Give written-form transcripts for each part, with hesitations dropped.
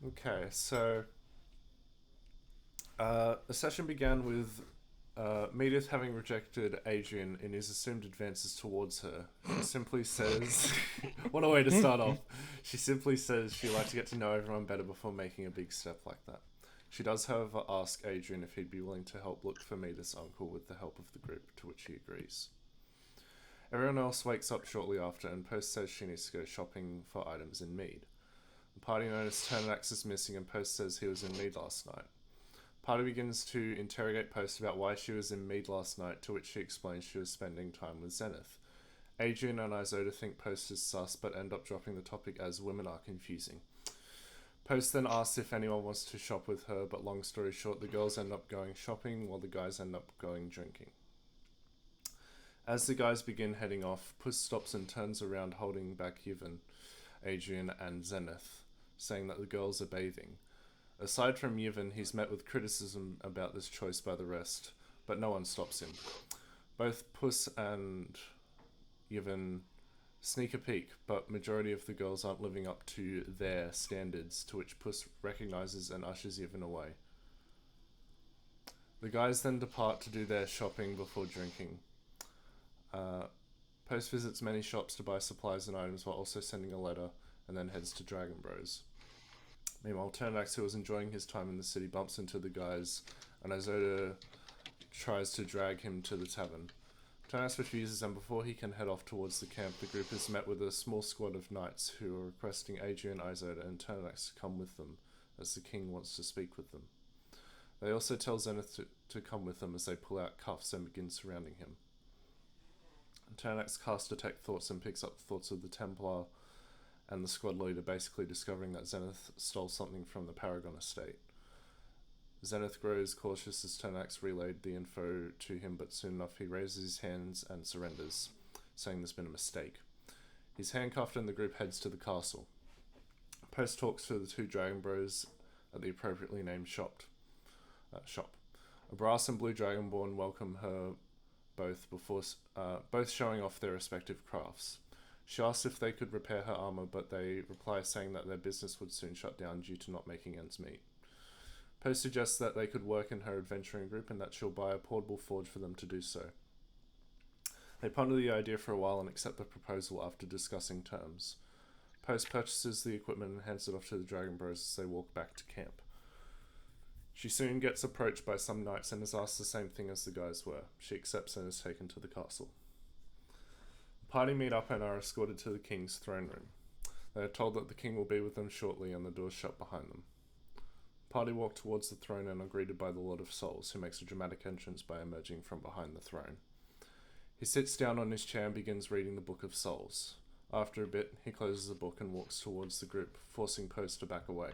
Okay, so the session began with Medith having rejected Adrian in his assumed advances towards her. She simply says, what a way to start off. She simply says she'd like to get to know everyone better before making a big step like that. She does, however, ask Adrian if he'd be willing to help look for Medith's uncle with the help of the group, to which he agrees. Everyone else wakes up shortly after, and Post says she needs to go shopping for items in Mead. The party notice Turnax is missing, and Post says he was in Mead last night. Party begins to interrogate Post about why she was in Mead last night, to which she explains she was spending time with Zenith. Adrian and Isoda think Post is sus, but end up dropping the topic as women are confusing. Post then asks if anyone wants to shop with her, but long story short, the girls end up going shopping while the guys end up going drinking. As the guys begin heading off, Puss stops and turns around holding back Yvonne, Adrian, and Zenith, saying that the girls are bathing. Aside from Yevon, he's met with criticism about this choice by the rest, but no one stops him. Both Puss and Yevon sneak a peek, but majority of the girls aren't living up to their standards, to which Puss recognizes and ushers Yevon away. The guys then depart to do their shopping before drinking. Uh, Post visits many shops to buy supplies and items while also sending a letter, and then heads to Dragon Bros. Meanwhile, Turnax, who was enjoying his time in the city, bumps into the guys, and Isoda tries to drag him to the tavern. Turnax refuses, and before he can head off towards the camp, the group is met with a small squad of knights who are requesting Adrian, Isoda, and Turnax to come with them, as the king wants to speak with them. They also tell Zenith to come with them as they pull out cuffs and begin surrounding him. Turnax casts Detect Thoughts and picks up the thoughts of the Templar and the squad leader, basically discovering that Zenith stole something from the Paragon estate. Zenith grows cautious as Turnax relayed the info to him, but soon enough he raises his hands and surrenders, saying there's been a mistake. He's handcuffed and the group heads to the castle. Post talks to the two Dragon Bros at the appropriately named shop. A brass and blue Dragonborn welcome her both showing off their respective crafts. She asks if they could repair her armor, but they reply saying that their business would soon shut down due to not making ends meet. Post suggests that they could work in her adventuring group and that she'll buy a portable forge for them to do so. They ponder the idea for a while and accept the proposal after discussing terms. Post purchases the equipment and hands it off to the Dragon Bros as they walk back to camp. She soon gets approached by some knights and is asked the same thing as the guys were. She accepts and is taken to the castle. The party meet up and are escorted to the king's throne room. They are told that the king will be with them shortly and the doors shut behind them. The party walk towards the throne and are greeted by the Lord of Souls, who makes a dramatic entrance by emerging from behind the throne. He sits down on his chair and begins reading the Book of Souls. After a bit, he closes the book and walks towards the group, forcing Post to back away.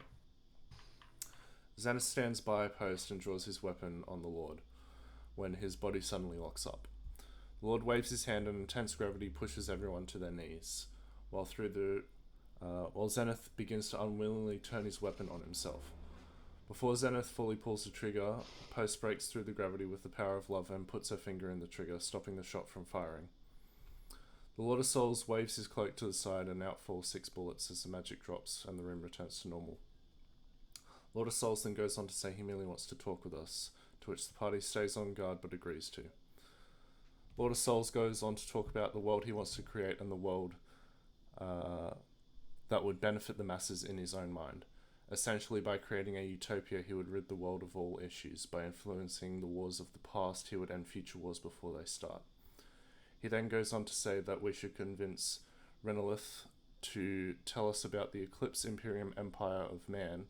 Xanis stands by Post and draws his weapon on the Lord, when his body suddenly locks up. The Lord waves his hand and intense gravity pushes everyone to their knees, while Zenith begins to unwillingly turn his weapon on himself. Before Zenith fully pulls the trigger, Post breaks through the gravity with the power of love and puts her finger in the trigger, stopping the shot from firing. The Lord of Souls waves his cloak to the side and out fall 6 bullets as the magic drops and the room returns to normal. Lord of Souls then goes on to say he merely wants to talk with us, to which the party stays on guard but agrees to. Lord of Souls goes on to talk about the world he wants to create and the world that would benefit the masses in his own mind. Essentially, by creating a utopia, he would rid the world of all issues. By influencing the wars of the past, he would end future wars before they start. He then goes on to say that we should convince Renelith to tell us about the Eclipse Imperium Empire of Man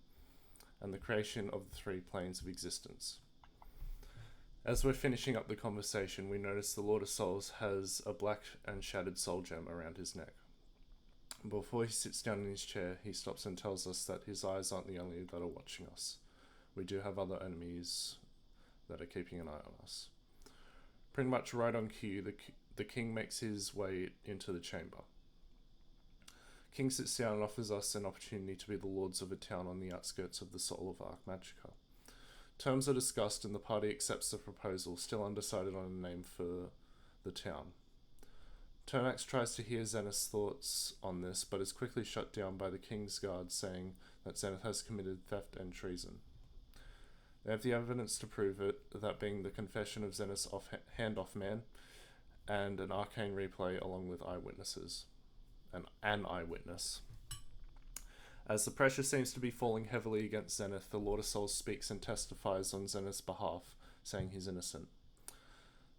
and the creation of the 3 planes of existence. As we're finishing up the conversation, we notice the Lord of Souls has a black and shattered soul gem around his neck. Before he sits down in his chair, he stops and tells us that his eyes aren't the only that are watching us. We do have other enemies that are keeping an eye on us. Pretty much right on cue, the king makes his way into the chamber. King sits down and offers us an opportunity to be the lords of a town on the outskirts of the soul of Archmagica. Terms are discussed and the party accepts the proposal, still undecided on a name for the town. Turnax tries to hear Zenith's thoughts on this, but is quickly shut down by the King's Guard, saying that Zenith has committed theft and treason. They have the evidence to prove it, that being the confession of Zenith's handoff man and an arcane replay along with eyewitnesses. An eyewitness. As the pressure seems to be falling heavily against Zenith, the Lord of Souls speaks and testifies on Zenith's behalf, saying he's innocent.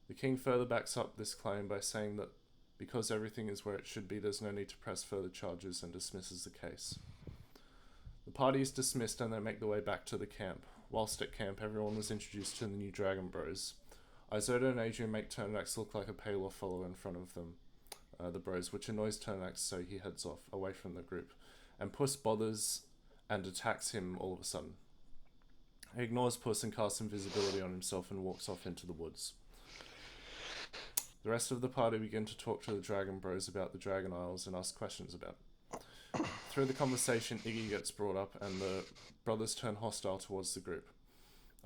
The king further backs up this claim by saying that because everything is where it should be, there's no need to press further charges, and dismisses the case. The party is dismissed and they make their way back to the camp. Whilst at camp, everyone was introduced to the new Dragon Bros. Isoda and Adrian make Turnax look like a Palor follower in front of them, the bros, which annoys Turnax, so he heads off, away from the group. And Puss bothers and attacks him all of a sudden. He ignores Puss and casts invisibility on himself and walks off into the woods. The rest of the party begin to talk to the Dragon Bros about the Dragon Isles and ask questions about it. Through the conversation, Iggy gets brought up and the brothers turn hostile towards the group.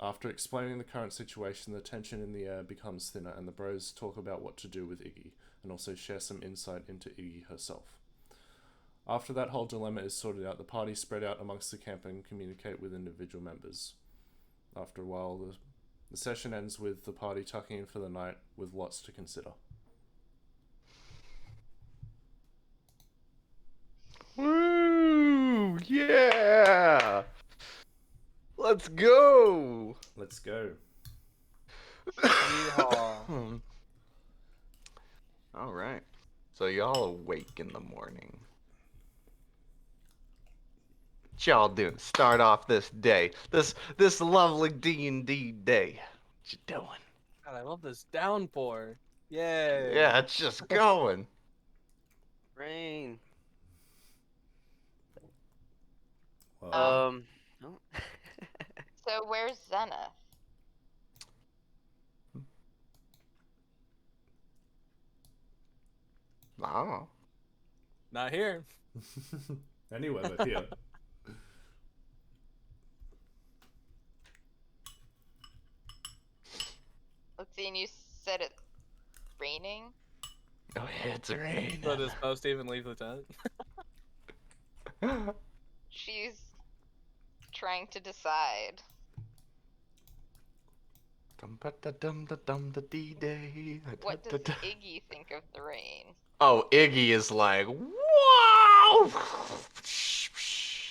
After explaining the current situation, the tension in the air becomes thinner and the bros talk about what to do with Iggy and also share some insight into Iggy herself. After that whole dilemma is sorted out, the party spread out amongst the camp and communicate with individual members. After a while, the session ends with the party tucking in for the night with lots to consider. Woo! Yeah! Let's go! Let's go. Yeehaw. All right. So y'all awake in the morning. What y'all doing? Start off this day. This lovely D&D day. What you doing? God, I love this downpour. Yay. Yeah, it's just going. Rain. Well, No. So where's Zenith? I don't know. Not here. anyway, but here. Let's see, and you said it's raining? Oh, yeah, it's raining. So does Post even leave the tent? She's trying to decide. D-day. What does Iggy think of the rain? Oh, Iggy is like, wow!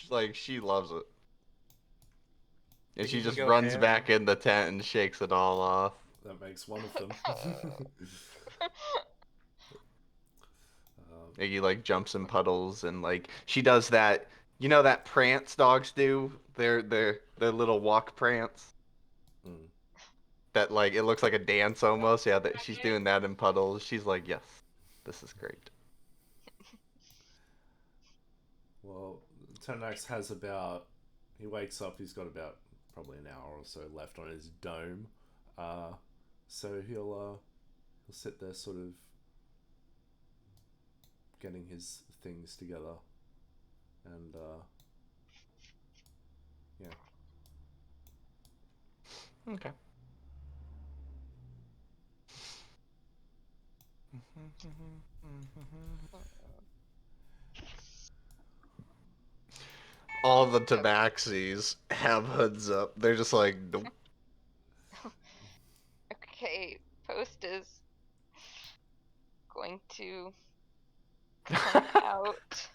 Like, she loves it. And she Iggy just go runs ham. back in the tent and shakes it all off. That makes one of them. Iggy, like, jumps in puddles and, like, she does that, you know that prance dogs do? Their little walk prance? Mm. That, like, it looks like a dance almost. Yeah, that she's doing that in puddles. She's like, yes, this is great. Well, Turnax has about... He wakes up, he's got about probably an hour or so left on his dome. So he'll sit there sort of getting his things together. And, yeah. Okay. All the tabaxis have hoods up. They're just like, nope. Okay, Post is going to come out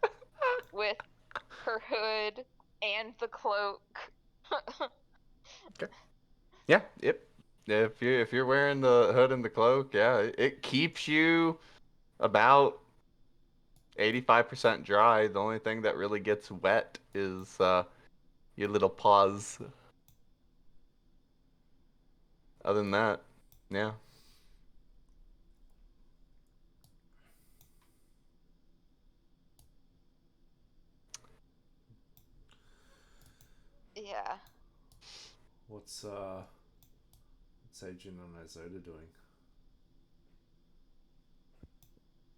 with her hood and the cloak. Yeah, yep. If you're wearing the hood and the cloak, yeah, it keeps you about 85% dry. The only thing that really gets wet is your little paws. Other than that, yeah. Yeah. What's Adrian and Isoda doing?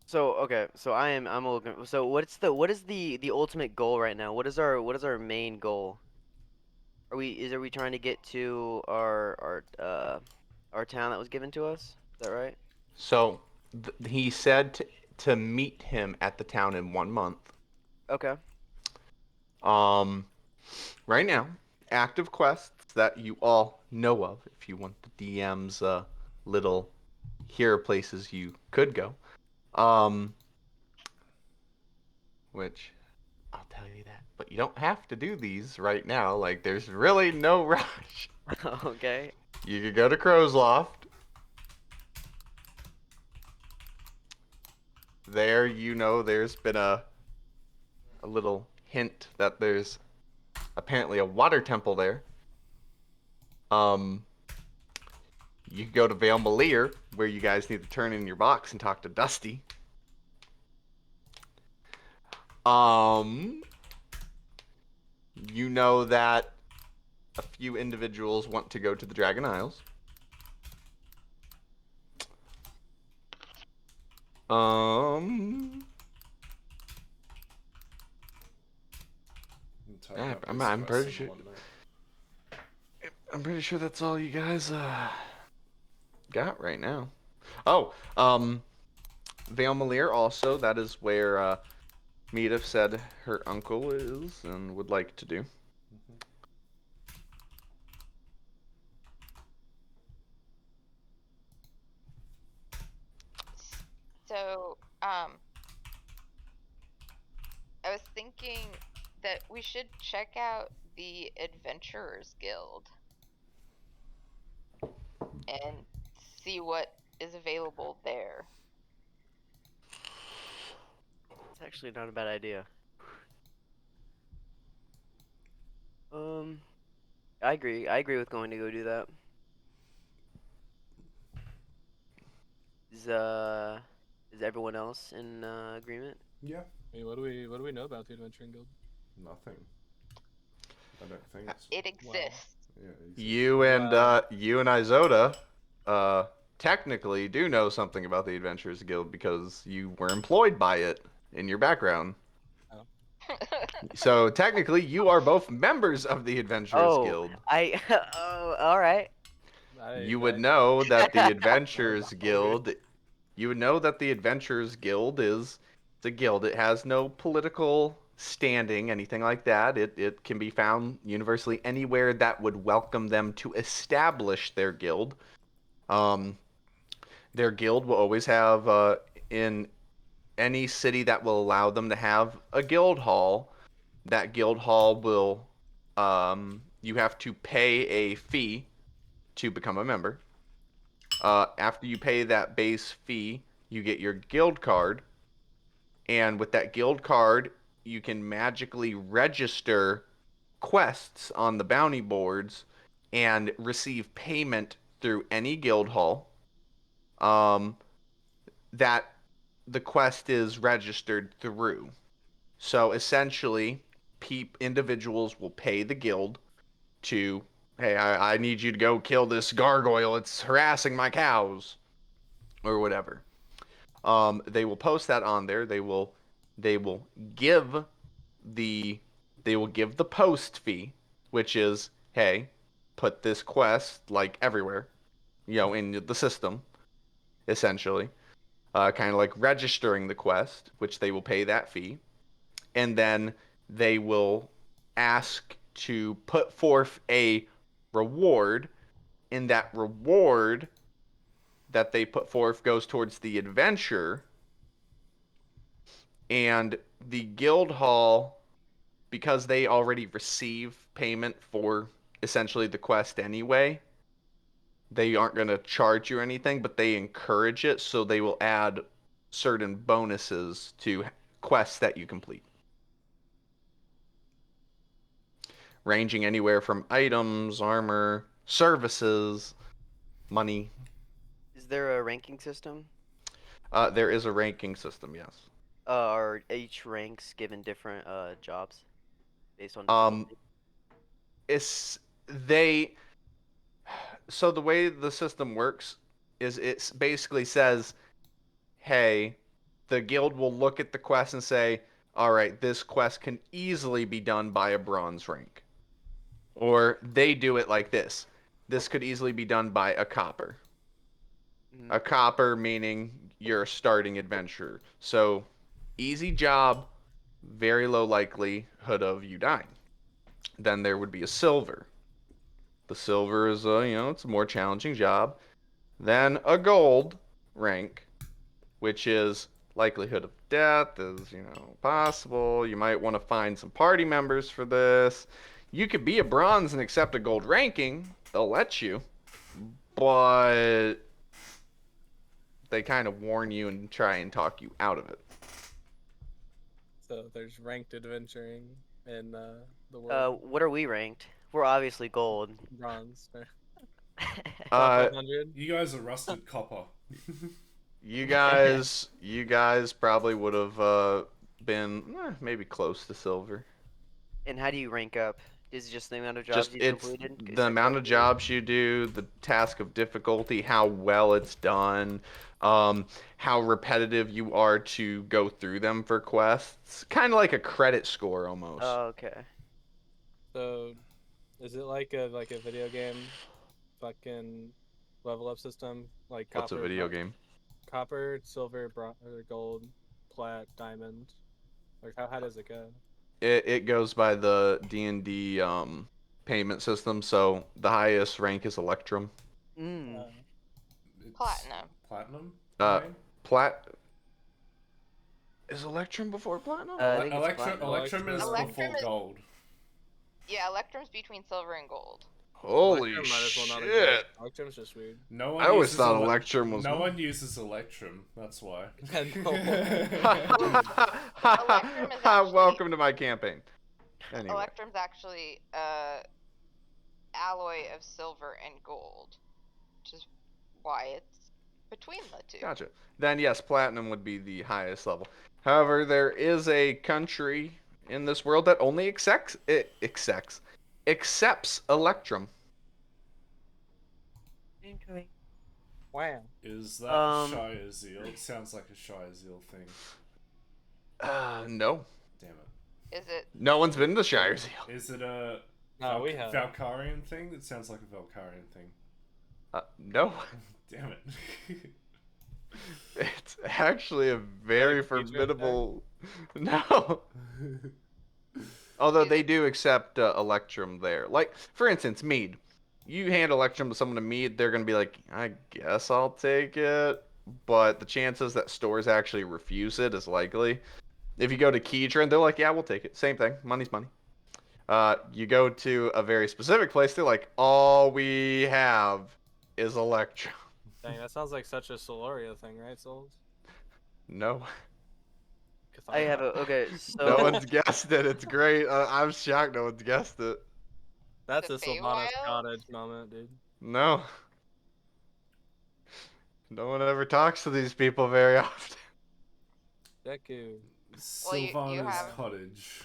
So okay, so I'm a little so what is the ultimate goal right now? What is our main goal? Are we trying to get to our town that was given to us? Is that right? So he said to meet him at the town in 1 month. Okay. Right now, active quests that you all know of, if you want the DM's little here are places you could go. Which I'll tell you that, but you don't have to do these right now. Like, there's really no rush. Okay. You could go to Crow's Loft. There, there's been a little hint that there's apparently a water temple there. You could go to Vale Malir, where you guys need to turn in your box and talk to Dusty. You know that a few individuals want to go to the Dragon Isles. Type Yeah, up I'm- this I'm quest pretty and sure- whatnot. I'm pretty sure that's all you guys got right now. Oh, Vale Malir also, that is where Meadif said her uncle is and would like to do. Mhm. So, I was thinking that we should check out the Adventurers Guild and see what is available there. It's actually not a bad idea. I agree. I agree with going to go do that. Is everyone else in agreement? Yeah, I mean, what do we know about the Adventuring Guild? nothing. I don't think. It exists. Yeah, exactly. You and Wow. Isoda, technically do know something about the Adventurers Guild because you were employed by it in your background. So technically, you are both members of the Adventurers Oh, Guild. oh, all right. You would know that the Adventurers Weird. Guild. You would know that the Adventurers Guild is a guild. It has no political standing, anything like that. It can be found universally anywhere that would welcome them to establish their guild. Their guild will always have in any city that will allow them to have a guild hall. That guild hall will you have to pay a fee to become a member. After you pay that base fee, you get your guild card, and with that guild card, you can magically register quests on the bounty boards and receive payment through any guild hall that the quest is registered through. So essentially, individuals will pay the guild to, hey, I need you to go kill this gargoyle. It's harassing my cows, or whatever. They will post that on there. They will give the give the post fee, which is, hey, put this quest like everywhere, in the system, essentially. Kind of like registering the quest, which they will pay that fee, and then they will ask to put forth a reward, and that reward that they put forth goes towards the adventure, and the guild hall, because they already receive payment for essentially the quest anyway, they aren't going to charge you anything, but they encourage it, so they will add certain bonuses to quests that you complete, ranging anywhere from items, armor, services, money. Is there a ranking system? There is a ranking system, yes. Are each ranks given different jobs based on Um, difficulty? it's they. So the way the system works is it basically says, hey, the guild will look at the quest and say, all right, this quest can easily be done by a bronze rank. Or they do it like this. This could easily be done by a copper. Mhm. A copper meaning you're a starting adventurer. So, easy job, very low likelihood of you dying. Then there would be a silver. The silver is it's a more challenging job. Then a gold rank, which is likelihood of death is, possible. You might want to find some party members for this. You could be a bronze and accept a gold ranking. They'll let you. But they kind of warn you and try and talk you out of it. So there's ranked adventuring in the world. What are we ranked? We're obviously gold. Bronze. Uh, 500. You guys are rusted copper. you guys probably would have been maybe close to silver. And how do you rank up? Is it just the amount of jobs Just you've it's completed? the amount of jobs you do, the task of difficulty, how well it's done, how repetitive you are to go through them for quests. Kind of like a credit score almost. Oh, okay. So, is it like a video game, fucking level up system like What's a copper? video game? Copper, silver, or gold, plat, diamond. Like how does it go? It goes by the D&D payment system. So the highest rank is Electrum. Mm. It's Platinum. Platinum? Uh, Right? Plat. Is Electrum before Platinum? I think it's Electrum, platinum. Electrum is Electrum before is- gold. Yeah, Electrum's between silver and gold. Holy Electrum might as well not shit! exist. Electrum's just weird. No one I always uses thought Electrum was No more. one uses Electrum, that's why. Electrum is actually- Welcome to my campaign. Anyway. Electrum's actually alloy of silver and gold, which is why it's between the two. Gotcha. Then yes, Platinum would be the highest level. However, there is a country in this world that only accepts Electrum. Wow. Is that Shire Zeal? It sounds like a Shire Zeal thing. No. Damn it. Is it? No one's been to Shire Zeal. Is it a No, we have. Valkyrian thing? It sounds like a Valkyrian thing. No. Damn it. It's actually a very Like a feature formidable. No. Although Is they it- do accept Electrum there. Like, for instance, mead. You hand Electrum to someone to mead, they're going to be like, I guess I'll take it. But the chances that stores actually refuse it is likely. If you go to Keydron, they're like, yeah, we'll take it. Same thing. Money's money. You go to a very specific place, they're like, all we have is Electrum. Dang, that sounds like such a Soloria thing, right, Souls? No. I have a okay. So No one's guessed it. It's great. I'm shocked no one's guessed it. That's The a Sylvanas Feywild? Cottage moment, dude. No. No one ever talks to these people very often. Deku. Well, you Sylvana's have- Cottage.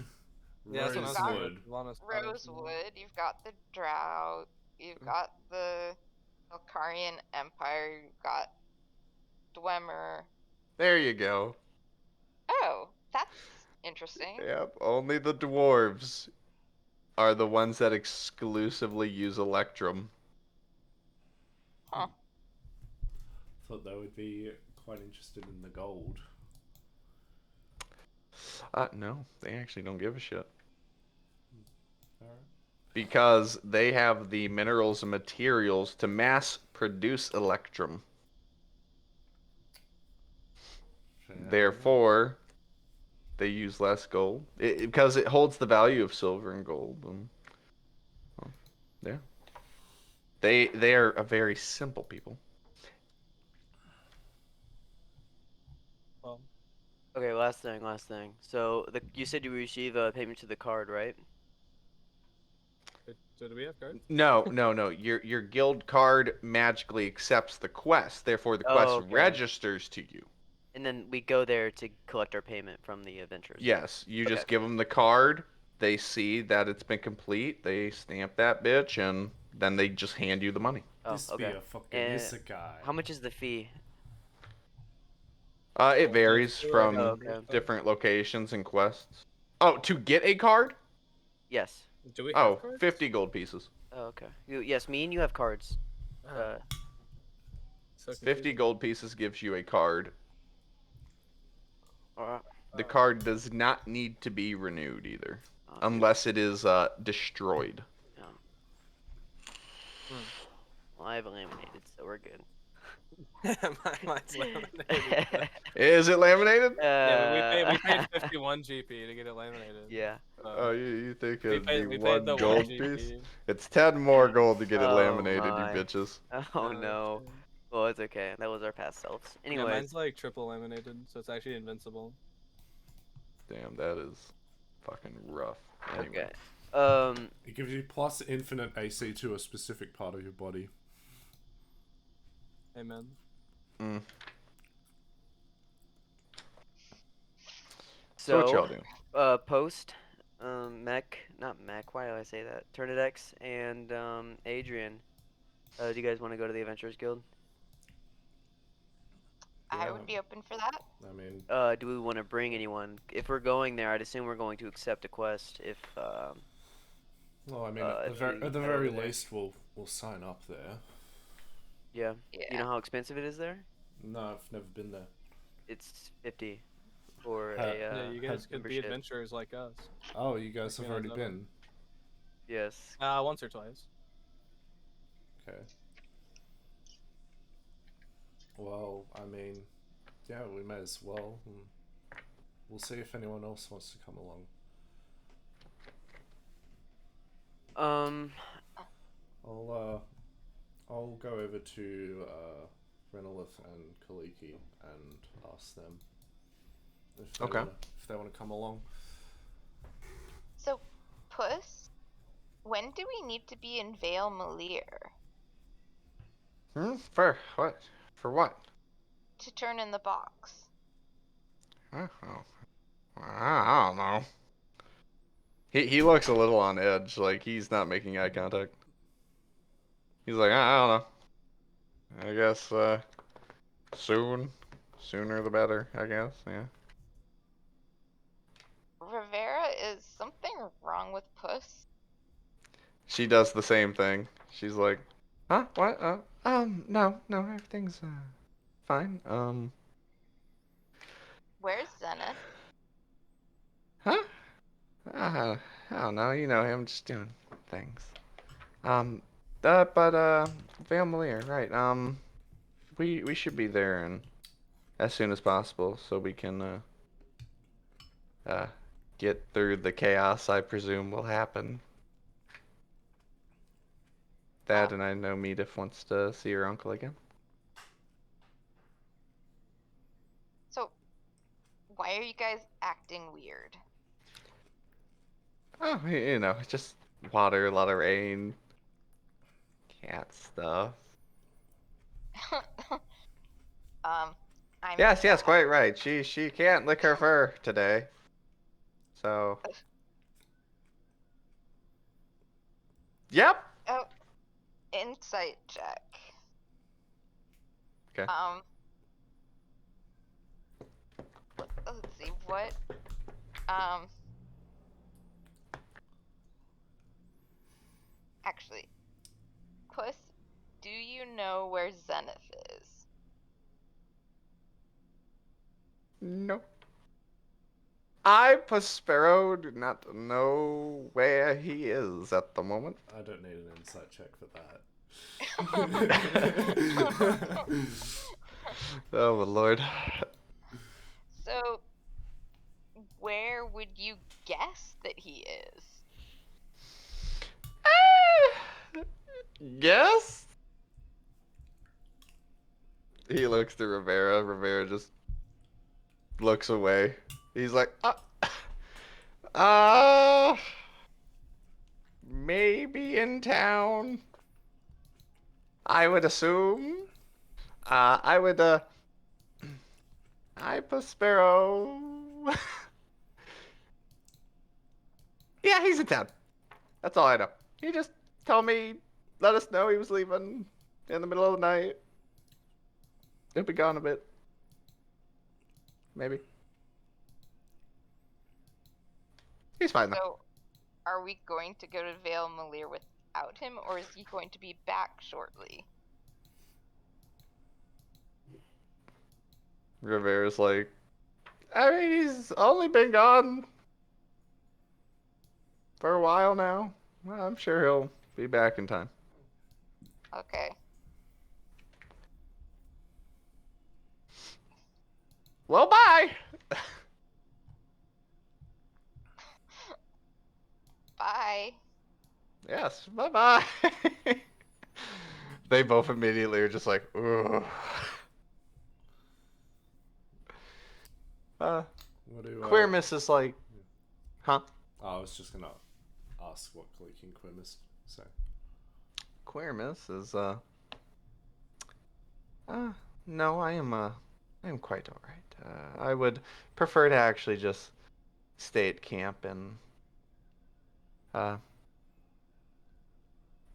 Yeah, that's what I was saying. Rosewood. Sylvanas Cottage. Rosewood, you've got the Drought, you've got the Valkyrian Empire, you've got Dwemer. There you go. Oh, that's interesting. Yep. Only the dwarves are the ones that exclusively use Electrum. Huh. Thought they would be quite interested in the gold. No, they actually don't give a shit. Alright. Because they have the minerals and materials to mass produce Electrum. Therefore, they use less gold because it holds the value of silver and gold. And, well, yeah, they are a very simple people. Well, okay, last thing. So you said you receive a payment to the card, right? so do we have cards? No. Your guild card magically accepts the quest. Therefore, the Oh, quest okay. registers to you. And then we go there to collect our payment from the adventurers. Yes, you just Okay. give them the card. They see that it's been complete. They stamp that bitch, and then they just hand you the money. Oh, This be okay. a fucking And isekai. how much is the fee? It varies from Oh, okay. different locations and quests. Oh, to get a card? Yes. Do we have Oh, cards? 50 gold pieces. Oh, okay. Yes, me and you have cards. Oh, so 50 confusing. gold pieces gives you a card. Alright. The card does not need to be renewed either, Okay. unless it is destroyed. Well, I have laminated, so we're good. Mine's laminated. Is it laminated? Yeah, we paid 51 GP to get it laminated. Yeah. Oh, you think we it'd paid, be we paid one the gold 1 piece? GP. It's 10 more gold to get it Oh laminated, you my. bitches. Oh no. Well, it's okay. That was our past selves. Yeah, Anyways. mine's like triple laminated, so it's actually invincible. Damn, that is fucking rough. Anyway. Okay. It gives you plus infinite AC to a specific part of your body. Amen. Mm. So what y'all doing? Post, not Mech. Why do I say that? Turnidex and Adrian. Do you guys want to go to the Adventurers Guild? I Yeah. would be open for that. I mean, Do we want to bring anyone? If we're going there, I'd assume we're going to accept a quest. If well, I mean, if we at the head very over there. least, we'll sign up there. yeah. Yeah. You know how expensive it is there? No, I've never been there. It's 50 for Ha- a Yeah, you guys could be membership. adventurers like us. Oh, you guys Like, have you know, already that been. Yes. Once or twice. Okay. Well, I mean, yeah, we may as well. We'll see if anyone else wants to come along. I'll go over to Renolith and Kaliki and ask them if they Okay. want to come along. So, Puss, when do we need to be in Vale Malir For what? For what? to turn in the box? Oh, I don't know. He looks a little on edge, like he's not making eye contact. He's like, I don't know. I guess sooner the better. I guess, yeah. Rivera, is something wrong with Puss? She does the same thing. She's like, huh? What? No, everything's fine. Where's Zenith? Huh? I don't know. You know him, just doing things. But Vale Malir, right? We should be there and as soon as possible so we can get through the chaos I presume will happen. That and I know Medif wants to see her uncle again. So, why are you guys acting weird? Oh, you know, just water, a lot of rain, cat stuff. I'm Yes, quite right. She can't lick her fur today. So. Yep. Oh, insight check. Okay. Let's see what. Actually, Puss, do you know where Zenith is? No. I, Prospero, do not know where he is at the moment. I don't need an insight check for that. Oh, my lord. So, where would you guess that he is? Yes? He looks to Rivera. Rivera just looks away. He's like, maybe in town. I would assume. I Prospero. Yeah, he's in town. That's all I know. He just told me, let us know he was leaving in the middle of the night. He'll be gone a bit. Maybe. He's fine though. So, are we going to go to Vale Malir without him, or is he going to be back shortly? Rivera's like, I mean, he's only been gone for a while now. Well, I'm sure he'll be back in time. Okay. Well, bye. Bye. Yes, bye bye. They both immediately are just like, ugh. What do, Queermas is like, huh? I was just gonna ask what Gleeking Quirmis say. Queermas is no, I am quite all right. I would prefer to actually just stay at camp and uh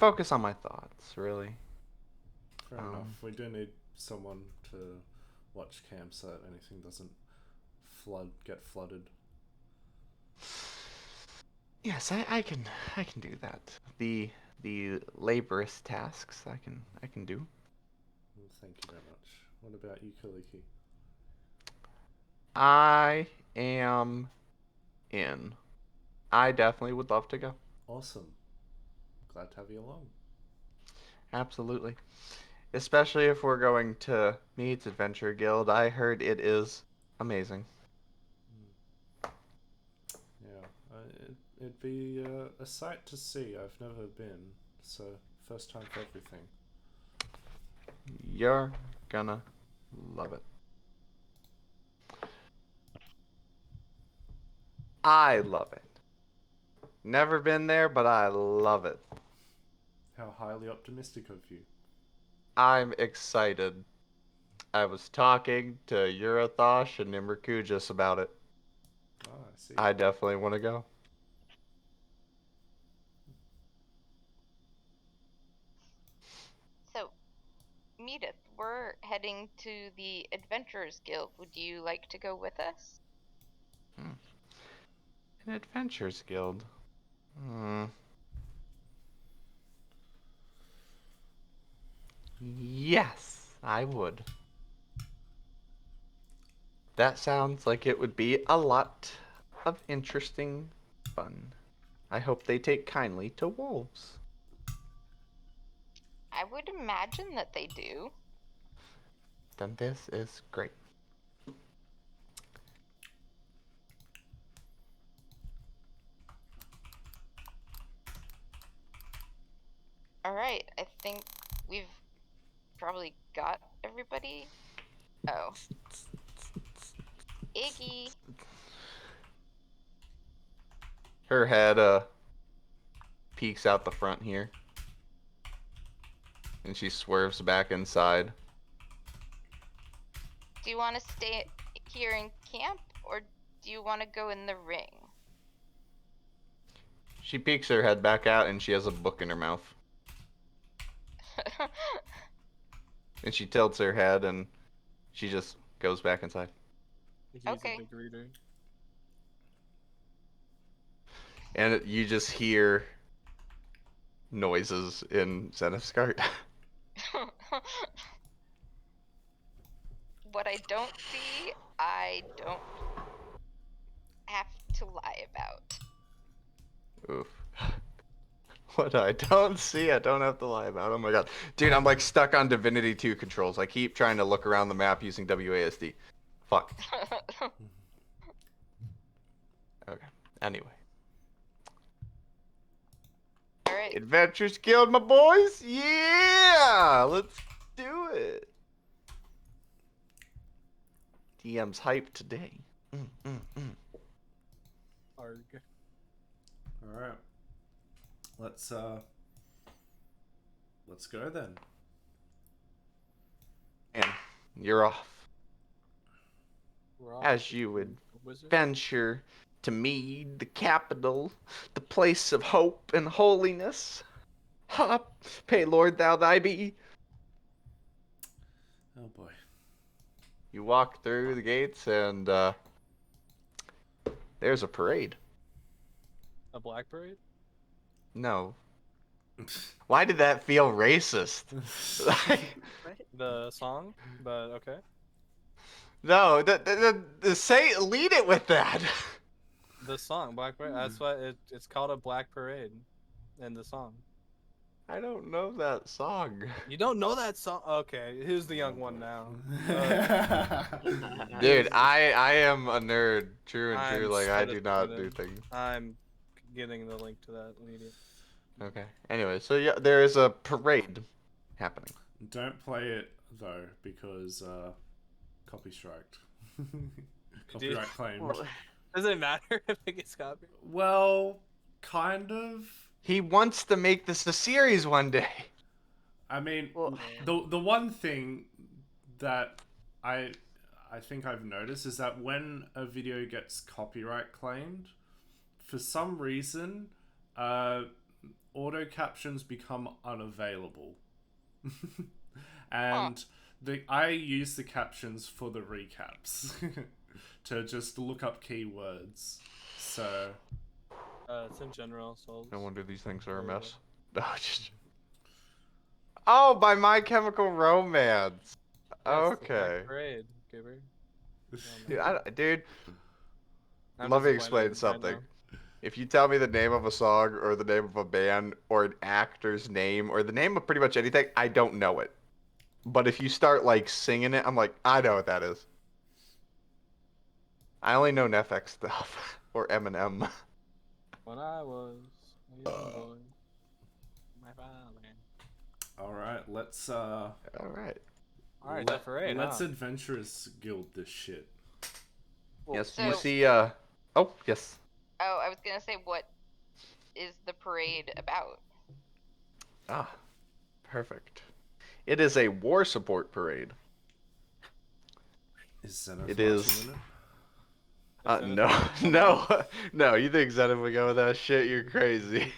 focus on my thoughts, really. Fair enough. We do need someone to watch camp so that anything doesn't get flooded. Yes, I can do that. The laborious tasks I can do. Well, thank you very much. What about you, Kaliki? I am in. I definitely would love to go. Awesome. Glad to have you along. Absolutely. Especially if we're going to Mead's Adventure Guild. I heard it is amazing. Yeah, it'd be a sight to see. I've never been, so first time for everything. You're gonna love it. I love it. Never been there, but I love it. How highly optimistic of you. I'm excited. I was talking to Eurythosh and Nimmerkujas about it. Ah, I see. I definitely want to go. So, Medith, we're heading to the Adventurers Guild. Would you like to go with us? An Adventures Guild. Yes, I would. That sounds like it would be a lot of interesting fun. I hope they take kindly to wolves. I would imagine that they do. Then this is great. Alright, I think we've probably got everybody. Oh. Iggy. Her head peeks out the front here. And she swerves back inside. Do you want to stay here in camp, or do you want to go in the ring? She peeks her head back out and she has a book in her mouth. And she tilts her head and she just goes back inside. He's Okay. a big reader. And you just hear noises in Zenith's What I don't see, I don't have to lie about. Oof. What I don't see, I don't have to lie about. Oh my god. Dude, I'm like stuck on Divinity 2 controls. I keep trying to look around the map using WASD. Fuck. Okay. Anyway. Alright. Adventures Guild, my boys! Yeah! Let's do it. DM's hyped today. Arg. Alright. Let's go then. And you're off. We're off As to you would the wizard. venture to Mead, the capital, the place of hope and holiness. Ha! Pay Lord thou thy be. Oh boy. You walk through the gates and there's a parade. A black parade? No. Why did that feel racist? The song? But okay. No, say lead it with that. The song Black Parade. That's why it's called a Black Parade, in the song. I don't know that song. You don't know that song? Okay, who's the young one now? Dude, I am a nerd, true and true. I'm Like I so do not do disappointed. things. I'm getting the link to that immediately. Okay. Anyway, so yeah, there is a parade happening. Don't play it though, because copy striked. Copyright claimed. Does it matter if it gets copied? Well, kind of. He wants to make this a series one day. I mean, Well, the one thing that I think I've noticed is that when a video gets copyright claimed, for some reason, auto captions become unavailable. And I use the captions for the recaps to just look up keywords. So It's in general, so. No wonder these things are a mess. Oh, by My Chemical Romance. Yeah, it's the Black Okay. Parade, Gibber. Dude, I'm let me disappointed explain right something. now. If you tell me the name of a song or the name of a band or an actor's name or the name of pretty much anything, I don't know it. But if you start like singing it, I'm like, I know what that is. I only know NFX stuff or Eminem. When I was a young boy, my father. all right, let's All right. All right, the parade. let's huh? Adventurous Guild this shit. Yes, So- you see. Oh, yes. Oh, I was gonna say, what is the parade about? Ah, perfect. It is a war support parade. Is Zenith It marching is- in it? No, no, no. You think Zenith would go with that shit? You're crazy.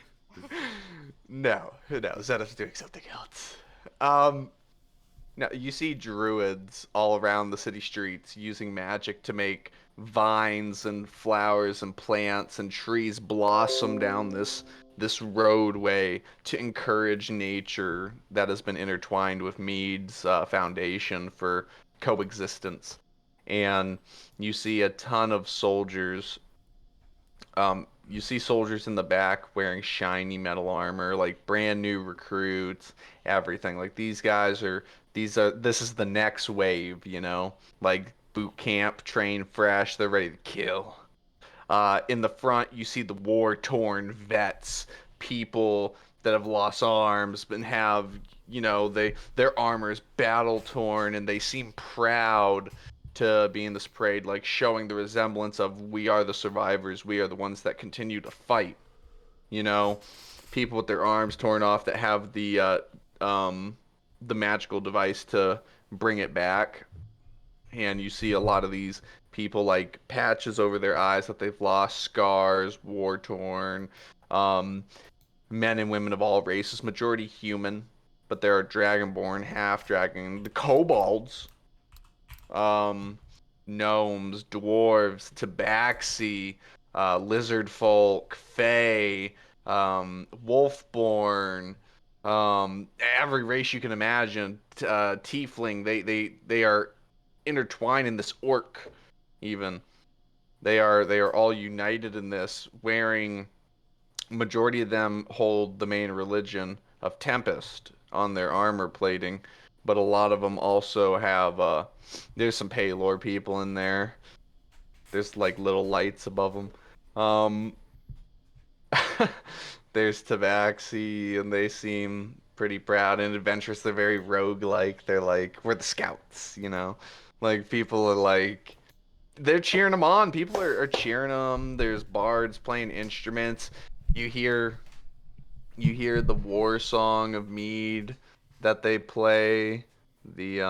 No, Zenith's doing something else. Now you see druids all around the city streets using magic to make vines and flowers and plants and trees blossom down this roadway to encourage nature that has been intertwined with Mead's foundation for coexistence. And you see a ton of soldiers. You see soldiers in the back wearing shiny metal armor, like brand new recruits, everything. Like this is the next wave, like boot camp, train fresh, they're ready to kill. In the front, you see the war-torn vets, people that have lost arms and have, their armor's battle-torn, and they seem proud to be in this parade, like showing the resemblance of we are the survivors, we are the ones that continue to fight. You know, people with their arms torn off that have the magical device to bring it back, and you see a lot of these people like patches over their eyes that they've lost, scars, war torn, men and women of all races, majority human, but there are dragonborn, half dragon, the kobolds, gnomes, dwarves, tabaxi, lizard folk, fae, wolfborn, every race you can imagine, tiefling. They are intertwined in this orc, even. They are all united in this, wearing. Majority of them hold the main religion of Tempest on their armor plating, but a lot of them also have there's some Paylor people in there. There's like little lights above them. There's Tabaxi, and they seem pretty proud and adventurous. They're very rogue-like. They're like, we're the scouts. Like, people are like, they're cheering them on. People are cheering them. There's bards playing instruments. You hear the war song of Mead that they play. The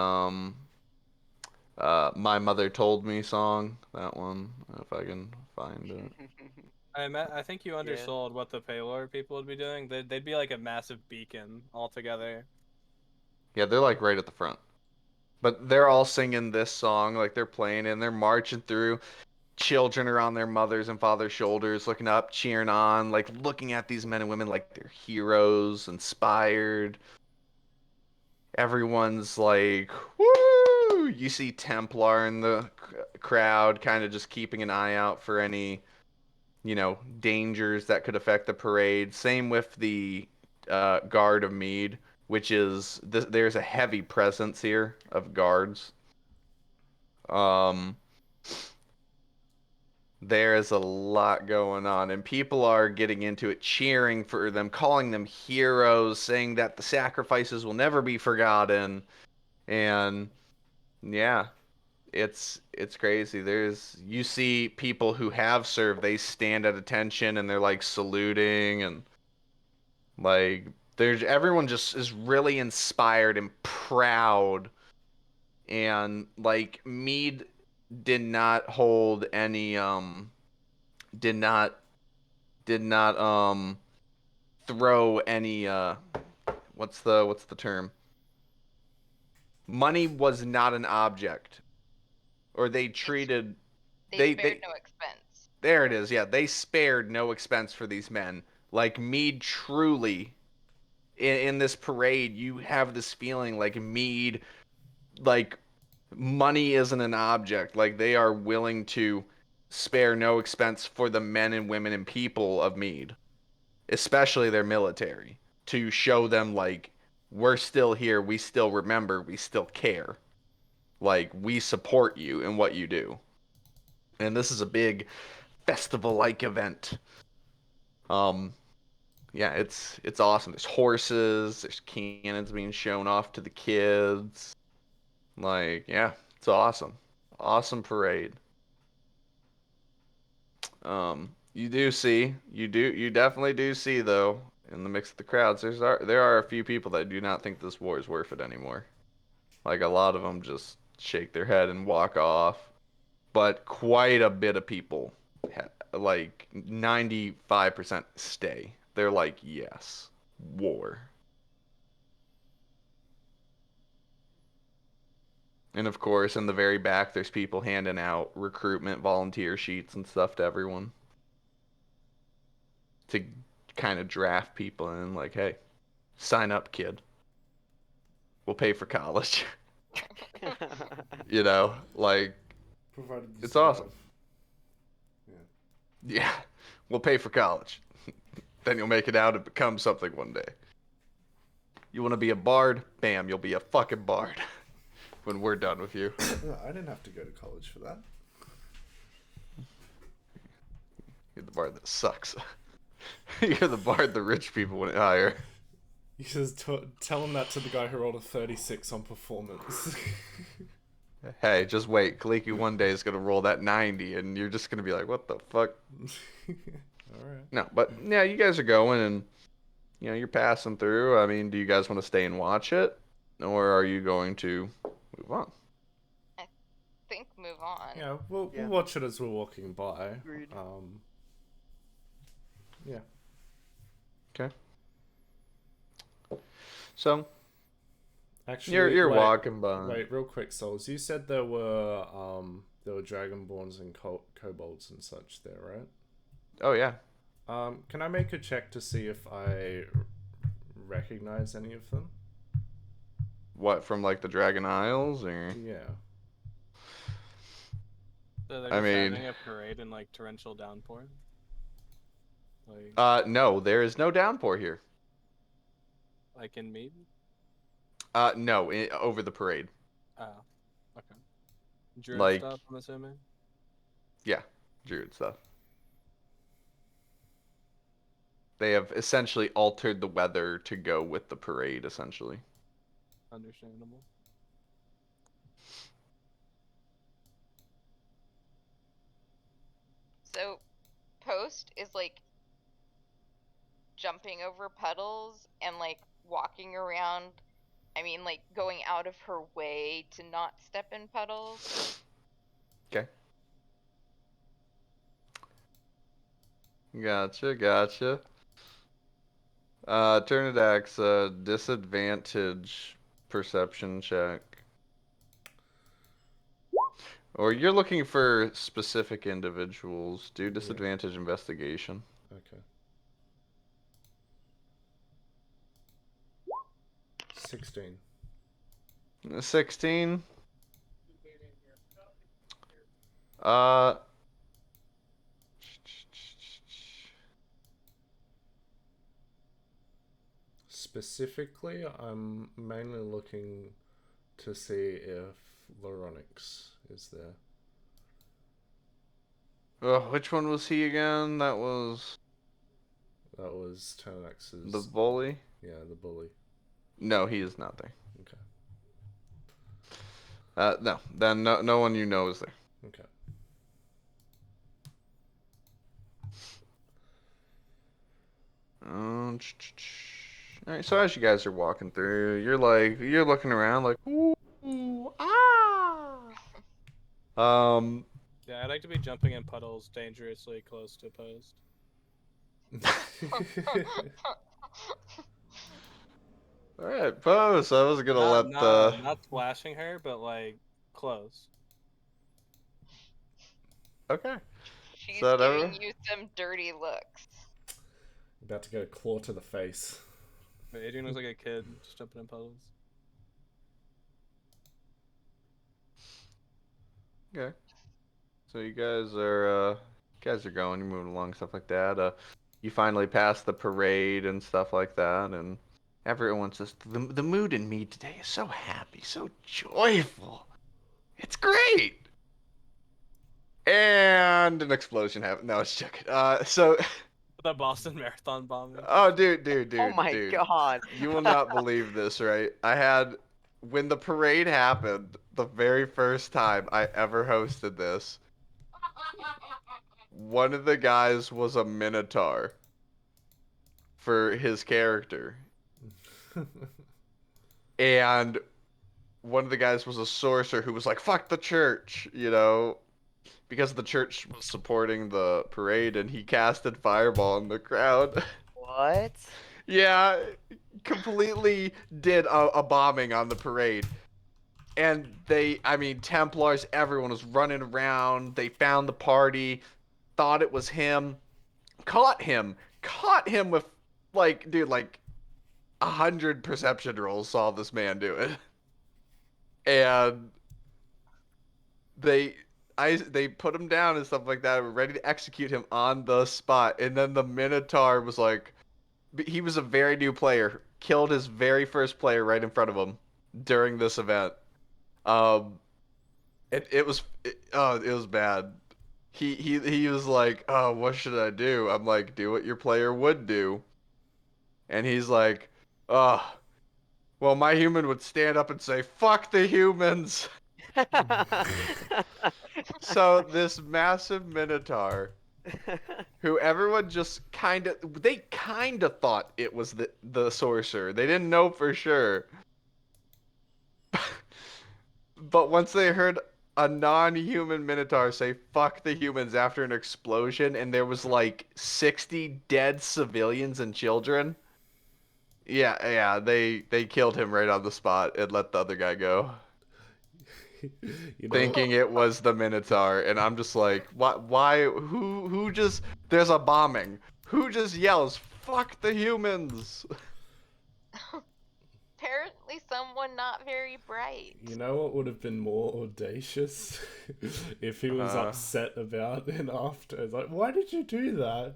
My Mother Told Me song. That one, if I can find it. I think you undersold what the Paylor people would be doing. They'd be like a massive beacon altogether. Yeah, they're like right at the front. But they're all singing this song, like they're playing and they're marching through. Children are on their mothers and fathers' shoulders, looking up, cheering on, like looking at these men and women like they're heroes, inspired. Everyone's like, woo, You see Templar in the crowd, kind of just keeping an eye out for any, dangers that could affect the parade. Same with the Guard of Mead, which is there's a heavy presence here of guards. Um, there is a lot going on, and people are getting into it, cheering for them, calling them heroes, saying that the sacrifices will never be forgotten. And yeah, it's crazy. You see people who have served, they stand at attention and they're like saluting, and like there's everyone just is really inspired and proud. And like Mead did not hold any did not did not throw any what's the term? Money was not an object. Or they treated They they spared no expense. there it is. Yeah, they spared no expense for these men. Like Mead truly in this parade, you have this feeling like Mead, like money isn't an object. Like they are willing to spare no expense for the men and women and people of Mead, especially their military, to show them like we're still here, we still remember, we still care. Like we support you in what you do. And this is a big festival-like event. Um, yeah, it's awesome. There's horses, there's cannons being shown off to the kids. Like, yeah, it's awesome. Awesome parade. You definitely do see though, in the mix of the crowds, there are a few people that do not think this war is worth it anymore. Like a lot of them just shake their head and walk off. But quite a bit of people, like 95% stay. They're like, yes, war. And of course, in the very back, there's people handing out recruitment volunteer sheets and stuff to everyone to kind of draft people in, like, hey, sign up, kid. We'll pay for college. Like, Provided you it's survive. awesome. Yeah. Yeah, we'll pay for college. Then you'll make it out and become something one day. You want to be a bard? Bam, you'll be a fucking bard when we're done with you. I didn't have to go to college for that. You're the bard that sucks. You're the bard the rich people wouldn't hire. You just tell him that to the guy who rolled a 36 on performance. Hey, just wait. Kaliki one day is gonna roll that 90, and you're just gonna be like, "What the fuck?" Alright. No, but yeah, you guys are going, and you're passing through. I mean, do you guys want to stay and watch it, or are you going to move on? Think move on. Yeah, we'll Yeah. watch it as we're walking by. Agreed. Yeah. Okay. So Actually, you're wait, walking by. Wait, real quick, Souls. You said there were dragonborns and kobolds and such there, right? Oh yeah. Can I make a check to see if I recognize any of them? What, from like the Dragon Isles, or? Yeah. So they're I just mean- having a parade in like torrential downpour. Like No, there is no downpour here. in Mead. No, over the parade. Oh, okay. Druid Like- stuff, I'm assuming. Yeah, Druid stuff. They have essentially altered the weather to go with the parade, essentially. Understandable. So, Post is like jumping over puddles and like walking around. I mean, like going out of her way to not step in puddles. Okay. Gotcha. Turnidax, disadvantage perception check. Or you're looking for specific individuals. Do disadvantage investigation. Okay. 16. 16. Uh. Specifically, I'm mainly looking to see if Loronix is there. Which one was he again? That was That was Ternax's. the bully? Yeah, the bully. No, he is not there. Okay. No. Then no one you know is there. Okay. Alright, so as you guys are walking through, you're looking around like, ooh, ah. Yeah, I'd like to be jumping in puddles dangerously close to post. Alright, pose. I was gonna let the. Not splashing her, but like close. Okay. She's So giving you some dirty looks. About to get a claw to the face. But Adrian looks like a kid just jumping in puddles. Okay. So you guys are going, you're moving along, stuff like that. You finally pass the parade and stuff like that, and everyone's just the mood in me today is so happy, so joyful. It's great. And an explosion happened. No, it's joking. The Boston Marathon bombing. Oh, dude, Oh my god. you will not believe this, right? When the parade happened, the very first time I ever hosted this, one of the guys was a Minotaur for his character. And one of the guys was a sorcerer who was like, fuck the church, because the church was supporting the parade, and he casted Fireball in the crowd. What? Yeah, completely did a bombing on the parade. And Templars, everyone was running around. They found the party, thought it was him, caught him with, dude, 100 perception rolls saw this man do it. And they put him down and stuff like that, ready to execute him on the spot. And then the Minotaur was like, he was a very new player, killed his very first player right in front of him during this event. It was bad. He was like, oh, what should I do? I'm like, do what your player would do. And he's like, oh, well, my human would stand up and say, fuck the humans. So this massive Minotaur, who everyone just they kind of thought it was the sorcerer. They didn't know for sure. But once they heard a non-human Minotaur say "fuck the humans" after an explosion, and there was like 60 dead civilians and children. Yeah, they killed him right on the spot and let the other guy go, thinking it was the Minotaur. And I'm just like, what? Why? Who just? There's a bombing. Who just yells "fuck the humans"? Apparently someone not very bright. You know what would have been more audacious? If he was upset about it after. It's like, why did you do that?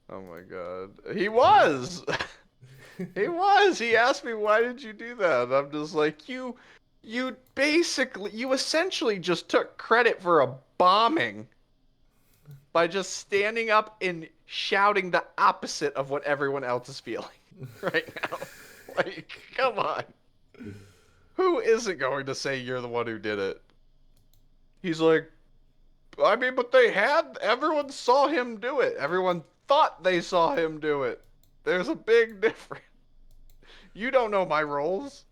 Oh my god. He was! He was! He asked me, why did you do that? And I'm just like, you essentially just took credit for a bombing by just standing up and shouting the opposite of what everyone else is feeling right now. Like, come on. Who isn't going to say you're the one who did it? He's like, but everyone saw him do it. Everyone thought they saw him do it. There's a big difference. You don't know my roles.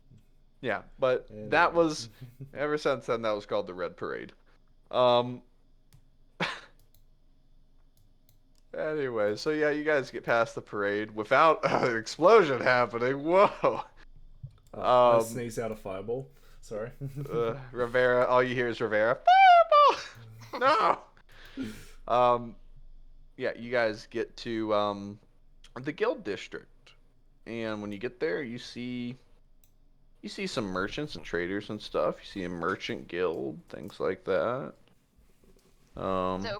Yeah, but that was, ever since then, that was called the Red Parade. Anyway, so yeah, you guys get past the parade without an explosion happening. Whoa. I sneeze out a fireball. Sorry. Rivera, all you hear is Rivera. Fireball! No! Yeah, you guys get to the guild district. And when you get there, you see You see some merchants and traders and stuff. You see a merchant guild, things like that. So Yeah.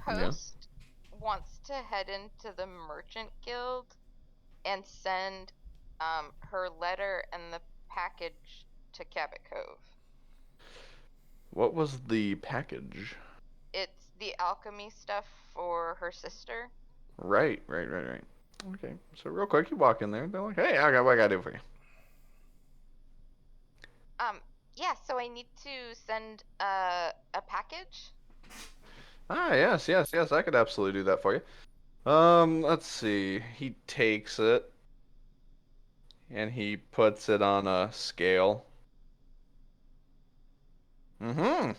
Post wants to head into the merchant guild and send her letter and the package to Cabot Cove. What was the package? It's the alchemy stuff for her sister. Right. Okay, so real quick, you walk in there. They're like, "Hey, I got what I gotta do for you." Yeah, so I need to send a package. Ah, yes. I could absolutely do that for you. Let's see. He takes it and he puts it on a scale. Mm-hmm.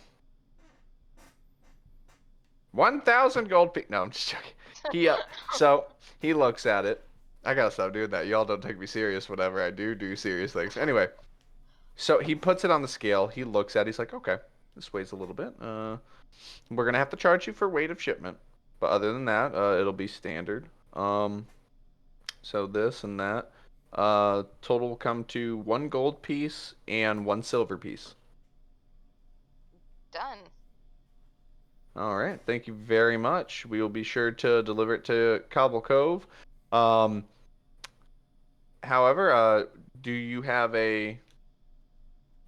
1,000 gold piece. No, I'm just joking. So he looks at it. I gotta stop doing that. Y'all don't take me serious whenever I do serious things. Anyway, so he puts it on the scale. He looks at it. He's like, okay, this weighs a little bit. We're gonna have to charge you for weight of shipment, but other than that, it'll be standard. So this and that. Total will come to 1 gold piece and 1 silver piece. Done. All right, thank you very much. We will be sure to deliver it to Cobble Cove. Um, However, do you have a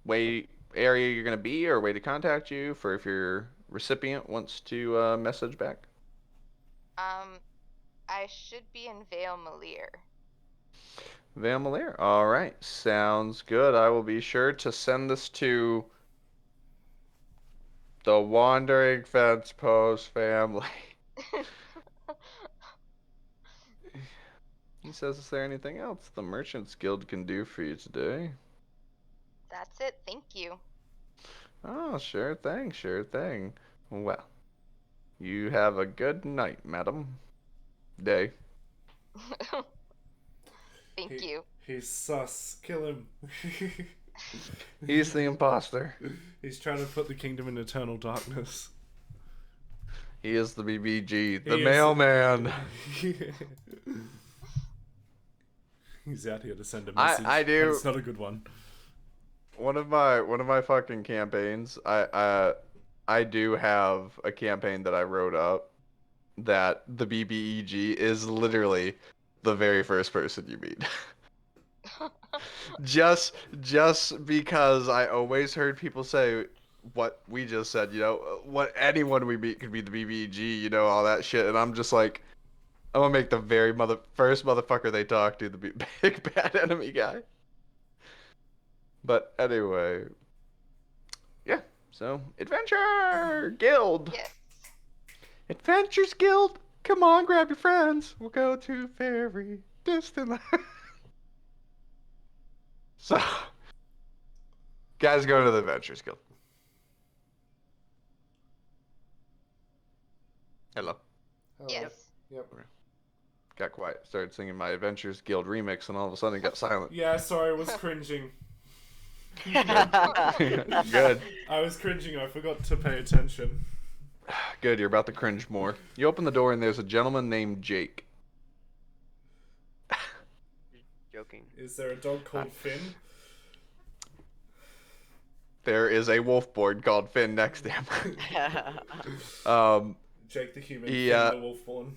way area you're going to be or a way to contact you for if your recipient wants to message back? I should be in Vale Malir. Vale Malir. All right, sounds good. I will be sure to send this to the Wandering Fence Post family. He says, is there anything else the Merchants Guild can do for you today? That's it. Thank you. Oh, sure thing. Well, you have a good night, madam. Day. Thank you. He's sus. Kill him. He's the imposter. He's trying to put the kingdom in eternal darkness. He is the BBG, the He is- mailman. He's out here to send a I message. But do- it's not a good one. One of my fucking campaigns, I do have a campaign that I wrote up that the BBEG is literally the very first person you meet. just because I always heard people say what we just said, what anyone we meet could be the BBEG, all that shit, and I'm just like, I'm gonna make the very first motherfucker they talk to the big bad enemy guy. But anyway, yeah. So Adventure Guild. Yes. Adventures Guild. Come on, grab your friends. We'll go to very distant land. So, guys, go to the Adventures Guild. Hello. Yes. Yep. Got quiet. Started singing my Adventures Guild remix, and all of a sudden it got silent. Yeah, sorry, I was cringing. Good. I was cringing, I forgot to pay attention. Good. You're about to cringe more. You open the door, and there's a gentleman named Jake. Joking. Is there a dog called Finn? There is a wolf board called Finn next to him. Jake the human, He, Finn the wolfborn.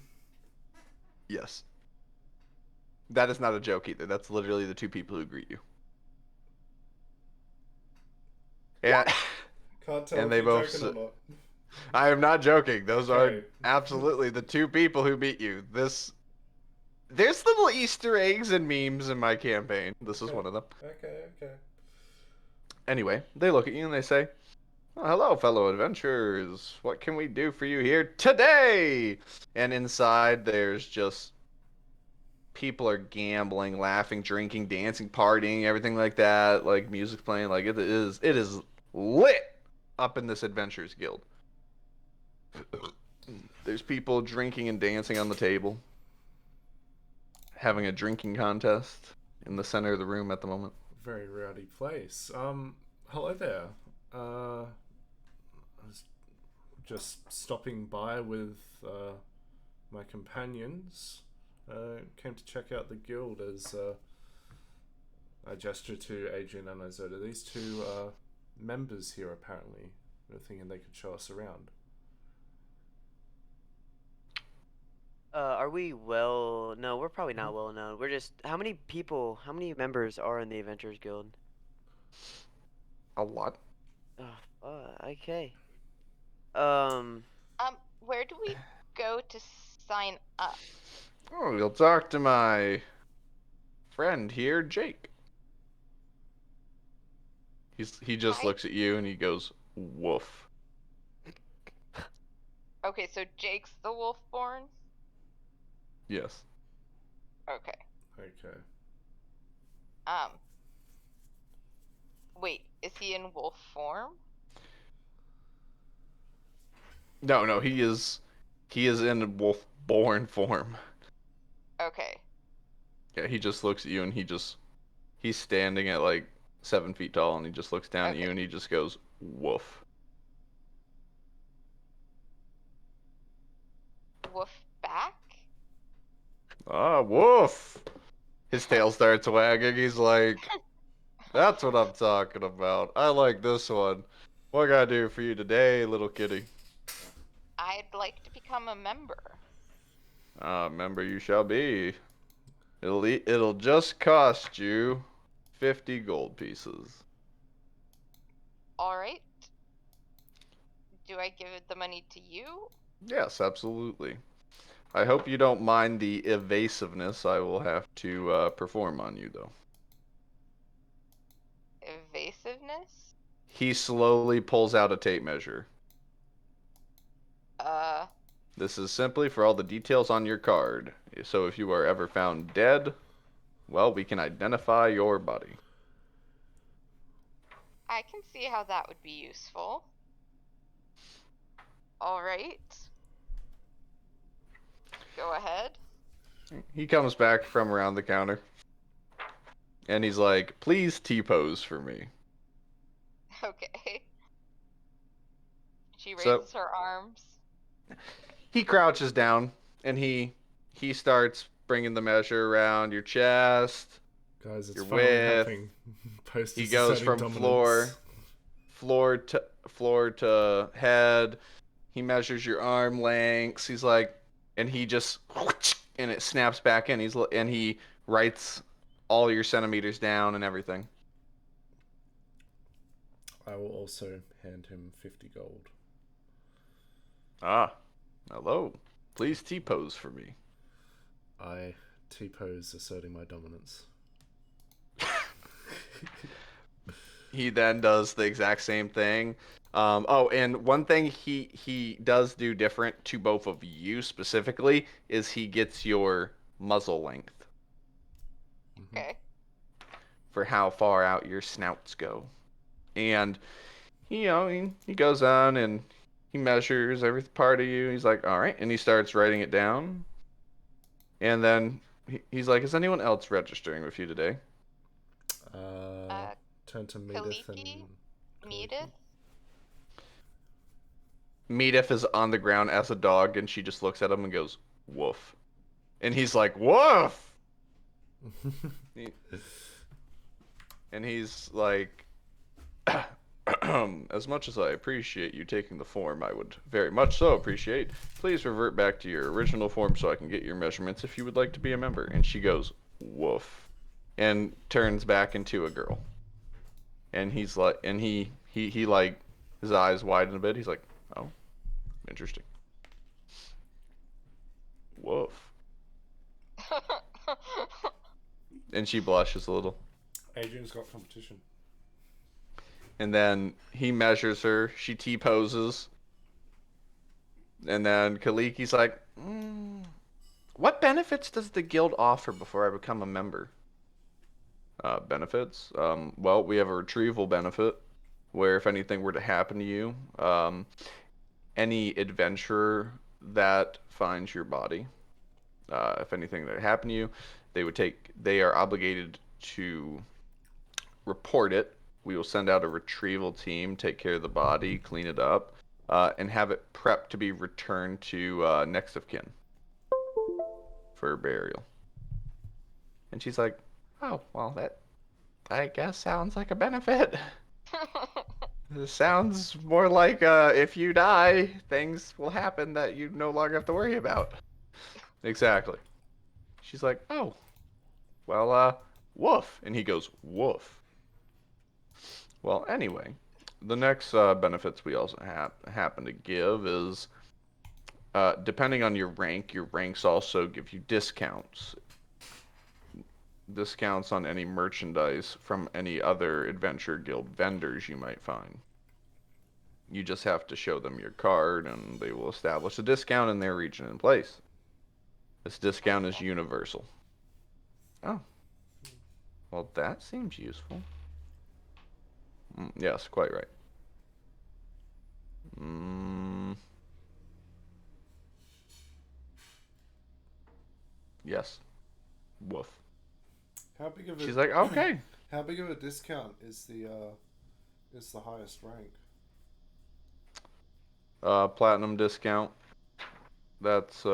Yes. That is not a joke either. That's literally the two people who greet you. Yeah. Can't tell And if they you're both joking or not. I am not joking. Those Okay. are absolutely the two people who meet you. There's little Easter eggs and memes in my campaign. This is one of them. Okay. Anyway, they look at you and they say, "Oh, hello, fellow adventurers. What can we do for you here today?" And inside, there's just people are gambling, laughing, drinking, dancing, partying, everything like that. Like music playing. Like it is lit up in this Adventurers Guild. There's people drinking and dancing on the table, having a drinking contest in the center of the room at the moment. Very rowdy place. Hello there. I was just stopping by with my companions. Came to check out the guild as I gesture to Adrian and Isoda. These two are members here, apparently. We were thinking they could show us around. Are we well? No, we're probably not well known. We're just. How many people? How many members are in the Adventurers Guild? A lot. Okay. Where do we go to sign up? Oh, you'll talk to my friend here, Jake. He just Hi. looks at you and he goes, woof. Okay, so Jake's the Wolfborn? Yes. Okay. Okay. Wait, is he in wolf form? No, he is in wolf-born form. Okay. Yeah, he just looks at you and he's standing at like 7 feet tall and he just looks down at you Okay. and he just goes, woof. Wolf back? Ah, woof! His tail starts wagging. He's like, that's what I'm talking about. I like this one. What can I do for you today, little kitty? I'd like to become a member. Member you shall be. It'll just cost you 50 gold pieces. Alright. Do I give the money to you? Yes, absolutely. I hope you don't mind the evasiveness I will have to perform on you, though. Evasiveness? He slowly pulls out a tape measure. This This is simply for all the details on your card. So if you are ever found dead, well, we can identify your body. I can see how that would be useful. Alright. Go ahead. He comes back from around the counter. And he's like, please T-pose for me. Okay. She So- raises her arms. He crouches down and he starts bringing the measure around your chest. Guys, it's You're finally with- happening. Post He is goes asserting from dominance. floor to head. He measures your arm lengths. He's like, and he just, and it snaps back in. And he writes all your centimeters down and everything. I will also hand him 50 gold. Ah, hello. Please T-pose for me. I T-pose, asserting my dominance. He then does the exact same thing. And one thing he does do different to both of you specifically is he gets your muzzle length Okay. for how far out your snouts go. And he goes on and he measures every part of you. He's like, all right, and he starts writing it down. And then he's like, is anyone else registering with you today? Turn to Medith and Kaliki? Kaliki. Medith? Medif is on the ground as a dog, and she just looks at him and goes, woof. And he's like, woof! And he's like, as much as I appreciate you taking the form, I would very much so appreciate. Please revert back to your original form so I can get your measurements if you would like to be a member. And she goes, woof. And turns back into a girl. And he's like, and he like, his eyes widen a bit. He's like, oh, interesting. Woof. And she blushes a little. Adrian's got competition. And then he measures her. She T-poses. And then Kaliki's like, what benefits does the guild offer before I become a member? Benefits? Well, we have a retrieval benefit, where if anything were to happen to you, any adventurer that finds your body, if anything that happened to you, they are obligated to report it. We will send out a retrieval team, take care of the body, clean it up, and have it prepped to be returned to next of kin for burial. And she's like, oh, well, I guess sounds like a benefit. This sounds more like if you die, things will happen that you no longer have to worry about. Exactly. She's like, oh, well, woof. And he goes, woof. Well, anyway, the next benefits we also happen to give is, depending on your ranks also give you discounts. Discounts on any merchandise from any other Adventure Guild vendors you might find. You just have to show them your card, and they will establish a discount in their region and place. This discount is universal. Oh. Well, that seems useful. Yes, quite right. Yes. Woof. How big of a She's like, okay. How big of a discount is the highest rank? Platinum discount. That's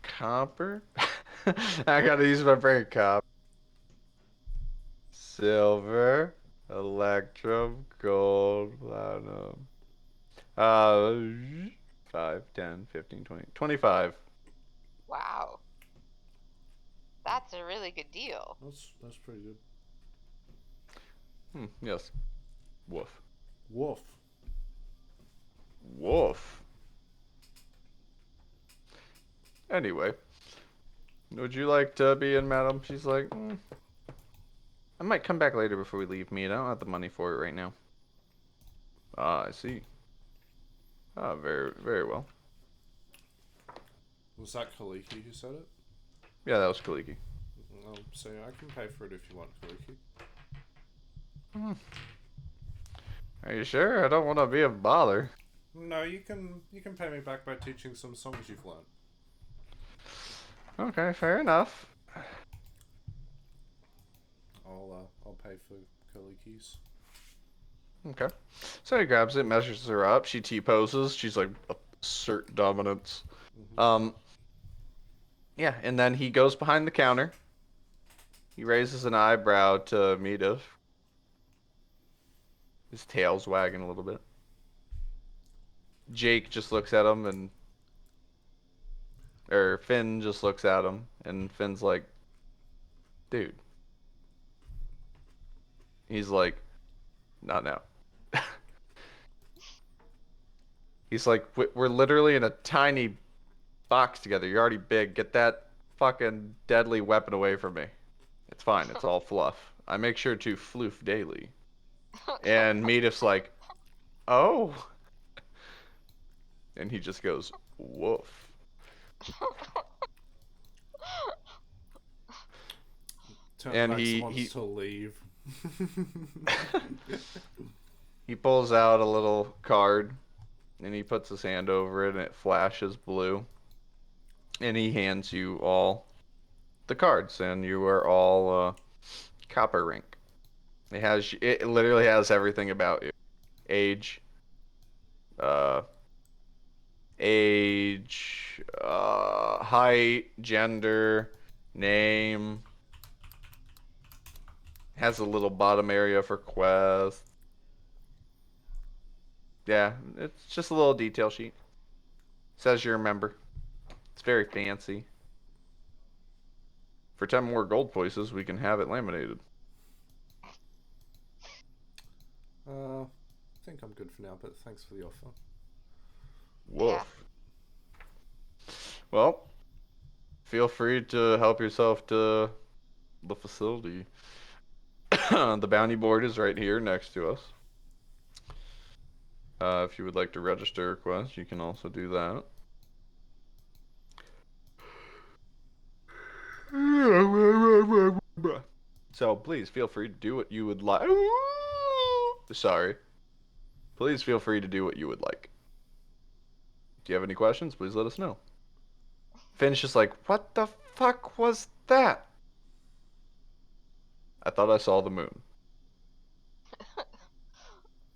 copper. I gotta use my brain. Copper, silver, electrum, gold, platinum. 5, 10, 15, 20, 25. Wow. That's a really good deal. That's pretty good. Yes. Woof. Woof. Woof. Anyway, would you like to be in, madam? She's like, I might come back later before we leave meet. I don't have the money for it right now. Ah, I see. Ah, very, very well. Was that Kaliki who said it? Yeah, that was Kaliki. So I can pay for it if you want, Kaliki. Are you sure? I don't want to be a bother. No, you can pay me back by teaching some songs you've learned. Okay, fair enough. I'll pay for Kaliki's. Okay. So he grabs it, measures her up. She T-poses. She's like, assert dominance. Yeah, and then he goes behind the counter. He raises an eyebrow to Mita. His tail's wagging a little bit. Jake just looks at him or Finn just looks at him, and Finn's like, dude. He's like, not now. He's like, we're literally in a tiny box together. You're already big. Get that fucking deadly weapon away from me. It's fine. It's all fluff. I make sure to floof daily. And Meatif's like, oh. And he just goes, woof. And he wants to leave. He pulls out a little card, and he puts his hand over it, and it flashes blue. And he hands you all the cards, and you are all copper rank. It literally has everything about you: age, height, gender, name. Has a little bottom area for quests. Yeah, it's just a little detail sheet. Says you're a member. It's very fancy. For 10 more gold voices, we can have it laminated. I think I'm good for now, but thanks for the offer. Woof. Yeah. Well, feel free to help yourself to the facility. The bounty board is right here next to us. If you would like to register a quest, you can also do that. So please feel free to do what you would like. Sorry. Please feel free to do what you would like. Do you have any questions? Please let us know. Finn's just like, what the fuck was that? I thought I saw the moon.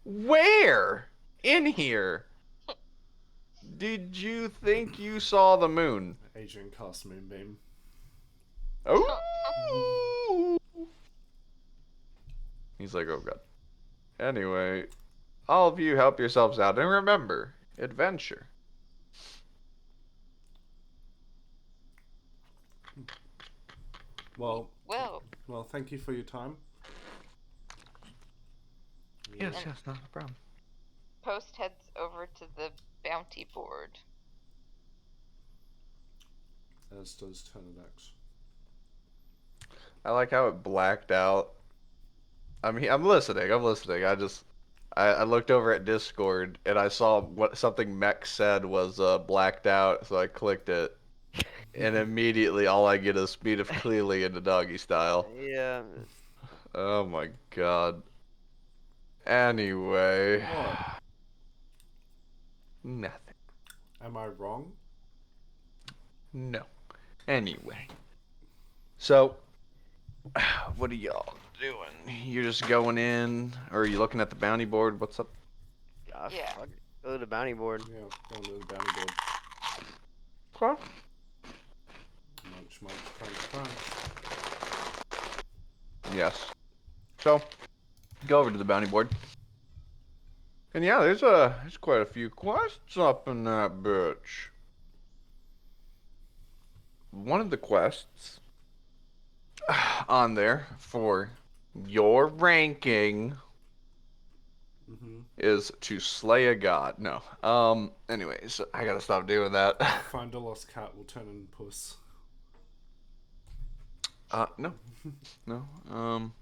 Where? In here? Did you think you saw the moon? Adrian cast Moonbeam. Oh! He's like, oh god. Anyway, all of you help yourselves out. And remember, adventure. Well, Well, thank you for your time. Yes, And- yes, not a problem. Post heads over to the bounty board. As does Turnidax. I like how it blacked out. I mean, I'm listening. I looked over at Discord and I saw what something Mech said was blacked out, so I clicked it. And immediately all I get is speed of Clearly into doggy style. Yeah. Oh my god. Anyway. What? Nothing. Am I wrong? No. Anyway. So, what are y'all doing? You're just going in, or are you looking at the bounty board? What's up? Gosh, Yeah. fuck it. Go to the bounty board. Yeah, going to the bounty board. Okay. Munch, crunch, crunch. Yes. So, go over to the bounty board. And yeah, there's quite a few quests up in that bitch. One of the quests on there for your ranking Mm-hmm. is to slay a god. No. Anyways, I gotta stop doing that. Find a lost cat will turn into puss. No. No.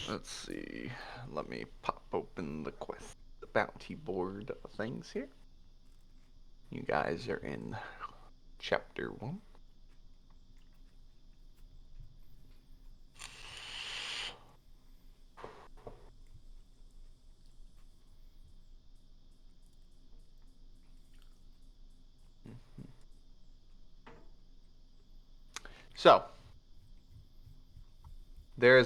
Let's see. Let me pop open the quest, the bounty board things here. You guys are in chapter 1. So, there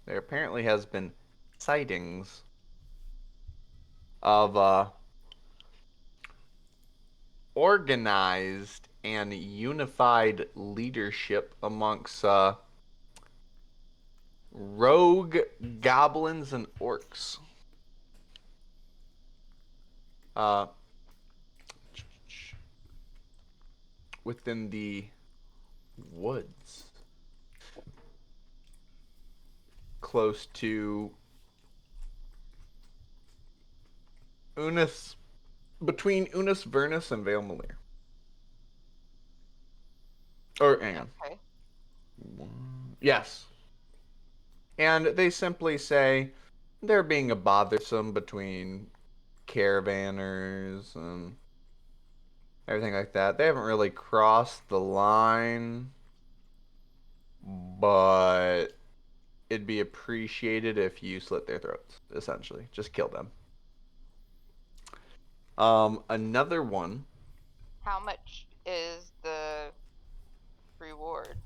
apparently has been sightings of organized and unified leadership amongst rogue goblins and orcs. Within the woods close to between Unis Vernus and Vale Malir. Or hang on. Okay. Yes. And they simply say they're being a bothersome between caravanners and everything like that. They haven't really crossed the line, but it'd be appreciated if you slit their throats, essentially. Just kill them. Another one, How much is the reward?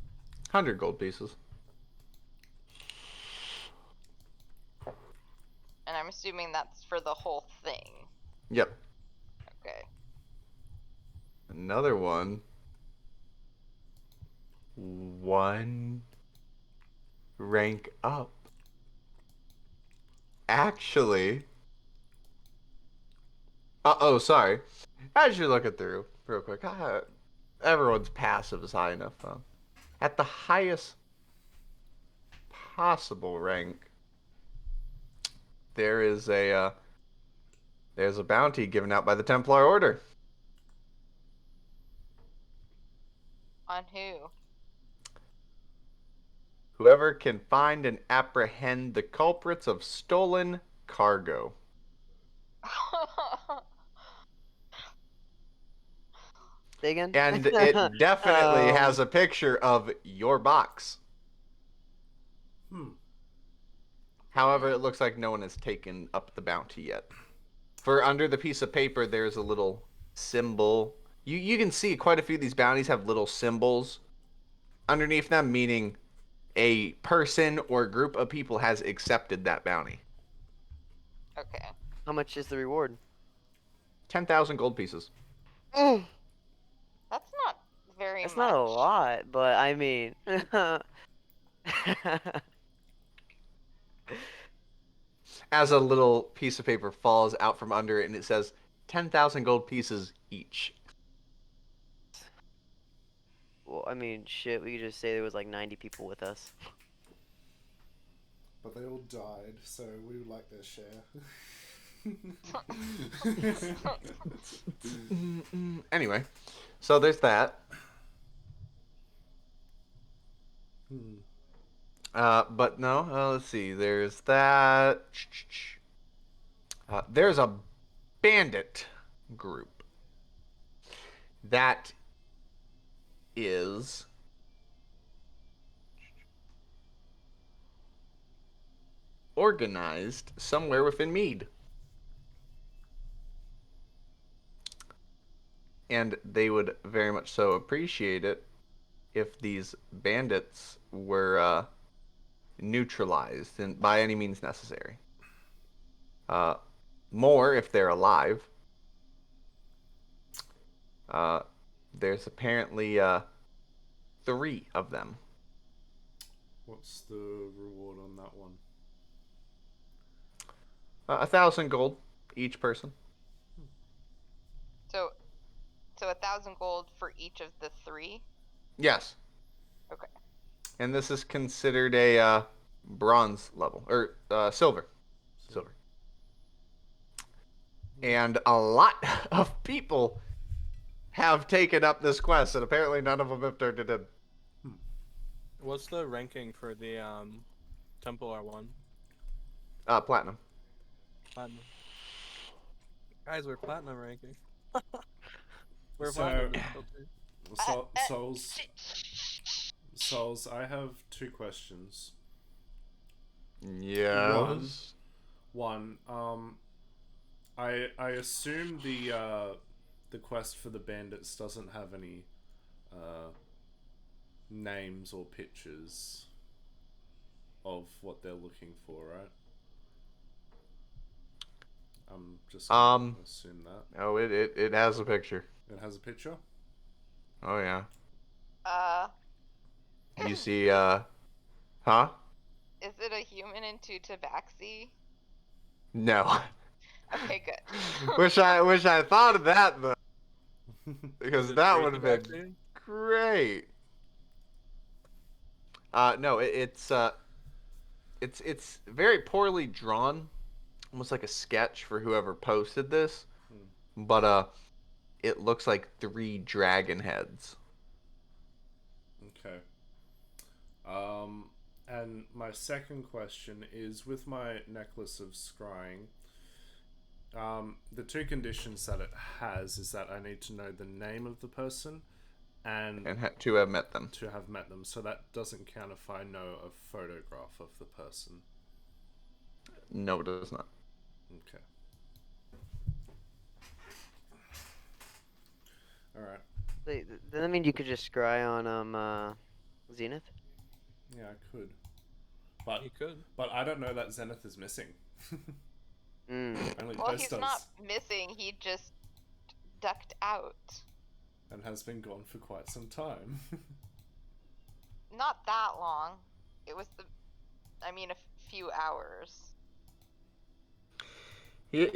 100 gold pieces. And I'm assuming that's for the whole thing. Yep. Okay. Another one, 1 rank up. Actually, sorry. As you're looking through, real quick, everyone's passive is high enough. At the highest possible rank, there's a bounty given out by the Templar Order. On who? Whoever can find and apprehend the culprits of stolen cargo. Say again? And it definitely Um, has a picture of your box. However, it looks like no one has taken up the bounty yet. For under the piece of paper, there's a little symbol. You can see quite a few of these bounties have little symbols underneath them, meaning a person or group of people has accepted that bounty. Okay. How much is the reward? 10,000 gold pieces. Mm, That's not very That's much. not a lot, but I mean. As a little piece of paper falls out from under it, and it says 10,000 gold pieces each. Well, I mean, shit, we could just say there was like 90 people with us. But they all died, so we would like their share. Anyway, so there's that. Hmm. But no, let's see. There's that. There's a bandit group that is organized somewhere within Mead. And they would very much so appreciate it if these bandits were neutralized and by any means necessary. More if they're alive. Uh, there's apparently 3 of them. What's the reward on that one? 1,000 gold each person. So 1,000 gold for each of the 3. Yes. Okay. And this is considered a bronze level or silver. Silver. And a lot of people have taken up this quest, and apparently none of them have turned it in. What's the ranking for the Templar one? Platinum. Platinum. Guys, we're platinum ranking. We're So- platinum. Okay. Souls, I have 2 questions. Yes. One, I assume the quest for the bandits doesn't have any names or pictures of what they're looking for, right? I'm just gonna assume that. Oh, it has a picture. It has a picture? Oh yeah. Uh, You see, huh? is it a human in 2 tabaxi? No. Okay, good. wish I thought of that though, because Is it that free would have tabaxi? been great. No, it's very poorly drawn, almost like a sketch for whoever posted this. But it looks like 3 dragon heads. Okay. And my second question is, with my necklace of scrying, the 2 conditions that it has is that I need to know the name of the person and To have met them. to have met them. So that doesn't count if I know a photograph of the person. No, it does not. Okay. Alright. Wait, does that mean you could just scry on Zenith? Yeah, I could. But You could. I don't know that Zenith is missing. Mm. Only Well, Post he's does, not missing. He just ducked out. and has been gone for quite some time. Not that long. It was a few hours. He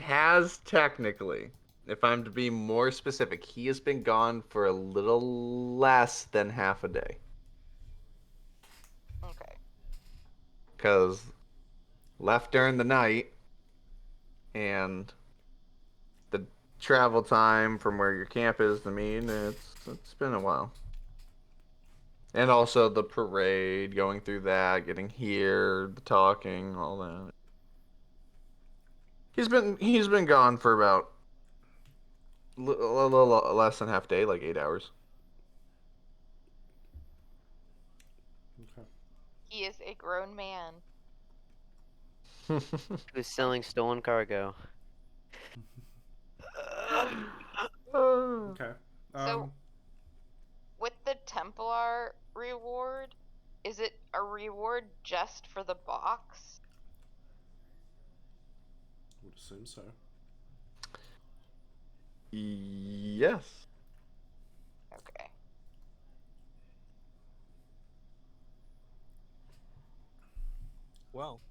has technically, if I'm to be more specific, he has been gone for a little less than half a day. Okay. Because left during the night, and the travel time from where your camp is to Mead, it's been a while. And also the parade, going through that, getting here, the talking, all that. He's been gone for about a little less than half a day, like 8 hours. Okay. He is a grown man. Who's selling stolen cargo? Okay. So, with the Templar reward, is it a reward just for the box? Would assume so. Yes. Okay. Well,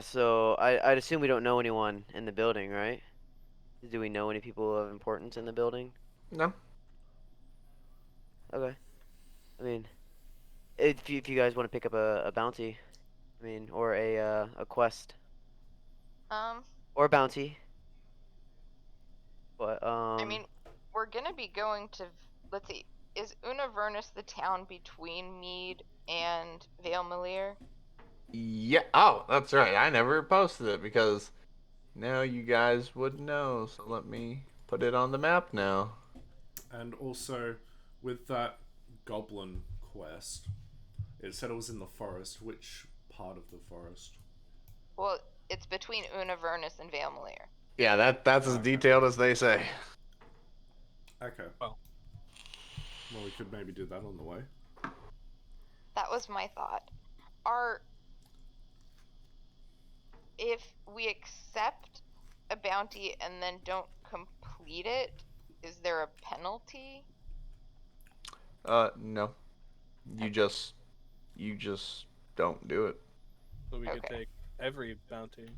So I'd assume we don't know anyone in the building, right? Do we know any people of importance in the building? No. Okay. I mean, if you guys want to pick up a bounty, I mean, or a quest Um, or a bounty, but I mean, we're gonna be going to. Let's see. Is Unavernus the town between Mead and Vale Melir? Yeah. Oh, that's right. I never posted it because now you guys would know. So let me put it on the map now. And also, with that goblin quest, it said it was in the forest. Which part of the forest? Well, it's between Unavernus and Vale Melir. Yeah, that's as Okay. detailed as they say. Okay. Well. Well, we could maybe do that on the way. That was my thought. If we accept a bounty and then don't complete it, is there a penalty? No. You Okay. just don't do it. so we could Okay. take every bounty,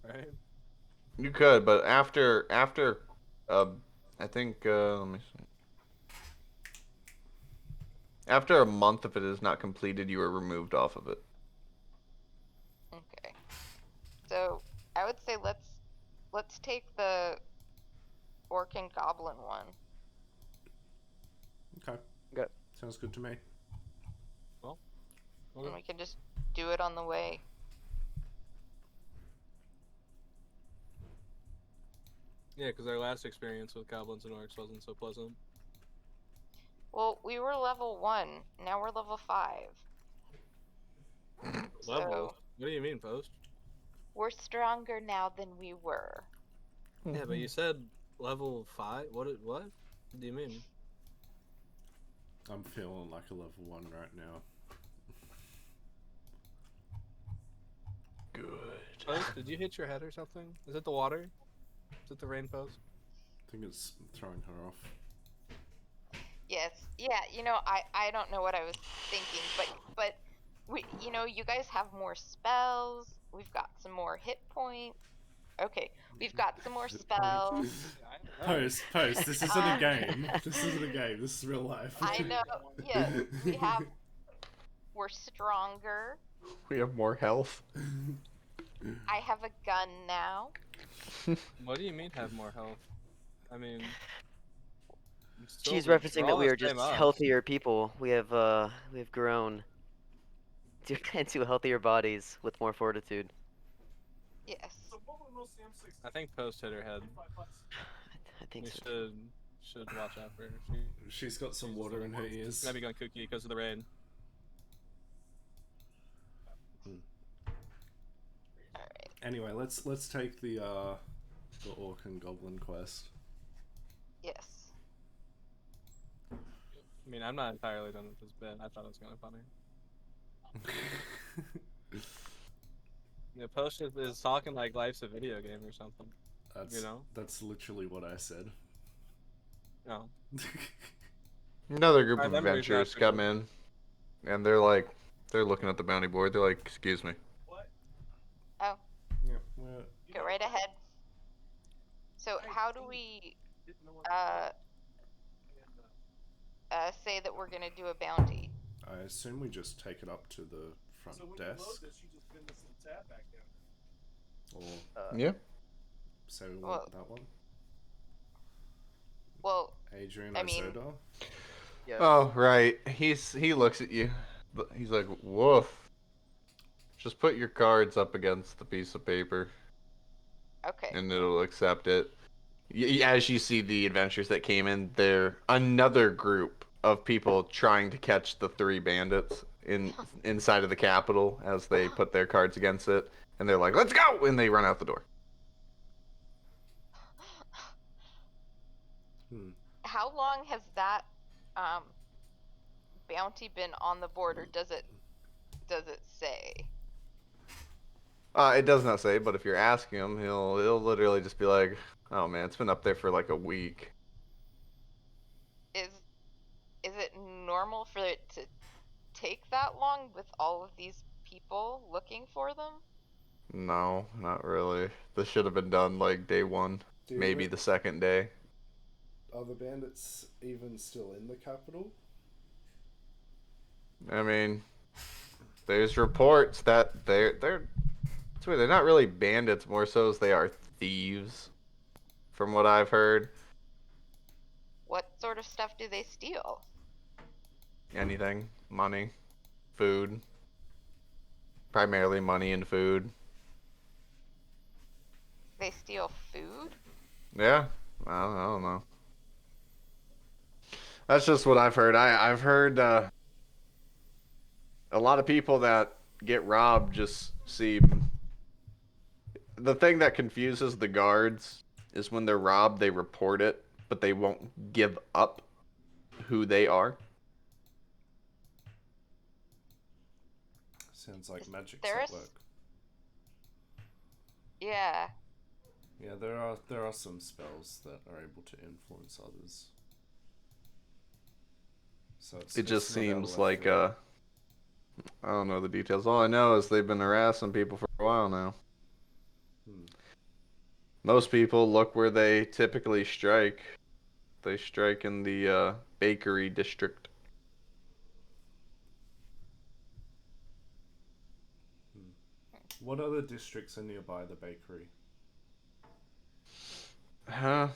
right? You could, but after I think let me see. After a month, if it is not completed, you are removed off of it. Okay. So I would say let's take the orc and goblin one. Okay. Okay. Sounds good to me. Well, And okay. we can just do it on the way. Yeah, because our last experience with goblins and orcs wasn't so pleasant. Well, we were level 1. Now we're level 5. Levels? So What do you mean, Post? we're stronger now than we were. Yeah, but you said level 5? What do you mean? I'm feeling like a level 1 right now. Good. Post, did you hit your head or something? Is it the water? Is it the rain, Post? I think it's throwing her off. Yes. Yeah, I don't know what I was thinking, but you guys have more spells. We've got some more hit points. Okay, we've got some more spells. Post. This isn't a game. This isn't a game. This is real life. I know. Yes, we're stronger. We have more health. I have a gun now. What do you mean have more health? I mean, she's we're referencing that all we the are just same us. healthier people. We have grown into healthier bodies with more fortitude. Yes. I think Post hit her head. I think We so. should watch out for her. She's got some water in her ears. She might be going kooky because of the rain. Alright. Anyway, let's take the orc and goblin quest. Yes. I mean, I'm not entirely done with this bit. I thought it was kind of funny. Yeah, Post is talking like life's a video game or something. That's literally what I said. No. Another group My of memory's not adventurers so come good. in, and they're looking at the bounty board. They're like, "Excuse me." Oh, Yeah. go right ahead. So how do we say that we're gonna do a bounty? I assume we just take it up to the front desk. Or Yeah. say we Well- want that one. Well, Adrian I mean- Isoda. Yeah. Oh right. He looks at you. He's like, "Woof." Just put your cards up against the piece of paper, okay. and it'll accept it. As you see the adventurers that came in, they're another group of people trying to catch the 3 bandits inside of the Capitol as they put their cards against it, and they're like, "Let's go!" and they run out the door. Hmm. How long has that bounty been on the board, or does it say? It does not say, but if you're asking him, he'll literally just be like, "Oh man, it's been up there for like a week." Is it normal for it to take that long with all of these people looking for them? No, not really. This should have been done like day one, maybe the second day. Are the bandits even still in the capital? I mean, there's reports that it's weird, they're not really bandits, more so as they are thieves, from what I've heard. What sort of stuff do they steal? Anything, money, food, primarily money and food. They steal food? Yeah, I don't know. That's just what I've heard. I've heard a lot of people that get robbed just seem. The thing that confuses the guards is when they're robbed, they report it, but they won't give up who they are. Sounds like magic's there at a work. Yeah. Yeah, there are some spells that are able to influence others. So It just not out of seems left like field. I don't know the details. All I know is they've been harassing people for a while now. Most people look where they typically strike. They strike in the bakery district. What other districts are nearby the bakery? Huh?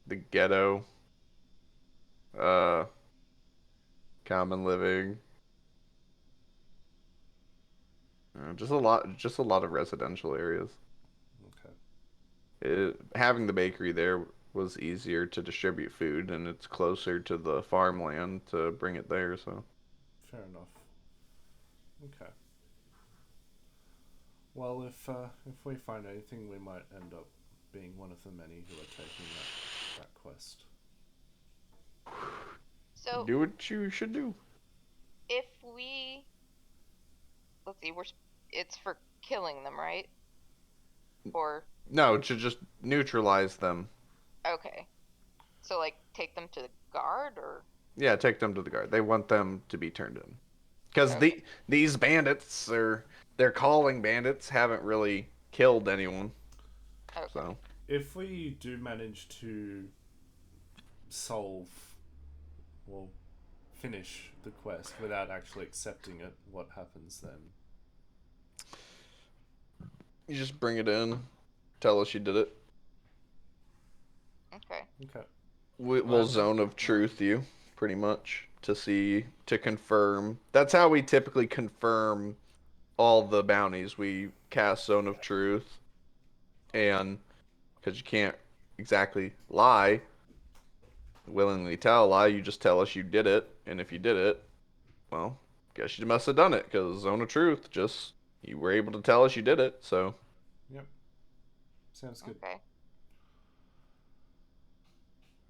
The ghetto. Uh, common living. Just a lot of residential areas. Okay. Having the bakery there was easier to distribute food, and it's closer to the farmland to bring it there. So Fair enough. Okay. Well, if we find anything, we might end up being one of the many who are taking that quest. So do what you should do. if we, let's see, it's for killing them, right? Or No, to just neutralize them. okay. So like take them to the guard, or Yeah, take them to the guard. They want them to be turned in. Because okay. these bandits, or they're calling bandits, haven't really killed anyone. Okay. So If we do manage to solve, well, finish the quest without actually accepting it, what happens then? you just bring it in, tell us you did it. Okay. Okay. We'll zone of truth you, pretty much, to confirm. That's how we typically confirm all the bounties. We cast zone of truth, and because you can't exactly lie, willingly tell a lie, you just tell us you did it, and if you did it, well, guess you must have done it, because zone of truth, just, you were able to tell us you did it, so. Yep. Sounds good. Okay.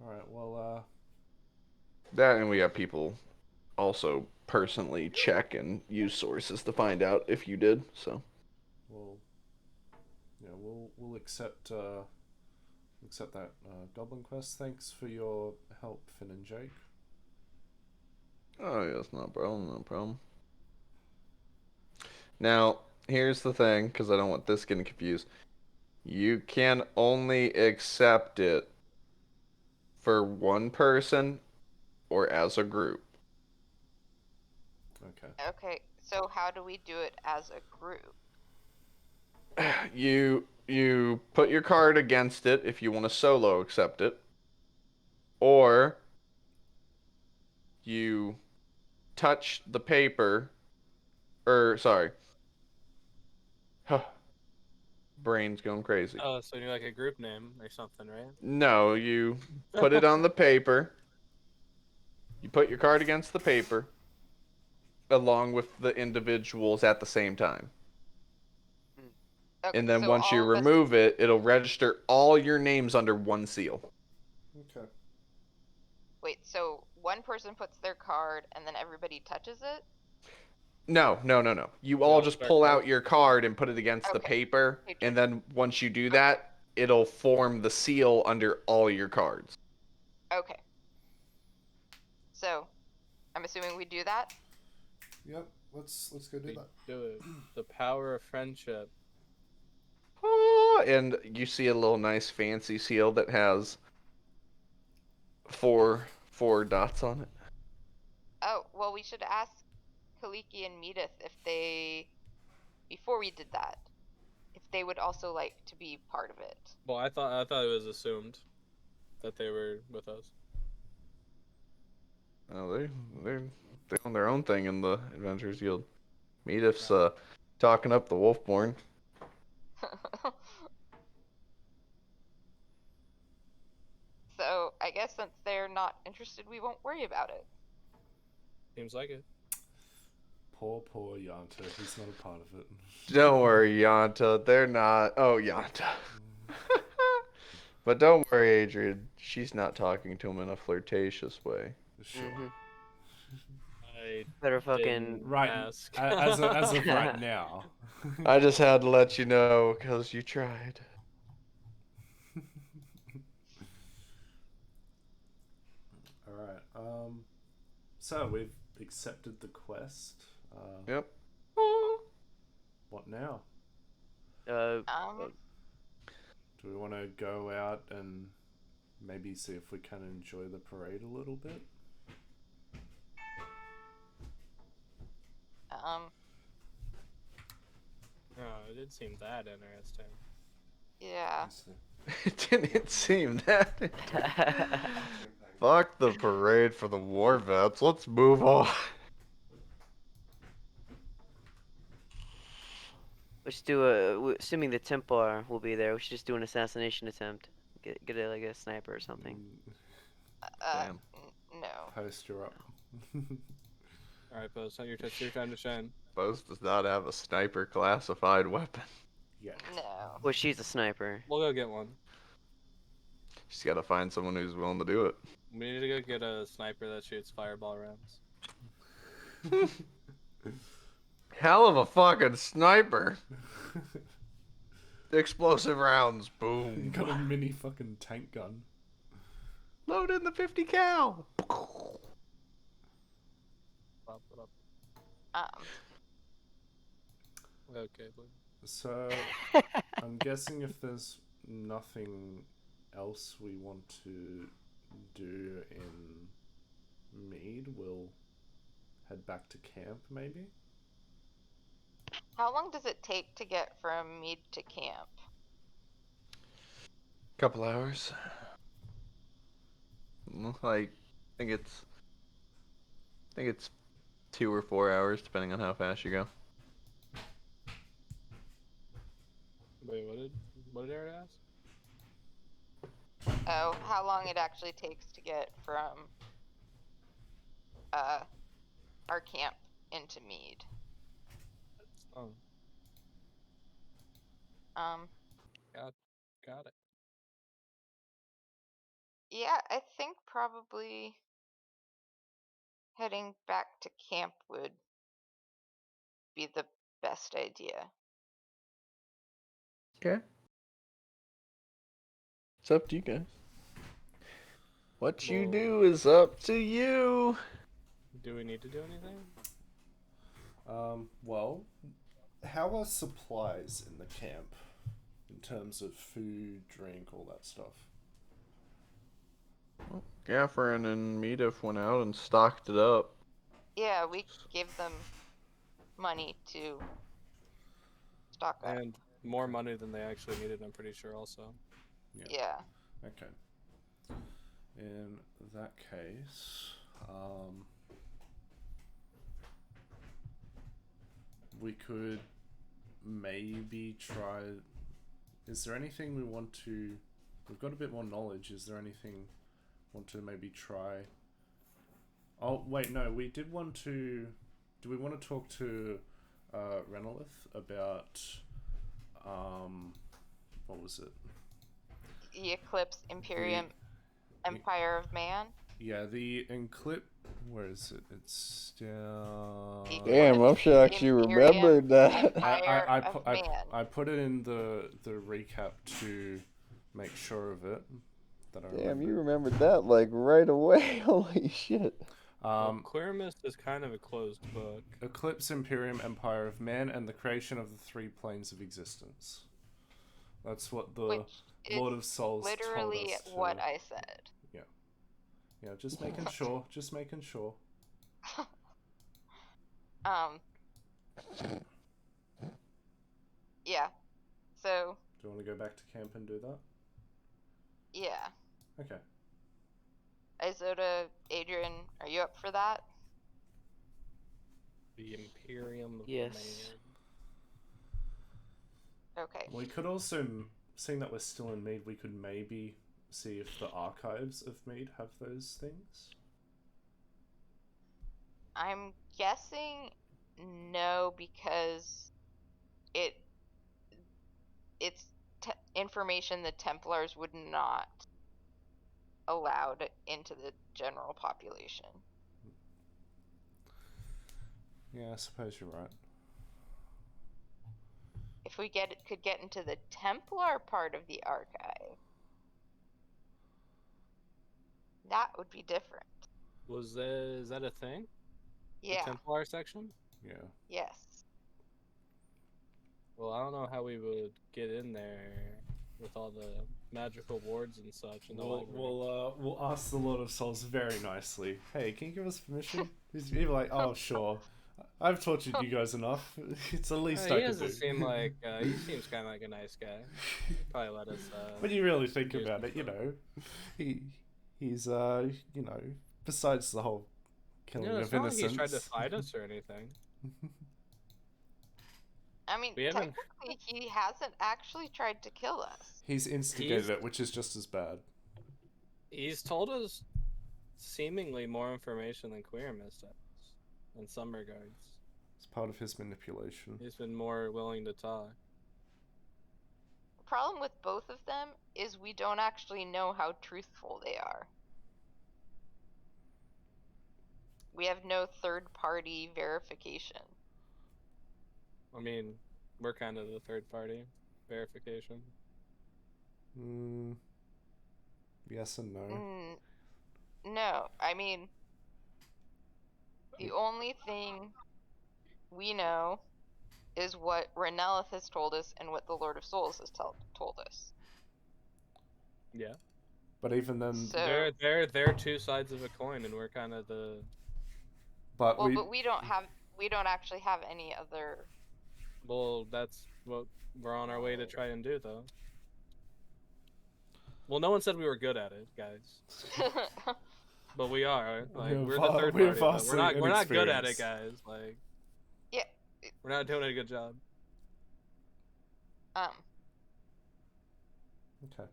Alright, well, That, and we have people also personally check and use sources to find out if you did, so. we'll accept that goblin quest. Thanks for your help, Finn and Jake. Oh, yes, no problem, no problem. Now, here's the thing, because I don't want this getting confused. You can only accept it for one person or as a group. Okay. Okay. So how do we do it as a group? You put your card against it if you want to solo accept it, or you touch the paper, or sorry, brain's going crazy. Oh, so you like a group name or something, right? No, you put it on the paper. You put your card against the paper, along with the individuals at the same time. Okay. And then So once you all of us. remove it, it'll register all your names under one seal. Okay. Wait, so one person puts their card and then everybody touches it? No. You all all just start pull out cards? your card and put it against the Okay. paper, Paper. and then once you do Okay. that, it'll form the seal under all your cards. Okay. So, I'm assuming we do that? Yep, let's go do We that. do it. The power of friendship. And you see a little nice fancy seal that has four dots on it. Oh, well, we should ask Kaliki and Medith if they, before we did that, if they would also like to be part of it. Well, I thought it was assumed that they were with us. Oh, they're doing their own thing in the Adventures Guild. Medivh's talking up the Wolfborn. So, I guess since they're not interested, we won't worry about it. Seems like it. Poor Yanta. He's not a part of it. Don't worry, Yanta. They're not. Oh, Yanta. But don't worry, Adrian. She's not talking to him in a flirtatious way. Sure. Mhm. I Better fucking. didn't Right. ask. As of right now. I just had to let you know because you tried. Alright. So we've accepted the quest. Yep. What now? Um, Do we want to go out and maybe see if we can enjoy the parade a little bit? Oh, it did seem that interesting. yeah. It didn't seem that. Fuck the parade for the war vets. Let's move on. We should do assuming the Templar will be there. We should just do an assassination attempt. Get like a sniper or something. Damn. No. Post, you're up. Alright, Post, your time to shine. Post does not have a sniper classified weapon. Yeah. No. Well, she's a sniper. We'll go get one. She's got to find someone who's willing to do it. We need to go get a sniper that shoots fireball rounds. Hell of a fucking sniper. Explosive rounds. Boom. Got a mini fucking tank gun. Load in the 50 cal. Okay, but So I'm guessing if there's nothing else we want to do in Mead, we'll head back to camp maybe? How long does it take to get from Mead to camp? Couple hours. Like, I think it's 2 or 4 hours, depending on how fast you go. wait, what did Aaron ask? Oh, how long it actually takes to get from our camp into Mead. Oh, got it. Yeah, I think probably heading back to camp would be the best idea. Okay. It's up to you guys. What you Well- do is up to you. Do we need to do anything? Well, how are supplies in the camp in terms of food, drink, all that stuff? Gafferin and Medivh went out and stocked it up. Yeah, we gave them money to stock up. And more money than they actually needed, I'm pretty sure, also. Yeah. Okay. In that case, we could maybe try. Is there anything we want to? We've got a bit more knowledge. Is there anything want to maybe try? Oh wait, no. We did want to. Do we want to talk to Renelith about what was it? The Eclipse Imperium Empire of Man. Yeah, the encrypt. Where is it? It's down. Damn, I should actually remembered that. I put it in the recap to make sure of it. That I Damn, remember. you remembered that like right away. Holy shit. Well, Queer Mist is kind of a closed book. Eclipse, Imperium, Empire of Man, and the creation of the three planes of existence. That's what the Lord of Souls literally told us. what I said. Yeah, just making sure. Just making sure. Yeah. So. Do you want to go back to camp and do that? Yeah. Okay. Isoda, Adrian, are you up for that? The Imperium of Yes. Man. Okay. We could also, seeing that we're still in Mead, we could maybe see if the archives of Mead have those things. I'm guessing no, because it's information the Templars would not allow into the general population. Yeah, I suppose you're right. If we could get into the Templar part of the archive, that would be different. Is that a thing? Yeah. The Templar section? Yeah. Yes. Well, I don't know how we would get in there with all the magical wards and such. And We'll ask the Lord of Souls very nicely. Hey, can you give us permission? He's like, oh sure. I've tortured you guys enough. It's the least I he can doesn't do. seem like he seems kind of like a nice guy. He'd probably let us. When you really think about it, you know, he's you know, besides the whole killing It's of not like innocents. he's tried to fight us or anything. I mean, technically, he hasn't actually tried to kill us. He's instigated it, which is just as bad. He's told us seemingly more information than Queer Mist has, in some regards. It's part of his manipulation. He's been more willing to talk. The problem with both of them is we don't actually know how truthful they are. We have no third-party verification. I mean, we're kind of the third party verification. Yes and no. No, I mean, the only thing we know is what Renelith has told us and what the Lord of Souls has told us. Yeah. But even then, so, they're two sides of a coin, and we're kind of the. But but we don't actually have any other. Well, that's what we're on our way to try and do, though. Well, no one said we were good at it, guys. But we are. Like, we're the third party. But we're not good at it, guys. Like. Yeah. We're not doing a good job. Okay.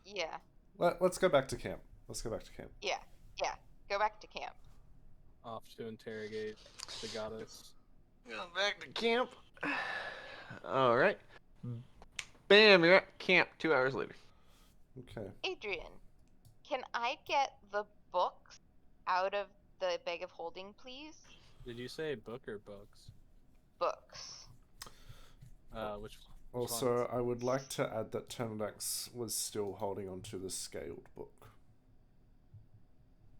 Yeah. Let's go back to camp. Yeah. Go back to camp. Off to interrogate the goddess. Go back to camp. All right. Bam, you're at camp 2 hours later. Okay. Adrian, can I get the books out of the bag of holding, please? Did you say book or books? Books. Which Also, ones? I would like to add that Terminax was still holding onto the scaled book.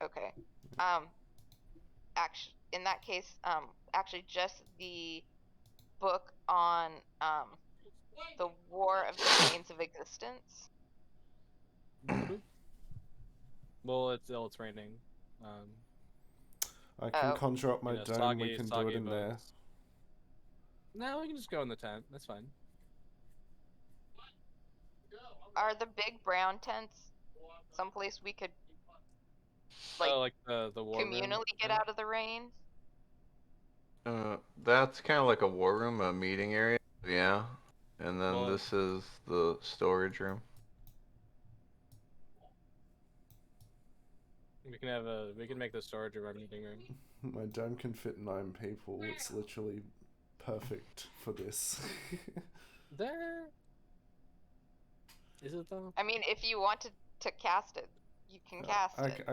Okay. Actually, in that case, actually, just the book on the War of the Planes of Existence. Well, it's raining. I can conjure up my dome. We can do it in there. No, we can just go in the tent. That's fine. Are the big brown tents someplace we could like the war communally room get out of the rain? That's kind of like a war room, a meeting area. Yeah. And then this is the storage room. We can make the storage room our meeting room. My dome can fit 9 people. It's literally perfect for this. There. Is it though? I mean, if you wanted to cast it, You can cast it.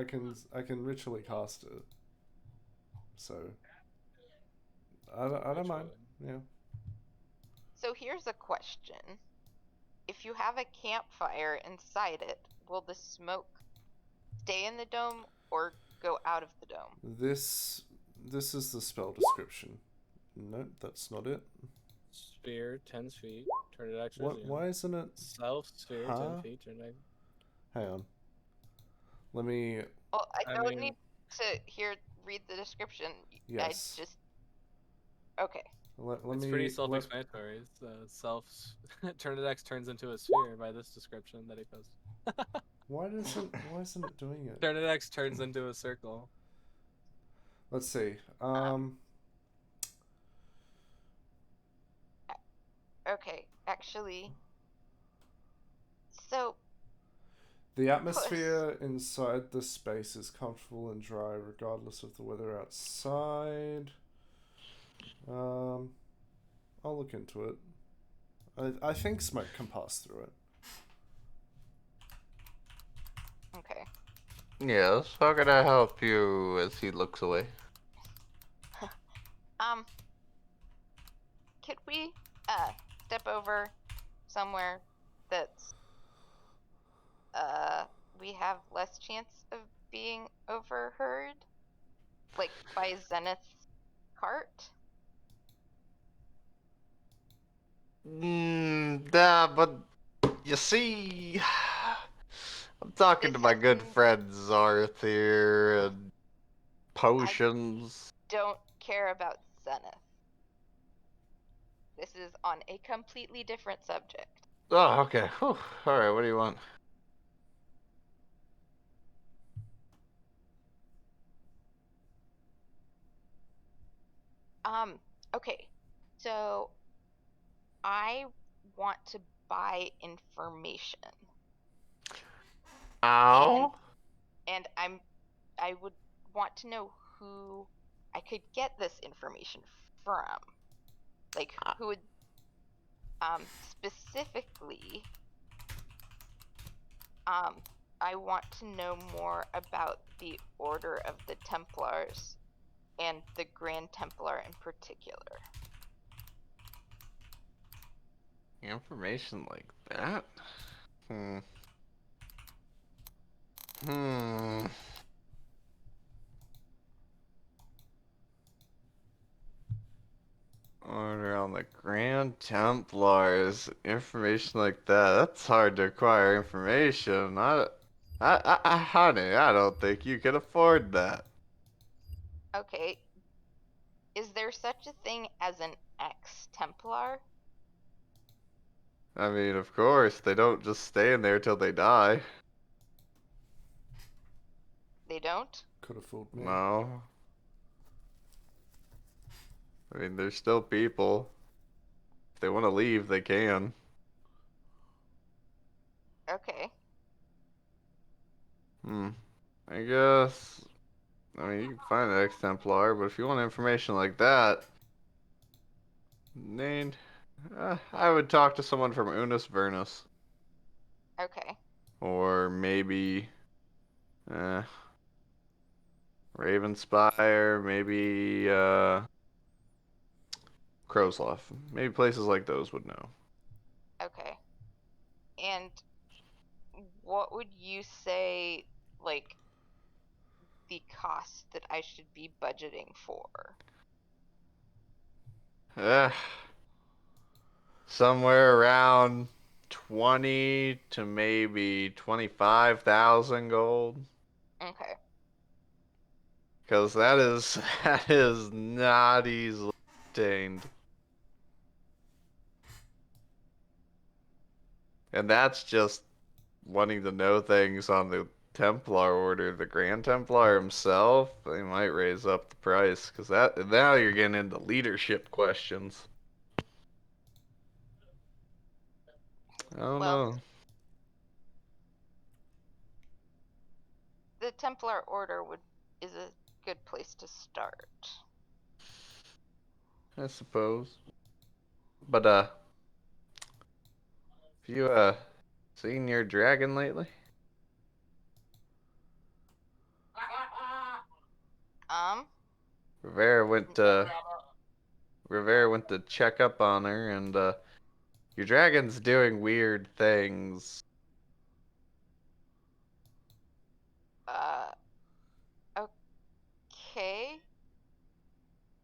I can ritually cast it. So I don't mind. Yeah. So here's a question. If you have a campfire inside it, will the smoke stay in the dome or go out of the dome? This is the spell description. Nope, that's not it. Sphere, 10 feet. Turn it extra What? zoom. Why isn't it? Self sphere, Huh? 10 feet. Turn it. Hang on. Let me. Well, I I don't mean- need to read the description. Yes. I just. Okay. Let It's me. pretty self-explanatory. It's Turnidex turns into a sphere by this description that he posted. Why isn't it doing it? Turnidex turns into a circle. Let's see. Okay. Actually. So. The atmosphere inside the space is comfortable and dry, regardless of the weather outside. I'll look into it. I think smoke can pass through it. Okay. Yes, how can I help you as he looks away? Could we step over somewhere that's we have less chance of being overheard? Like by Zenith's cart? But you see, I'm talking This to my good happened- friend Zarth here, and potions. Don't care about Zenith. This is on a completely different subject. Oh, okay. Whew. All right, what do you want? Okay. So I want to buy information. Ow. And I would want to know who I could get this information from. Like who would specifically I want to know more about the Order of the Templars and the Grand Templar in particular. Information like that? Order on the Grand Templars. Information like that. That's hard to acquire information. Honey, I don't think you can afford that. Okay. Is there such a thing as an ex-Templar? I mean, of course, they don't just stay in there till they die. They don't? Could have fooled me. No. I mean, there's still people. If they want to leave, they can. Okay. I guess. I mean, you can find an ex-Templar, but if you want information like that, then I would talk to someone from Unus Vernus. Okay. Or maybe Ravenspire, maybe Crowsloft. Maybe places like those would know. Okay. And what would you say, like, the cost that I should be budgeting for? Somewhere around 20 to maybe 25,000 gold. Okay. Because that is not easily obtained. And that's just wanting to know things on the Templar order. The Grand Templar himself, they might raise up the price. Because now you're getting into leadership questions. I don't know. The Templar Order is a good place to start. I suppose. But, have you, seen your dragon lately? Rivera went to check up on her, and your dragon's doing weird things. Okay.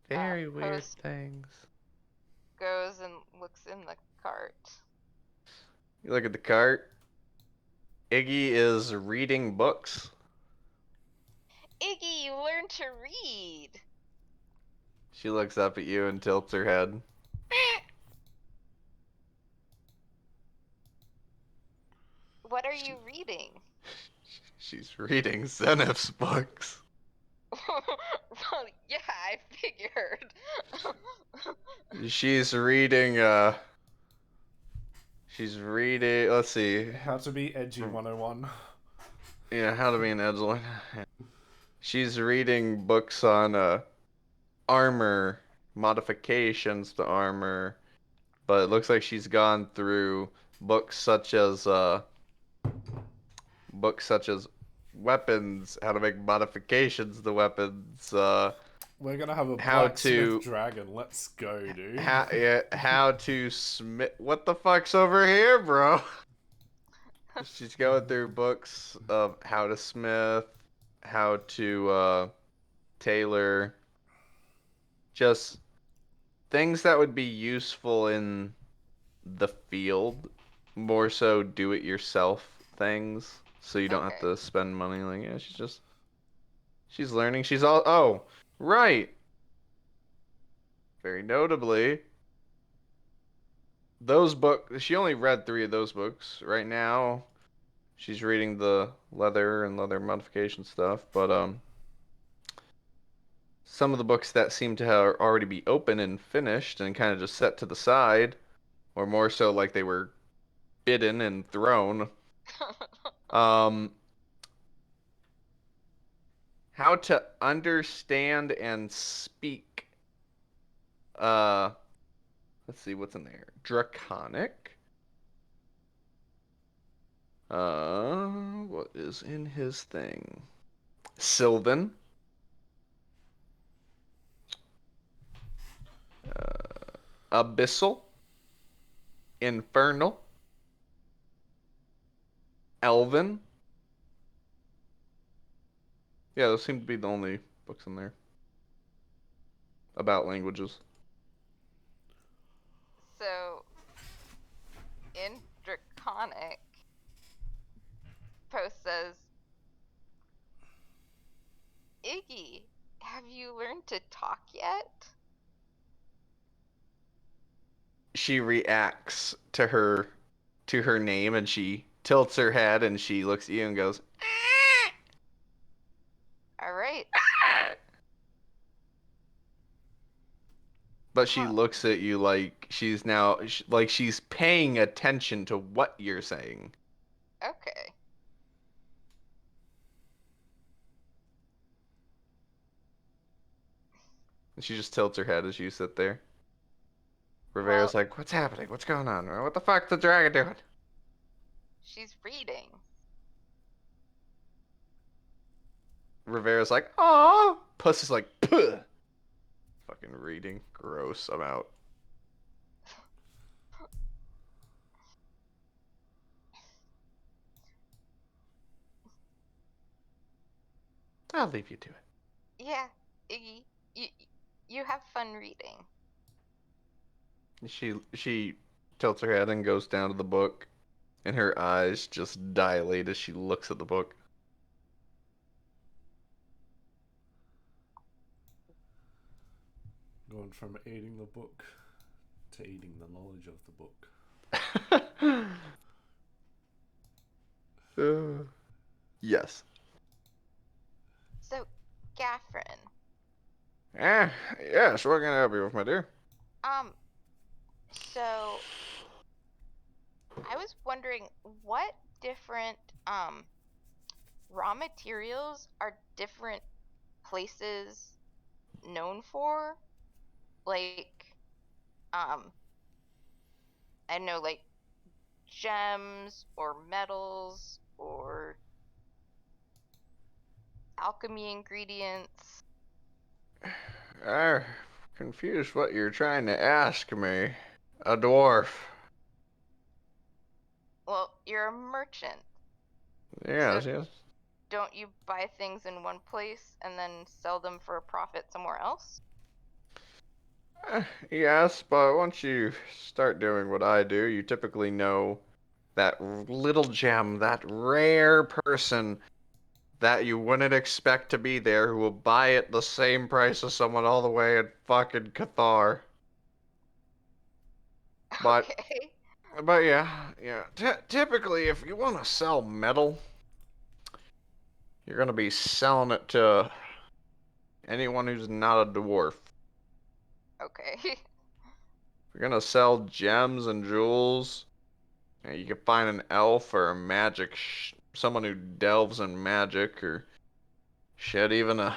Very weird Post things. goes and looks in the cart. You look at the cart. Iggy is reading books. Iggy, you learned to read. She looks up at you and tilts her head. What are you reading? She's reading Zenith's books. Well, yeah, I figured. She's reading, let's see. How to be edgy 101. Yeah, how to be an edgelord. She's reading books on, armor, modifications to armor, but it looks like she's gone through books such as weapons, how to make modifications to weapons, We're gonna have a how blacksmith to- dragon. Let's go, dude. how to smith. What the fuck's over here, bro? She's going through books of how to smith, how to tailor, just things that would be useful in the field, more so do-it-yourself things, so you don't have Okay. to spend money. Like, yeah, she's learning. She's all, oh, right. Very notably, those books, she only read 3 of those books. Right now, she's reading the leather and leather modification stuff, but some of the books that seem to have already be open and finished and kind of just set to the side, or more so like they were bidden and thrown. How to understand and speak. Let's see what's in there. Draconic. What is in his thing? Sylvan. Abyssal. Infernal. Elven. Yeah, those seem to be the only books in there about languages. So, in Draconic, Post says, Iggy, have you learned to talk yet? She reacts to her name, and she tilts her head and she looks at you and goes, Alright. but she Huh. looks at you like she's paying attention to what you're saying. Okay. And she just tilts her head as you sit there. Rivera's Well, like, what's happening? What's going on? What the fuck's the dragon doing? she's reading. Rivera's like, aw. Puss is like, puh. Fucking reading. Gross. I'm out. I'll leave you to it. Yeah, Iggy, you have fun reading. She tilts her head and goes down to the book, and her eyes just dilate as she looks at the book. Going from eating the book to eating the knowledge of the book. Yes. So, Gaffrin, Yes, what can I help you with, my dear? so I was wondering what different raw materials are different places known for? Like, I don't know, like gems or metals or alchemy ingredients. I'm confused what you're trying to ask me. A dwarf. Well, you're a merchant. Yes, So yes. don't you buy things in one place and then sell them for a profit somewhere else? Yes, but once you start doing what I do, you typically know that little gem, that rare person that you wouldn't expect to be there who will buy it the same price as someone all the way in fucking Cathar. But, Okay. but yeah. Typically, if you want to sell metal, you're gonna be selling it to anyone who's not a dwarf. Okay. If you're gonna sell gems and jewels, you can find an elf or a magic, someone who delves in magic, or shit, even an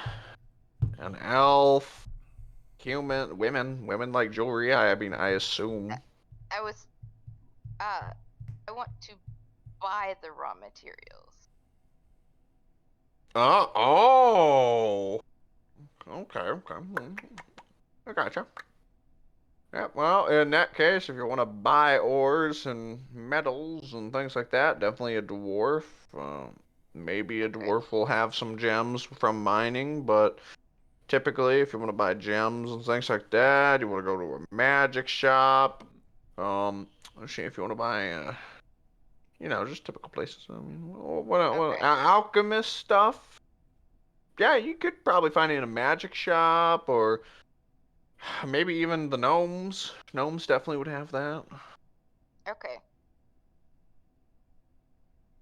elf, human, women like jewelry. I mean, I assume. I was I want to buy the raw materials. Oh, okay. I gotcha. Yeah, well, in that case, if you want to buy ores and metals and things like that, definitely a dwarf. Maybe a Okay. dwarf will have some gems from mining, but typically, if you want to buy gems and things like that, you want to go to a magic shop. Let's see if you want to buy, just typical places. I mean, what Okay. alchemist stuff? Yeah, you could probably find it in a magic shop, or maybe even the gnomes. Gnomes definitely would have that. Okay.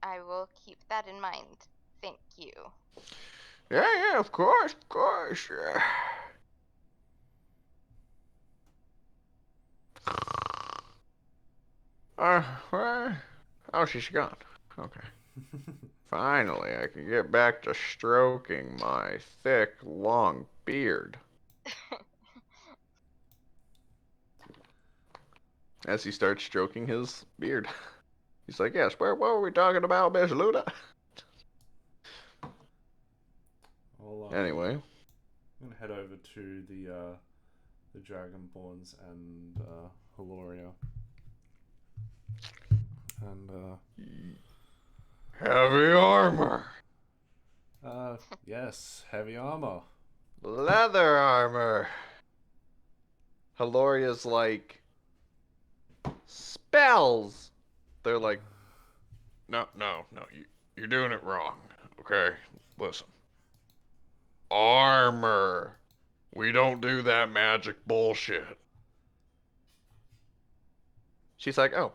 I will keep that in mind. Thank you. Yeah, of course. Yeah. Where? Oh, she's gone. Okay. Finally, I can get back to stroking my thick, long beard. As he starts stroking his beard. He's like, yes, what were we talking about, Miss Luna? I'm Anyway. gonna head over to the Dragonborns and Haloria. And Heavy armor. yes, heavy armor. Leather armor. Haloria's like, spells. They're like, no, you're doing it wrong. Okay, listen. Armor. We don't do that magic bullshit. She's like, oh,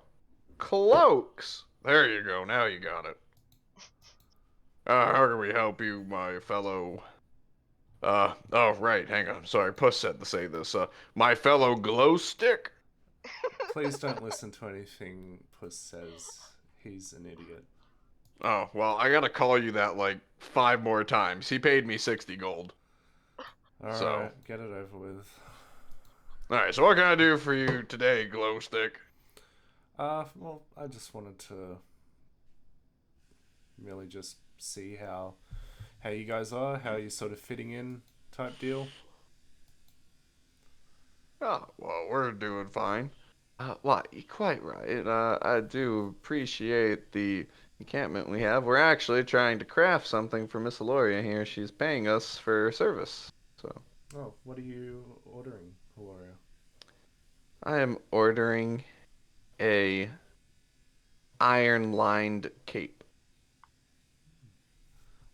cloaks. There you go. Now you got it. How can we help you, my fellow? Oh, right. Hang on. Sorry, Puss said to say this. My fellow glow stick. Please don't listen to anything Puss says. He's an idiot. Oh, well, I gotta call you that like 5 more times. He paid me 60 gold. Alright, get it over with. Alright, so what can I do for you today, glow stick? Well, I just wanted to really just see how you guys are, how you're sort of fitting in type deal. Oh, well, we're doing fine. Well, you're quite right. I do appreciate the encampment we have. We're actually trying to craft something for Miss Aloria here. She's paying us for service. So Oh, what are you ordering, Haloria? I am ordering a iron-lined cape.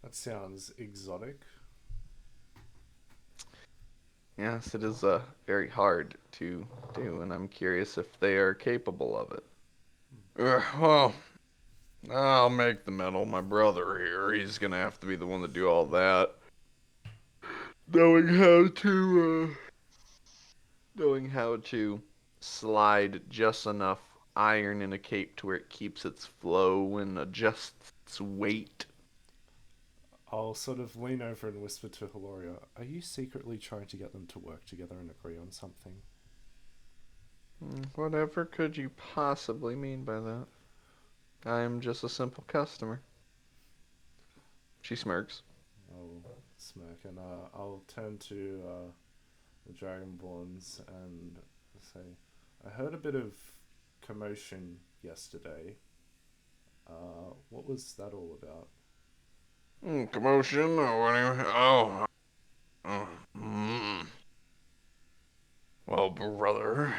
That sounds exotic. Yes, it is very hard to do, and I'm curious if they are capable of it. Well, I'll make the metal. My brother here, he's gonna have to be the one to do all that. Knowing how to, knowing how to slide just enough iron in a cape to where it keeps its flow and adjusts its weight. I'll sort of lean over and whisper to Haloria, are you secretly trying to get them to work together and agree on something? Whatever could you possibly mean by that? I am just a simple customer. She smirks. I'll smirk and I'll turn to the Dragonborns and say, I heard a bit of commotion yesterday. What was that all about? Commotion or whatever. Oh. Well, brother,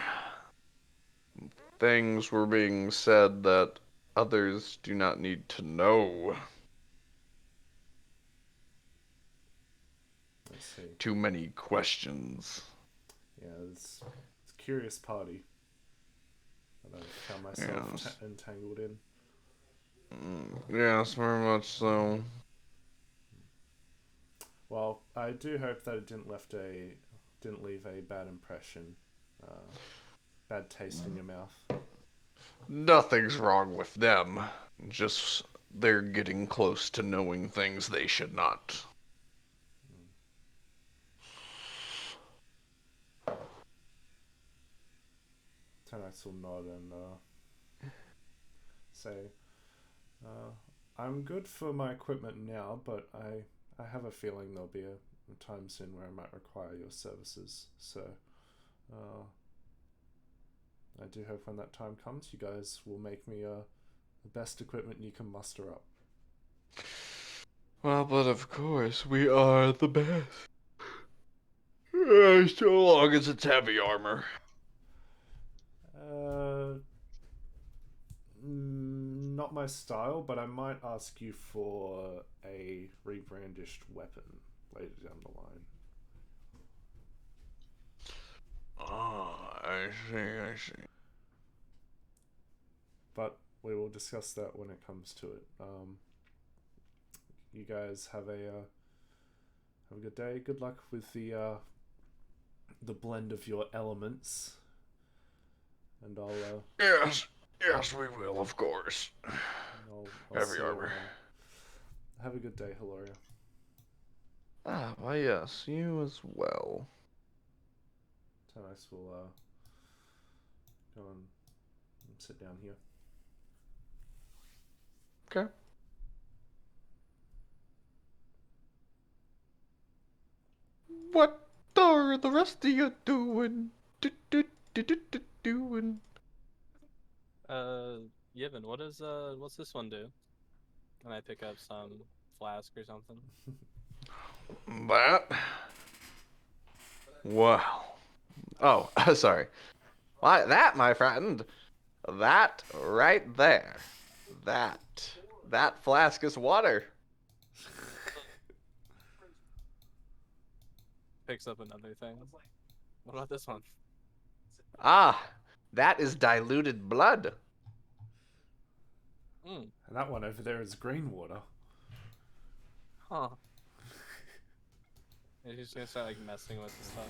things were being said that others do not need to know. Let's see. Too many questions. Yeah, it's a curious party that I've found myself Yes. entangled in. Yes, very much so. Well, I do hope that it didn't leave a bad impression, bad taste in your mouth. Nothing's wrong with them. Just they're getting close to knowing things they should not. Tenax will nod and say, I'm good for my equipment now, but I have a feeling there'll be a time soon where I might require your services. So I do hope when that time comes, you guys will make me the best equipment you can muster up. Well, but of course, we are the best. So long as it's heavy armor. Not my style, but I might ask you for a rebrandished weapon later down the line. Oh, I see. But we will discuss that when it comes to it. You guys have a good day. Good luck with the blend of your elements. And I'll Yes, we will, of course. I'll Heavy see you armor. around. Have a good day, Hilaria. Ah, why yes, you as well. Tanice will go and sit down here. Okay. What are the rest of you doing? Doing? Yevon, what's this one do? Can I pick up some flask or something? That? Well. Oh, sorry. Why, that, my friend, that right there, that flask is water. Picks up another thing. What about this one? Ah, that is diluted blood. And that one over there is green water. Huh. He's just gonna start like messing with the stuff.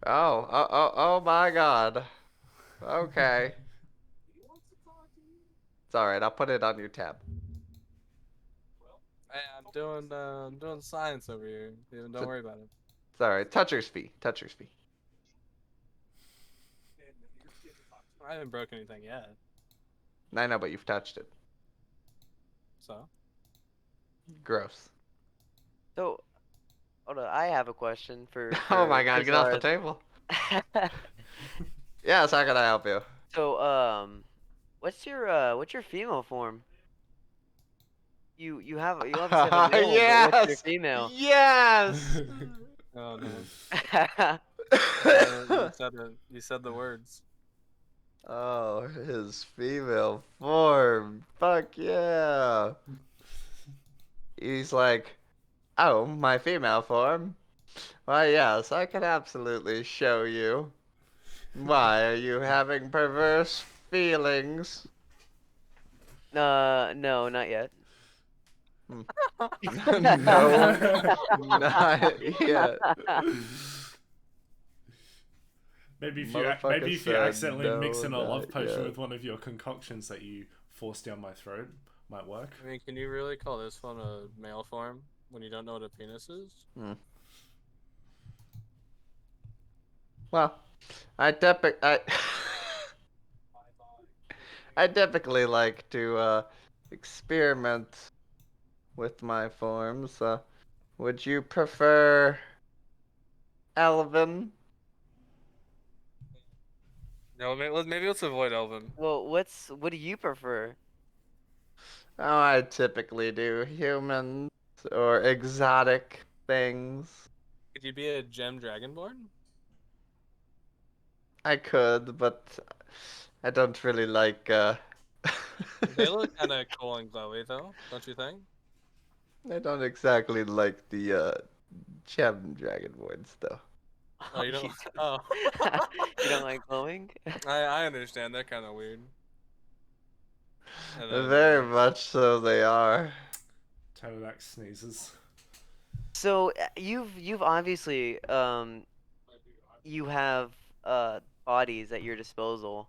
Oh my God. Okay. It's alright, I'll put it on your tab. Hey, I'm doing science over here. Don't worry about it. It's alright, toucher's fee. I haven't broken anything yet. I know, but you've touched it. So? Gross. So, hold on, I have a question for Oh my God, get off the table. Yes, how can I help you? So, what's your female form? You obviously have a male, but what's your Yes! female? Yes! Oh no. You said the words. Oh, his female form. Fuck yeah. He's like, oh, my female form? Why, yes, I can absolutely show you. Why, are you having perverse feelings? No, not yet. No, not yet. Maybe if Motherfucker you said accidentally no, mix in a love not potion yet. with one of your concoctions that you force down my throat, might work. I mean, can you really call this one a male form when you don't know what a penis is? Well, I typically like to experiment with my forms. Would you prefer Elven. No, maybe let's avoid Elven. Well, what do you prefer? Oh, I typically do humans or exotic things. Could you be a gem dragonborn? I could, but I don't really like They look kind of cool and glowy, though, don't you think? I don't exactly like the gem dragonborns though. Oh, you don't. You Oh, you don't like glowing? I understand. They're kind of weird. And then, Very much so they are. Pterodax sneezes. So you've obviously you have bodies at your disposal.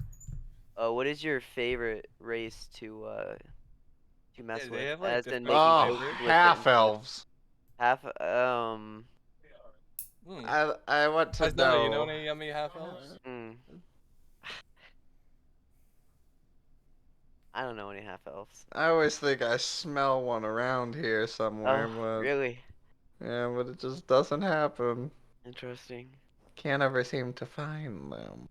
What is your favorite race to mess yeah, with? they have like As in different making Oh, flavors. potions with it half and stuff. elves. Half Hmm. I want to Isota, you know know. any yummy half elves? mm, I don't know any half elves. I always think I smell one around here somewhere, Oh, but really? yeah, but it just doesn't happen. Interesting. Can't ever seem to find them.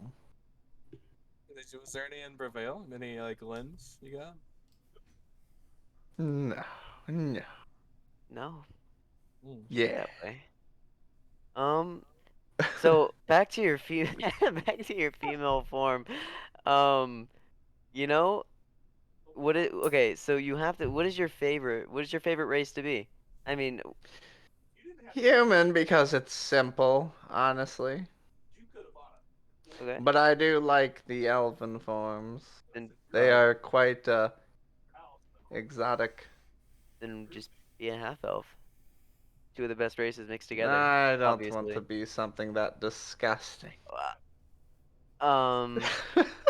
Was there any in Prevail? Any like lens you got? No, no. No, Hmm. be Yeah. that way. So back to your back to your female form. Um, you know, okay, so you have to what is your favorite race to be? I mean, Human because it's simple, honestly. okay, But I do like the elven forms. then They are quite exotic. then just be a half elf. Two of the best races mixed together, I don't want to obviously. be something that disgusting. Um,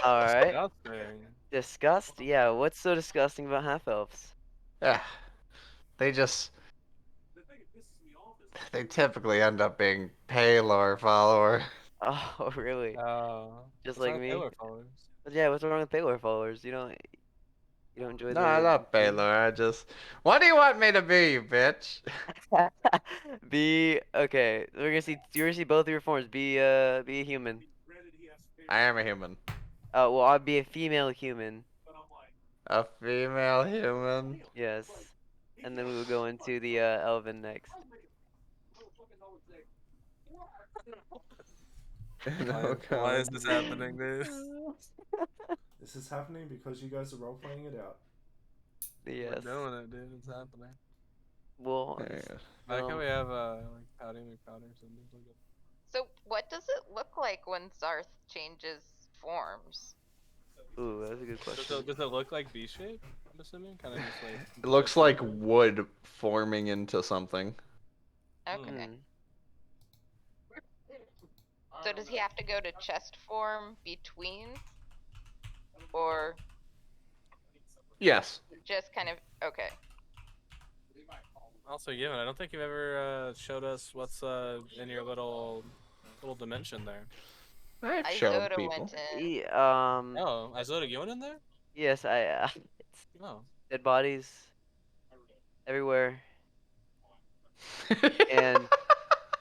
all right. Disgusting. Disgust? Yeah, what's so disgusting about half elves? Yeah, they just they typically end up being Paylor follower. Oh, really? Just What's like wrong with me? Taylor followers? But yeah, what's wrong with Paylor followers? You don't enjoy No, I the love theme? Paylor. I just, what do you want me to be, bitch? Be okay. We're gonna see. You're gonna see both of your forms. Be a human. I am a human. Well, I'll be a female human. A female human. Yes, and then we will go into the elven next. No Why is comment. this happening, dude? This is happening because you guys are role playing it out. We're Yes. doing it, dude. It's happening. Well, Yeah. I like how um, we have like Pouty McPowder or something. So what does it look like when Zarth changes forms? ooh, that's a good question. Does it look like B shape? I'm assuming, kind of just like. It looks like wood forming into something. Okay. Hmm. So does he have to go to chest form between, or Yes. just kind of okay? Also, Given, I don't think you've ever showed us what's in your little dimension there. I've shown Isoda people. went in. Oh, Isota Given in there? Yes, it's Oh. dead bodies everywhere, and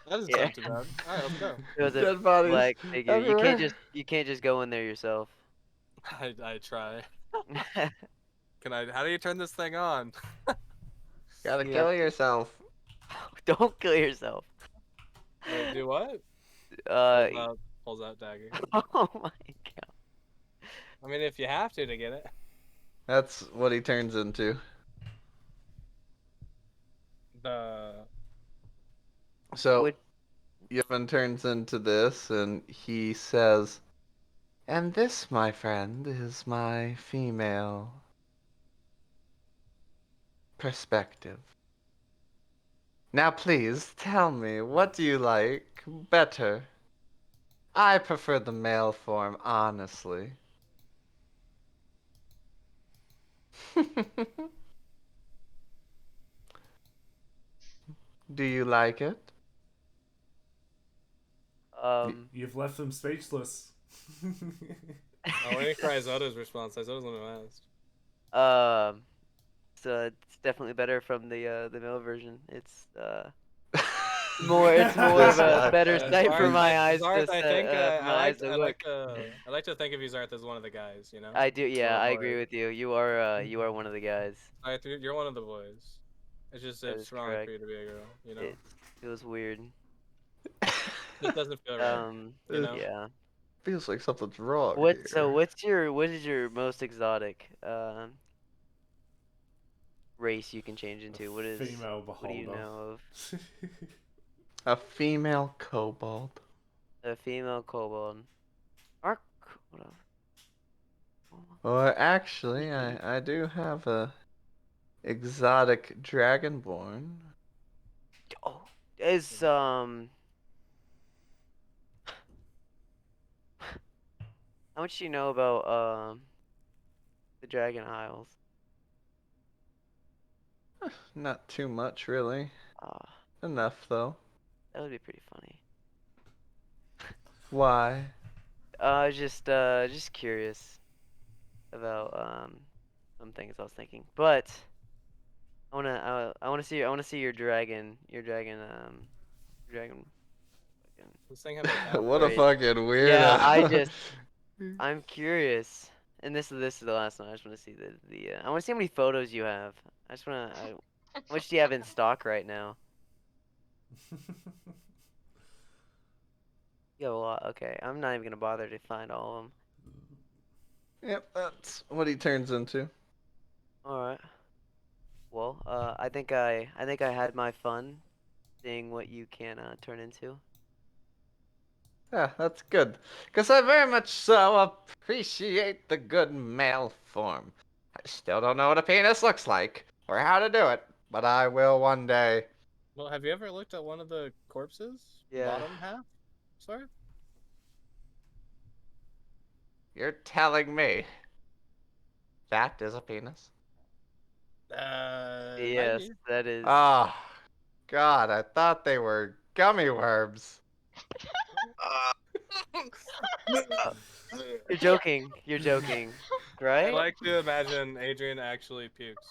That doesn't yeah, sound too bad. Alright, let's go. it was a Dead bodies black figure. everywhere. You can't just go in there yourself. I try. How do you turn this thing on? Gotta You have kill to. yourself. Don't kill yourself. Wait, do what? Uh, Pulls out dagger. oh my god. I mean, if you have to get it. That's what he turns into. The So Would Yevon turns into this and he says, and this, my friend, is my female perspective. Now please tell me, what do you like better? I prefer the male form, honestly. Do you like it? You've left them speechless. I'm waiting for Isota's response. Isota's the one who asked. so it's definitely better from the male version. It's It's more of a This better guy. sight for my eyes Zarth, to I think for my eyes to I look. like to think of you, Zarth, as one of the guys. You know. I do, yeah, One of I the agree boys. with you. You are one of the guys. Zarth, you're one of the boys. It's just That it's is wrong correct. for you to be a girl. You know. It feels weird. It doesn't feel right. You know. Yeah. Feels like something's wrong So here. what is your most exotic race you can change into? Female what do you beholder. know of A female kobold. a female kobold? Hold on. Or actually, I do have a exotic dragonborn. Oh, is how much do you know about the Dragon Isles? Not too much, really. Ah, Enough, though. that would be pretty funny. Why? Just curious about some things I was thinking, but I wanna see your dragon fucking This thing have a cat. What a race. fucking weirdo. Yeah, I'm curious, and this is the last one. I just want to see the I want to see how many photos you have. How much do you have in stock right now? You have a lot. Okay, I'm not even gonna bother to find all of them. Yep, that's what he turns into. All right. Well, I think I had my fun seeing what you can turn into. Yeah, that's good. Because I very much so appreciate the good male form. I still don't know what a penis looks like, or how to do it, but I will one day. Well, have you ever looked at one of the corpses? Yeah. Bottom half. Sorry. You're telling me that is a penis? Might Yes, be. that is. Oh, God, I thought they were gummy worms. You're joking. You're joking, I right? like to imagine Adrian actually pukes.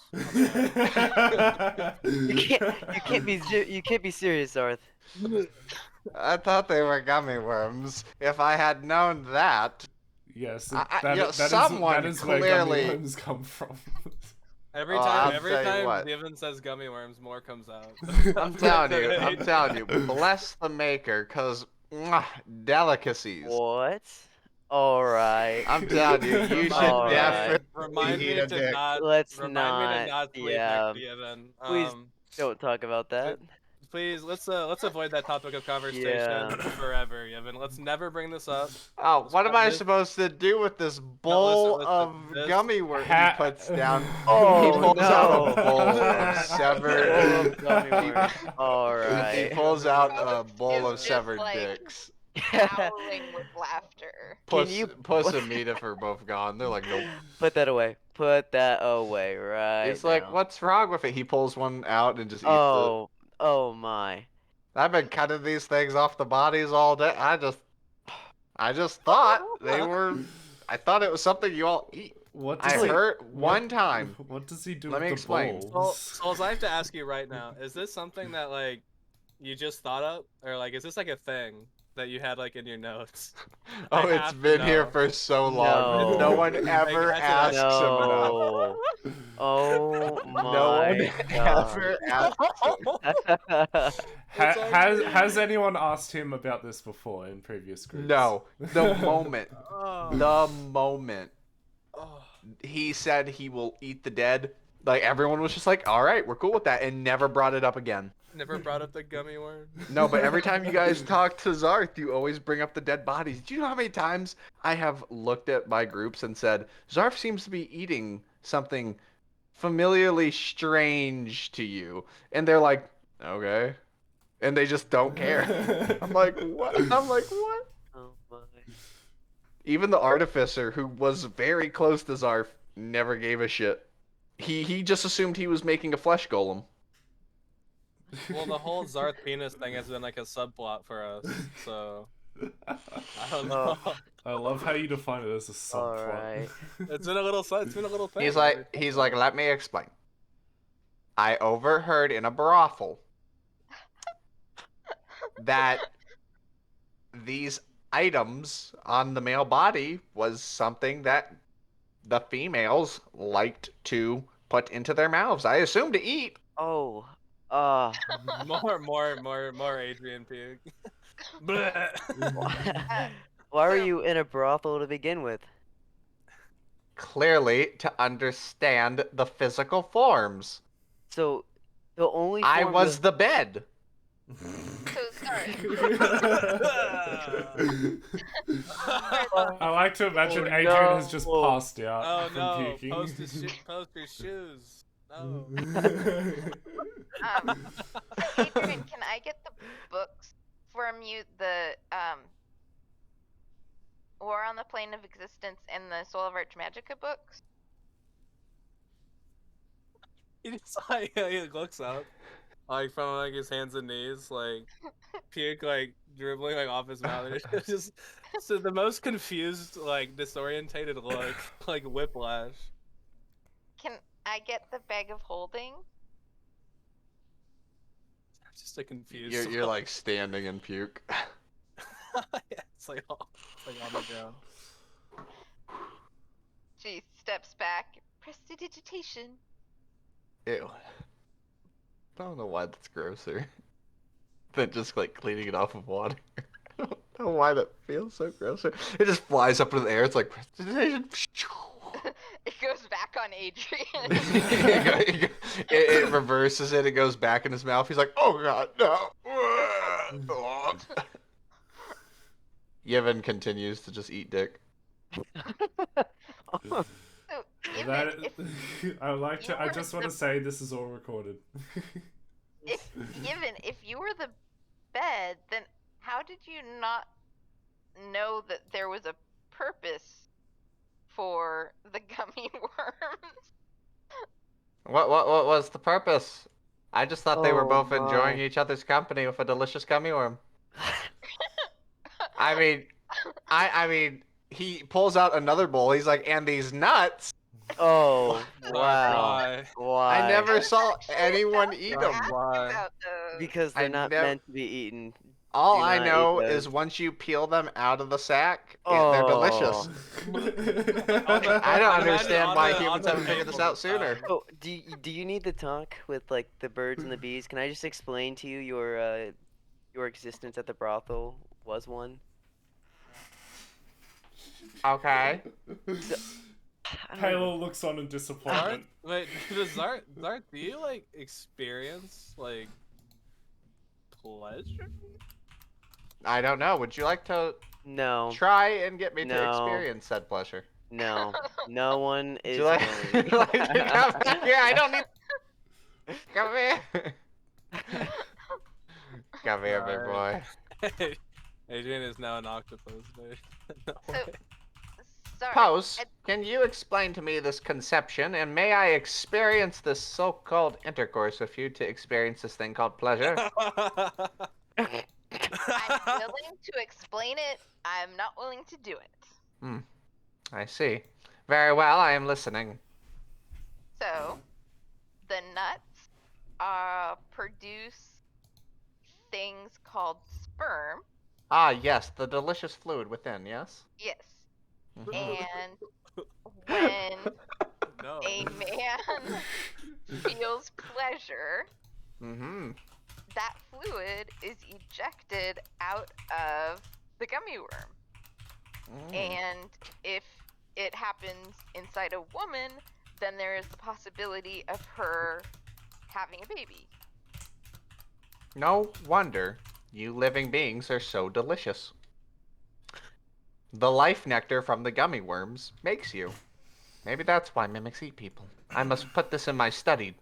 You can't be serious, Arth. I thought they were gummy worms. If I had known that, Yes, someone that is where gummy clearly. worms come from. Every Oh, time, I'll every tell you time what. Given says gummy worms, more comes out. I'm telling you, bless the maker, cause delicacies. What? All right. I'm telling you, you should All right. definitely Remind eat me a to dick. not. Let's Remind me to not. not sleep Yeah. next to Given. Please don't talk about that. Please, let's avoid that topic of conversation Yeah. forever, Given. Let's never bring this up. Oh, what am I this- supposed to do with this bowl listen, of this- gummy worms he Ha- puts down? Oh, He pulls out no. a bowl of severed. Full of gummy worms. All He right. pulls out a Ghost bowl is of just, severed like, dicks. howling with laughter. Puss and Mita are both gone. They're like, nope. Put that away. Put that away right It's like, now. what's wrong with it? He pulls one out and just eats it. Oh my. I've been cutting these things off the bodies all day. I just thought they were. I thought it was something you all eat. What I does he, heard what- one time. What does he do Let with me the explain. balls? So I have to ask you right now: is this something that like you just thought of, or like is this like a thing that you had like in your notes? Oh, I it's have to been here know. for so long. No. No one ever That's asks him enough. No. Oh No one my god. ever asks him. Has anyone asked him about this before in previous groups? No. The moment. Oh. The moment Oh. he said he will eat the dead, like everyone was just like, all right, we're cool with that, and never brought it up again. Never brought up the gummy worm. No, but every time you guys talk to Zarth, you always bring up the dead bodies. Do you know how many times I have looked at my groups and said, Zarth seems to be eating something familiarly strange to you? And they're like, okay. And they just don't care. I'm like, what? Oh my. Even the artificer, who was very close to Zarth, never gave a shit. He just assumed he was making a flesh golem. Well, the whole Zarth penis thing has been like a subplot for us, so I don't know. I love how you define it as a subplot. Alright. It's been a little thing. He's like, let me explain. I overheard in a brothel that these items on the male body was something that the females liked to put into their mouths. I assume to eat. Oh. More Adrian puke. Bleh. Why were So- you in a brothel to begin with? Clearly, to understand the physical forms. So, the only I form was the bed. So sorry. I like to imagine Oh, Adrian has just no. passed out Oh from no! puking. Post your shoes. No. So Adrian, can I get the books from you? The War on the Plane of Existence and the Soul of Archmagica books? He just like he looks up, like from like his hands and knees, like puke like dribbling like off his mouth. And it's just so the most confused, like disorientated look, like whiplash. Can I get the bag of holding? Just a confused. You're like standing in puke. Yeah, it's like on the ground. She steps back. Prestidigitation. Ew. I don't know why that's grosser than just like cleaning it off of water. I don't know why that feels so grosser. It just flies up into the air. It's like prestidigitation. It goes back on Adrian. it reverses it. It goes back in his mouth. He's like, "Oh God, no!" Yevon continues to just eat dick. So, given That, if, I like to. you I were just want the- to say this is all recorded. if you were the bed, then how did you not know that there was a purpose for the gummy worms? What was the purpose? I just thought they were Oh, both my. enjoying each other's company with a delicious gummy worm. I mean, he pulls out another bowl. He's like, and these nuts. Oh, wow. Why? Why? I never was saw actually anyone about eat to them. ask Why? about those. Because I they're not never- meant to be eaten. All Do I not eat know those. is once you peel them out of the sack, Oh. they're delicious. I don't understand why humans haven't figured this out sooner. Oh, do you need to talk with like the birds and the bees? Can I just explain to you your existence at the brothel was one? Okay. I don't know. Halo looks on in disappointment. Wait, Zart, do you like experience like pleasure? I don't know. Would you like to No, try and get me to No. experience said pleasure? no, no one Would is you like, going. like to come here? I don't need. Come here. Come here, big boy. Adrian is now an octopus, dude. No So- way. Sorry. Pose, can you explain to me this conception, and may I experience this so-called intercourse with you to experience this thing called pleasure? I'm willing to explain it. I'm not willing to do it. I see. Very well, I am listening. So, the nuts produce things called sperm. Ah, yes, the delicious fluid within, yes? Yes. Mhm. And when No. a man feels pleasure, Mm-hmm. that fluid is ejected out of the gummy worm. Mm. And if it happens inside a woman, then there is the possibility of her having a baby. No wonder you living beings are so delicious. The life nectar from the gummy worms makes you. Maybe that's why mimics eat people. I must put this in my study.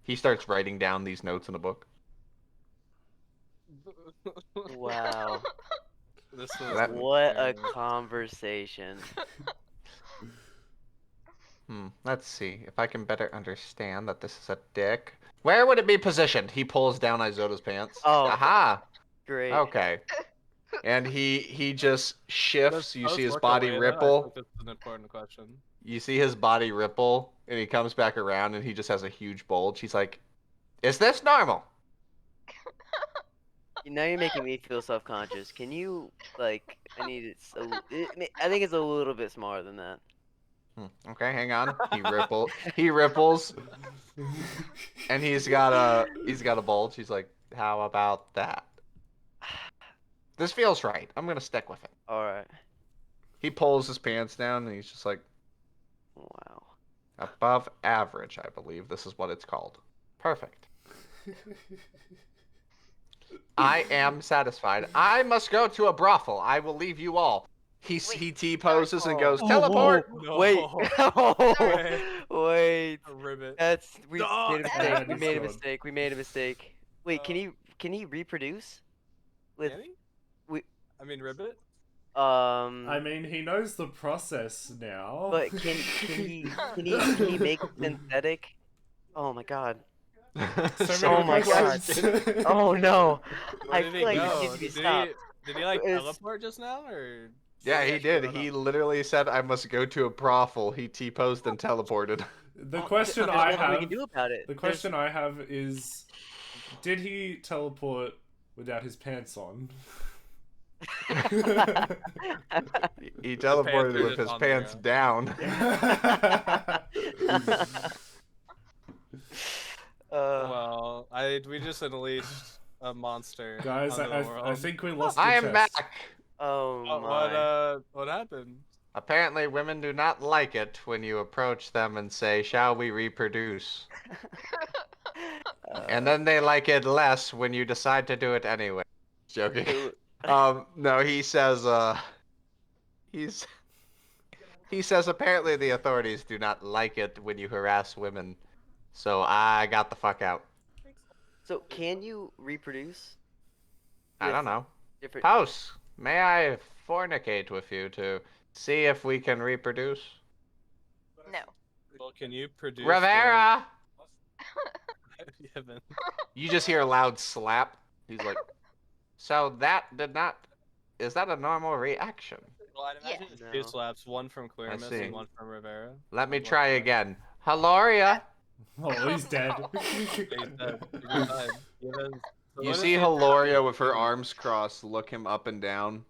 He starts writing down these notes in a book. Wow, This was That- what a terrible. conversation. Let's see if I can better understand that this is a dick. Where would it be positioned? He pulls down Isota's pants. Oh. Aha! Great. Okay. And he just shifts. Does You see Post his work body away, though? I ripple. think this is an important question. You see his body ripple, and he comes back around, and he just has a huge bulge. He's like, "Is this normal?" Now you're making me feel self-conscious. Can you, like, I need it, I think it's a little bit smaller than that. Okay, hang on. He ripples, and he's got a bulge. He's like, how about that? This feels right. I'm gonna stick with it. Alright. He pulls his pants down, and he's just like, Wow. above average, I believe. This is what it's called. Perfect. I am satisfied. I must go to a brothel. I will leave you all. He T-poses and goes, teleport! No. Wait. Sorry. Wait. A ribbit. We No, made a mistake. and We he's made a gone. mistake. We made a mistake. Wait, can he reproduce? With Can he? we I mean, ribbit. I mean, he knows the process now. but can he make it synthetic? Oh my god. So Oh many my god. questions. Oh no. Where I did he feel like go? this needs to be Did stopped. he like It's- teleport just now, or? Yeah, he did. Shut He up. literally said, I must go to a brothel. He T-posed and teleported. The Oh, question there's I nothing we have, can do about it. the question I have is, did he teleport without his pants on? He teleported are with just his on the pants ground. down. Well, we just unleashed a monster. Guys, onto the I world. think we lost the I am chest. back. Oh my. What happened? Apparently, women do not like it when you approach them and say, shall we reproduce? And then they like it less when you decide to do it anyway. Joking. No, he says, he says apparently the authorities do not like it when you harass women. So I got the fuck out. So can you reproduce? I with don't know. Different. House, may I fornicate with you to see if we can reproduce? No. Well, can you produce? Rivera! You haven't. You just hear a loud slap. He's like, so that did not. Is that a normal reaction? Well, I'd imagine Yeah. it's two No. slaps, one from Quirmus see. and one from Rivera. Let me One try from- again. Haloria! Oh, he's dead. He's dead. He just died. So You what see is he- Haloria with her arms crossed look him up and down,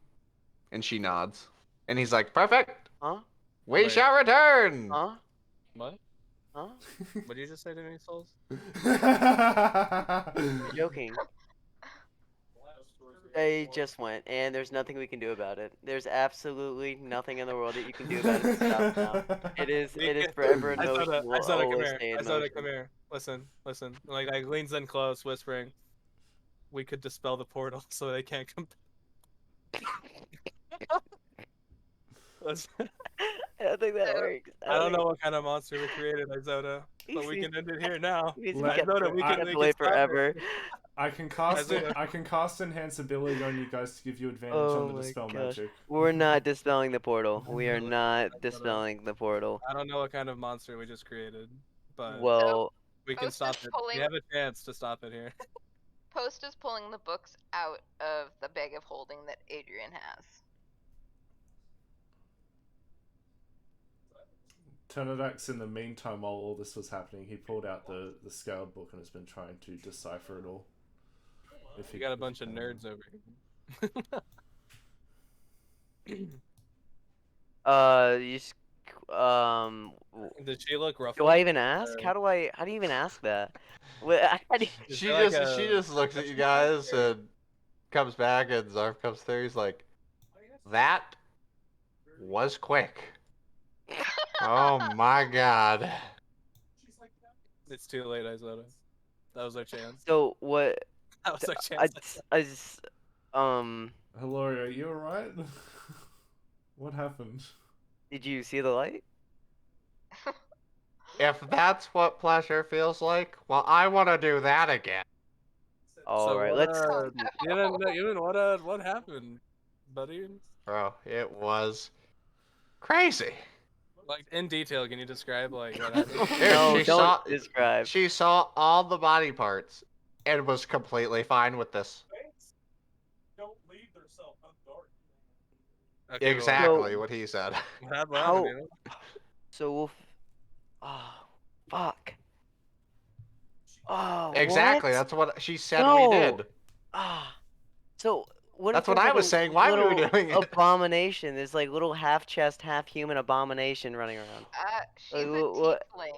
and she nods. And he's like, perfect! Huh? We Wait. shall return! Huh? What? Huh? What did you just say to me, Souls? You're joking. They just went, and there's nothing we can do about it. There's absolutely nothing in the world that you can do about it to stop now. It is forever in I motion. said Will come always here. stay in I said come motion. here. Listen. Like leans in close, whispering. We could dispel the portal so they can't come. Listen, I don't think that works. I don't know what kind of monster we created, Isoda, but we can end it here now. We Let- have Isoda, we I- can to wait stop it. forever. I can cast it. Isaiah. I can cast enhance ability on you guys to give you advantage Oh on the my dispel gosh. magic. We're not dispelling the portal. We are not dispelling the portal. I don't know what kind of monster we just created, but Well, we can Post stop is it. pulling- We have a chance to stop it here. Post is pulling the books out of the bag of holding that Adrian has. Turnidax, in the meantime, while all this was happening, he pulled out the scaled book and has been trying to decipher it all. If We got a bunch of nerds over here. you, w- Did she look rough? do I even ask? How do you even ask that? How do you- Is She there like she a- just looks at you guys and comes back, and Zarf comes through. He's like, that was quick. Oh my god. It's too late, Isoda. That was our chance. So what? That was our I, chance. I just, Hilaria, are you alright? What happened? did you see the light? If that's what pleasure feels like, well, I want to do that again. All right, let's. What happened, buddy? Bro, it was crazy. Like in detail, can you describe like what happened? Dude, No, she don't saw- describe. She saw all the body parts and was completely fine with this. Okay, well, Exactly what he said. what happened, How- you know? So we'll. Oh, fuck. Oh, Exactly, what? that's what she said No. we did. Ah, So what if That's what there's I like was a saying. Why we were little doing it? abomination? There's like little half chest, half human abomination running around. She's a what? tiefling.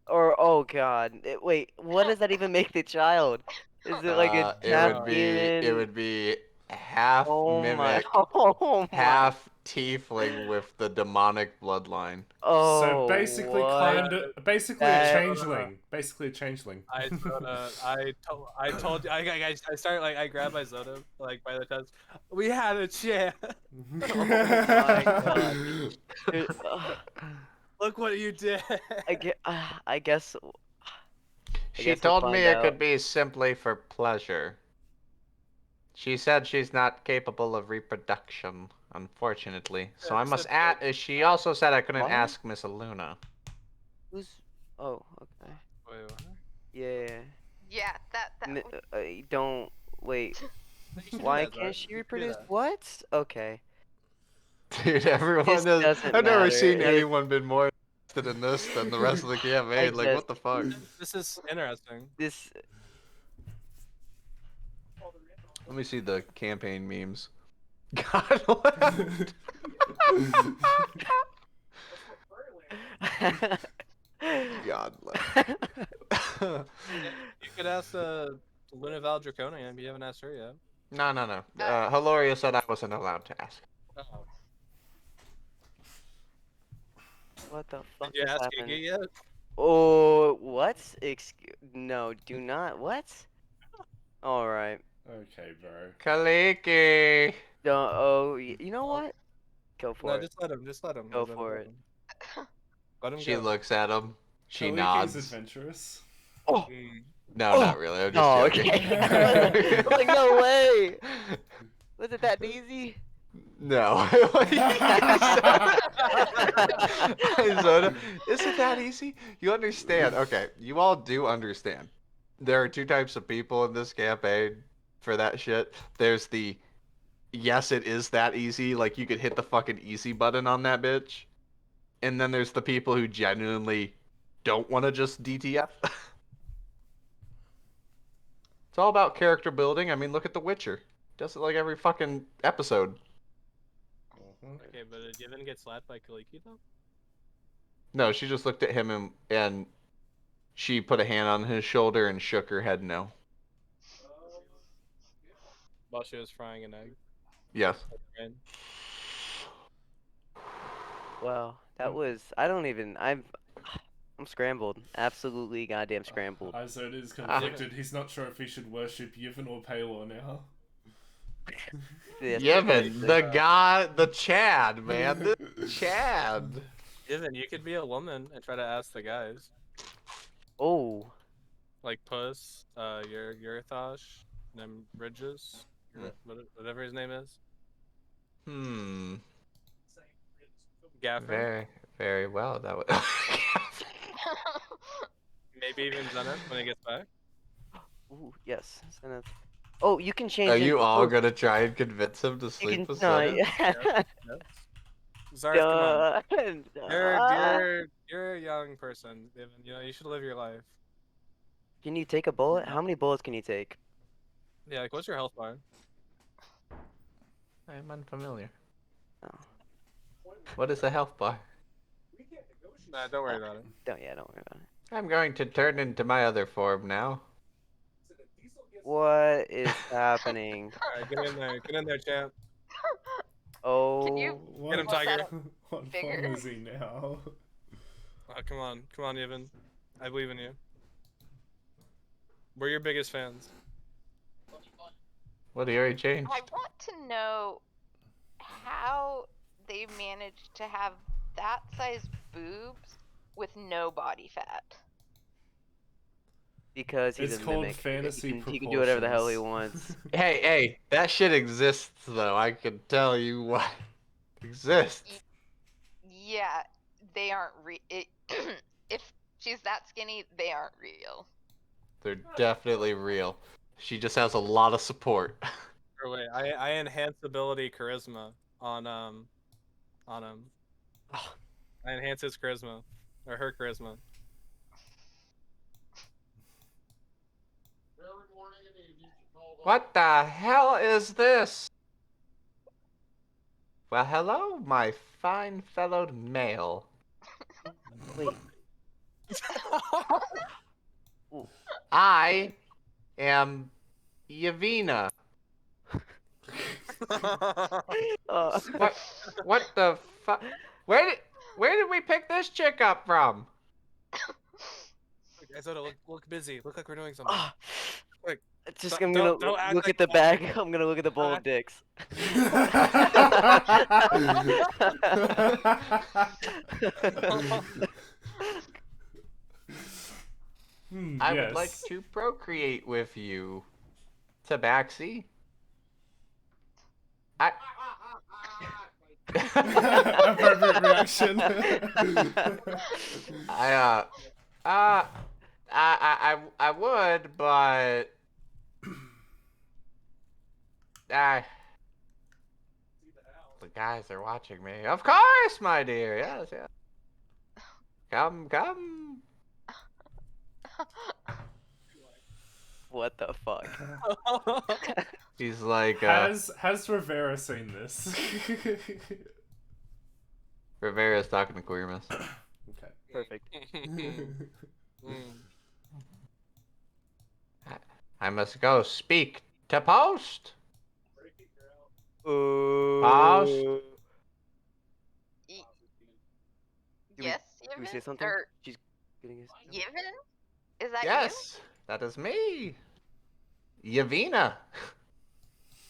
Or oh god, wait, what does that even make the child? Is it like a It half would demon? be half Oh my, mimic, oh my, half tiefling with the demonic bloodline. So oh basically, what? basically a That changeling. Basically a changeling. I told you, I started like, I grabbed my Zoda, like, by the chest. We had a chance. oh my god. Dude, Look what you did. I guess She we'll told me find it out. could be simply for pleasure. She said she's not capable of reproduction, unfortunately. So I must ask. She also said I couldn't What? ask Miss Luna. Who's? Oh, okay. Wait, what? Yeah. Yeah, that Don't wait. You can do Why that, Zara. can't she You can do reproduce? that. What? Okay. Dude, everyone This is. doesn't I've never matter. seen If anyone been more interested in this than the rest of the campaign. Like, just what the fuck? This is interesting. this Let me see the campaign memes. God, what? God left. You could ask Luna Val Draconian, but you haven't asked her yet. No. Hilaria said I wasn't allowed to ask. Oh. What the fuck Did you just ask happened? Iggy yet? Oh, what? No, do not. What? All right. Okay, bro. Kaliki. Don't. Oh, you know what? Go for No, it. just let him. Just let him. Go Let him, for let it. him. Let him She go. looks at him. She Kaliki's nods. adventurous. Oh. No, Oh. not really. I'm just Oh, joking. okay. Like no way. Was it that easy? No. Zoda, is it that easy? You understand? Okay, you all do understand. There are two types of people in this campaign for that shit. There's the yes, it is that easy. Like you could hit the fucking easy button on that bitch. And then there's the people who genuinely don't want to just DTF. It's all about character building. I mean, look at The Witcher. Does it like every fucking episode. Okay, but did Yevon get slapped by Kaliki though? No, she just looked at him and she put a hand on his shoulder and shook her head no. While she was frying an egg. Yes. Right? Well, that was. I don't even. I'm scrambled. Absolutely goddamn scrambled. Izod is conflicted. He's not sure if he should worship Yevon or Paylor now. Yes, Yevon, the guy, the Chad, man. The Chad. Yevon, you could be a woman and try to ask the guys. Oh. Like Puss, Yurthosh, Nem Bridges, whatever his name is. Gaffer. Very, very well. That was. Maybe even Zenith when he gets back. Ooh, yes. Zenith. Oh, you can change. Are you all oh, gonna try and convince him to you sleep can, with no, Zenith? yeah. Zarth, come on. Duh. You're a young person, Yevon. You know, you should live your life. Can you take a bullet? How many bullets can you take? Yeah, like what's your health bar? I'm unfamiliar. Oh. What is a health bar? Nah, don't worry about it. Don't worry about it. I'm going to turn into my other form now. What is happening? Alright, get in there. Get in there, champ. Oh. Can you Get him, Was Tiger. that What bigger? form is he now? Oh, come on, Yevon. I believe in you. We're your biggest fans. What, he already changed? I want to know how they managed to have that size boobs with no body fat. Because he's It's a called mimic. fantasy He can do whatever the hell he proportions. wants. Hey, that shit exists though. I can tell you what exists. Yeah, they aren't if she's that skinny, they aren't real. They're definitely real. She just has a lot of support. Or wait, I enhance ability charisma on him. I enhance his charisma. Or her charisma. What the hell is this? Well, hello, my fine fellowed male. Wait. I am Yavina. Uh, What the fuck? Where did we pick this chick up from? Isoda, look busy. Look like we're doing something. ah, Quick. just Don't- I'm gonna don't act look like at the you want bag. I'm gonna look at the bowl of dicks. I would like to procreate with you, Tabaxi. Appropriate reaction. I would, but the guys are watching me. Of course, my dear. Yes, yes. Come. What the fuck? He's like, Has Rivera seen this? Rivera's talking to Queermas. Okay. Perfect. I must go speak to Post. Post. Yes, Can we Yevon? say something? Or She's getting us. Yevon? Is that Yes, that is me. Yavina.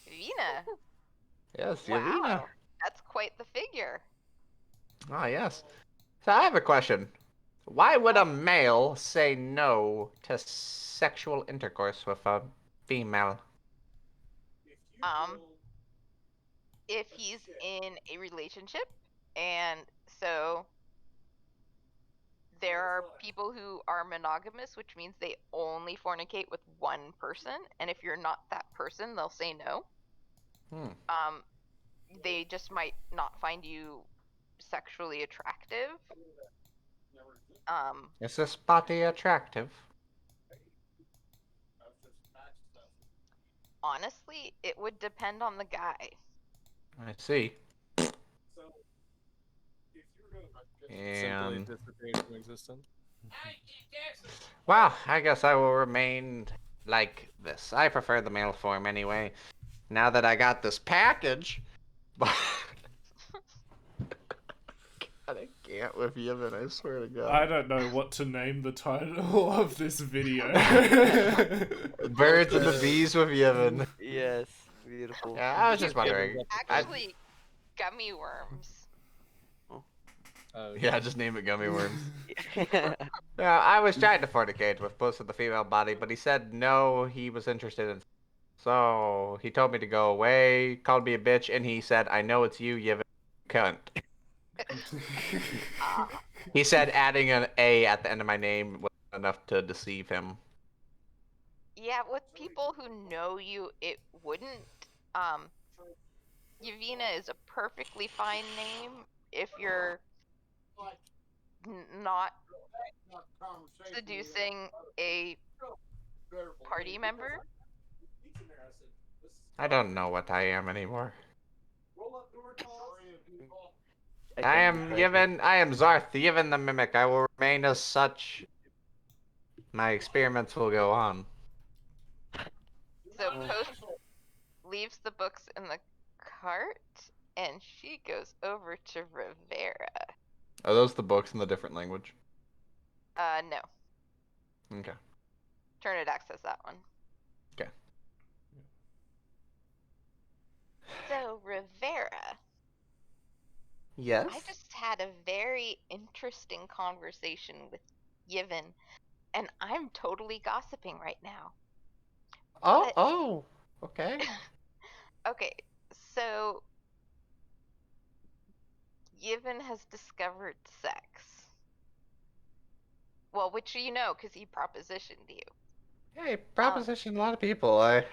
you? Vina. Yes, Wow. Yavina. That's quite the figure. Ah, yes. So I have a question. Why would a male say no to sexual intercourse with a female? If he's in a relationship, and so there are people who are monogamous, which means they only fornicate with one person, and if you're not that person, they'll say no. They just might not find you sexually attractive. Is this body attractive? Honestly, it would depend on the guy. I see. Simply And disappearing from existence. well, I guess I will remain like this. I prefer the male form anyway. Now that I got this package, but God, I can't with Yevon, I swear to God. I don't know what to name the title of this video. Birds and the bees with Yevon. Yes, beautiful. Yeah, I was just wondering. Actually, gummy worms. Yeah, just name it gummy worms. Yeah, I was trying to fornicate with most of the female body, but he said no, he was interested in. So he told me to go away, called me a bitch, and he said, "I know it's you, you cunt." He said adding an A at the end of my name was enough to deceive him. Yeah, with people who know you, it wouldn't. Yavina is a perfectly fine name if you're not seducing a party member. I don't know what I am anymore. I Again, am Yevon. I am Zarth, Yevon the Mimic. I will remain as such. My experiments will go on. So Post leaves the books in the cart, and she goes over to Rivera. Are those the books in the different language? No. Okay. Turnidax has that one. Okay. So, Rivera, Yes? I just had a very interesting conversation with Yevon, and I'm totally gossiping right now. Oh, okay. Okay, so Yevon has discovered sex. Well, which you know, because he propositioned you. Hey, propositioned a lot of people. I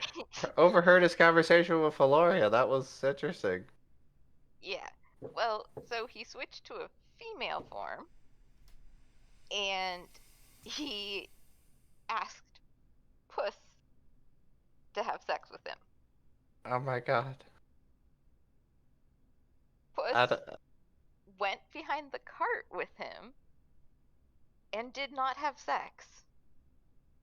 overheard his conversation with Valoria. That was interesting. Yeah. Well, so he switched to a female form, and he asked Puss to have sex with him. Oh my god. Puss went behind the cart with him and did not have sex.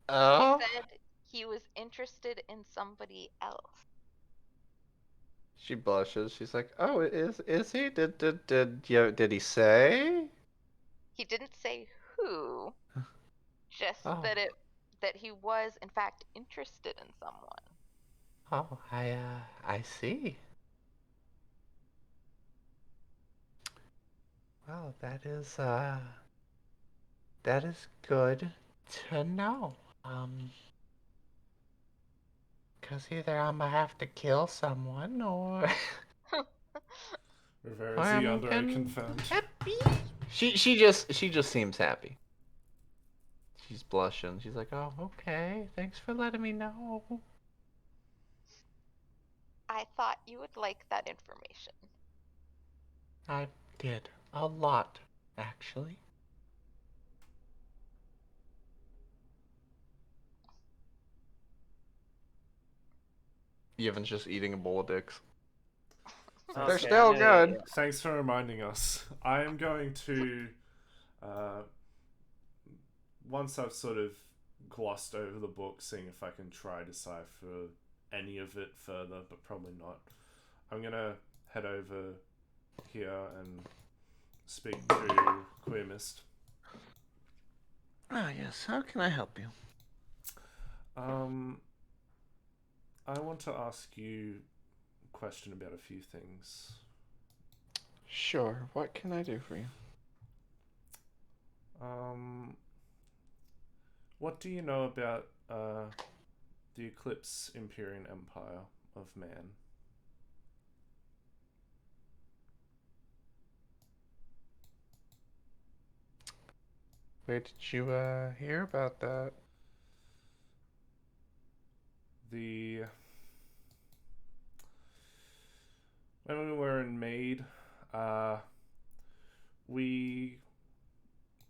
Oh? He said he was interested in somebody else. She blushes. She's like, "Oh, is he? Did he say?" He didn't say who, just Oh. that he was in fact interested in someone. Oh, I see. Well, that is good to know. 'Cause either I'm gonna have to kill someone or Rivera Z under a confirmed. happy. She just seems happy. She's blushing. She's like, "Oh, okay. Thanks for letting me know." I thought you would like that information. I did a lot, actually. Yevon's just eating a bowl of dicks. They're Okay, still I'm gonna good. eat Thanks for reminding us. I am going to, once I've sort of glossed over the book, seeing if I can try decipher any of it further, but probably not. I'm gonna head over here and speak to Queer Mist. Ah, yes. How can I help you? I want to ask you a question about a few things. Sure. What can I do for you? What do you know about the Eclipse Empyrean Empire of Man? Where did you hear about that? When we were in Mead, we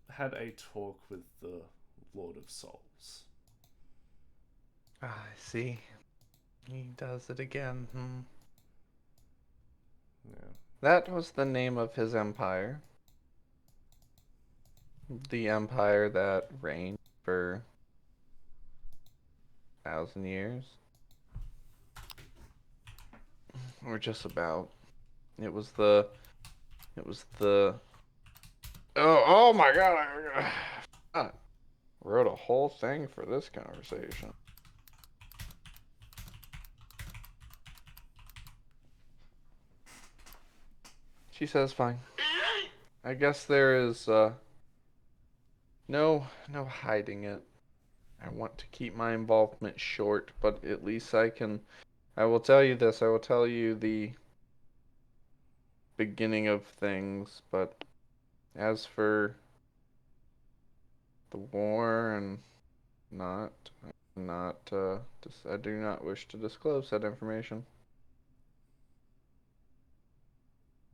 had a talk with the Lord of Souls. Ah, I see. He does it again. Yeah. That was the name of his empire. The empire that reigned for 1,000 years. Or just about. It was the oh my god, I wrote a whole thing for this conversation. She says fine. I guess there is no hiding it. I want to keep my involvement short, but at least I will tell you this, I will tell you the beginning of things, but as for the war and not I do not wish to disclose that information.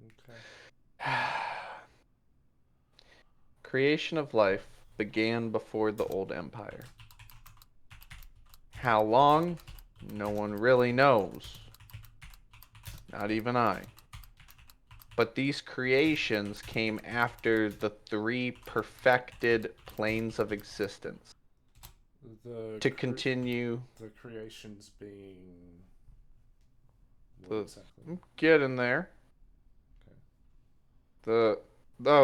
Okay. Creation of life began before the old empire. How long? No one really knows. Not even I. But these creations came after the 3 perfected planes of existence. To continue the creations being the exactly? get in there. Okay.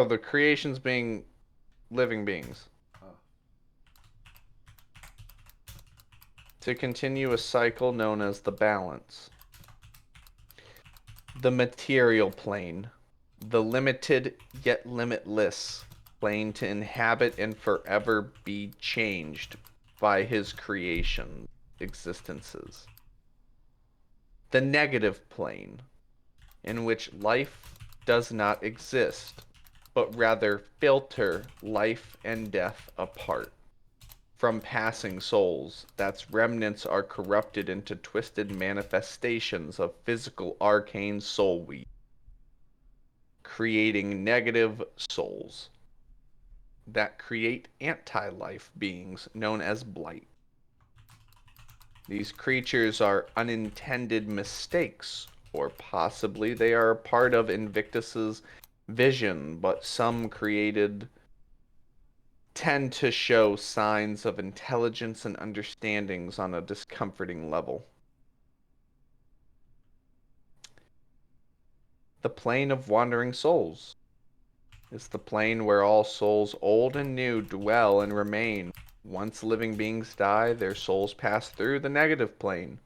The creations being living beings. To continue a cycle known as the balance. The material plane, the limited yet limitless plane to inhabit and forever be changed by his creation existences. The negative plane, in which life does not exist, but rather filter life and death apart. From passing souls, that's remnants are corrupted into twisted manifestations of physical arcane soul weed, creating negative souls that create anti-life beings known as blight. These creatures are unintended mistakes, or possibly they are part of Invictus's vision, but some created tend to show signs of intelligence and understandings on a discomforting level. The plane of wandering souls is the plane where all souls, old and new, dwell and remain. Once living beings die, their souls pass through the negative plane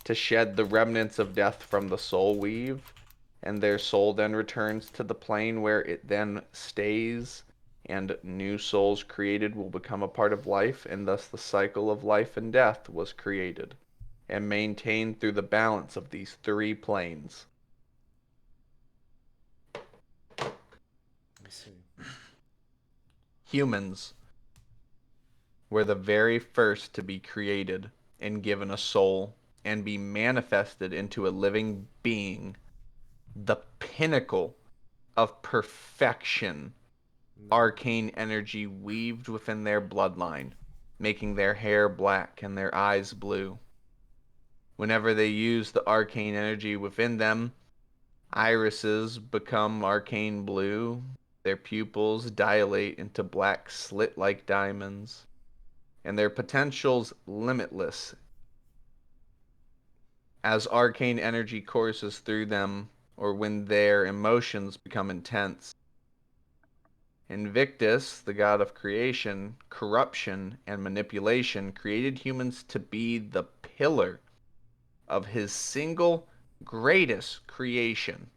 to shed the remnants of death from the soul weave, and their soul then returns to the plane where it then stays, and new souls created will become a part of life, and thus the cycle of life and death was created and maintained through the balance of these three planes. I see. Humans were the very first to be created and given a soul and be manifested into a living being, the pinnacle of perfection. Arcane energy weaved within their bloodline, making their hair black and their eyes blue. Whenever they use the arcane energy within them, irises become arcane blue, their pupils dilate into black slit-like diamonds, and their potentials limitless as arcane energy courses through them or when their emotions become intense. Invictus, the god of creation, corruption, and manipulation, created humans to be the pillar of his single greatest creation,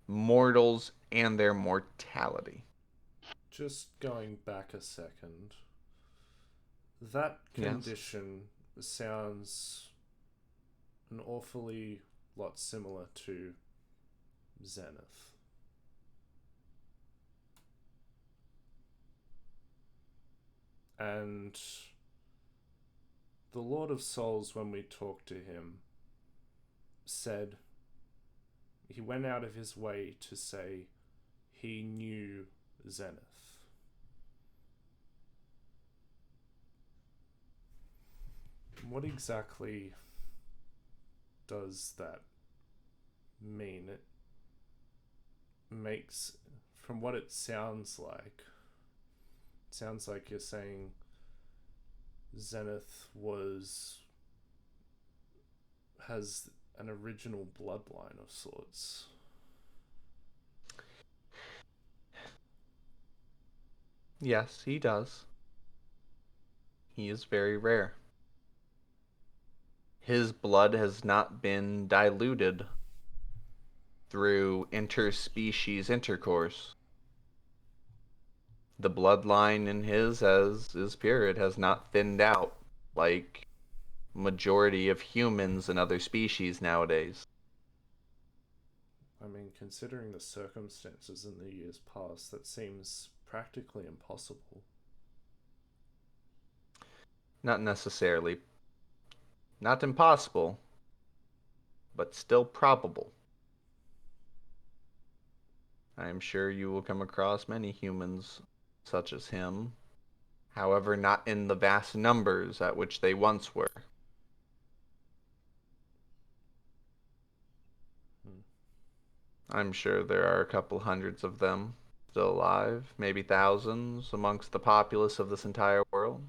mortals and their mortality. Just going back a second. That Yes. condition sounds an awfully lot similar to Zenith. And the Lord of Souls, when we talked to him, said he went out of his way to say he knew Zenith. What exactly does that mean? It makes, from what it sounds like you're saying Zenith has an original bloodline of sorts. Yes, he does. He is very rare. His blood has not been diluted through interspecies intercourse. The bloodline in his is pure. It has not thinned out like majority of humans and other species nowadays. I mean, considering the circumstances in the years past, that seems practically impossible. Not necessarily. Not impossible, but still probable. I am sure you will come across many humans such as him, however, not in the vast numbers at which they once were. I'm sure there are a couple hundreds of them still alive, maybe thousands amongst the populace of this entire world.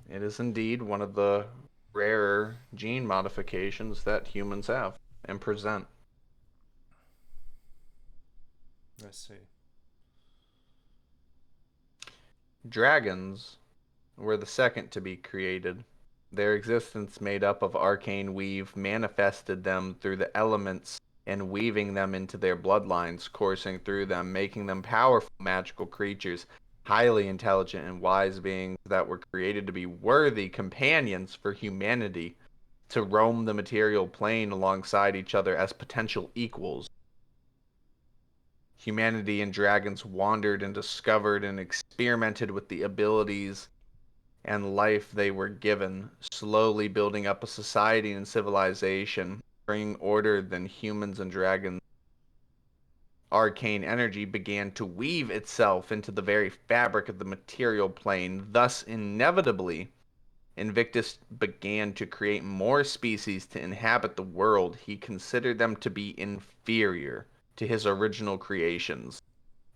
It is indeed one of the rarer gene modifications that humans have and present. I see. Dragons were the second to be created. Their existence made up of arcane weave manifested them through the elements and weaving them into their bloodlines, coursing through them, making them powerful magical creatures, highly intelligent and wise beings that were created to be worthy companions for humanity, to roam the material plane alongside each other as potential equals. Humanity and dragons wandered and discovered and experimented with the abilities and life they were given, slowly building up a society and civilization, bringing order. Than humans and dragons. Arcane energy began to weave itself into the very fabric of the material plane, thus inevitably Invictus began to create more species to inhabit the world, he considered them to be inferior to his original creations,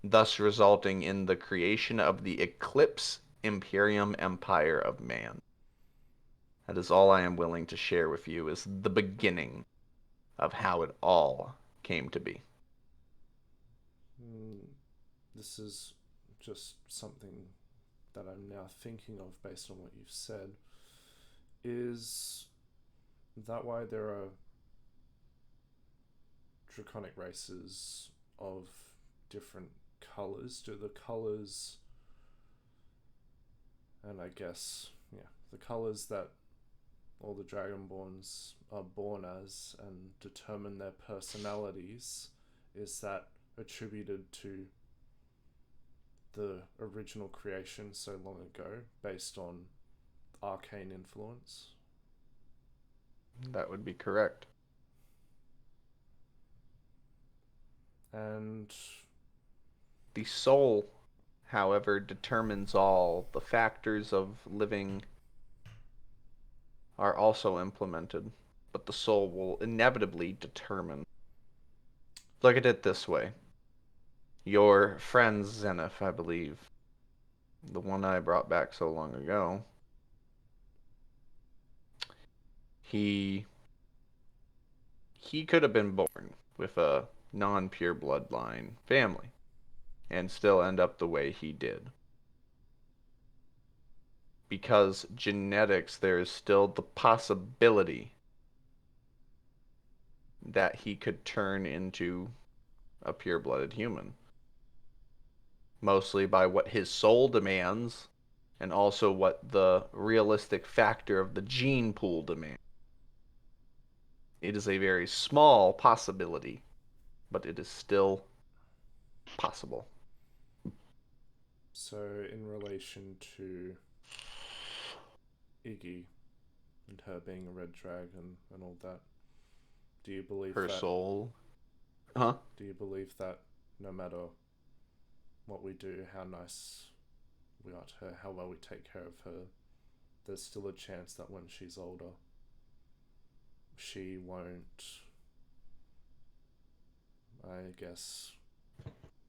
thus resulting in the creation of the Eclipse Imperium Empire of Man. That is all I am willing to share with you, is the beginning of how it all came to be. This is just something that I'm now thinking of based on what you've said. Is that why there are draconic races of different colors? Do the colors, and I guess, yeah, the colors that all the Dragonborns are born as and determine their personalities, is that attributed to the original creation so long ago based on arcane influence? That would be correct. And the soul, however, determines all. The factors of living are also implemented, but the soul will inevitably determine. Look at it this way. Your friend Zenith, I believe, the one I brought back so long ago, he could have been born with a non-pure bloodline family and still end up the way he did. Because genetics, there is still the possibility that he could turn into a pure-blooded human. Mostly by what his soul demands, and also what the realistic factor of the gene pool demands. It is a very small possibility, but it is still possible. so in relation to Iggy and her being a red dragon and all that, do you believe Her that soul. Huh? do you believe that no matter what we do, how nice we are to her, how well we take care of her, there's still a chance that when she's older she won't, I guess,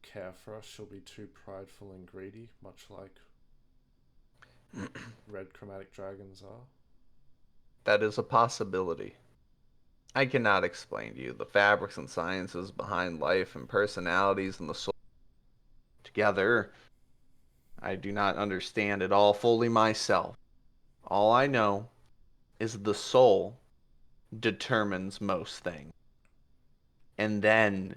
care for us? She'll be too prideful and greedy, much like red chromatic dragons are? That is a possibility. I cannot explain to you the fabrics and sciences behind life and personalities and the soul together. I do not understand it all fully myself. All I know is the soul determines most things. And then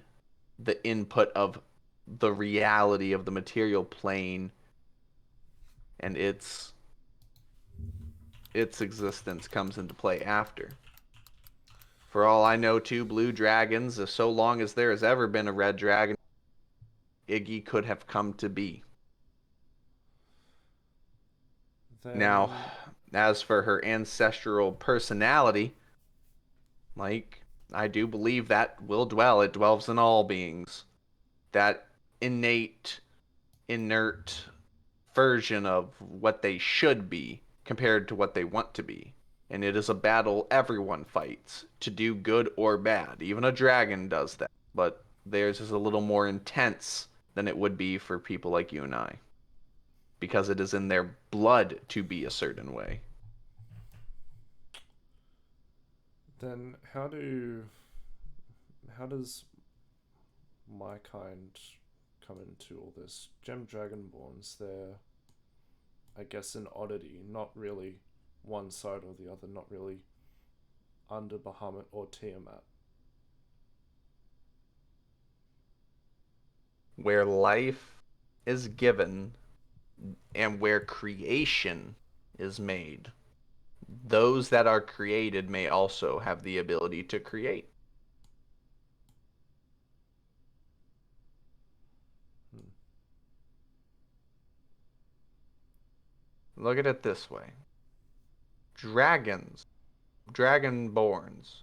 the input of the reality of the material plane and its existence comes into play after. For all I know, two blue dragons, so long as there has ever been a red dragon, Iggy could have come to be. Then, Now, as for her ancestral personality, like, I do believe that will dwell. It dwells in all beings. That innate, inert version of what they should be compared to what they want to be. And it is a battle everyone fights, to do good or bad. Even a dragon does that. But theirs is a little more intense than it would be for people like you and I. Because it is in their blood to be a certain way. then how does my kind come into all this? Gem Dragonborns, they're, I guess, an oddity, not really one side or the other, not really under Bahamut or Tiamat. Where life is given and where creation is made, those that are created may also have the ability to create. Look at it this way. Dragons, dragonborns,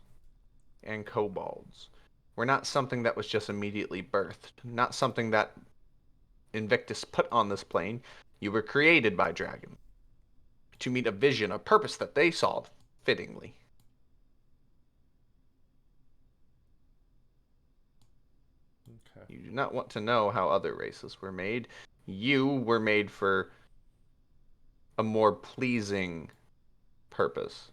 and kobolds were not something that was just immediately birthed, not something that Invictus put on this plane. You were created by dragons to meet a vision, a purpose that they saw fittingly. Okay. You do not want to know how other races were made. You were made for a more pleasing purpose.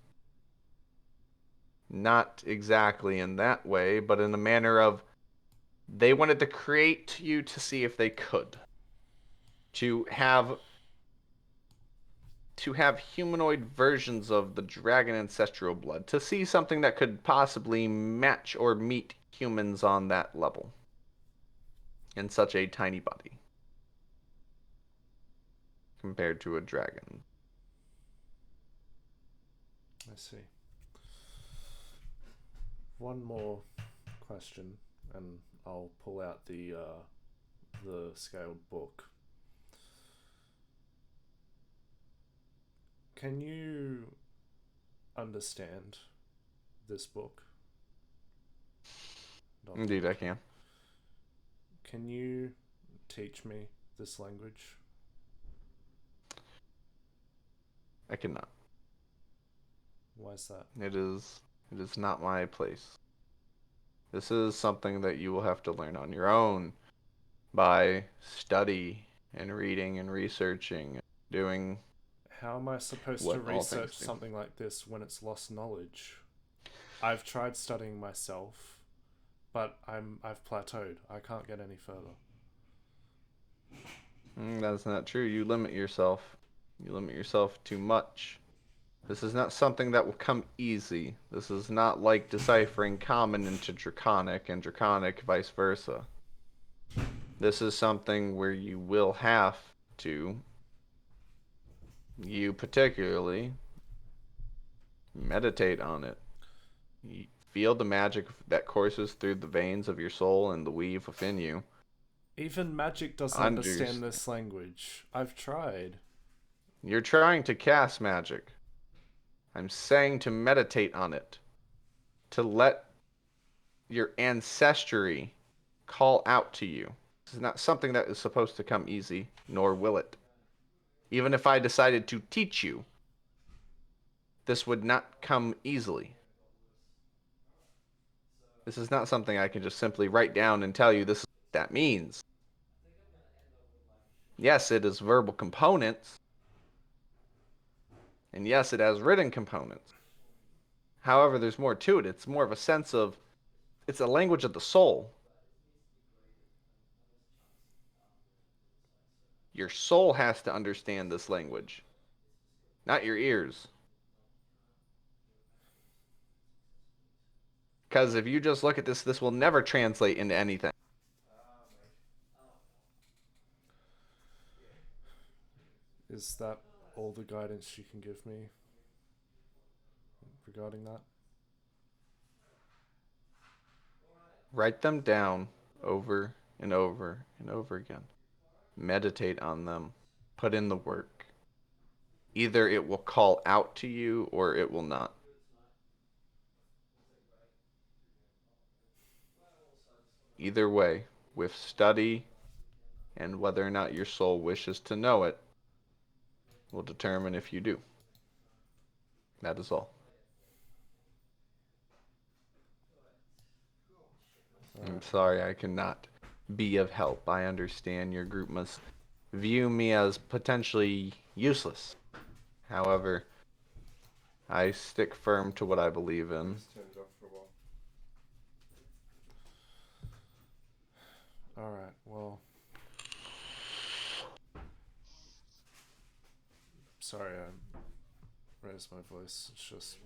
Not exactly in that way, but in the manner of they wanted to create you to see if they could. To have humanoid versions of the dragon ancestral blood, to see something that could possibly match or meet humans on that level in such a tiny body compared to a dragon. I see. One more question, and I'll pull out the scaled book. Can you understand this book? Indeed, I can. Can you teach me this language? I cannot. Why is that? It is not my place. This is something that you will have to learn on your own by study and reading and researching and doing. How am I supposed What to all things research do. something like this when it's lost knowledge? I've tried studying myself, but I've plateaued. I can't get any further. That's not true. You limit yourself. You limit yourself too much. This is not something that will come easy. This is not like deciphering common into draconic and draconic vice versa. This is something where you will have to, you particularly, meditate on it. You feel the magic that courses through the veins of your soul and the weave within you. Even magic doesn't understand this language. I've tried. You're trying to cast magic. I'm saying to meditate on it. To let your ancestry call out to you. This is not something that is supposed to come easy, nor will it. Even if I decided to teach you, this would not come easily. This is not something I can just simply write down and tell you this is what that means. Yes, it is verbal components. And yes, it has written components. However, there's more to it. It's more of a sense of, it's a language of the soul. Your soul has to understand this language, not your ears. Because if you just look at this, this will never translate into anything. Is that all the guidance you can give me regarding that? Write them down over and over and over again. Meditate on them. Put in the work. Either it will call out to you or it will not. Either way, with study and whether or not your soul wishes to know it, will determine if you do. That is all. I'm sorry I cannot be of help. I understand your group must view me as potentially useless. However, I stick firm to what I believe in. Alright, well. Sorry I raised my voice. It's just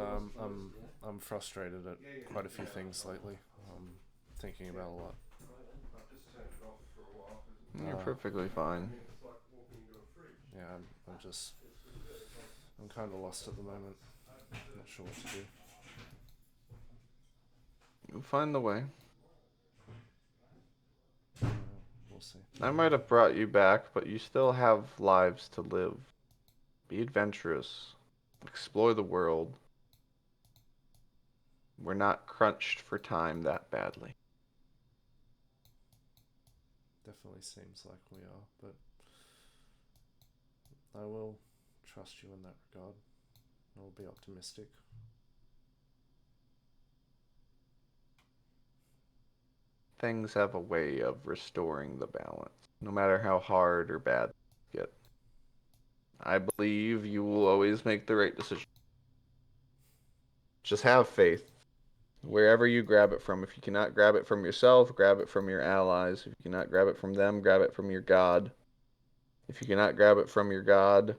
I'm frustrated at quite a few things lately. Thinking about a lot. You're perfectly fine. Yeah, I'm kind of lost at the moment. Not sure what to do. You'll find the way. We'll see. I might have brought you back, but you still have lives to live. Be adventurous. Explore the world. We're not crunched for time that badly. Definitely seems like we are, but I will trust you in that regard. I'll be optimistic. Things have a way of restoring the balance, no matter how hard or bad they get. I believe you will always make the right decision. Just have faith. Wherever you grab it from. If you cannot grab it from yourself, grab it from your allies. If you cannot grab it from them, grab it from your God. If you cannot grab it from your God,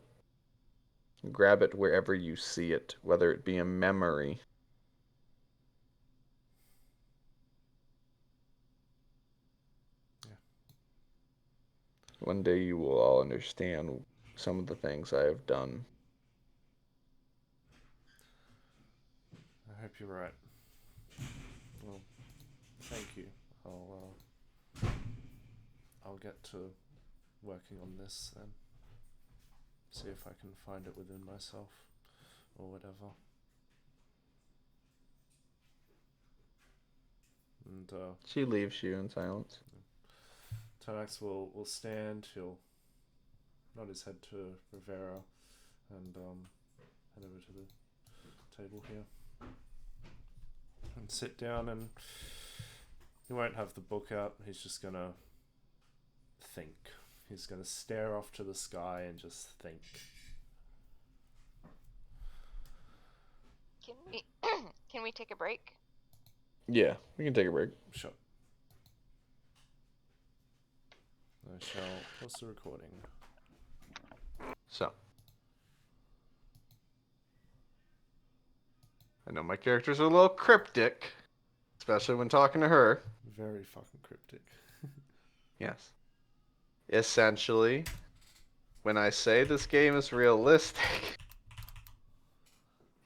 grab it wherever you see it, whether it be a memory. Yeah. One day you will all understand some of the things I have done. I hope you're right. Well, thank you. I'll get to working on this then. See if I can find it within myself or whatever. And She leaves you in silence. Tonax will stand. He'll nod his head to Rivera and head over to the table here and sit down, and he won't have the book out. He's just gonna think. He's gonna stare off to the sky and just think. Can we take a break? Yeah, we can take a break. Sure. I shall pause the recording. So. I know my characters are a little cryptic, especially when talking to her. Very fucking cryptic. Yes. Essentially, when I say this game is realistic,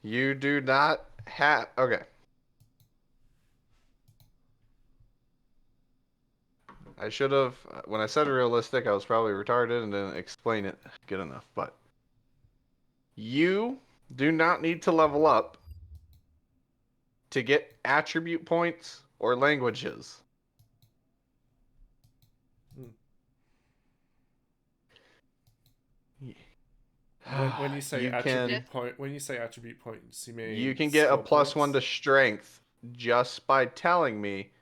you do not have... Okay. I should have... When I said realistic, I was probably retarded and didn't explain it good enough, but... You do not need to level up to get attribute points or languages. When you say when you say attribute points, you mean you can get a +1 points? to strength just by telling me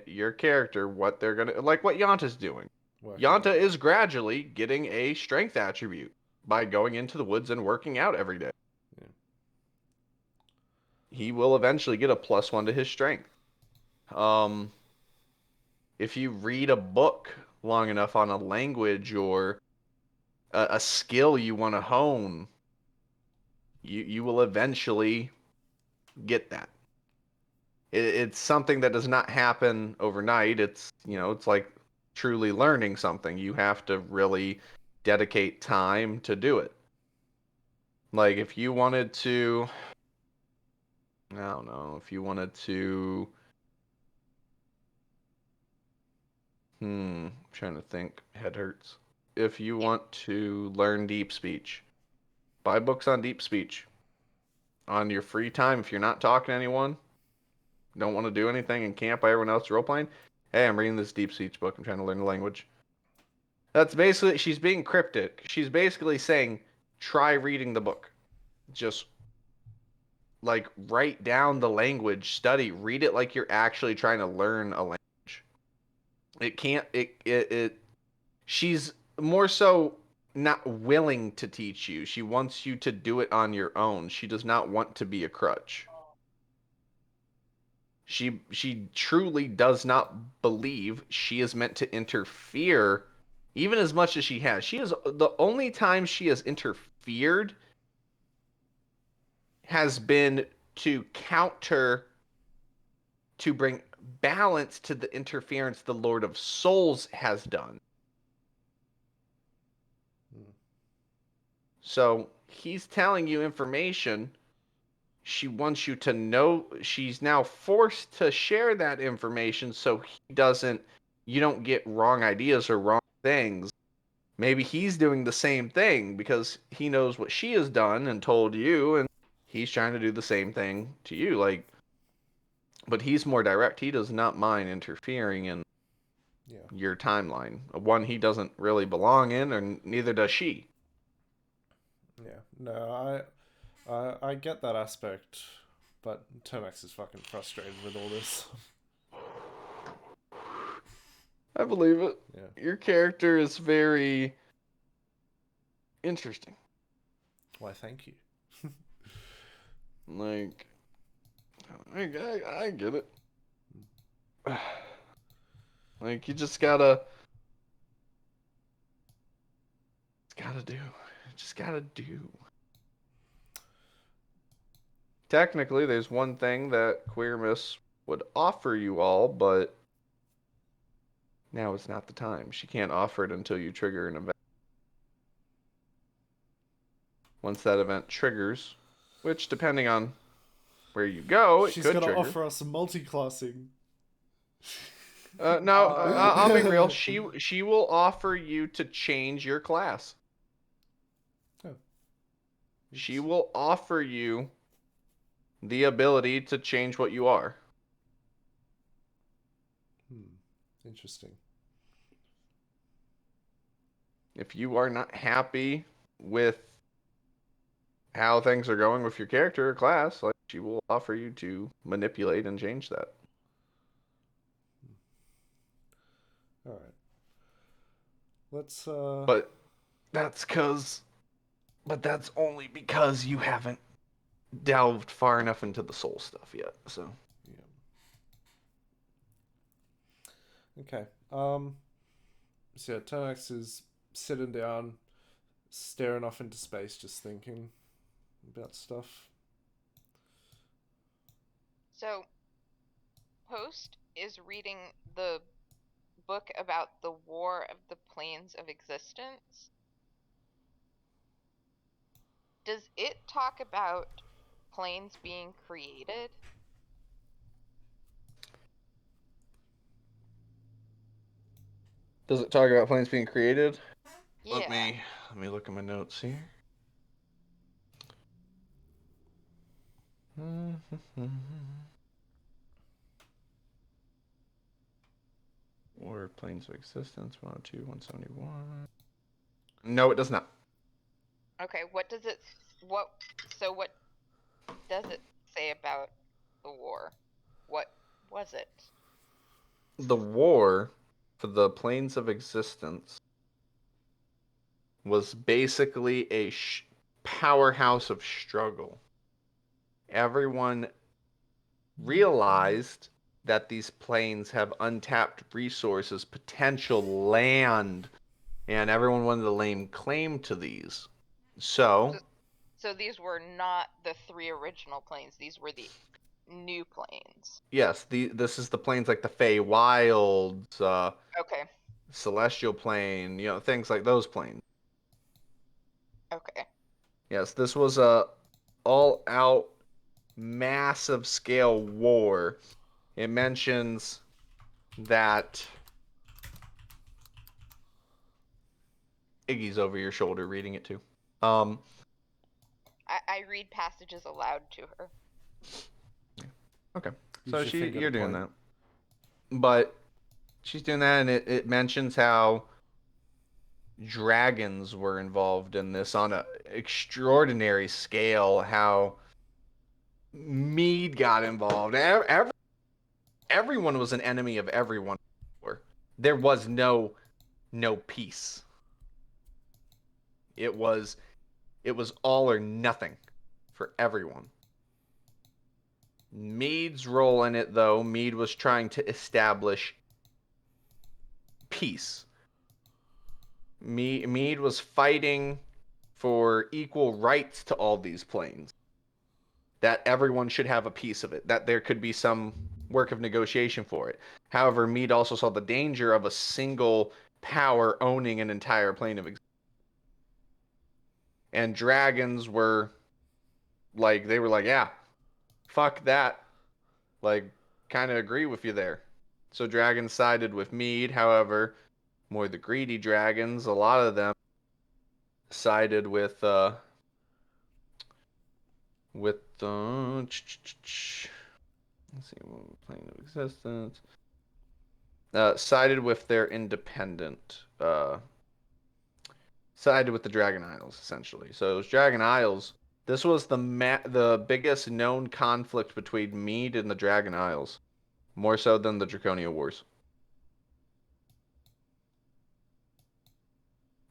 your character what they're gonna, like what Yanta's doing. Yanta is gradually getting a strength attribute by going into the woods and working out every day. Yeah. He will eventually get a +1 to his strength. If you read a book long enough on a language or a skill you want to hone, you will eventually get that. It's something that does not happen overnight. It's, it's like truly learning something. You have to really dedicate time to do it. Like if you wanted to, I don't know, if you wanted to, I'm trying to think, head hurts. If you want to learn deep speech, buy books on deep speech. On your free time, if you're not talking to anyone, don't want to do anything and camp by everyone else role playing, hey, I'm reading this deep speech book. I'm trying to learn the language. That's basically, she's being cryptic. She's basically saying, try reading the book. Just like write down the language, study, read it like you're actually trying to learn a language. It can't, she's more so not willing to teach you. She wants you to do it on your own. She does not want to be a crutch. She truly does not believe she is meant to interfere, even as much as she has. She is the only time she has interfered has been to counter, to bring balance to the interference the Lord of Souls has done. So he's telling you information. She wants you to know. She's now forced to share that information so you don't get wrong ideas or wrong things. Maybe he's doing the same thing because he knows what she has done and told you, and he's trying to do the same thing to you. But he's more direct. He does not mind interfering in your timeline. One he doesn't really belong in, or neither does she. Yeah. No, I get that aspect, but Termax is fucking frustrated with all this. I believe it. Yeah. Your character is very interesting. Why, thank you. Like, I get it. Like, you just gotta do. Just gotta do. Technically, there's one thing that Queer Miss would offer you all, but now is not the time. She can't offer it until you trigger an event. Once that event triggers, which depending on where you go, it She's could gonna trigger. offer us multi-classing. No, I'll be real. She will offer you to change your class. Oh. She will offer you the ability to change what you are. Interesting. If you are not happy with how things are going with your character or class, like, she will offer you to manipulate and change that. All right. Let's But that's only because you haven't delved far enough into the soul stuff yet. So yeah. Okay. So yeah, Termax is sitting down, staring off into space, just thinking about stuff. So, Post is reading the book about the War of the Planes of Existence. Does it talk about planes being created? does it talk about planes being created? Yeah. Let me look at my notes here. Or planes of existence, 102, 171. No, it does not. Okay, what does it say about the war? What was it? The war for the planes of existence was basically a powerhouse of struggle. Everyone realized that these planes have untapped resources, potential land, and everyone wanted to lay claim to these. So these were not the 3 original planes. These were the new planes. yes, this is the planes like the Fey Wilds, Okay. Celestial Plane, things like those planes. Okay. Yes, this was a all-out massive scale war. It mentions that Iggy's over your shoulder reading it too. I read passages aloud to her. Okay. Use So your finger you're to doing point. that. But she's doing that, and it mentions how dragons were involved in this on an extraordinary scale, how Mead got involved. Everyone was an enemy of everyone. There was no peace. It was all or nothing for everyone. Mead's role in it, though, Mead was trying to establish peace. Mead was fighting for equal rights to all these planes. That everyone should have a piece of it. That there could be some work of negotiation for it. However, Mead also saw the danger of a single power owning an entire plane of existence. And dragons were like, yeah, fuck that. Like, kind of agree with you there. So dragons sided with Mead. However, more the greedy dragons, a lot of them sided with let's see, plane of existence. Sided with their independent sided with the Dragon Isles, essentially. So it was Dragon Isles. This was the biggest known conflict between Mead and the Dragon Isles, more so than the Draconia Wars.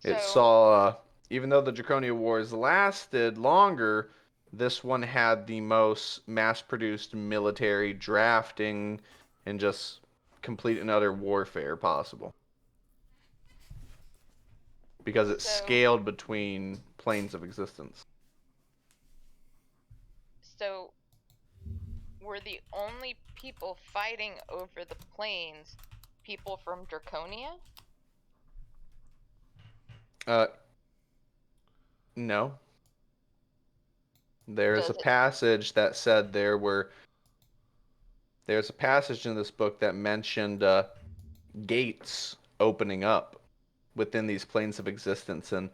It So, saw, even though the Draconia Wars lasted longer, this one had the most mass-produced military drafting and just complete and utter warfare possible. Because it So- scaled between planes of existence. so were the only people fighting over the plains people from Draconia? No. There's Does a it- passage that said there's a passage in this book that mentioned gates opening up within these planes of existence and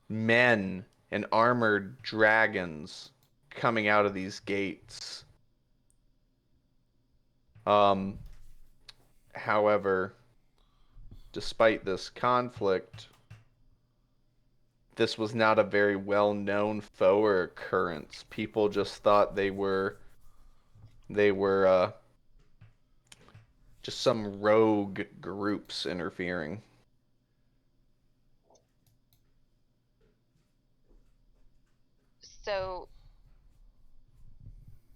men and armored dragons coming out of these gates. However, despite this conflict, this was not a very well-known foe or occurrence. People just thought they were just some rogue groups interfering. So,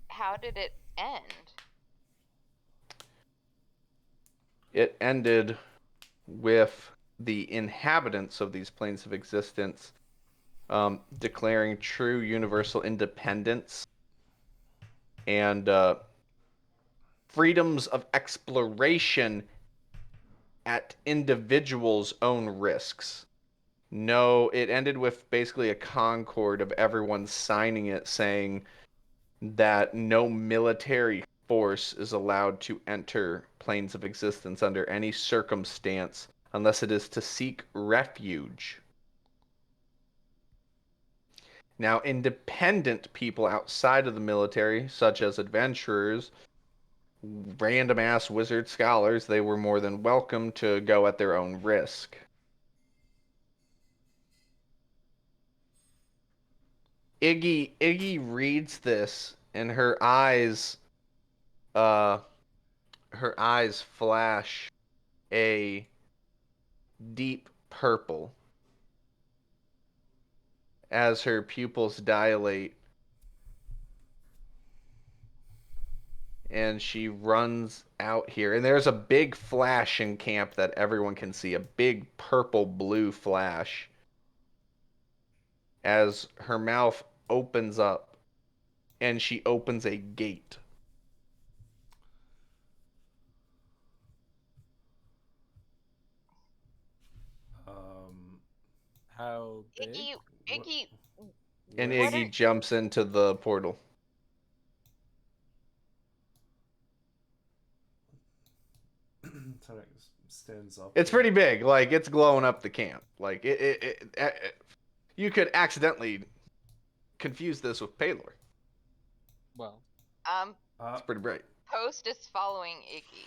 how did it end? It ended with the inhabitants of these planes of existence declaring true universal independence and freedoms of exploration at individuals' own risks. No, it ended with basically a concord of everyone signing it saying that no military force is allowed to enter planes of existence under any circumstance unless it is to seek refuge. Now, independent people outside of the military, such as adventurers, random ass wizard scholars, they were more than welcome to go at their own risk. Iggy reads this and her eyes flash a deep purple as her pupils dilate and she runs out here. And there's a big flash in camp that everyone can see, a big purple blue flash as her mouth opens up and she opens a gate. How big? Iggy, And What Iggy are- jumps into the portal. Tarek stands up. It's pretty big. Like, it's glowing up the camp. Like, you could accidentally confuse this with Palor. Well, It's pretty bright. Post is following Iggy.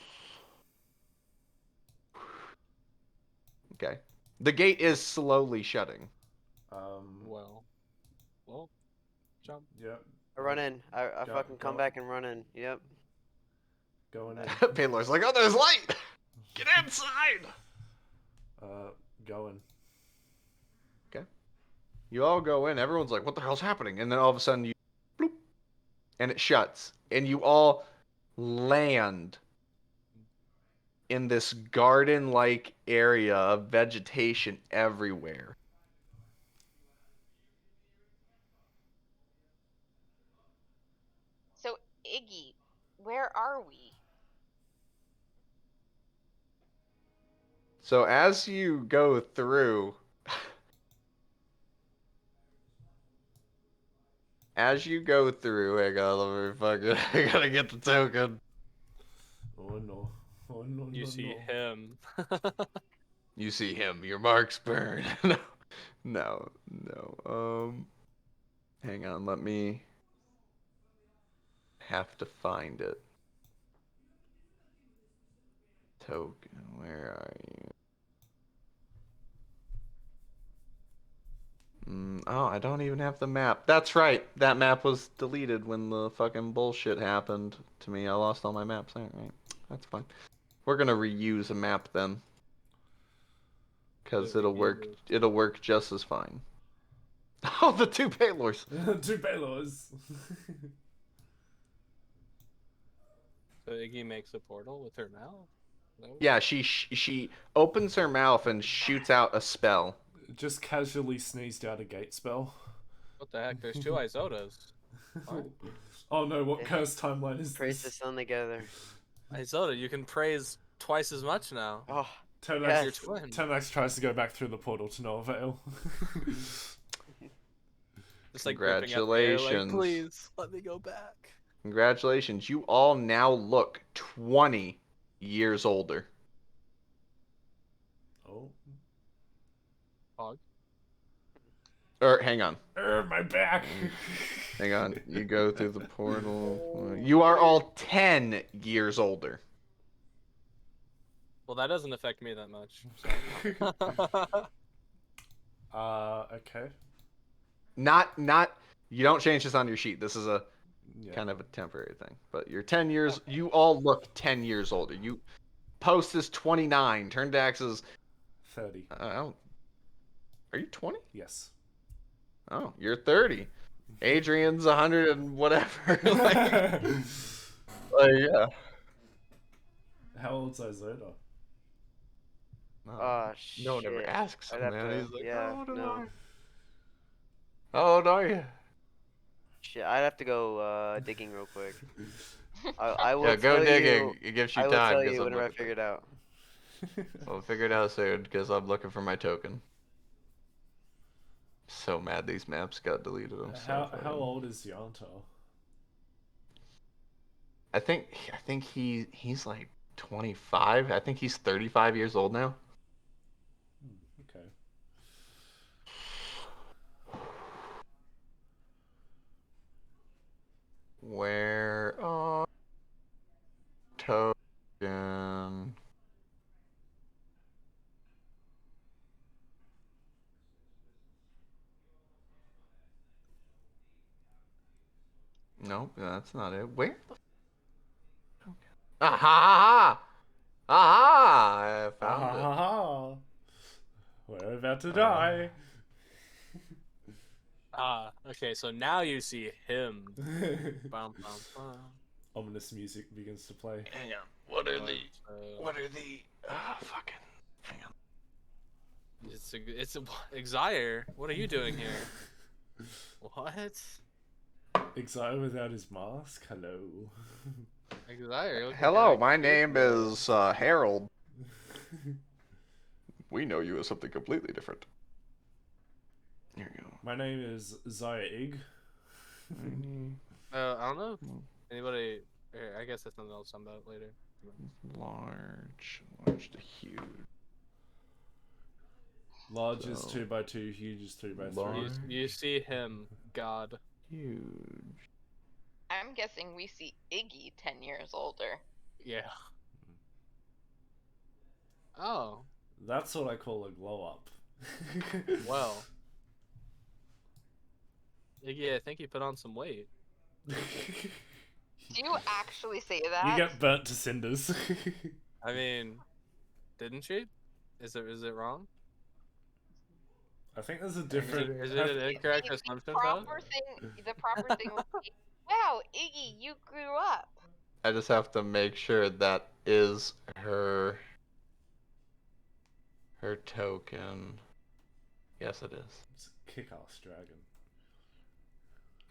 Okay. The gate is slowly shutting. well, jump. Yep. I run in. I Go- fucking come go- back and run in. Yep. Going in. Palor's like, oh, there's light! Get inside! Going. Okay. You all go in. Everyone's like, what the hell's happening? And then all of a sudden, you bloop, and it shuts. And you all land in this garden-like area of vegetation everywhere. So, Iggy, where are we? So as you go through, hang on, let me fucking, I gotta get the token. Oh no. Oh no. You no, see no. him. You see him, your marks burn. No. Hang on, let me have to find it. Token, where are you? Oh, I don't even have the map. That's right. That map was deleted when the fucking bullshit happened to me. I lost all my maps. All right. That's fine. We're gonna reuse a map then. Because it'll work. It'll work just as fine. Oh, the two Paylors. 2 Baylors. So Iggy makes a portal with her mouth? No? Yeah, she opens her mouth and shoots out a spell. Just casually sneezed out a gate spell. What the heck? There's 2 Isotas. What? Oh no, what Yeah. cursed timeline is Praise the this? sun together. Isota, you can praise twice as much now. Oh, Tenax, yes. Your twin. Tenax tries to go back through the portal to no avail. Just like gripping up the air, like, Congratulations. please let me go back. Congratulations. You all now look 20 years older. Oh. Hog. Hang on. My back. Hang on. You go through the portal. You are all 10 years older. Well, that doesn't affect me that much. So. Okay. Not you don't change this on your sheet. This is a Yeah. kind of a temporary thing. But you're 10 years you all look 10 years older. You Post is 29, Turndax is 30. I don't Are you 20? Yes. Oh, you're 30. Adrian's 100 and whatever. like, yeah. How old's Izota? oh shit. No one ever asks I'd him, have man. to- He's like, yeah, how old am no. I? How old are you? Shit, I'd have to go digging real quick. I will Yeah, go tell digging. you. It gives you I will time. tell 'cause you I'm whenever I looking for figure it out. I'll figure it out soon because I'm looking for my token. So mad these maps got deleted. I'm so How fucking- old is Yanto? I think he's like 25. I think he's 35 years old now. Okay. Where are token? Nope, that's not it. Where the token? Ah ha ha ha! Aha! I found it. Ah, we're about to die. Okay, so now you see him. Bum, bum, bum. Ominous music begins to play. Hang on. What are the? So, What are the? Fucking. Hang on. it's Exire. What are you doing here? What? Exile without his mask? Hello. Exire. you look Hello, like my a name kid. is Harold. We know you as something completely different. Here you go. My name is Zaya Ig. I don't know. Anybody? I guess that's something I'll talk about later. Large to huge. Large is So, 2x2, huge is 3x3. large. You see him, God. Huge. I'm guessing we see Iggy 10 years older. Yeah. Oh, That's what I call a glow up. well. Iggy, I think you put on some weight. Do you actually say that? You get burnt to cinders. I mean, didn't she? Is it wrong? I think there's a different. Is it an incorrect assumption, though? The proper thing would be, wow, Iggy, you grew up. I just have to make sure that is her token. Yes, it is. It's a kick-ass dragon.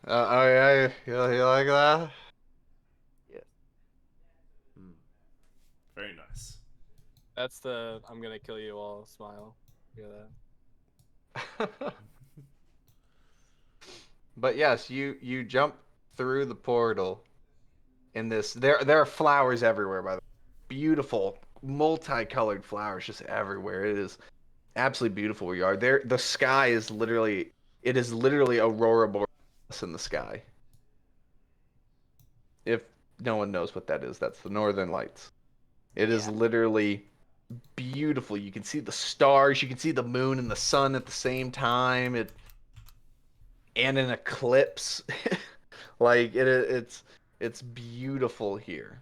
Oh yeah, you like that? Very nice. That's the I'm gonna kill you all smile. Hear that? But yes, you jump through the portal. In this, there are flowers everywhere. By the way, beautiful, multicolored flowers just everywhere. It is absolutely beautiful where you are. There, the sky is literally aurora borealis in the sky. If no one knows what that is, that's the Northern Lights. It is Yeah. literally beautiful. You can see the stars, you can see the moon and the sun at the same time. and an eclipse. Like it's beautiful here.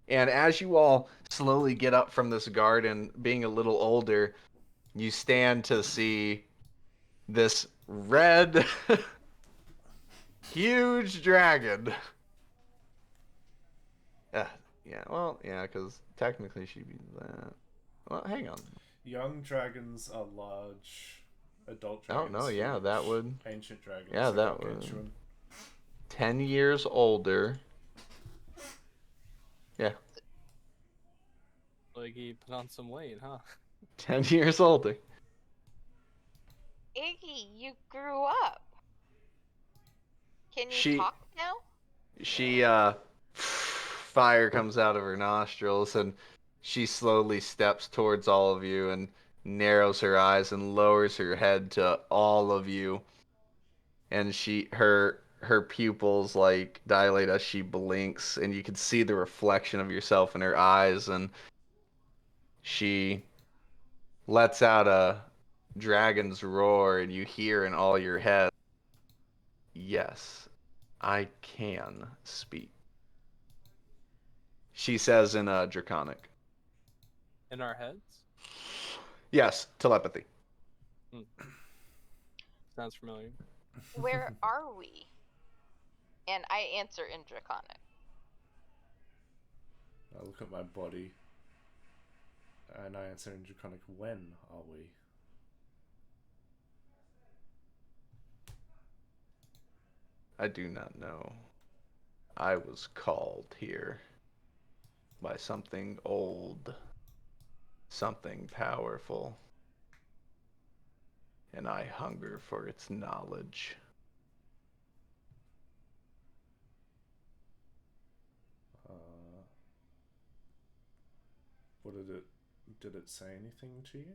And as you all slowly get up from this garden, being a little older, you stand to see this red, huge dragon. Yeah, well, yeah, because technically she'd be that. Well, hang on. Young dragons are large. Adult Oh, dragons. no, yeah, huge. that would. Ancient dragons. Yeah, are that would. gargantuan. 10 years older. Yeah, Like he put on some weight, huh? 10 years older. Iggy, you grew up. Can you She- talk now? She, fire comes out of her nostrils, and she slowly steps towards all of you and narrows her eyes and lowers her head to all of you. And her pupils like dilate as she blinks, and you can see the reflection of yourself in her eyes, and she lets out a dragon's roar, and you hear in all your head, "Yes, I can speak." She says in a draconic. In our heads? Yes, telepathy. Sounds familiar. Where are we? And I answer in Draconic. I look at my body. And I answer in Draconic, when are we? I do not know. I was called here by something old, something powerful, and I hunger for its knowledge. What did it say anything to you?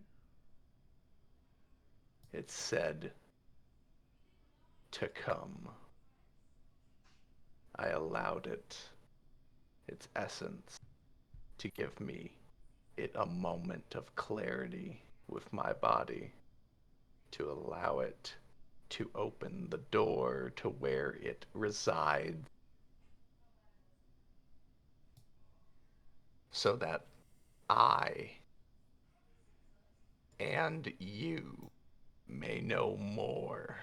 It said to come. I allowed it, its essence, to give me it a moment of clarity with my body, to allow it to open the door to where it resides, so that I and you may know more.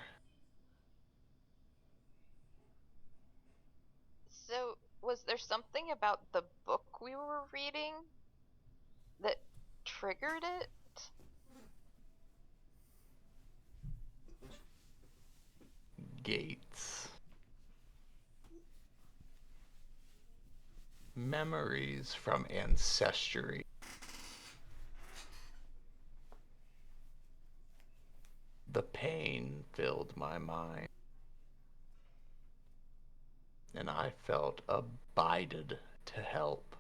So, was there something about the book we were reading that triggered it? Gates. Memories from ancestry. The pain filled my mind, and I felt abided to help.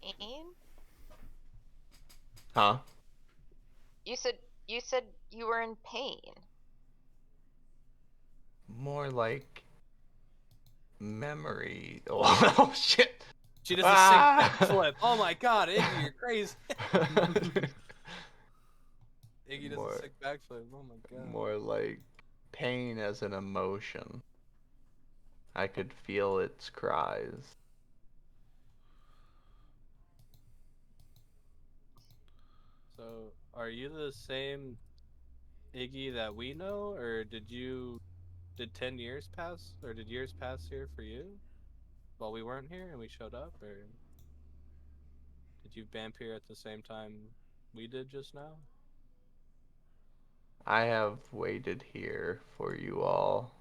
Pain? Huh? You said you were in pain. More like memory. Oh, shit. She does a sick backflip. Oh my god, Iggy, you're crazy. Iggy does a sick backflip. Oh my god. More like pain as an emotion. I could feel its cries. So, are you the same Iggy that we know, or did 10 years pass, or did years pass here for you while we weren't here and we showed up, or did you vamp here at the same time we did just now? I have waited here for you all.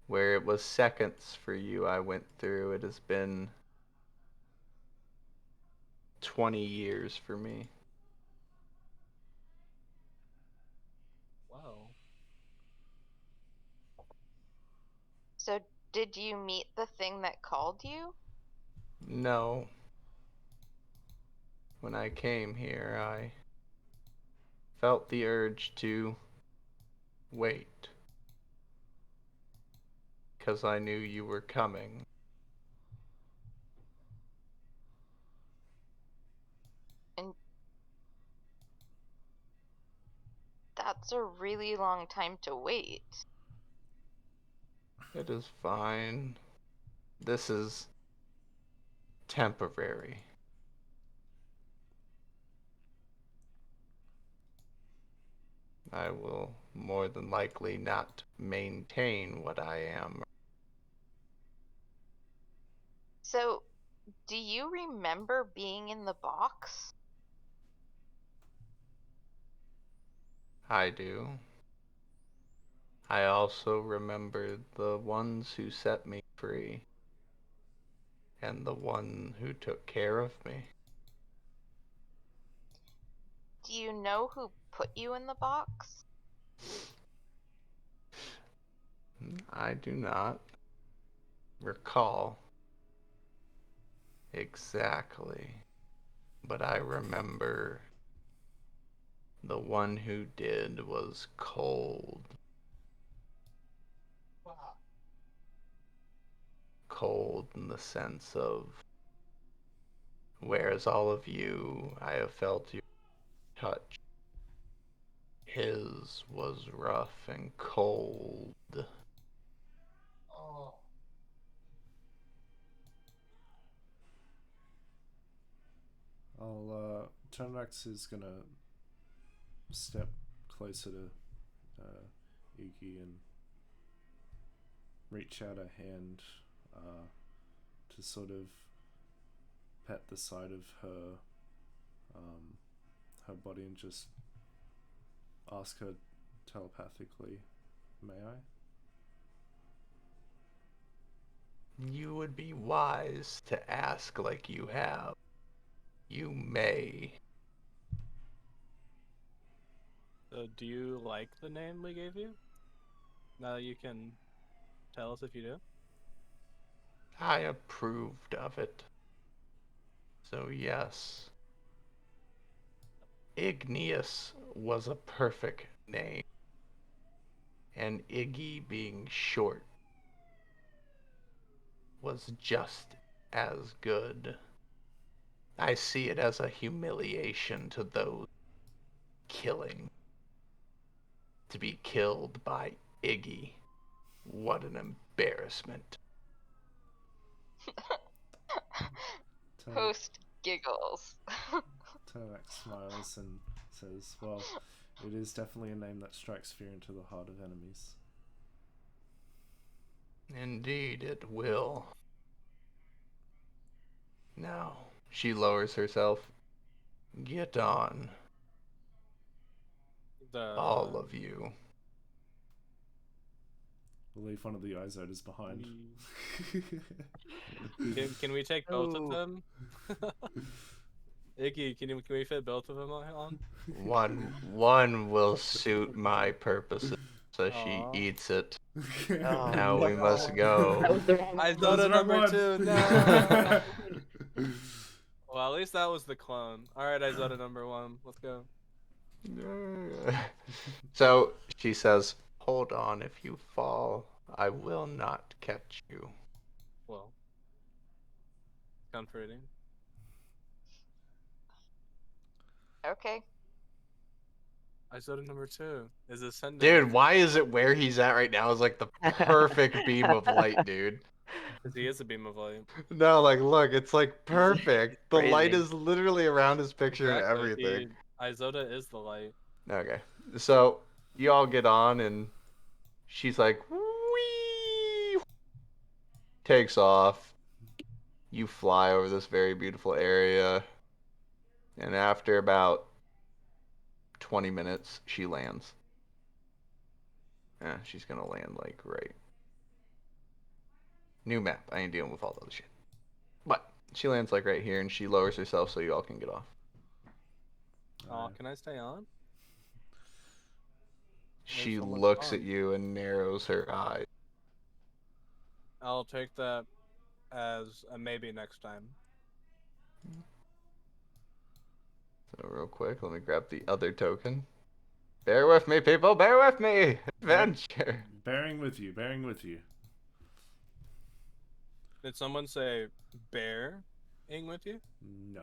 Where it was seconds for you, I went through. It has been 20 years for me. Wow. So, did you meet the thing that called you? No. When I came here, I felt the urge to wait. 'Cause I knew you were coming. And That's a really long time to wait. It is fine. This is temporary. I will more than likely not maintain what I am. So, do you remember being in the box? I do. I also remember the ones who set me free. And the one who took care of me. Do you know who put you in the box? I do not recall exactly, but I remember the one who did was cold. Cold in the sense of, whereas all of you, I have felt your touch. His was rough and cold. Turnax is gonna step closer to Iggy and reach out a hand to sort of pet the side of her her body and just ask her telepathically, may I? You would be wise to ask like you have. You may. Do you like the name we gave you? Now you can tell us if you do. I approved of it. So yes. Igneous was a perfect name. And Iggy being short was just as good. I see it as a humiliation to those killing. To be killed by Iggy. What an embarrassment. Host giggles. Turnax smiles and says, well, it is definitely a name that strikes fear into the heart of enemies. Indeed, it will. Now, she lowers herself. Get on, all of you. We'll leave one of the Izodas behind. Can we take both of Ooh. them? Iggy, can we fit both of them on? One will suit my purposes, so she Aw. eats it. Oh, Now we no. must go. That was the wrong I one. thought the of wrong number one. 2. No. Well, at least that was the clone. All right, I thought of number 1. Let's go. So she says, hold on, if you fall, I will not catch you. Well, comforting. Okay. I thought of number 2 is ascending. Dude, why is it where he's at right now is like the perfect beam of light, dude? Because he is a beam of light. No, like, look, it's like perfect. The light Crazy. is literally around his picture and Exactly. everything. Isoda is the light. Okay. So, you all get on, and she's like, whee! Takes off. You fly over this very beautiful area. And after about 20 minutes, she lands. Yeah, she's gonna land, like, right. New map. I ain't dealing with all the other shit. But, she lands, like, right here, and she lowers herself so you all can get off. Oh, can I stay on? She so much looks fun. at you and narrows her eyes. I'll take that as a maybe next time. So real quick, let me grab the other token. Bear with me, people. Bear with me. Adventure. Bearing with you, bearing with you. Did someone say bear-ing with you? No.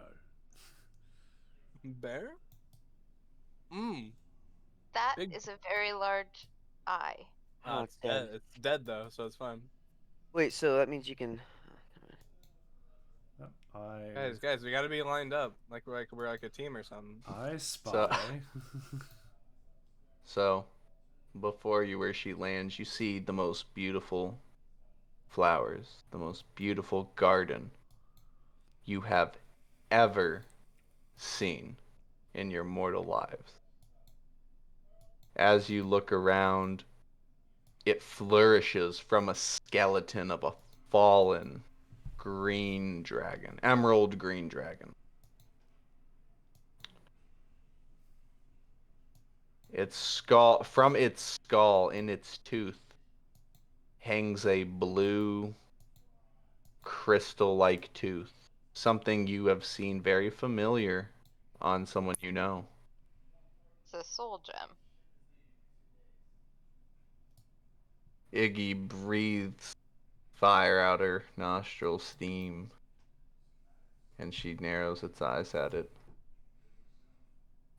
Bear? Mmm. That Big- is a very large eye. Oh, It's dead. It's dead though, so it's fine. Wait, so that means you can. Guys, we gotta be lined up we're like a team or something. I spy. So, before you where she lands, you see the most beautiful flowers, the most beautiful garden you have ever seen in your mortal lives. As you look around, it flourishes from a skeleton of a fallen green dragon, emerald green dragon. From its skull in its tooth hangs a blue crystal-like tooth, something you have seen very familiar on someone you know. It's a soul gem. Iggy breathes fire out her nostrils, steam, and she narrows its eyes at it.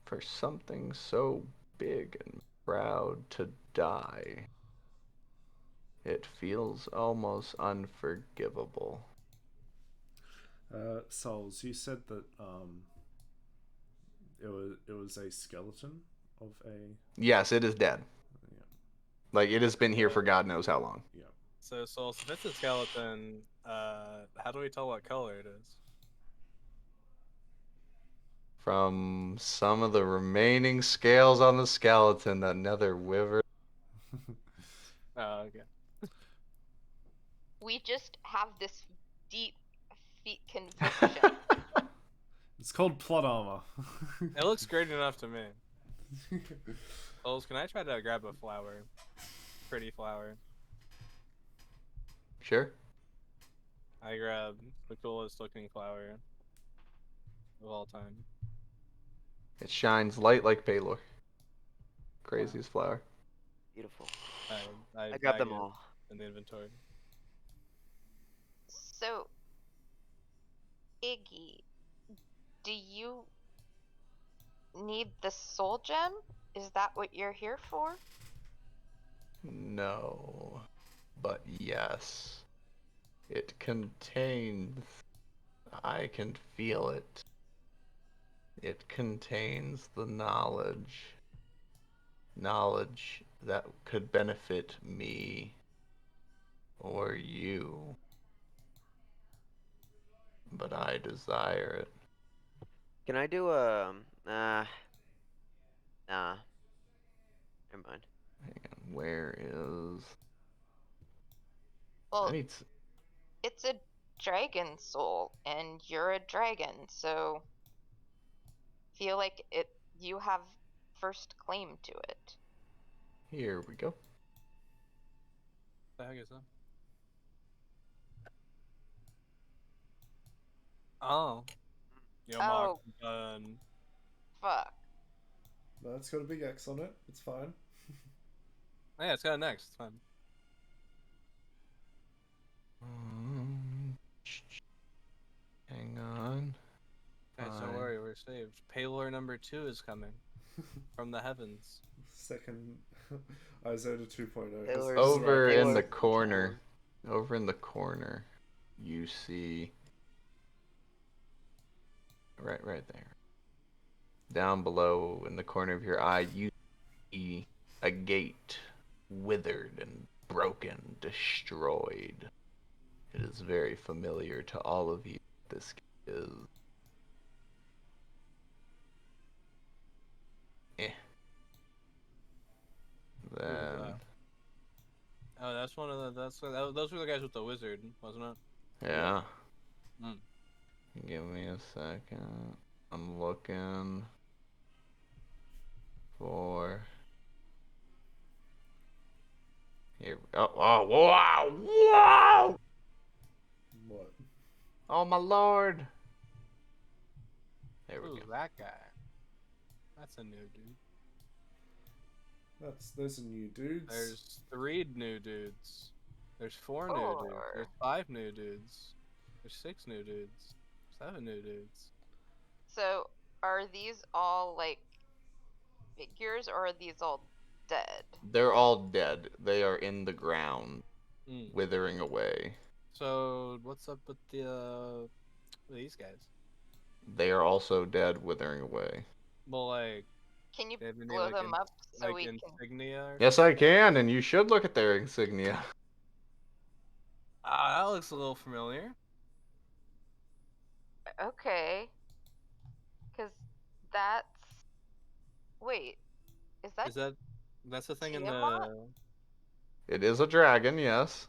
For something so big and proud to die, it feels almost unforgivable. Souls, you said that it was a skeleton of a. Yes, it is dead. Yeah. Like, it has been here for God knows how long. Yeah. So if it's a skeleton, how do we tell what color it is? From some of the remaining scales on the skeleton that nether withered. Oh, okay. We just have this deep conviction. It's called plot armor. It looks great enough to me. Souls, can I try to grab a flower? Pretty flower. Sure. I grab the coolest looking flower of all time. It shines light like Paylor. Craziest flower. Beautiful. I I grabbed bag them it all. in the inventory. So, Iggy, do you need the soul gem? Is that what you're here for? No. But yes. It contains. I can feel it. It contains the knowledge. Knowledge that could benefit me or you. But I desire it. Can I do a? Nah. Never mind. Hang on, where is. Well, I need. it's a dragon soul, and you're a dragon, so feel like you have first claim to it. Here we go. The heck is that? Oh. Yo, Mark. Oh. Fuck. No, it's got a big X on it. It's fine. Oh, yeah, it's got a next. It's fine. Hang on. Guys, don't worry, we're saved. Paylor number 2 is coming from the heavens. Second Isoda 2.0. Taylor's- Over in the Taylor- corner. Over in the corner, you see. Right there. Down below in the corner of your eye, you see a gate withered and broken, destroyed. It is very familiar to all of you. This is. Then. Oh, that's one of the. Those were the guys with the wizard, wasn't it? Yeah. Hmm. Give me a second. I'm looking for. Here. Oh, wow! Wow! What? Oh my lord! There we Ooh, go. that guy. That's a new dude. Those are new dudes. There's 3 new dudes. There's 4 new dudes. There's 5 new dudes. There's 6 new dudes. 7 new dudes. So, are these all like figures, or are these all dead? They're all dead. They are in the ground, Mm. withering away. So what's up with these guys? They are also dead, withering away. Well, like, Can you they have any blow like them up so we can? insignia? Or Yes, I can, and you should look at their insignia. Ah, that looks a little familiar. Okay. Cause that's. Wait, is that Is that's the thing in Tiamat? the? It is a dragon, yes.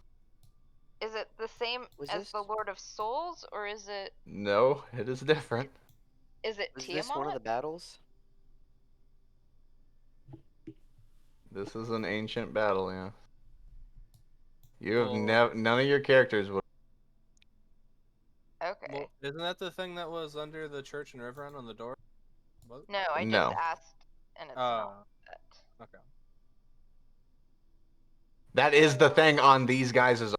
Is it the same Was as this the Lord of Souls, or is it No, it is different. was this one of the Tiamat? battles? This is an ancient battle, yeah. You have Well, none of your characters will. Okay. well, isn't that the thing that was under the church in Riverrun on the door? What? No, I just No. asked, and it's Ah, not that. okay. That is the thing on these guys'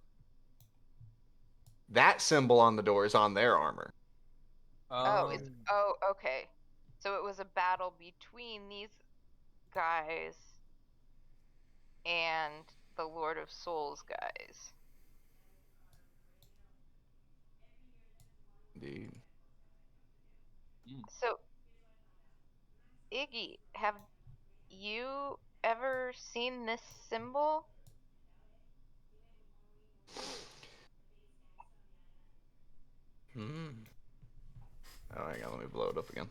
that symbol on the door is on their armor. Oh, okay. So it was a battle between these guys and the Lord of Souls guys. Indeed. So, Iggy, have you ever seen this symbol? Hmm. Oh, hang on, let me blow it up again.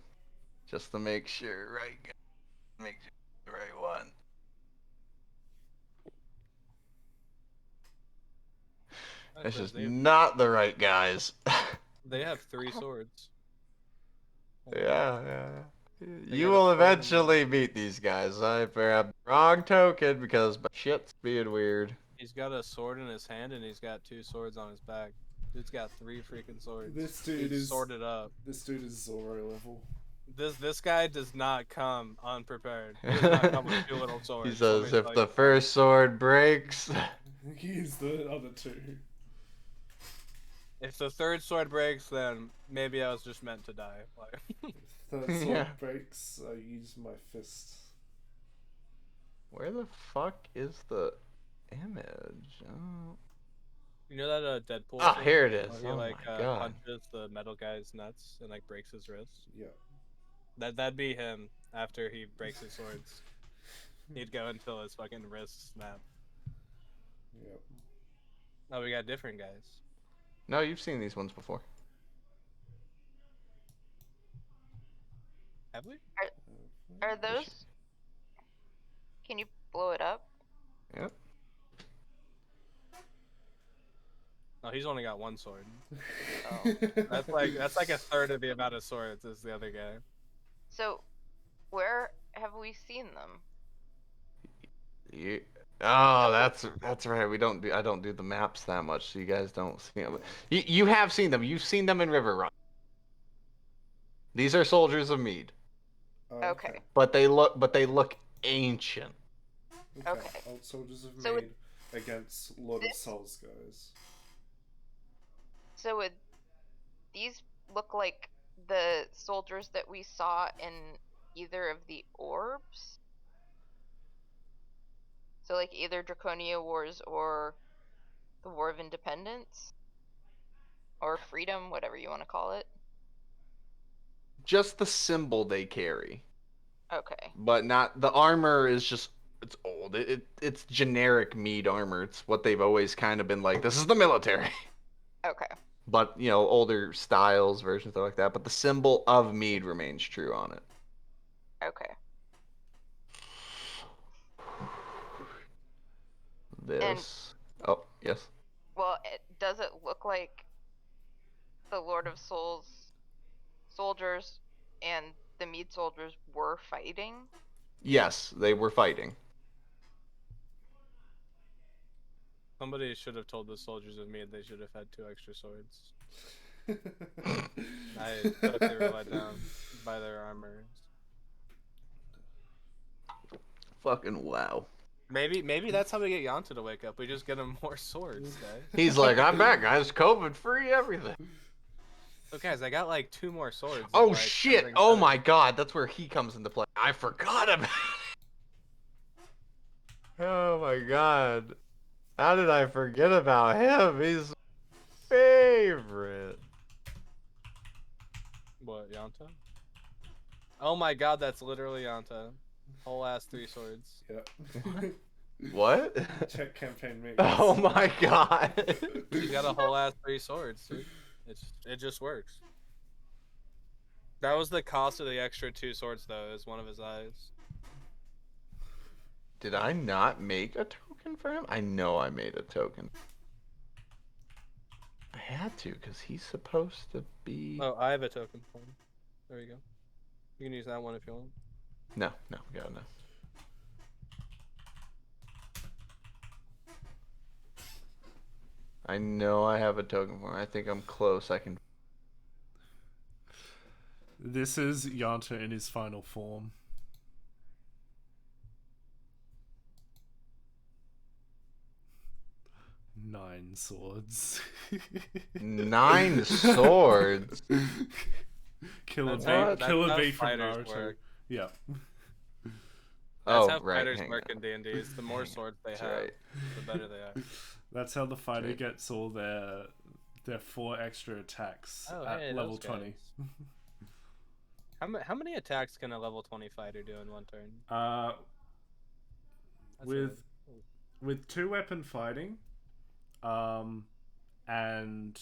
Just to make sure, right? Make sure the right one. It's just not the right guys. They have 3 swords. Yeah. They You got a will sword in the- eventually meet these guys. I grabbed the wrong token because my shit's being weird. He's got a sword in his hand and he's got 2 swords on his back. Dude's got 3 freaking swords. This dude Dude's is sorted up. This dude is Zoro level. This guy does not come unprepared. He does not come with 2 little swords. He says, let me if tell the you. first sword breaks, He's the other two. If the 3rd sword breaks, then maybe I was just meant to die. Like, Third sword Yeah. breaks, I use my fist. where the fuck is the image? Oh. you know that Deadpool? Ah, scene here it is. where he Oh my God. punches the metal guy's nuts and like breaks his wrist. Yeah. That'd be him after he breaks his swords. He'd go until his fucking wrist snap. Yep. Oh, we got different guys. No, you've seen these ones before. Have we? Are those? Can you blow it up? Yep. Oh, he's only got 1 sword. Oh. That's like a third of the amount of swords as the other guy. So, where have we seen them? You, oh, that's right. I don't do the maps that much, so you guys don't see them. You have seen them. You've seen them in River Run. These are soldiers of Mead, Oh, okay. but they look ancient. Okay. Old soldiers have So made against Lord of this- Souls guys. So would these look like the soldiers that we saw in either of the orbs? So like either Draconia Wars or the War of Independence? Or Freedom, whatever you want to call it. Just the symbol they carry, Okay. but not the armor is just it's old. It's generic Mead armor. It's what they've always kind of been like. This is the military. Okay. But older styles, versions like that. But the symbol of Mead remains true on it. Okay. This. Oh yes. Well, does it look like the Lord of Souls soldiers and the Mead soldiers were fighting? Yes, they were fighting. Somebody should have told the soldiers of Mead they should have had 2 extra swords. I thought they were let down by their armor. Fucking wow. Maybe that's how we get Yanta to wake up. We just get him more swords, guys. He's like, I'm back, guys. COVID free everything. Oh, guys, I got like 2 more swords. if, Oh like, shit! everything's Oh good. my god, that's where he comes into play. I forgot about it. Oh my god. How did I forget about him? He's favorite. What, Yanta? Oh my god, that's literally Yanta. Whole ass 3 swords. Yeah. What? Check campaign mix. Oh my god. He's got a whole ass 3 swords, dude. It just works. That was the cost of the extra 2 swords, though, is one of his eyes. Did I not make a token for him? I know I made a token. I had to, because he's supposed to be... Oh, I have a token for him. There you go. You can use that one if you want. No, no. I know I have a token for him. I think I'm close. I can... This is Yanta in his final form. Nine swords. 9 swords? Killer That's bee, how- killer that's how bee from fighters Naruto. work. Yeah. That's Oh, how right. fighters hang work on. in D&D. Is the more Hang on. swords they That's have, right. the better they are. That's how the fighter Right. gets all their 4 extra attacks Oh, at hey, level those 20. How many attacks can a level 20 fighter do in one turn? That's with 2 weapon fighting, and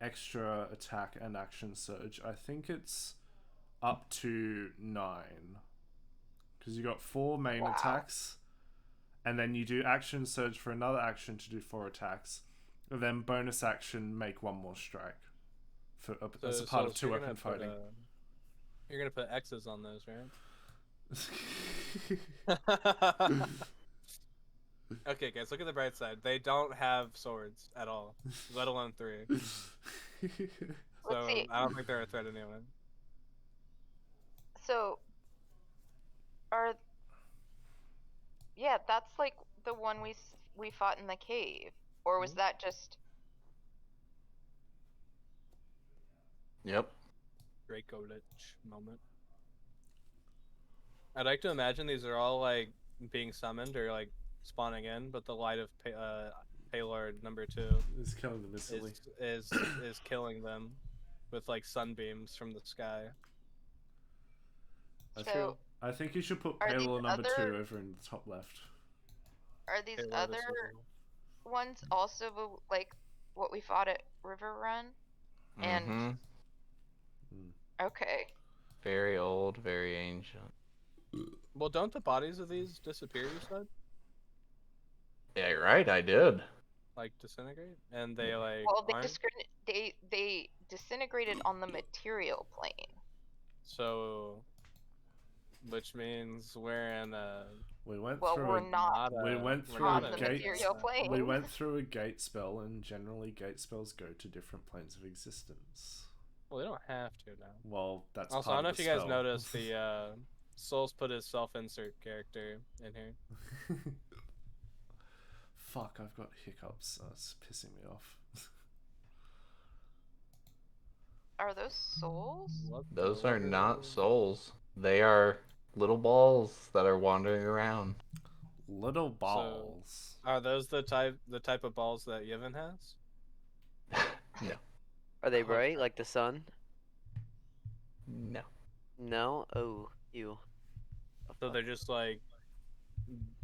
extra attack and action surge, I think it's up to 9. Because you got 4 main Wow. attacks, and then you do action surge for another action to do 4 attacks, and then bonus action make 1 more strike for as a part of 2 weapon fighting. You're gonna put X's on those, right? Okay, guys, look at the bright side. They don't have swords at all, let alone 3. So see. I don't think they're a threat anyway. So, yeah, that's like the one we fought in the cave, or was that just? Yep. Draco Lich moment. I'd like to imagine these are all like being summoned or like spawning in, but the light of Paylord number 2 It's killing them instantly. is killing them with like sunbeams from the sky. So, I think you should put are these Paylor number 2 other- over in the top left. are these Paylord other is- ones also like what we fought at River Run? And okay, Very old, very ancient. Well, don't the bodies of these disappear? You said, Yeah, right. I did. like disintegrate, and they like well aren't. they disintegrated on the material plane. So, which means we're in a. We went Well, through we're a, not we went we're through not on a the gate. material plane. We went through a gate spell, and generally gate spells go to different planes of existence. Well, they don't have to now. Well, that's Also, I part don't know of if the you guys spell. noticed the Souls put his self-insert character in here. Fuck, I've got hiccups. It's pissing me off. Are those souls? What Those the are not world? souls. They are little balls that are wandering around. Little balls. Are those the type of balls that Yevon has? No. Are they Oh, bright like the sun? No. No. Oh, ew. So they're just like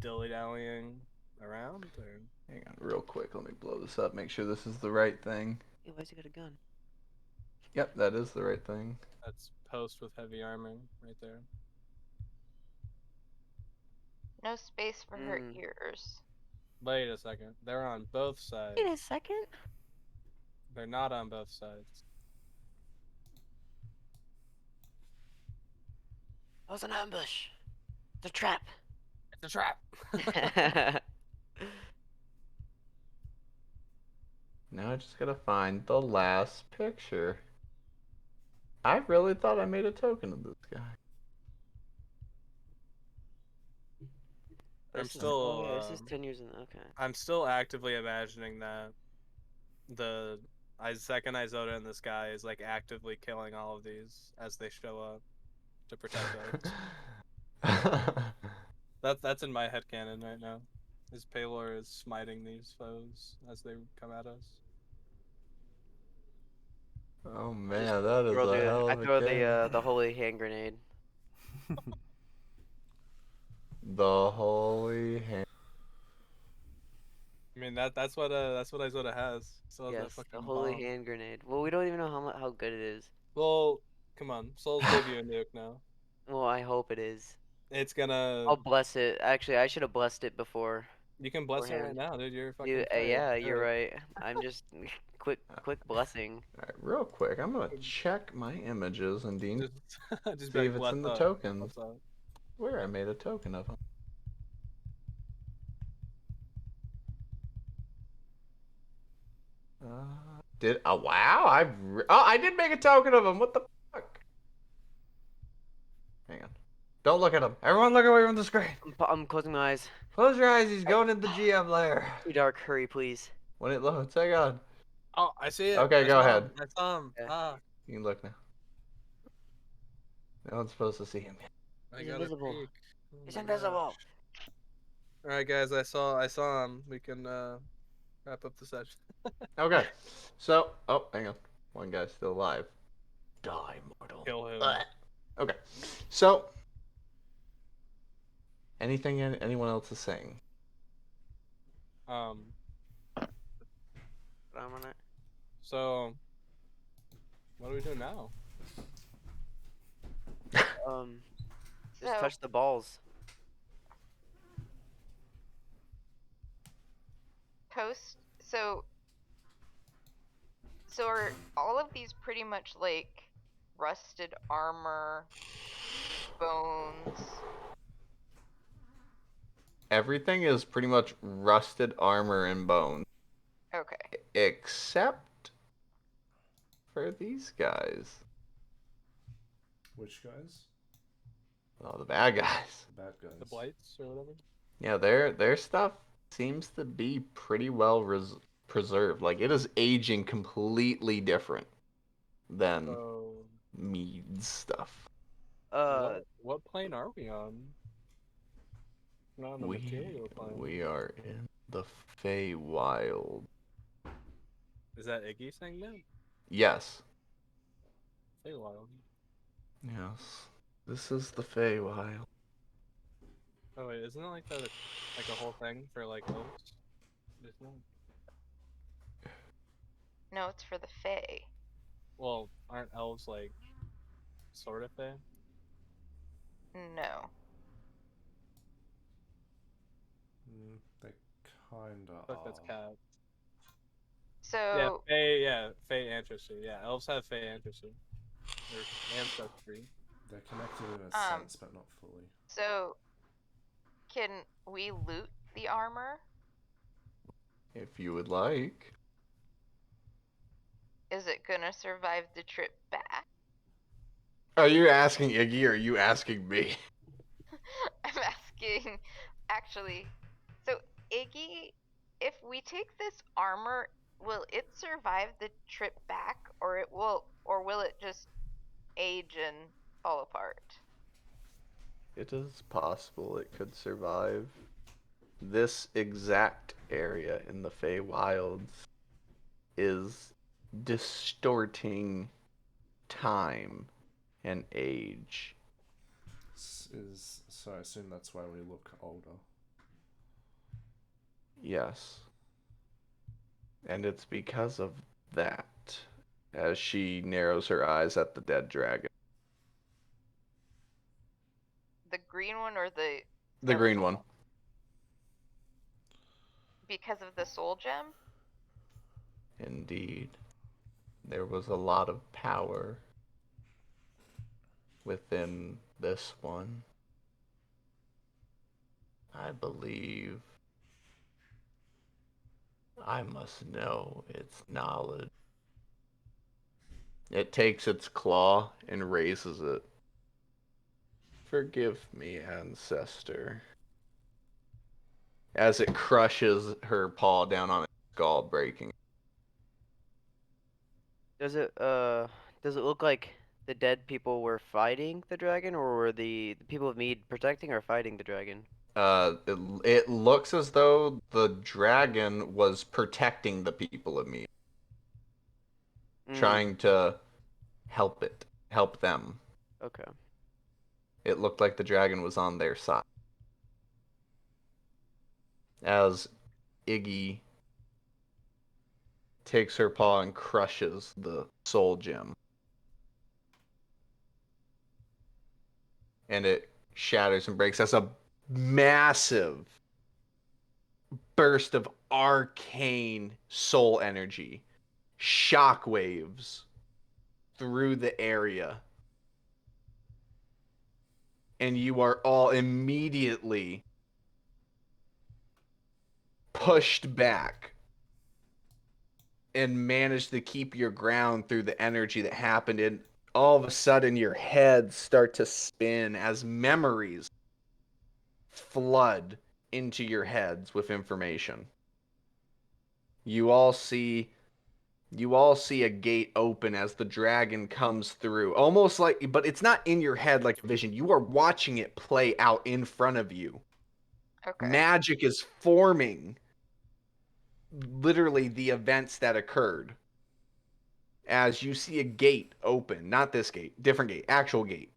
dilly-dallying around, or Hang on, real quick. Let me blow this up. Make sure this is the right thing. Ew, why's he got a gun? Yep, that is the right thing. that's post with heavy armor right there. No space for her Mm. ears. Wait a second. They're on both sides. Wait a second. They're not on both sides. That was an ambush. It's a trap. It's a trap. Now I just gotta find the last picture. I really thought I made a token of this guy. I'm This is- still, oh, yeah, this is um, 10 years in. Okay. I'm still actively imagining that the Second Isoda in the sky is like actively killing all of these as they show up to protect us. That's in my headcanon right now. His Paylor is smiting these foes as they come at us. Oh Just man, that is throw a the hell I of a throw cannon. the holy hand grenade. The holy hand. I mean that's what Isoda has. Still has that Yes, the fucking holy bomb. hand grenade. Well, we don't even know how good it is. Well, come on, Souls gave you a nuke now. Well, I hope it is. It's gonna. I'll bless it. Actually, I should have blessed it before. You can bless it right beforehand. now, dude. You're fucking. Dude, Fey. yeah, Do you're it. right. I'm just quick blessing. Alright, real quick, I'm gonna check my images and Dean Just, just be see like, if it's bless in the up. tokens. Bless up. Where I made a token of him. Oh wow, I did make a token of him. What the fuck? Hang on. Don't look at him. Everyone look away from the screen. I'm closing my eyes. Close your eyes. He's going in the GM layer. Too dark. Hurry, please. When it loads, hang on. Oh, I see it. Okay, I go saw ahead. him. I saw him. Yeah. Ah, You can look now. No one's supposed to see him yet. I He's got invisible. a peek. Oh He's my invisible. gosh. All right, guys. I saw him. We can wrap up the session. Okay. So, oh, hang on. One guy's still alive. Die, mortal. Kill him. Okay. So, anything anyone else is saying? So, what do we do now? Just So, touch the balls. Toast. So are all of these pretty much like rusted armor, bones? Everything is pretty much rusted armor and bone, Okay. except for these guys. Which guys? Oh, the bad guys. The bad guys. The blights or whatever. Yeah, their stuff seems to be pretty well preserved. Like it is aging completely than So, Mead's stuff. what plane are we on? We're not on the material plane. We are in the Feywild. Is that Iggy saying that? Yes. Feywild. Yes. This is the Feywild. Oh wait, isn't it like a whole thing for like elves? Isn't it? No, it's for the Fae. Well, aren't elves like sort of Fey? No. They kinda Fuck, that's are. cat. So Yeah, Fey ancestry. Yeah, elves have Fey ancestry. Or ancestry. They're connected in a sense, but not fully. So can we loot the armor? If you would like. Is it gonna survive the trip back? Are you asking Iggy or are you asking me? I'm asking, actually. So Iggy, if we take this armor, will it survive the trip back, or will it just age and fall apart? It is possible it could survive. This exact area in the Feywilds is distorting time and age. So I assume that's why we look older. Yes. And it's because of that, as she narrows her eyes at the dead dragon. The green one or the The green original? one. Because of the soul gem? Indeed. There was a lot of power within this one. I believe I must know its knowledge. It takes its claw and raises it. Forgive me, ancestor. As it crushes her paw down on its skull, breaking. Does it look like the dead people were fighting the dragon, or were the people of Mead protecting or fighting the dragon? It looks as though the dragon was protecting the people of me, Mm, trying to help them. okay. It looked like the dragon was on their side. As Iggy takes her paw and crushes the soul gem. And it shatters and breaks as a massive burst of arcane soul energy shockwaves through the area. And you are all immediately pushed back and manage to keep your ground through the energy that happened. And all of a sudden, your heads start to spin as memories flood into your heads with information. You all see a gate open as the dragon comes through, almost like, but it's not in your head like a vision. You are watching it play out in front of you. Okay. Magic is forming literally the events that occurred as you see a gate open, not this gate, different gate, actual gate.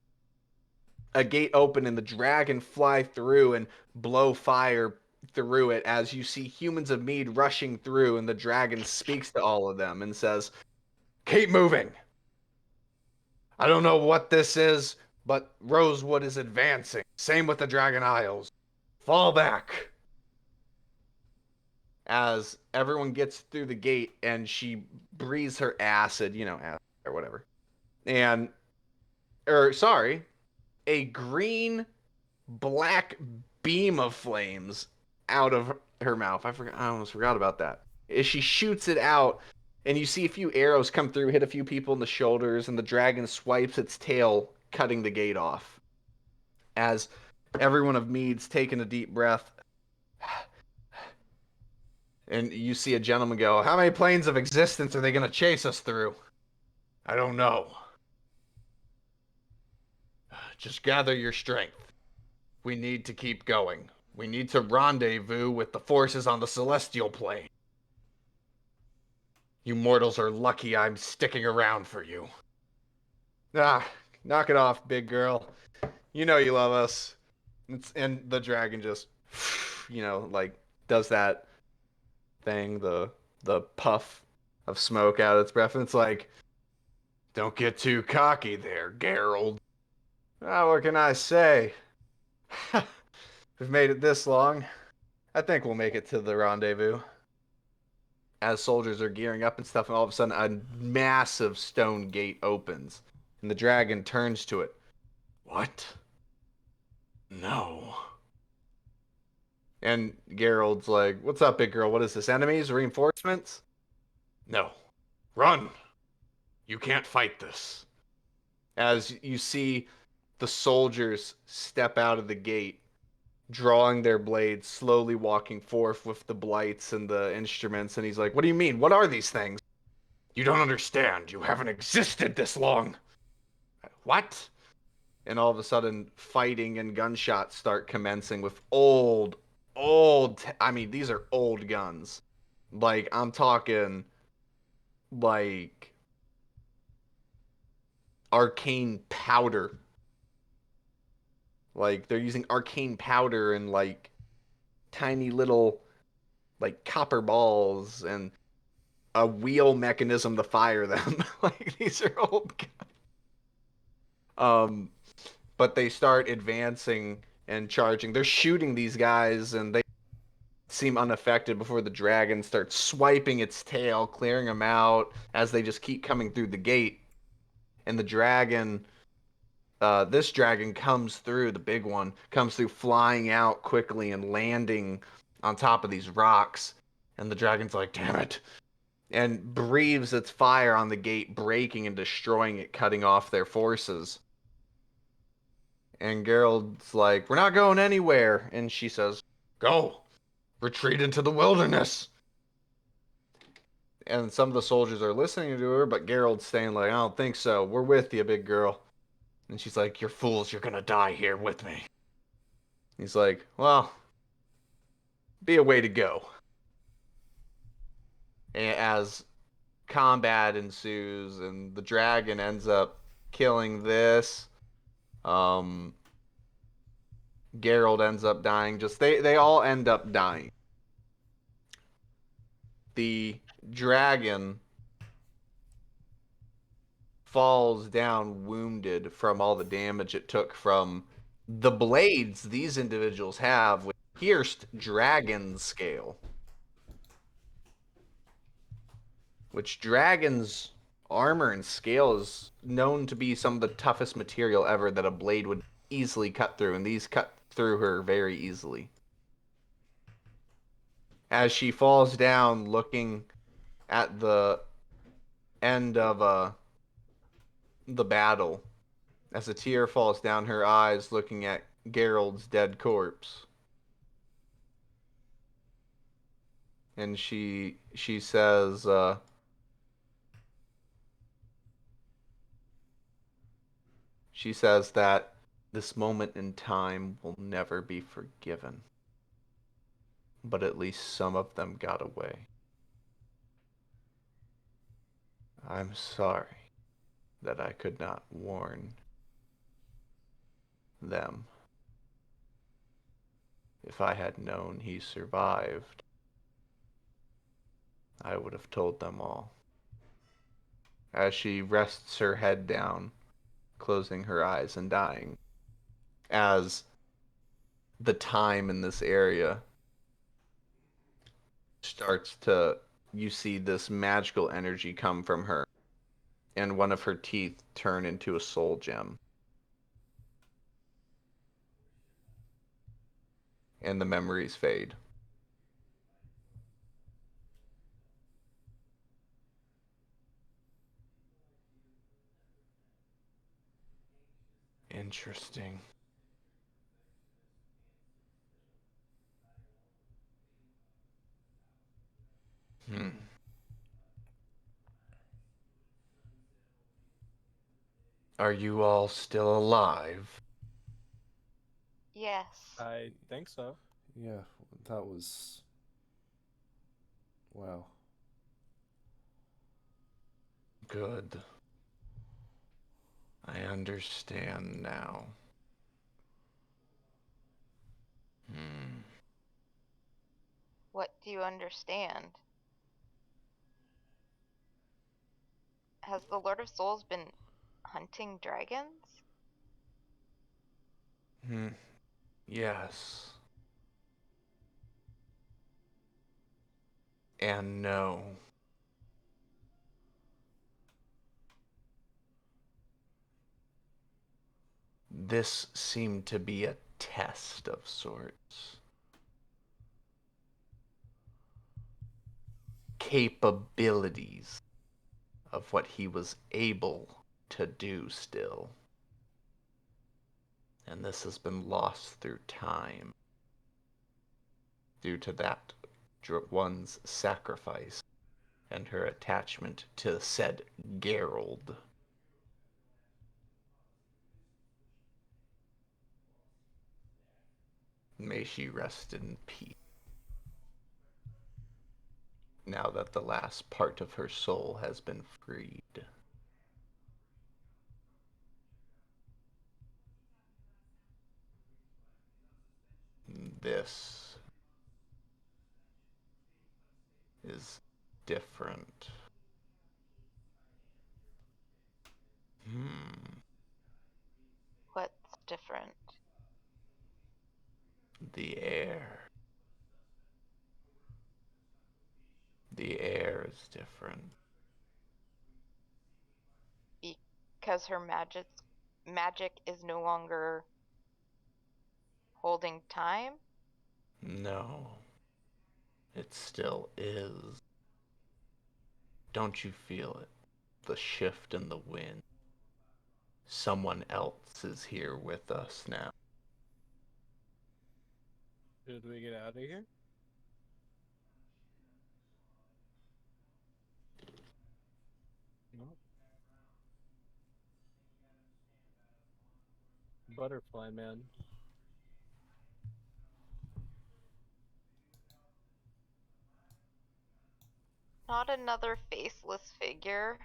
A gate open and the dragon fly through and blow fire through it as you see humans of Mead rushing through, and the dragon speaks to all of them and says, "Keep moving. I don't know what this is, but Rosewood is advancing. Same with the Dragon Isles. Fall back." As everyone gets through the gate and she breathes her acid, acid or whatever. And, sorry, a green black beam of flames out of her mouth. I almost forgot about that. As she shoots it out, and you see a few arrows come through, hit a few people in the shoulders, and the dragon swipes its tail, cutting the gate off. As everyone of Mead's taking a deep breath, and you see a gentleman go, "How many planes of existence are they going to chase us through?" "I don't know. Just gather your strength. We need to keep going. We need to rendezvous with the forces on the celestial plane. You mortals are lucky I'm sticking around for you." "Ah, knock it off, big girl. You know you love us." And the dragon just, like does that thing, the puff of smoke out of its breath, and it's like, "Don't get too cocky there, Gerald." "Ah, what can I say? We've made it this long. I think we'll make it to the rendezvous." As soldiers are gearing up and stuff, and all of a sudden a massive stone gate opens, and the dragon turns to it. "What? No." And Gerald's like, "What's up, big girl? What is this? Enemies? Reinforcements?" "No. Run. You can't fight this." As you see the soldiers step out of the gate, drawing their blades, slowly walking forth with the blights and the instruments, and he's like, "What do you mean? What are these things?" "You don't understand. You haven't existed this long." "What?" And all of a sudden, fighting and gunshots start commencing with I mean, these are old guns. Like, I'm talking, like, arcane powder. Like, they're using arcane powder and, like, tiny little, like, copper balls and a wheel mechanism to fire them. Like, these are old guns. But they start advancing and charging. They're shooting these guys, and they seem unaffected before the dragon starts swiping its tail, clearing them out as they just keep coming through the gate. And the dragon, this dragon comes through, the big one, comes through flying out quickly and landing on top of these rocks. And the dragon's like, "Damn it." And breathes its fire on the gate, breaking and destroying it, cutting off their forces. And Gerald's like, "We're not going anywhere." And she says, "Go. Retreat into the wilderness." And some of the soldiers are listening to her, but Gerald's saying like, I don't think so. We're with you, big girl. And she's like, you're fools. You're going to die here with me. He's like, well, be a way to go. And as combat ensues and the dragon ends up killing this, Gerald ends up dying. Just they all end up dying. The dragon falls down wounded from all the damage it took from the blades these individuals have with pierced dragon scale. Which dragon's armor and scale is known to be some of the toughest material ever that a blade would easily cut through, and these cut through her very easily. As she falls down looking at the end of the battle, as a tear falls down her eyes looking at Gerald's dead corpse. And she says, she says that this moment in time will never be forgiven. But at least some of them got away. I'm sorry that I could not warn them. If I had known he survived, I would have told them all. As she rests her head down, closing her eyes and dying, as the time in this area starts to, you see this magical energy come from her, and one of her teeth turn into a soul gem. And the memories fade. Interesting. Are you all still alive? Yes. I think so. Yeah, that was. Wow. Good. I understand now. What do you understand? Has the Lord of Souls been hunting dragons? Yes. And no. This seemed to be a test of sorts. Capabilities of what he was able to do still. And this has been lost through time. Due to that one's sacrifice and her attachment to said Gerald. May she rest in peace. Now that the last part of her soul has been freed. This is different. What's different? The air. The air is different. Because her magic is no longer holding time? No. It still is. Don't you feel it? The shift in the wind. Someone else is here with us now. Should we get out of here? butterfly man. Not another faceless figure.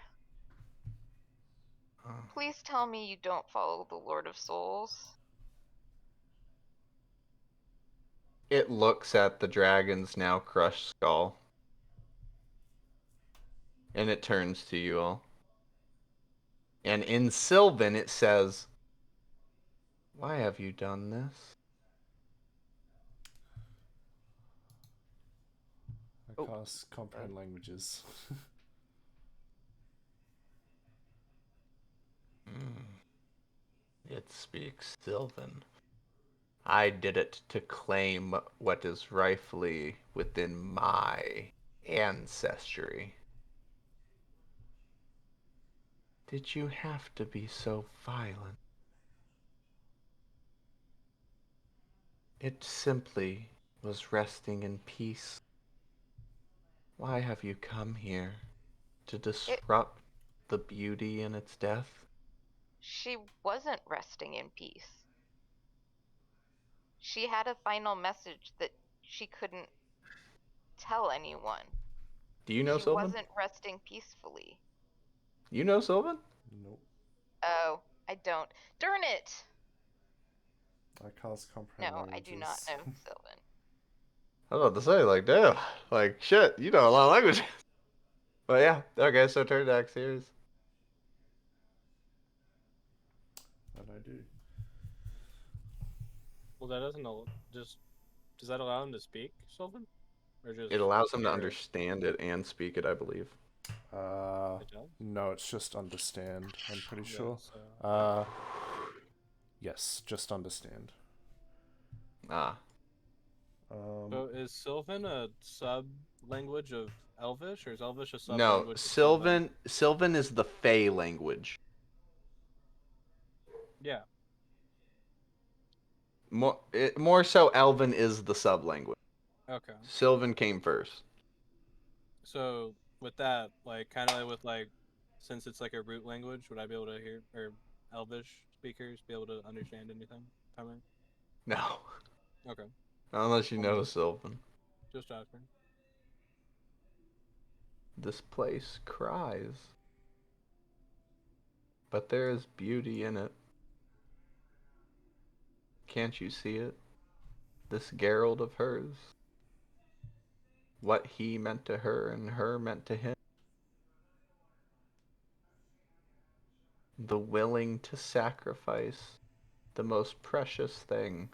Please tell me you don't follow the Lord of Souls. It looks at the dragon's now crushed skull. And it turns to you all. And in Sylvan it says, "Why have you done this?" I cast comprehend languages. It speaks Sylvan. I did it to claim what is rightfully within my ancestry. Did you have to be so violent? It simply was resting in peace. Why have you come here? To disrupt the beauty in its death? She wasn't resting in peace. She had a final message that she couldn't tell anyone. Do you know She Sylvan? wasn't resting peacefully. You know Sylvan? Nope. Oh, I don't. Darn it! I cast comprehend No, languages. I do not know Sylvan. I was about to say, like, damn. Like, shit, you know a lot of languages. But yeah, okay, so turn back series. That I do. Well, that doesn't just. Does that allow him to speak, Sylvan? Or just It allows them to hear it? understand it and speak it, I believe. It does? No, it's just understand. I'm pretty Yeah, sure. so... Yes, just understand. Ah. So is Sylvan a sub language of Elvish, or is Elvish a sub No, language of Sylvan is the Fey language. Yeah. More so Elven is the sub language. Okay. Sylvan came first. So with that, like kind of like with like, since it's like a root language, would I be able to hear, or Elvish speakers be able to understand anything coming? No. Okay. Unless you know Sylvan. Just asking. This place cries. But there is beauty in it. Can't you see it? This Geralt of hers. What he meant to her and her meant to him. The willing to sacrifice the most precious thing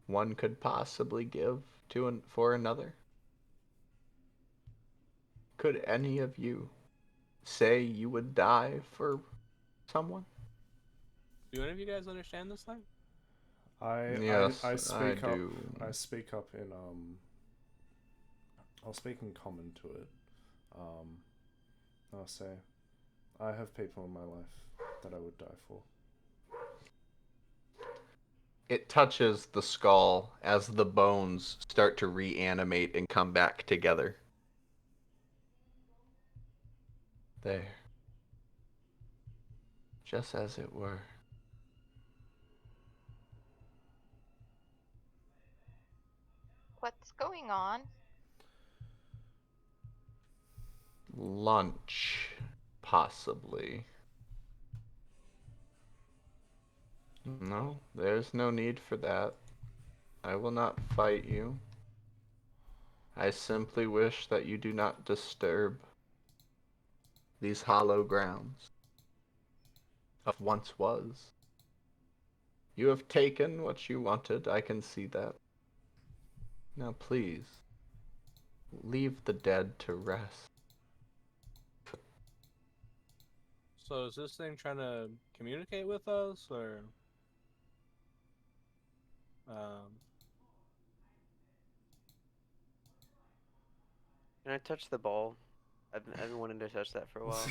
one could possibly give for another. Could any of you say you would die for someone? Do any of you guys understand this thing? Yes, I speak I up. do. I speak up in I'll speak in common to it. I'll say, I have people in my life that I would die for. It touches the skull as the bones start to reanimate and come back together. There. Just as it were. What's going on? Lunch, possibly. No, there's no need for that. I will not fight you. I simply wish that you do not disturb these hollow grounds of once was. You have taken what you wanted, I can see that. Now please, leave the dead to rest. So is this thing trying to communicate with us, or Can I touch the ball? I've been wanting to touch that for a while.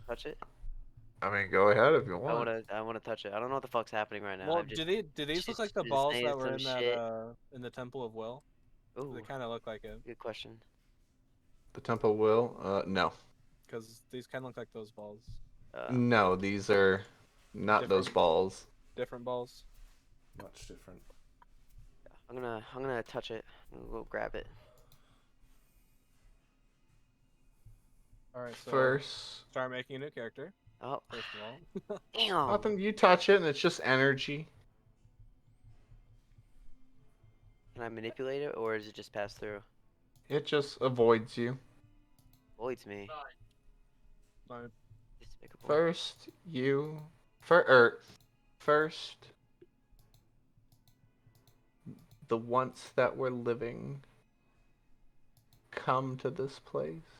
Touch it? I mean, go ahead if you want. I wanna touch it. I don't know what the fuck's happening right now. well, I've just do these look like the just balls saying that were some in that shit. in the Temple of Will? They Ooh, kind of look like it, good question. The Temple will? No. because these kind of look like those balls. No, these are Not those Different- balls. Different balls. Much different. I'm gonna touch it. We'll grab it. All right, so First, start making a new character. Oh, First of all. damn. nothing. You touch it, and it's just energy. Can I manipulate it, or does it just pass through? It just avoids you. Voids me. Fine. Despicable. First, first, the once that were living come to this place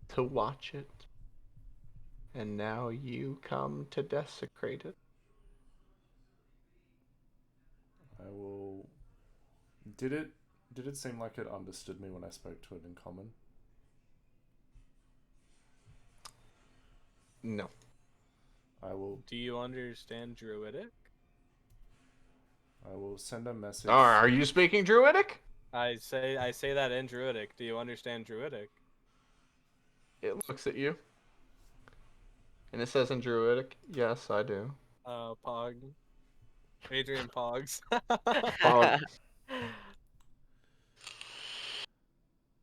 to watch it, and now you come to desecrate it. I will. Did it seem like it understood me when I spoke to it in common? No. I will. Do you understand Druidic? I will send a message. Are you speaking Druidic? I say that in Druidic. Do you understand Druidic? It looks at you. And it says in Druidic, yes, I do. Pog. Adrian Pogs. Pog.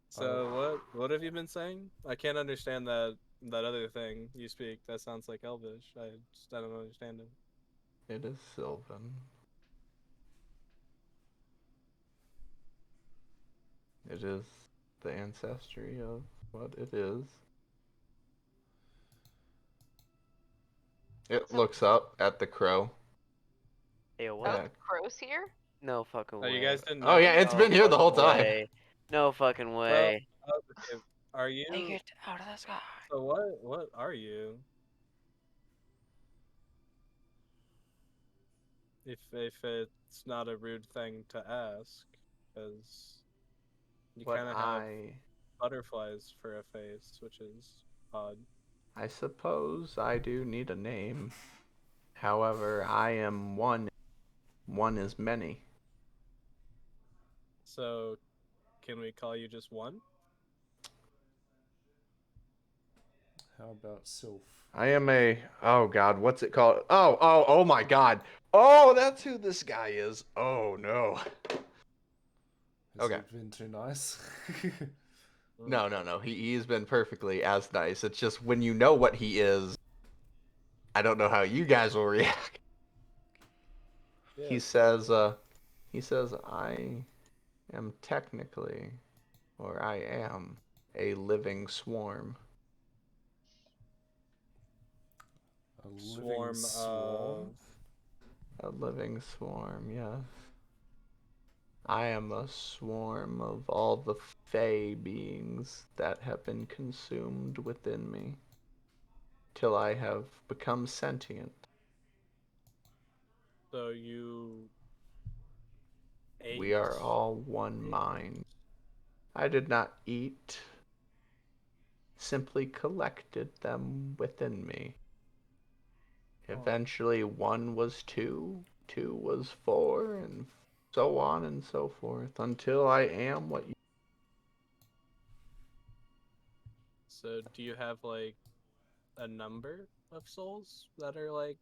So what have you been saying? I can't understand that other thing you speak. That sounds like Elvish. I don't understand it. It is Sylvan. It is the ancestry of what it is. It looks up at the crow. Hey, Oh, what? Yeah. the crow's here? No fucking Oh, way. you guys didn't know? Oh yeah, it's No been here the whole fucking time. way. No fucking way. Okay. Are you? Take it out of the sky. So what are you? If it's not a rude thing to ask, because you What kind of have butterflies for a face, which is odd. I suppose I do need a name. However, I am one. One is many. So, can we call you just one? How about Sylph? I am a. Oh God, what's it called? Oh my God. Oh, that's who this guy is. Oh no. Has Okay. he been too nice? No. He's been perfectly as nice. It's just when you know what he is, I don't know how you guys will react. Yeah, He says, I am technically, or I am, a living swarm. A living Swarm swarm? A living swarm, yes. I am a swarm of all the fey beings that have been consumed within me, till I have become sentient. So you ate. We are all one mind. I did not eat, simply collected them within me. Eventually, one was two, two was four, and so on and so forth, until I am what you. So do you have like a number of souls that are like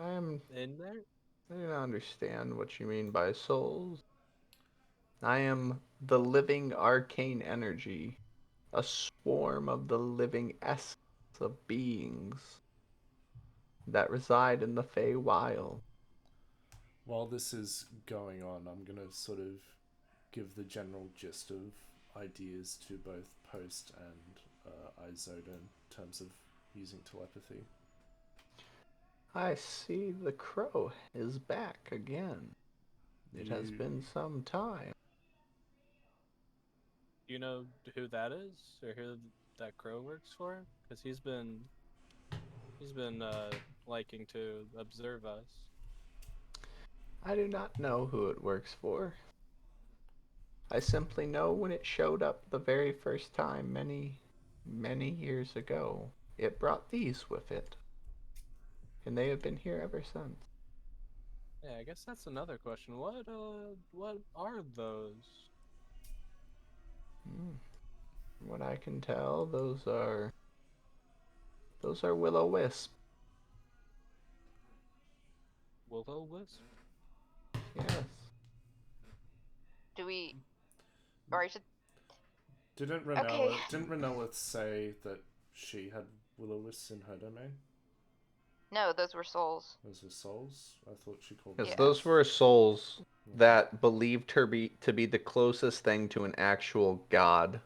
I am. in there? I do not understand what you mean by souls. I am the living arcane energy, a swarm of the living essence of beings that reside in the Feywild. While this is going on, I'm going to sort of give the general gist of ideas to both Post and Isoda in terms of using telepathy. I see the crow is back again. It has been some time. Do you know who that is or who that crow works for? Because he's been liking to observe us. I do not know who it works for. I simply know when it showed up the very first time many years ago, it brought these with it. And they have been here ever since. Yeah, I guess that's another question. What are those? From what I can tell, those are Those are will-o-wisp. Will-o-wisp? Yes. Do we? Or I should. Didn't Okay. Renella say that she had will-o-wisps in her domain? No, those were souls. Those were souls? I thought she called Yes, Yeah. those were souls Okay. that believed her to be the closest thing to an actual god.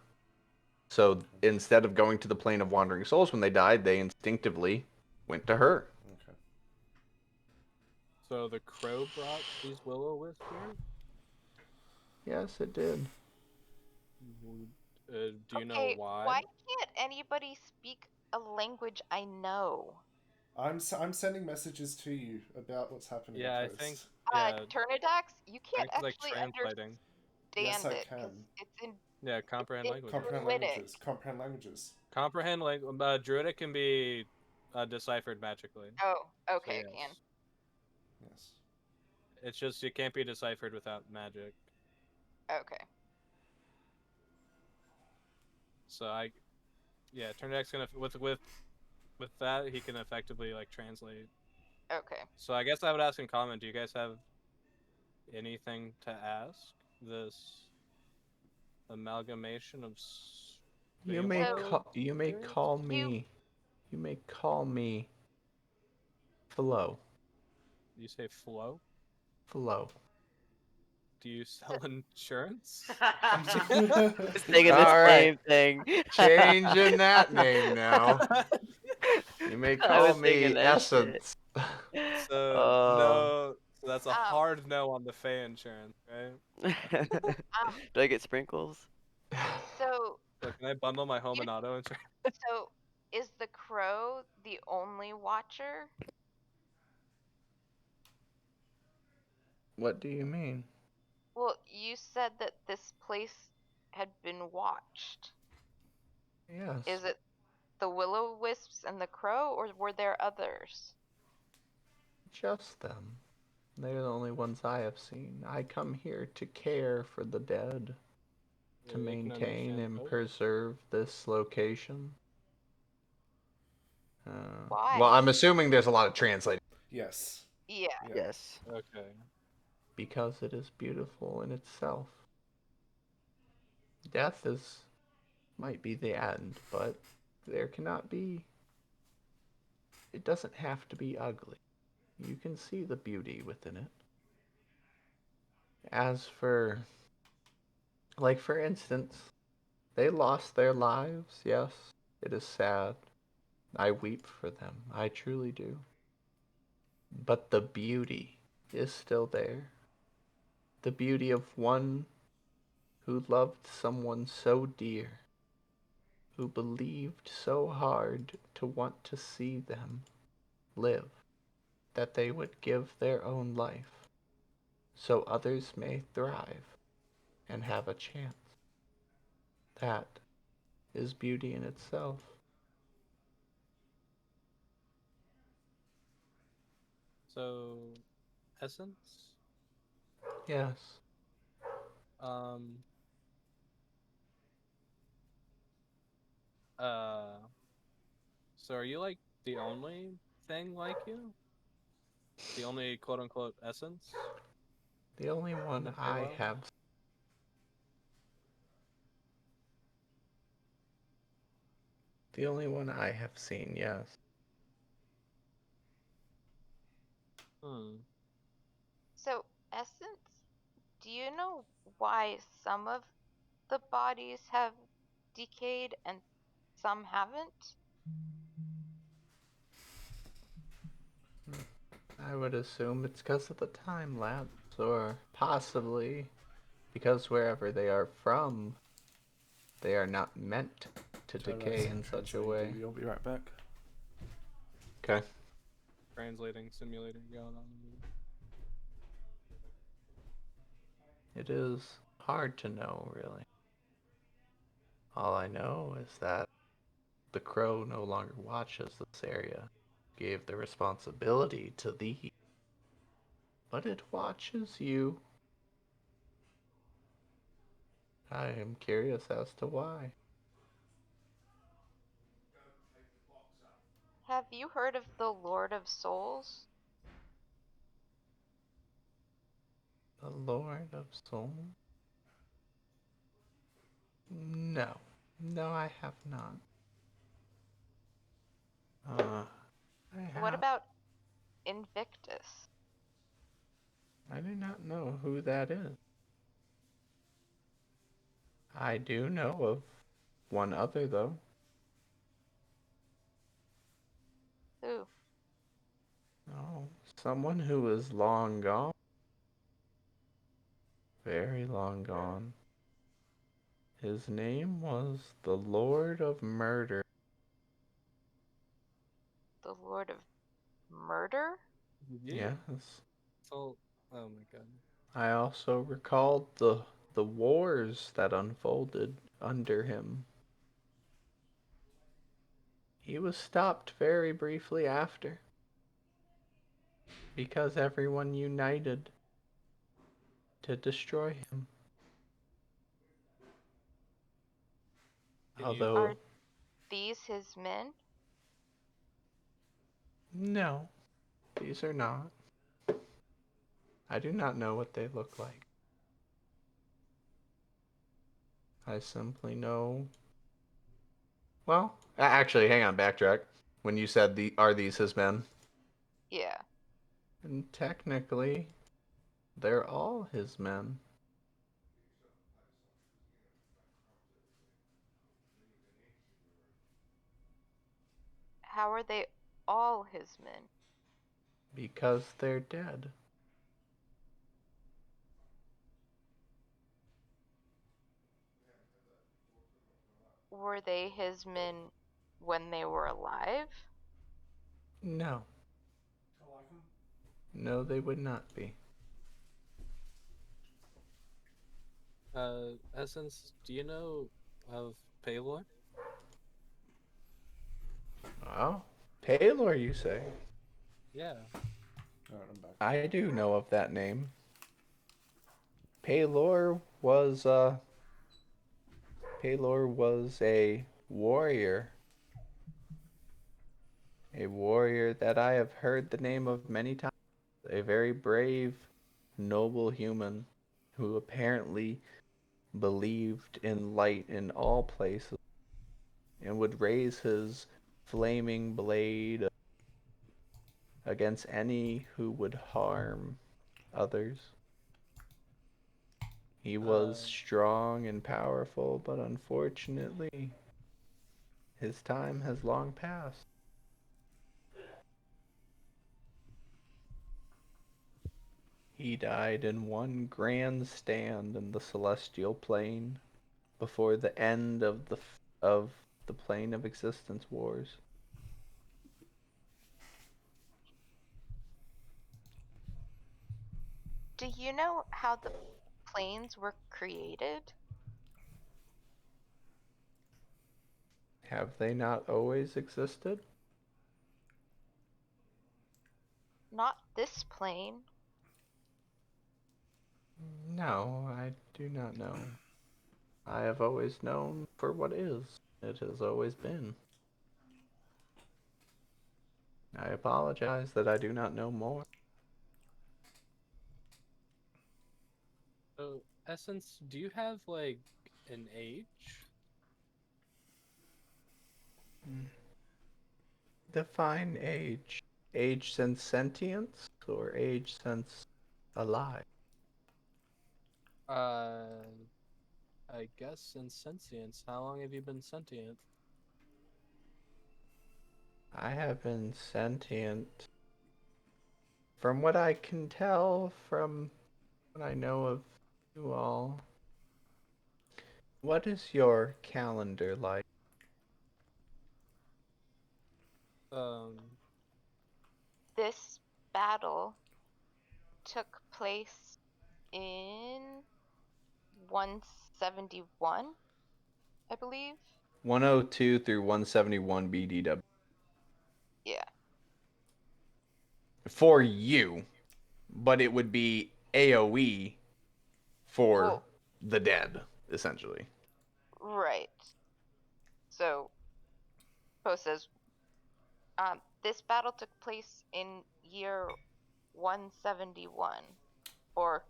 So instead of going to the plane of wandering souls when they died, they instinctively went to her. Okay. So the crow brought these will-o-wisps here? Yes, it did. Do you know Okay, why? why can't anybody speak a language I know? I'm sending messages to you about what's happening. Yeah, I Post. think yeah, Turnidax, you can't Frank's like actually translating. Yes, understand I it because can. it's in Yeah, comprehend it's languages. Comprehend Druidic. languages. Comprehend languages. Comprehend Druidic can be deciphered magically. Oh, okay, So I can. Yes. It's just it can't be deciphered without magic. Okay. So Turndeck's gonna with that he can effectively like translate. Okay. So I guess I would ask in comment, do you guys have anything to ask this amalgamation of You may Feywild you may spirits? call me Flo. You say Flo? Flo. Do you sell insurance? Just thinking the All right. same thing. Changing that name now. You may I call was thinking me that shit. Essence. So Oh. no, so that's a hard no on the Fey insurance, right? Do I get sprinkles? So So can I bundle my home and auto insurance? so is the crow the only watcher? What do you mean? Well, you said that this place had been watched. Yes. Is it the will-o-wisps and the crow, or were there others? Just them. They're the only ones I have seen. I come here to care for the dead, to Yeah, they can maintain understand and both. preserve this location. Why? Well, I'm assuming there's a lot of translating. Yes. Yeah. Yes. Okay. Because it is beautiful in itself. Death might be the end, but there cannot be. It doesn't have to be ugly. You can see the beauty within it. As for, like, for instance, they lost their lives, yes, it is sad. I weep for them, I truly do. But the beauty is still there. The beauty of one who loved someone so dear, who believed so hard to want to see them live, that they would give their own life, so others may thrive and have a chance. That is beauty in itself. So, essence. Yes. Um. Uh. So are you like the only thing like you? The only quote unquote essence? The only one the I Feywild? have. The only one I have seen, yes. So, Essence, do you know why some of the bodies have decayed and some haven't? I would assume it's because of the time lapse, or possibly because wherever they are from, they are not meant to decay in such a way. I'll be right back. Okay. Translating, simulating, going on. It is hard to know, really. All I know is that the crow no longer watches this area, gave the responsibility to thee, but it watches you. I am curious as to why. you heard of the Lord of Souls? The Lord of Souls? No. No, I have not. What about Invictus? I do not know who that is. I do know of one other, though. Who? Oh, someone who is long gone. Very long gone. His name was the Lord of Murder. The Lord of Murder? Yeah. Yes. So, oh my god. I also recalled the wars that unfolded under him. He was stopped very briefly after, because everyone united to destroy him. Can Although, Are these his men? no, these are not. I do not know what they look like. I simply know. Well, actually, hang on, backtrack. When you said are these his men? Yeah. And technically, they're all his men. How are they all his men? Because they're dead. Were they his men when they were alive? No. No, they would not be. Essence, do you know of Paylor? Oh, Paylor, you say? Yeah. Alright, I'm back. I do know of that name. Paylor was a warrior. A warrior that I have heard the name of many times. A very brave, noble human who apparently believed in light in all places and would raise his flaming blade against any who would harm others. He was strong and powerful, but unfortunately, his time has long passed. He died in one grand stand in the celestial plane before the end of the plane of existence wars. Do you know how the planes were created? Have they not always existed? Not this plane. No, I do not know. I have always known for what is. It has always been. I apologize that I do not know more. So, Essence, do you have like an age? Define age. Age since sentience or age since alive? I guess in sentience. How long have you been sentient? I have been sentient. From what I can tell from what I know of you all, what is your calendar like? Um, This battle took place in 171, I believe. 102 through 171 BDW. Yeah. For you, but it would be AoE for Well, the dead, essentially. right. So, Poe says, this battle took place in year 171, or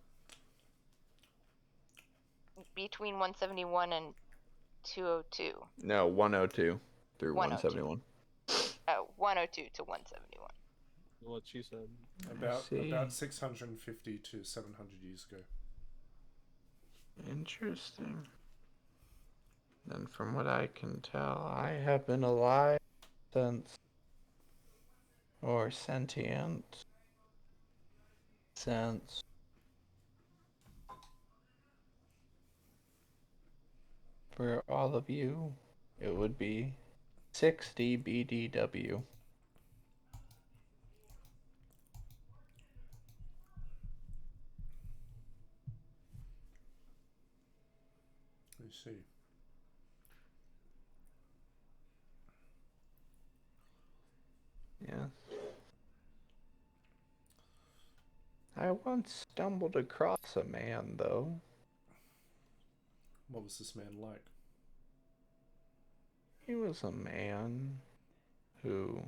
between 171 and 202. No, 102 through 102. 171. 102 to 171. What she said. About 650 to 700 years ago. Interesting. And from what I can tell, I have been alive since, or sentient, since for all of you, it would be 60 BDW. I see. Yes. I once stumbled across a man, though. What was this man like? He was a man who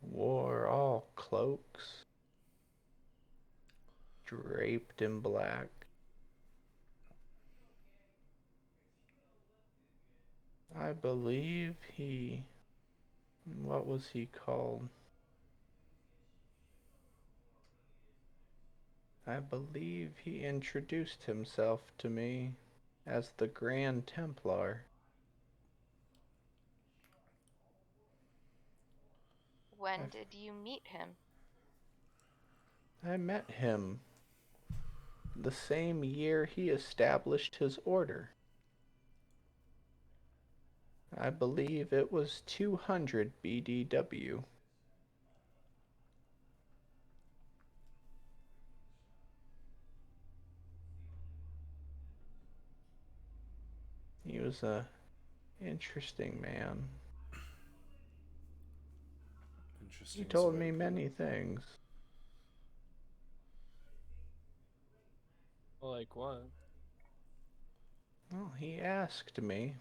wore all cloaks, draped in black. I believe he... What was he called? I believe he introduced himself to me as the Grand Templar. When did you meet him? I met him the same year he established his order. I believe it was 200 BDW. He was a interesting man. Interesting. He told me many things. Like what? Well, he asked me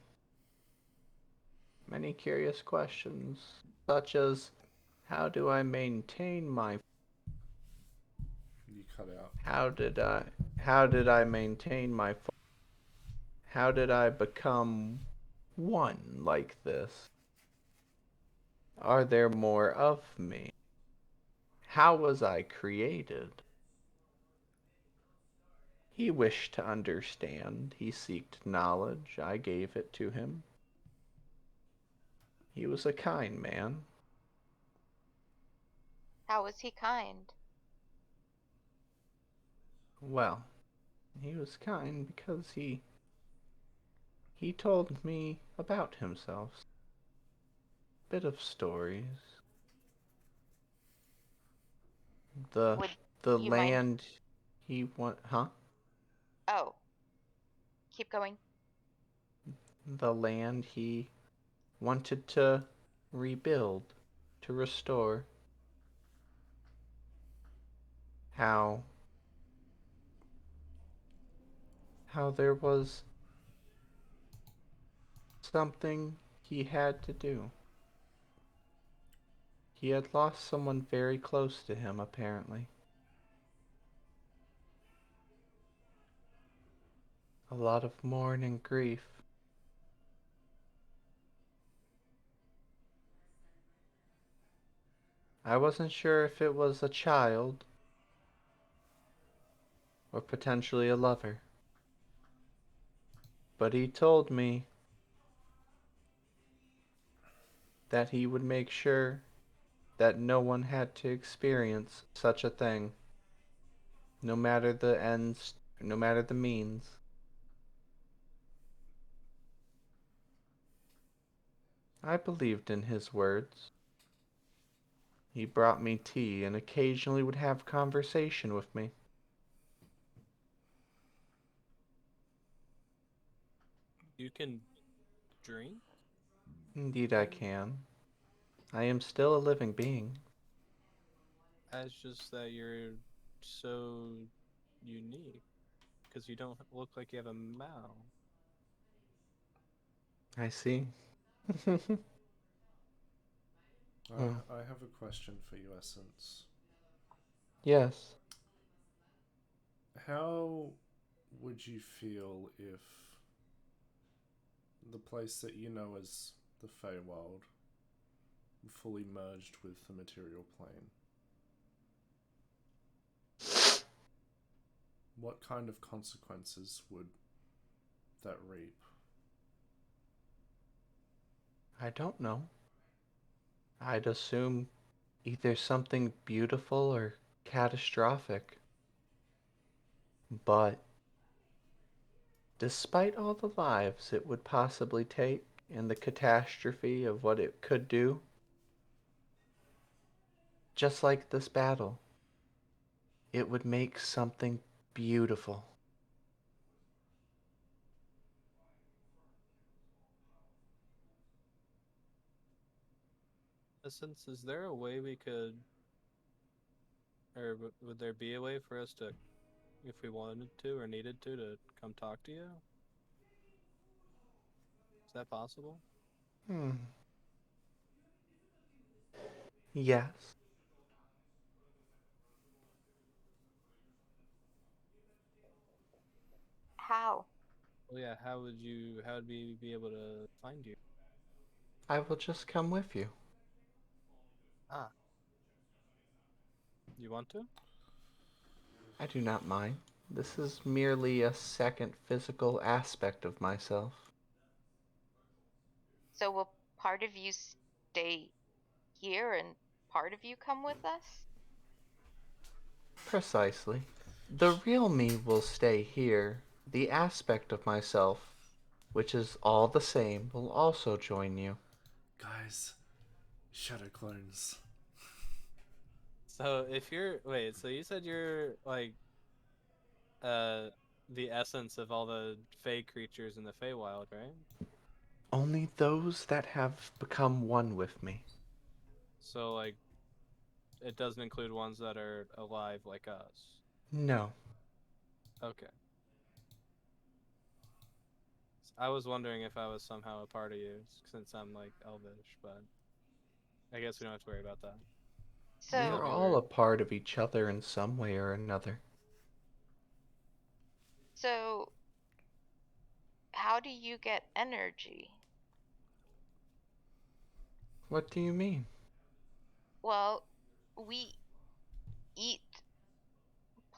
many curious questions, such as, how do I maintain my... You cut out. How did I maintain my... How did I become one like this? Are there more of me? How was I created? He wished to understand. He seeked knowledge. I gave it to him. He was a kind man. How was he kind? Well, he was kind because he told me about himself. Bit of stories. The Would the you mind? land he want, huh? Oh, keep going. The land he wanted to rebuild, to restore. How there was something he had to do. He had lost someone very close to him, apparently. A lot of mourning and grief. I wasn't sure if it was a child or potentially a lover. But he told me that he would make sure that no one had to experience such a thing, no matter the ends, no matter the means. I believed in his words. He brought me tea and occasionally would have conversation with me. You can drink? Indeed I can. I am still a living being. It's just that you're so unique. Because you don't look like you have a mouth. I see. I have a question for you, Essence. Yes. How would you feel if the place that you know as the Feywild fully merged with the material plane? What kind of consequences would that reap? I don't know. I'd assume either something beautiful or catastrophic. But despite all the lives it would possibly take and the catastrophe of what it could do, just like this battle, it would make something beautiful. Essence, is there a way we could, or would there be a way for us to, if we wanted to or needed to come talk to you? Is that possible? Yes. How? Well, yeah. How would we be able to find you? I will just come with you. Ah. You want to? I do not mind. This is merely a second physical aspect of myself. So will part of you stay here and part of you come with us? Precisely. The real me will stay here. The aspect of myself, which is all the same, will also join you. Guys, shadow clones. So if you're wait, so you said you're like uh the essence of all the Fey creatures in the Feywild, right? Only those that have become one with me. So like it doesn't include ones that are alive like us. No. Okay. I was wondering if I was somehow a part of you since I'm like elvish, but I guess we don't have to worry about that. We So are That'd be all weird. a part of each other in some way or another. so how do you get energy? What do you mean? Well, we eat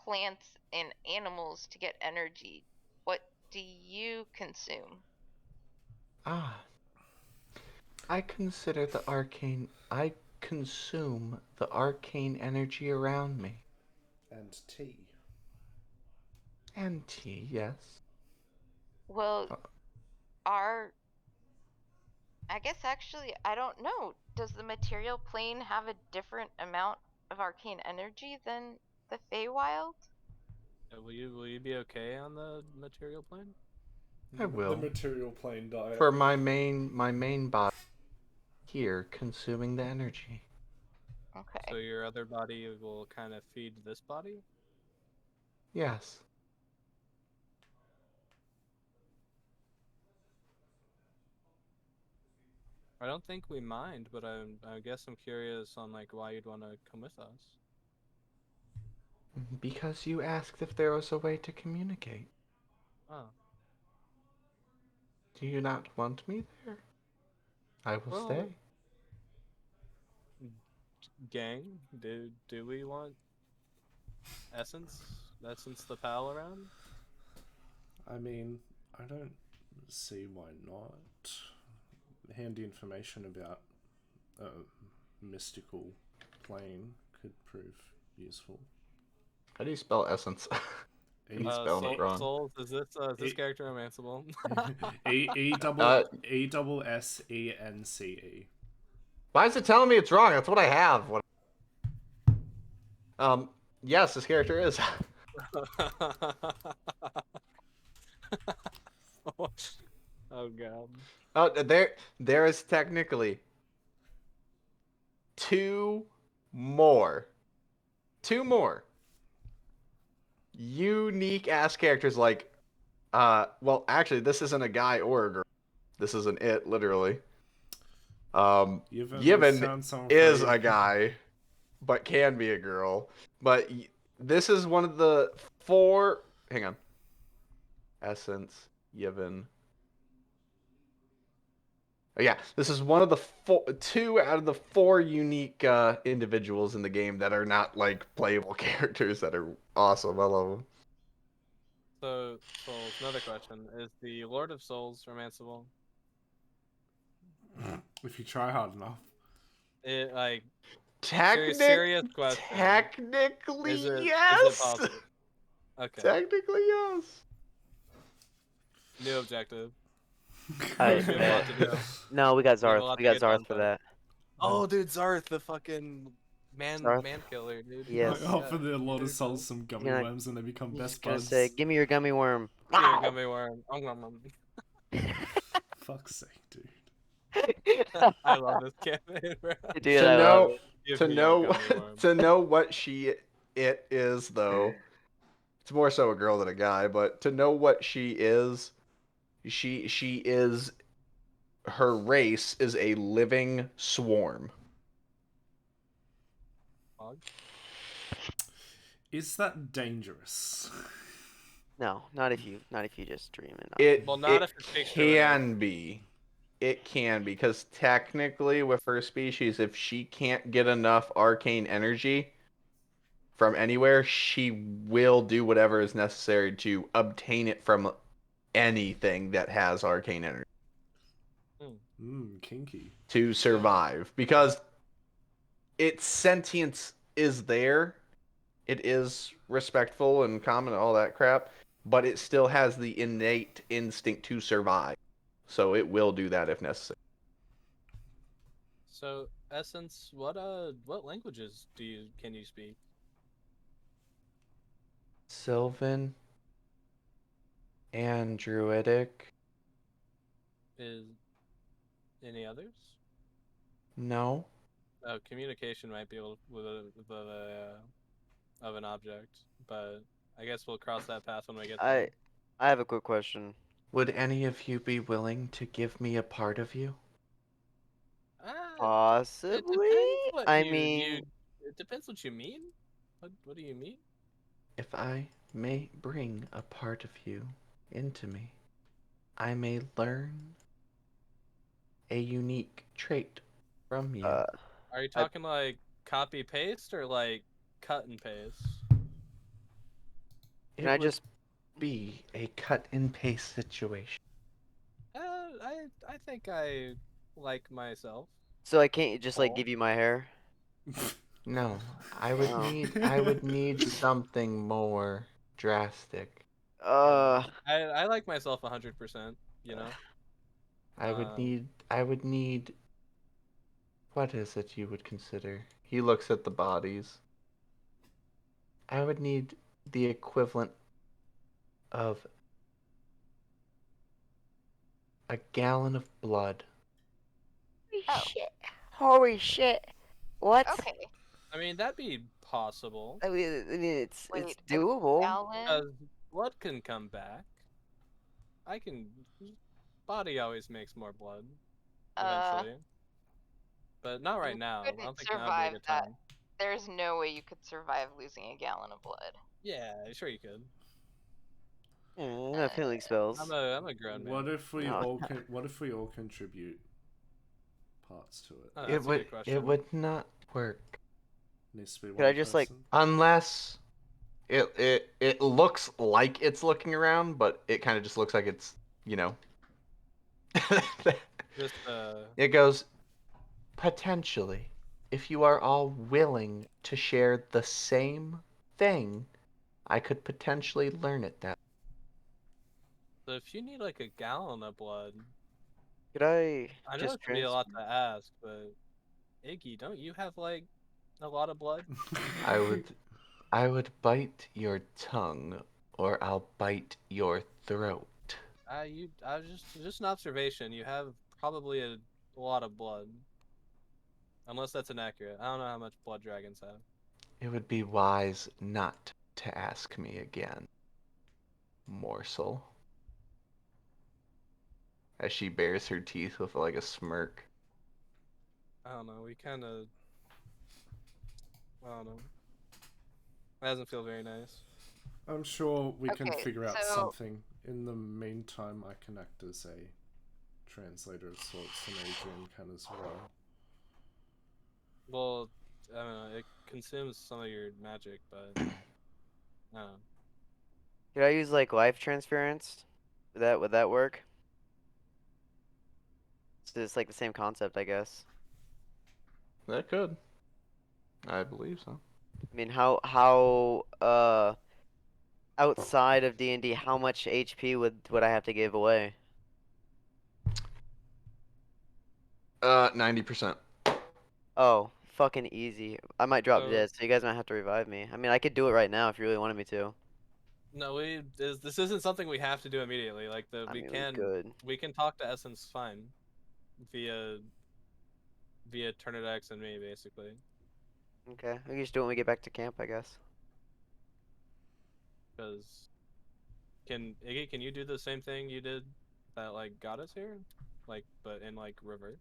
plants and animals to get energy. What do you consume? Ah, I consume the arcane energy around me. And tea. And tea, yes. Well, Uh, I guess actually, I don't know. Does the material plane have a different amount of arcane energy than the Feywild? Will you be okay on the material plane? I The will. material plane diet. For my main body here consuming the energy. Okay. So your other body will kind of feed this body? Yes. I don't think we mind, but I guess I'm curious on like why you'd want to come with us. Because you asked if there was a way to communicate. Oh. Do you not want me there? I will Well, stay. gang, do we want Essence the pal around? I mean, I don't see why not. Handy information about a mystical plane could prove useful. How do you spell essence? I'm spelling it wrong. Souls, is this E- character romanceable? E double S E N C E. Why is it telling me it's wrong? That's what I have. Yes, this character is. Oh god. Oh, there is technically two more. Two more unique ass characters like well, actually this isn't a guy or a girl. This is an it, literally. Yevon is a guy, but can be a girl. But this is one of the 4. Hang on. Essence, Yevon. Oh, yeah, this is one of the 2 out of the 4 unique individuals in the game that are not like playable characters that are awesome. I love them. So, Souls, another question. Is the Lord of Souls romanceable? If you try hard enough. It, like, Technically, Is it yes. possible? Okay. Technically, yes. New objective. I We have a lot to do. No, we got We have a Zarth. lot We to got get done, Zarth for but- that. Oh, dude, Zarth, the fucking Zarth? man killer, dude. Yes. I offer the Lord of Souls some gummy Yeah, worms and they become I'm best just gonna buds. say, give me your gummy worm. Give me a gummy worm. Fuck's sake, dude. I love this campaign, bro. Dude, To I know- love it. Give to me know your gummy worm. to know what it is though, it's more so a girl than a guy, but to know what she is, her race is a living swarm. Is that dangerous? No, not if you just dream it. It Well, not it if it's picture can be. It can, because technically with her species, if she can't get enough arcane energy from anywhere, she will do whatever is necessary to obtain it from anything that has arcane energy Kinky. to survive. Because its sentience is there. It is respectful and calm and all that crap, but it still has the innate instinct to survive. So it will do that if necessary. So, Essence, what languages can you speak? Sylvan and Druidic. Is any others? No. Oh, communication might be able with of an object, but I guess we'll cross that path when we get there. I have a quick question. Would any of you be willing to give me a part of you? Possibly. It depends what I you, mean, it depends what you mean. What do you mean? If I may bring a part of you into me, I may learn a unique trait from you. Are you talking like copy paste or like cut and paste? It can I would just be a cut and paste situation. I think I like myself. so I can't just like Paul? give you my hair? No, I would need something more drastic. I like myself 100%. You know. I would need. What is it you would consider? He looks at the bodies. I would need the equivalent of a gallon of blood. Holy shit! What? Okay. I mean, that'd be possible. I mean, it's Wait, a doable. gallon? Because blood can come back. I can. Body always makes more blood. Eventually. But not right You now. I couldn't don't think now would be a survive good that. time. There's no way you could survive losing a gallon of blood. Yeah, sure you could. I got healing spells. I'm a grown man. What if we No. all contribute parts to it? Oh, that's a good question. It would not work Needs to be one Could I just, like- person. unless it looks like it's looking around, but it kind of just looks like it's, you know. Just It goes, potentially, if you are all willing to share the same thing, I could potentially learn it that. so if you need like a gallon of blood, Could I I know just it could be a lot to ask, but Iggy, don't you have like a lot of blood? I would bite your tongue, or I'll bite your throat. I was just an observation. You have probably a lot of blood, unless that's inaccurate. I don't know how much blood dragons have. It would be wise not to ask me again, morsel. As she bares her teeth with like a smirk. I don't know. We kind of. I don't know. It doesn't feel very nice. I'm sure we can Okay, figure out so- something. In the meantime, I can act as a translator of sorts, and Adrian can as well. Well, I don't know. It consumes some of your magic, but I don't know. Could I use like life transference? Would that work? So it's like the same concept, I guess. That could. I believe so. I mean, how outside of D&D, how much HP would I have to give away? 90%. Oh, fucking easy. I might drop So- dead, so you guys might have to revive me. I mean, I could do it right now if you really wanted me to. No, this isn't something we have to do immediately. Like I we mean, can could. we can talk to Essence fine via Turnidex and me basically. Okay, we can just do it when we get back to camp, I guess. Because Iggy, can you do the same thing you did that like got us here, like but in like reverse?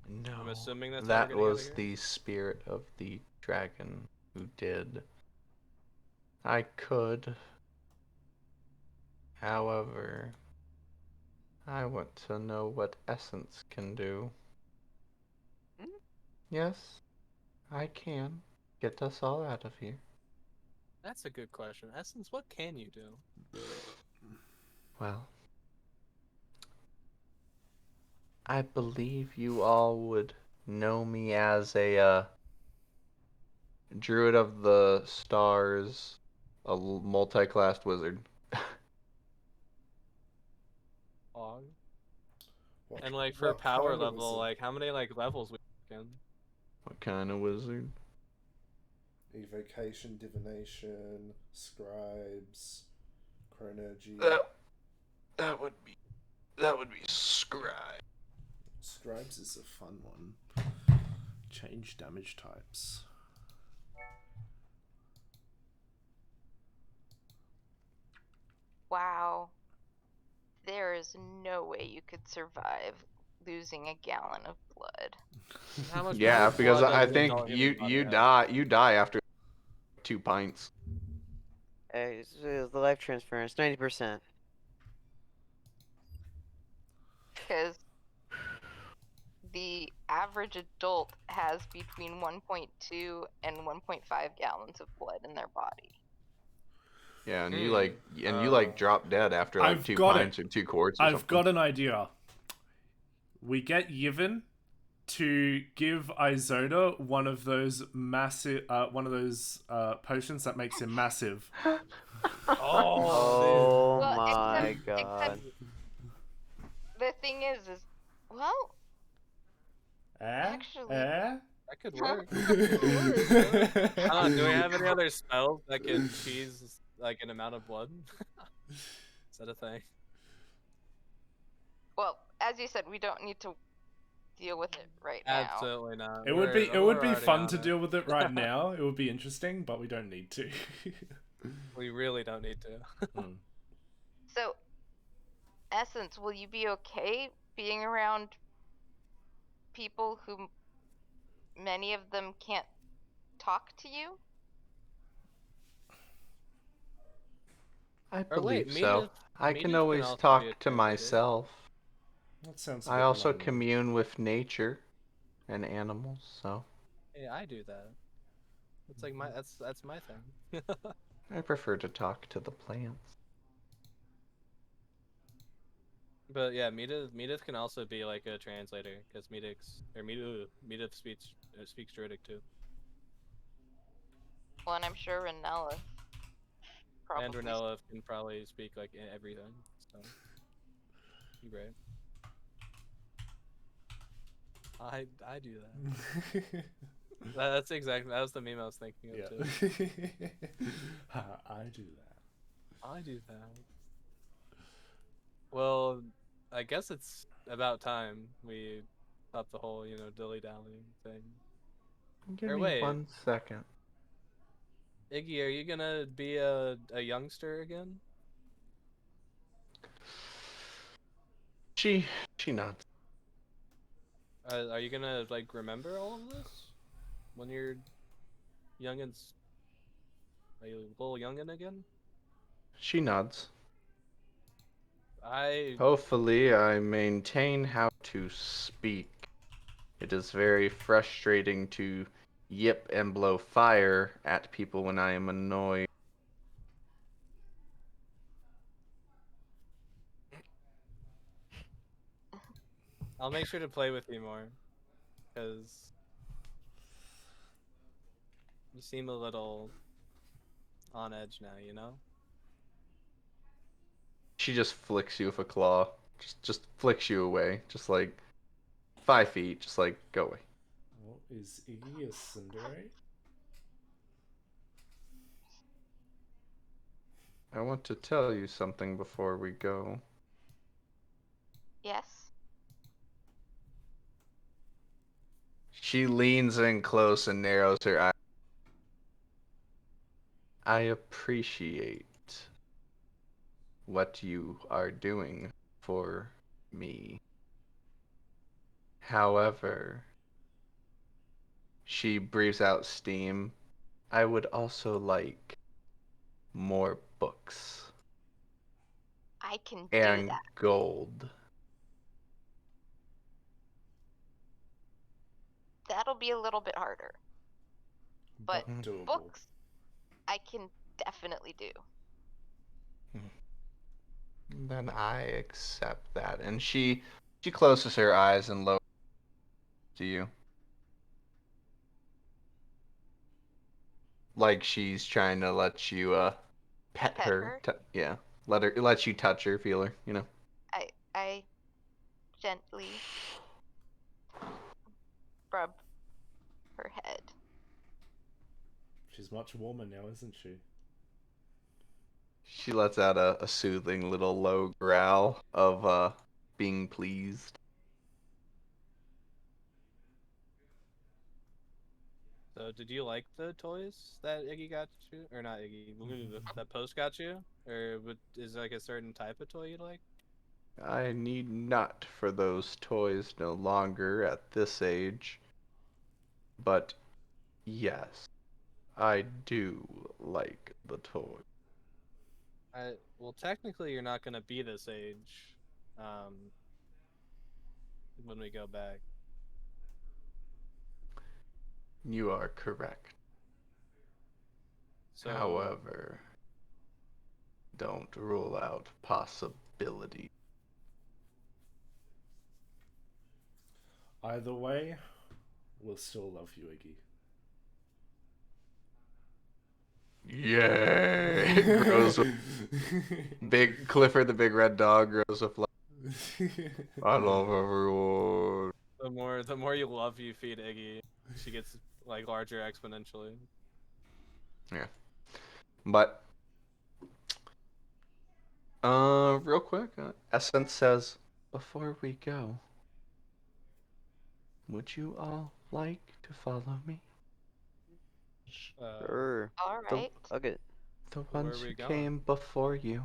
No. I'm assuming that's what we're that getting out of was here? the spirit of the dragon who did. I could. However, I want to know what essence can do. Hmm? Yes, I can get us all out of here. That's a good question. Essence, what can you do? Well, I believe you all would know me as a druid of the stars, a multi-classed wizard. Log. What, And like for what power kind of level, wizard? like how many like levels we can? What kind of wizard? Evocation, divination, scribes, chronergy. That would be scribe. Scribes is a fun one. Change damage types. Wow. There is no way you could survive losing a gallon of blood. How much Yeah, blood because does I an think adult human body you have? die after 2 pints. Hey, it's the life transference, 90%. Because the average adult has between 1.2 and 1.5 gallons of blood in their body. Yeah, and Hmm. you drop dead after like I've 2 got pints it. or 2 quarts or I've something. got an idea. We get Yivin to give Isoda one of those massive, potions that makes him massive. Oh, Well, my except god. the thing is well, actually, that could work. Hold Do we have any other spells that can cheese like an amount of blood? Is that a thing? well, as you said, we don't need to deal with it right now. Absolutely not. It would be We're already fun on to it. deal with it right now. It would be interesting, but we don't need to. We really don't need to. So, Essence, will you be okay being around people who many of them can't talk to you? I Or wait, believe so. I Medivh can can always also be a talk to translator. myself. That sounds. A I bit also lonely. commune with nature and animals, so Hey, I do that. It's like that's my thing. I prefer to talk to the plants. But yeah, Medivh can also be like a translator because Medivh speaks Druidic too. Well, and I'm sure Renella probably. And Renella can probably speak like everything. So you're right. I do that. That's exactly that was the meme I was thinking of too. I do that. I do that. Well, I guess it's about time we stop the whole dilly dallying thing. Give Or me wait. 1 second. Iggy, are you gonna be a youngster again? She nods. Are you gonna like remember all of this when you're youngins? Are you a little youngin again? She nods. I Hopefully, I maintain how to speak. It is very frustrating to yip and blow fire at people when I am annoyed. I'll make sure to play with you more, because you seem a little on edge now. You know. She just flicks you with a claw. Just flicks you away. Just like 5 feet. Just like go away. Well, is Iggy a tsundere? I want to tell you something before we go. Yes. She leans in close and narrows her eyes. I appreciate what you are doing for me. However, she breathes out steam. I would also like more books I can do and that. gold. That'll be a little bit harder. But doable. books, I can definitely do. Then I accept that. And she closes her eyes and lowers to you. Like she's trying to let you pet Pet her. her? Yeah. Let you touch her, feel her, you know. I gently rub her head. She's much warmer now, isn't she? She lets out a soothing little low growl of being pleased. So, did you like the toys that Iggy got you, or not Iggy? That Post got you, or is there like a certain type of toy you like? I need not for those toys no longer at this age. But yes, I do like the toy. Well, technically, you're not gonna be this age, when we go back. You are correct. So, However, don't rule out possibility. Either way, we'll still love you, Iggy. Yay! Grows with big Clifford the big red dog grows with like I love everyone. the more you love you feed Iggy, she gets like larger exponentially. Yeah. But real quick, Essence says before we go, would you all like to follow me? Sure. All So right. okay. The Where are ones we who going? came before you,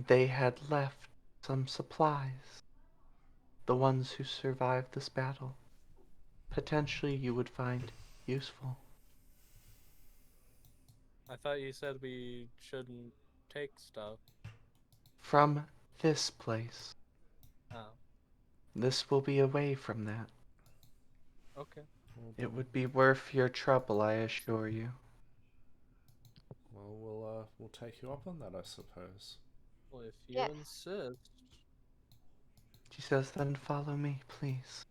they had left some supplies. The ones who survived this battle, potentially you would find useful. I thought you said we shouldn't take stuff. From this place. Oh, This will be away from that. okay. Well, It would be worth your trouble, I assure you. well, we'll take you up on that, I suppose. Well, if you Yeah. insist. She says, then follow me, please.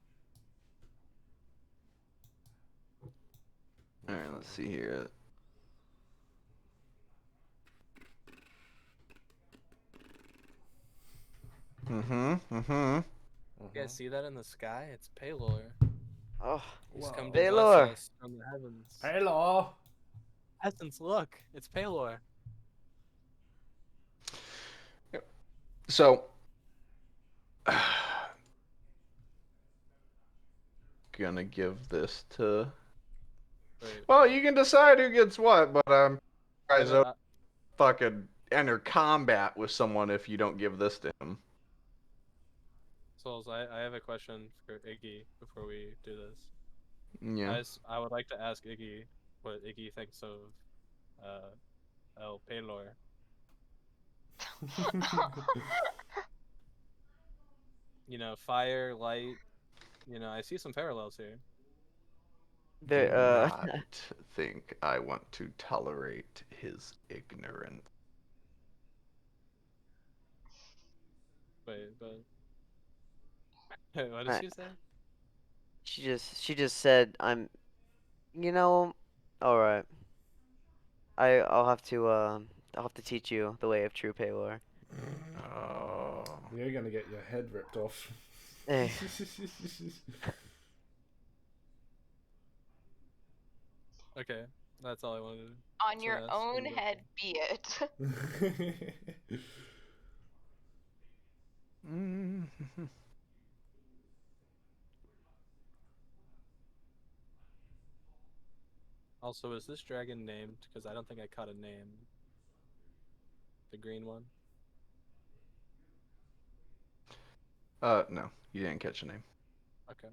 Alright, let's see here. You guys see that in the sky? It's Paylor. Oh, He's Whoa. come to bless Paylor. us from the heavens. Hello. Essence, look, it's Paylor. So, gonna give this to. Wait, Well, you can decide who gets what, but guys I- don't I- fucking enter combat with someone if you don't give this to him. Souls, I have a question for Iggy before we do this. Yeah. I would like to ask Iggy what Iggy thinks of El Paylor. You know, fire, light. You know, I see some parallels here. Do There, not think I want to tolerate his ignorance. Wait, but what did I- she say? she just said you know, all right. I'll have to teach you the way of true Paylor. Oh. You're gonna get your head ripped off. Eh. Okay, that's all I wanted On to your ask. own head be it. Mm. Also, is this dragon named? Because I don't think I caught a name. The green one. No, you didn't catch a name. Okay.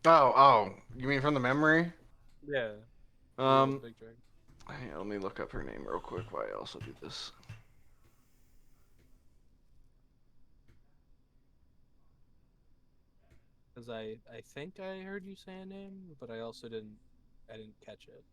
Oh, you mean from the memory? Yeah. The Um, big dragon. hey, let me look up her name real quick while I also do this. Because I think I heard you say a name, but I also didn't catch it.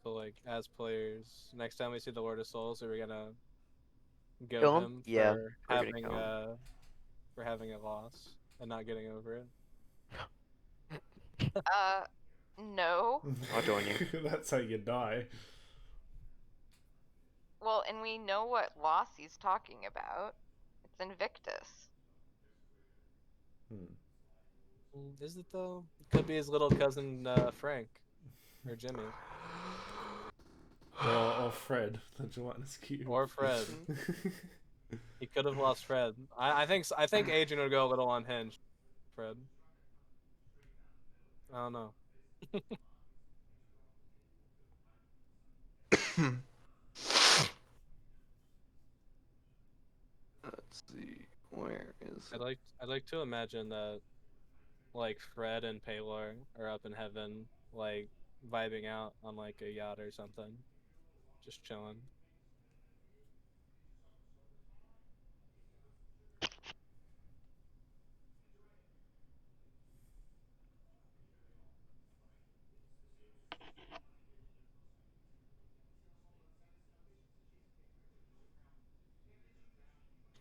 So like as players, next time we see the Lord of Souls, are we gonna goat Kill him? him Yeah, we're gonna kill him. for having a loss and not getting over it? No. I'll join you. That's how you die. Well, and we know what loss he's talking about. It's Invictus. Is it though? It could be his little cousin Frank or Jimmy Or Fred, the gelatinous cube. or Fred. He could have lost Fred. I think Adrian would go a little unhinged. Fred. I don't know. Let's see, where is it? I'd like to imagine that like Fred and Paylor are up in heaven, like vibing out on like a yacht or something, just chilling.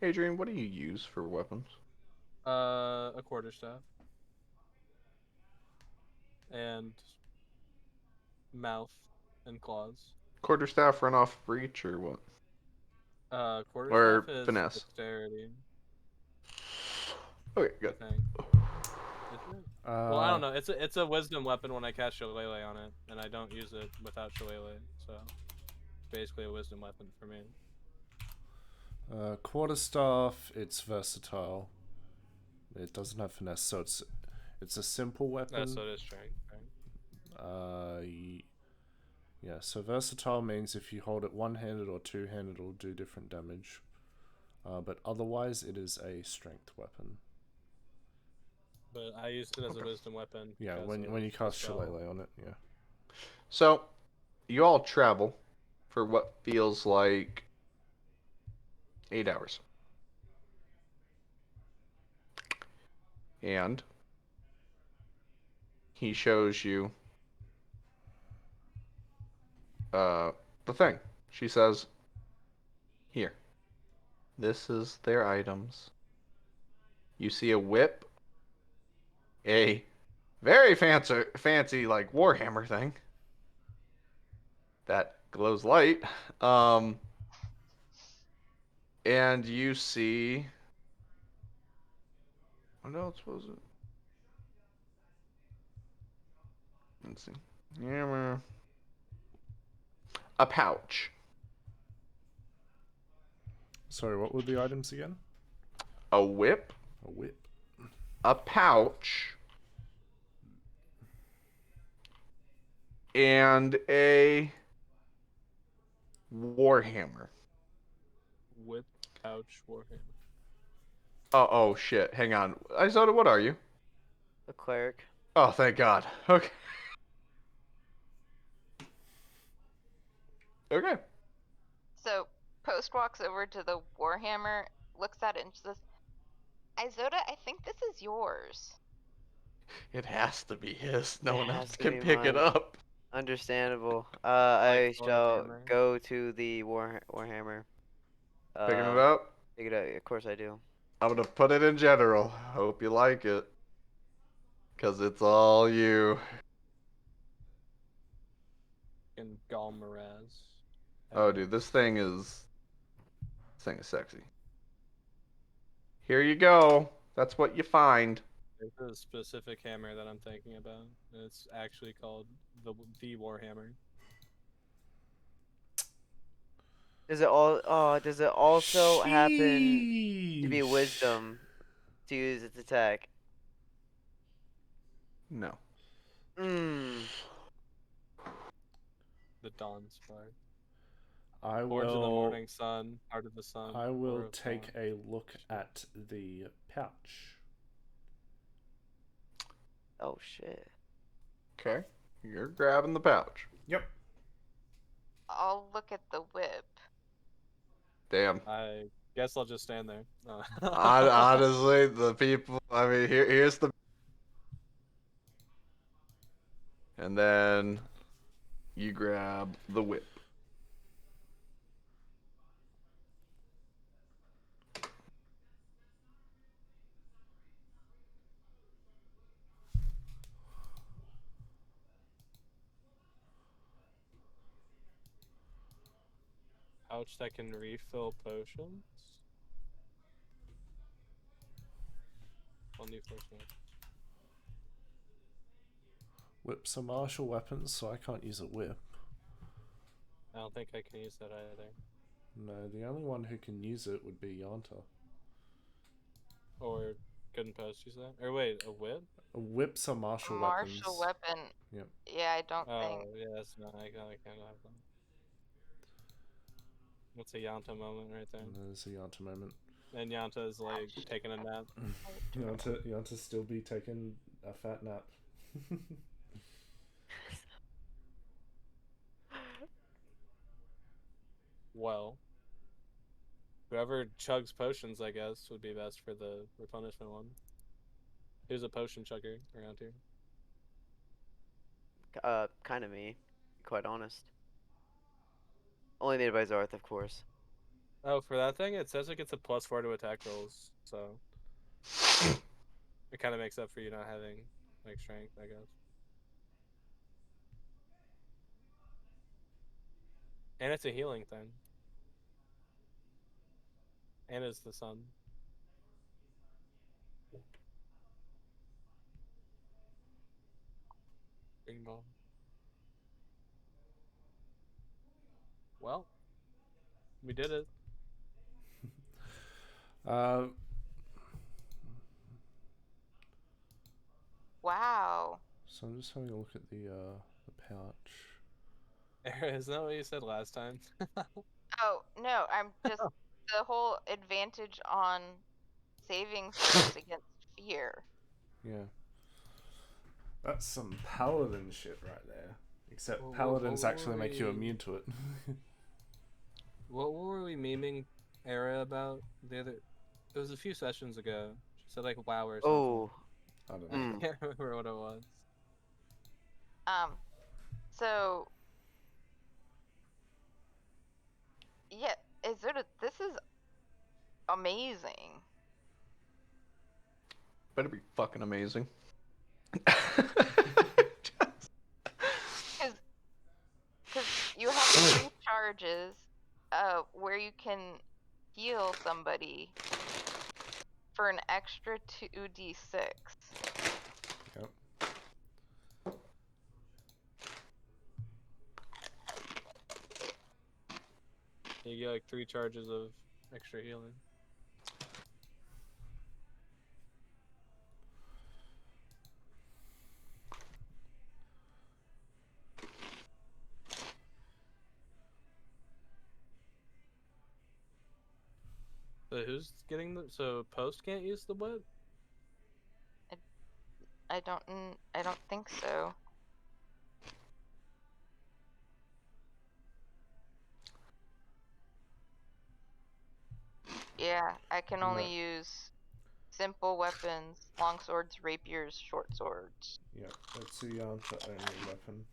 Adrian, what do you use for weapons? A quarterstaff and mouth and claws. Quarterstaff, run off reach, or what? Quarterstaff Or is finesse? dexterity, Okay, I good. think. Is it? Well, I don't know. It's a wisdom weapon when I cast Shillelagh on it, and I don't use it without Shillelagh, so it's basically a wisdom weapon for me. Quarterstaff, it's versatile. It doesn't have finesse, so it's a simple weapon. So it is strength, right? Yeah, so versatile means if you hold it one-handed or two-handed, it'll do different damage. But otherwise, it is a strength weapon. But I used it as a wisdom weapon. Yeah, because when of you the cast spell. Shillelagh on it, yeah. So, you all travel for what feels like 8 hours. And he shows you the thing. She says, "Here, this is their items. You see a whip, a very fancy like Warhammer thing that glows light. And you see, what else was it? Let's see. Yeah, a pouch, Sorry, what were the items again? a whip, A whip. a pouch, and a warhammer. Whip, pouch, warhammer. Oh shit. Hang on. Isoda, what are you? A cleric. Oh, thank God. Okay. Okay. So Post walks over to the Warhammer, looks at it, and says, Isoda, I think this is yours. It has to be his. No It one has else to can be pick it mine. up. Understandable. Like I Thor's shall hammer. go to the Warhammer. Picking it up? Pick it up. Of course I do. I'm gonna put it in general. Hope you like it. Cause it's all you. And Galmaraz. Oh dude, this thing is sexy. Here you go. That's what you find. There's a specific hammer that I'm thinking about. It's actually called the Warhammer. Does it all? Oh, does it also happen to be Sheesh. wisdom to use its attack? No. Mmm. The Dawn Spark. I Forge of the will. Morning Sun, Heart of the Sun. I Core will of take Dawn. a look at the pouch. Oh shit. Okay. You're grabbing the pouch. Yep. I'll look at the whip. Damn. I guess I'll just stand there. Honestly, the people. I mean, here's the. And then you grab the whip. Pouch that can refill potions. Only potion. Whips are martial weapons, so I can't use a whip. I don't think I can use that either. No, the only one who can use it would be Yanta. Or couldn't post use that? Or wait, a whip? Whips are martial Martial weapons. weapon. Yep. Yeah, I don't Oh, think. yeah, that's not. I can't have them. That's a Yanta moment right there. And there's a Yanta moment. And Yanta is like taking a nap. Yanta still be taking a fat nap. Well, whoever chugs potions, I guess, would be best for the replenishment one. Who's a potion chugger around here? Kind of me. Quite honest. Only made by Zarth, of course. Oh, for that thing, it says it gets a +4 to attack rolls, so it kind of makes up for you not having like strength, I guess. And it's a healing thing. And it's the sun. Bing bong. Well, we did it. Wow. So I'm just having a look at the pouch. Isn't that what you said last time? Oh, no, I'm just the whole advantage on saving throws against fear. Yeah. That's some paladin shit right there. Except Well, paladins what actually were make you we- immune to it. What were we memeing Era about the other? It was a few sessions ago. She said like WoW or something. Oh. I don't I know. can't remember what it was. So yeah, this is amazing. Better be fucking amazing. Because you have 3 charges where you can heal somebody for an extra 2d6. Yep. You get like 3 charges of extra healing. So who's getting the? So Post can't use the whip. I don't think so. Yeah, I can only No. use simple weapons, long swords, rapiers, short swords. Yep, that's a Yanta only weapon.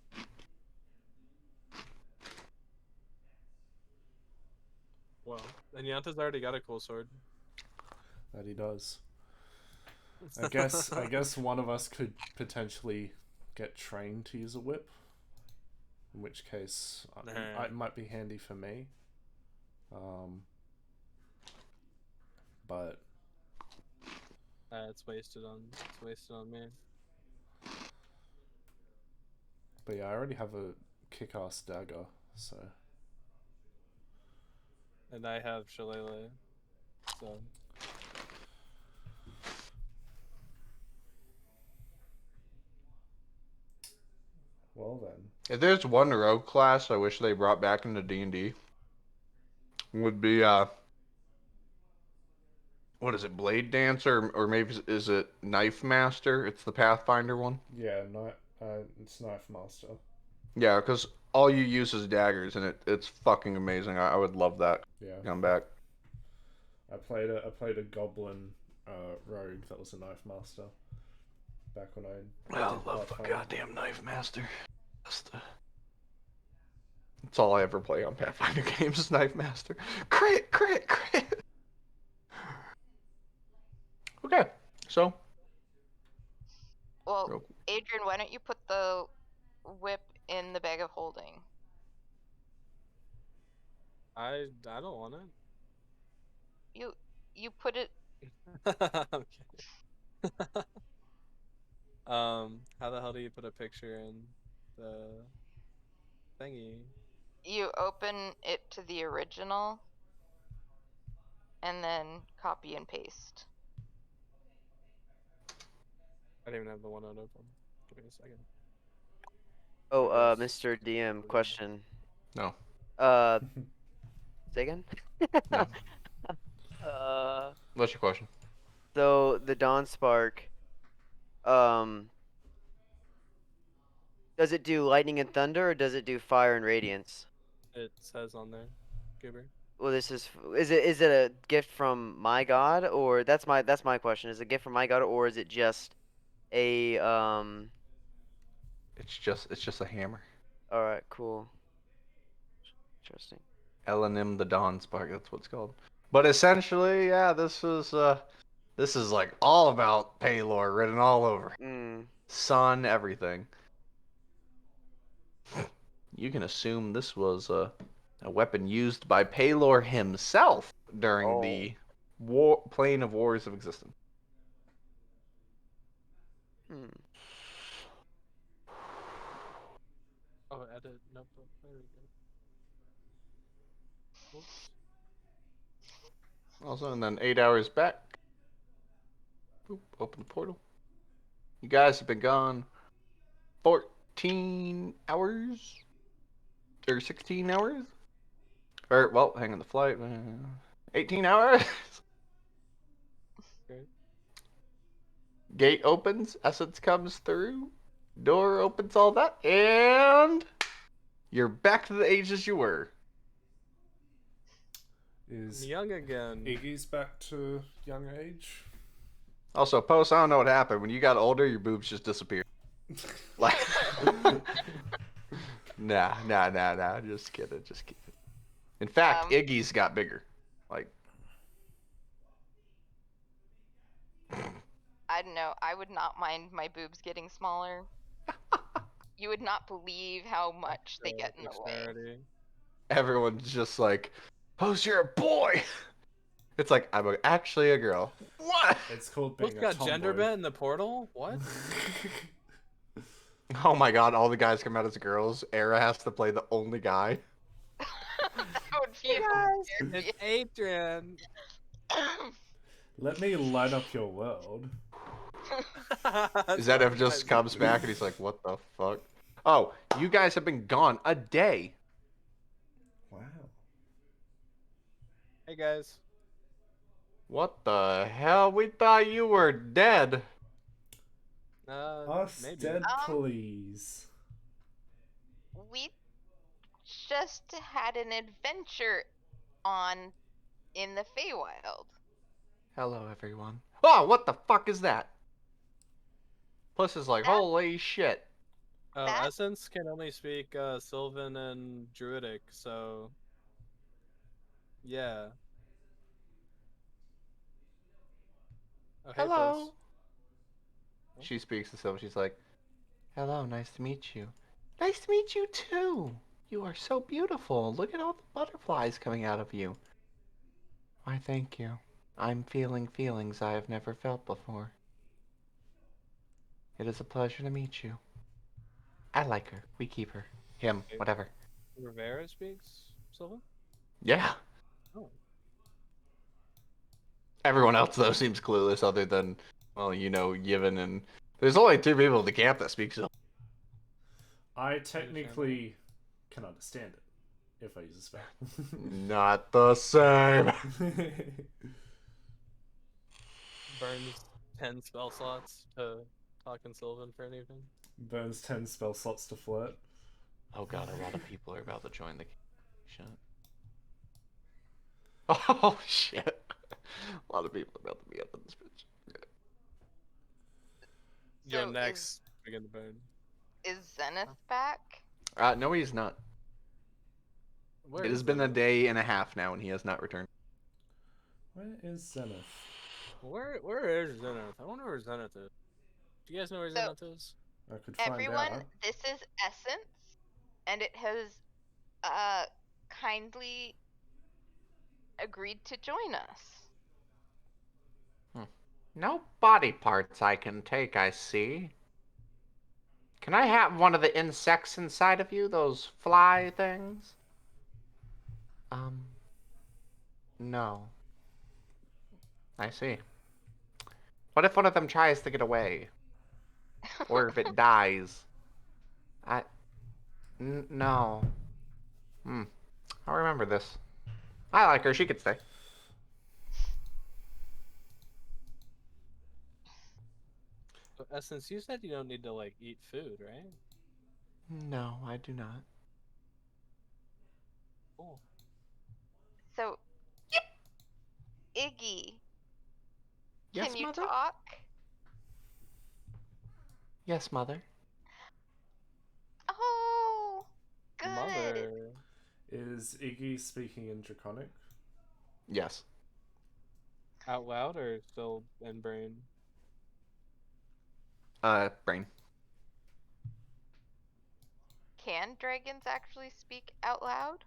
Well, and Yanta's already got a cool sword. That he does. I guess one of us could potentially get trained to use a whip. In which case, it might be handy for me. But It's wasted on me. But yeah, I already have a kick-ass dagger, so. And I have Shillelagh, so. Well then. If there's one rogue class I wish they brought back into D&D, would be what is it, Blade Dancer, or maybe is it Knife Master? It's the Pathfinder one. Yeah, it's Knife Master. Yeah, because all you use is daggers, and it's fucking amazing. I would love that. Yeah. Come back. I played a goblin rogue that was a Knife Master. Back when I love the goddamn Knife Master. That's all I ever play on Pathfinder games is Knife Master. Crit, crit, crit. Okay, so. Well, Adrian, why don't you put the whip in the bag of holding? I don't want it. You put it. Okay. How the hell do you put a picture in the thingy? You open it to the original, and then copy and paste. I don't even have the one on open. Give me a second. Oh, Mr. DM, question. No. Say again? No. What's your question? So the Dawn Spark, does it do lightning and thunder, or does it do fire and radiance? It says on there, Gibber. Well, is it a gift from my god, or that's my question. Is it a gift from my god, or is it just a It's just a hammer. All right, cool. Interesting. Elenim the Dawn Spark, that's what it's called. But essentially, yeah, this is like all about Paylor written all over. Sun, everything. You can assume this was a weapon used by Paylor himself during the plane of wars of existence. Oh, edit notebook. There we go. Oops. Also, and then 8 hours back. Boop, open the portal. You guys have been gone 14 hours? Or 16 hours? Or, well, hang on the flight. 18 hours? Okay. Gate opens, essence comes through, door opens, all that, and you're back to the ages you were. Is young again. Iggy's back to young age? Also, Post, I don't know what happened. When you got older, your boobs just disappeared. Like, nah. Just kidding. In fact, Iggy's got bigger. Like, I don't know. I would not mind my boobs getting smaller. You would not believe how much they get in the way. Everyone's just like, Post, you're a boy. It's like, I'm actually a girl. What? It's called being Who's a got tomboy. gender bent in the portal? What? Oh my god, all the guys come out as girls. Era has to play the only guy. That would It's Adrian. Let me light up your world. Zenith just comes back and he's like, "What the fuck?" Oh, you guys have been gone a day. Wow. Hey guys. What the hell? We thought you were dead. Us Maybe. dead, please. We just had an adventure on in the Feywild. Hello, everyone. Oh, what the fuck is that? Puss is like, That- holy shit. Oh, That- Essence can only speak Sylvan and Druidic, so yeah. Oh, hey, Hello. Puss. She speaks to Sylvan. She's like, hello, nice to meet you. Nice to meet you too. You are so beautiful. Look at all the butterflies coming out of you. Why, thank you. I'm feeling feelings I have never felt before. It is a pleasure to meet you. I like her. We keep her. Him. Whatever. Rivera speaks Sylvan? Yeah. Oh. Everyone else, though, seems clueless other than, well, you know, Yivin and... There's only 2 people in the camp that speak Sylvan. I technically can understand it if I use a spell. Not the same. Burns 10 spell slots to talk in Sylvan for anything. Burns 10 spell slots to flirt. Oh god, a lot of people are about to join the camp. Shit. Oh shit. A lot of people are about to be up in this bitch. Go So next. Begin to burn. Is Zenith back? No, he's not. Where It is has been a Zenith? day and a half now, and he has not returned. Where is Zenith? Where is Zenith? I wonder where Zenith is. Do you guys know where So- Zenith is? I could find Everyone, out. this is Essence, and it has kindly agreed to join us. No body parts I can take, I see. Can I have one of the insects inside of you? Those fly things? No. I see. What if one of them tries to get away? Or if it dies? No. I'll remember this. I like her. She could stay. So, Essence, you said you don't need to like eat food, right? No, I do not. Cool. So, Iggy, Yes, can you mother? talk? Yes, mother. Oh, good. Mother. Is Iggy speaking in Draconic? Yes. Out loud or still in brain? Brain. Can dragons actually speak out loud?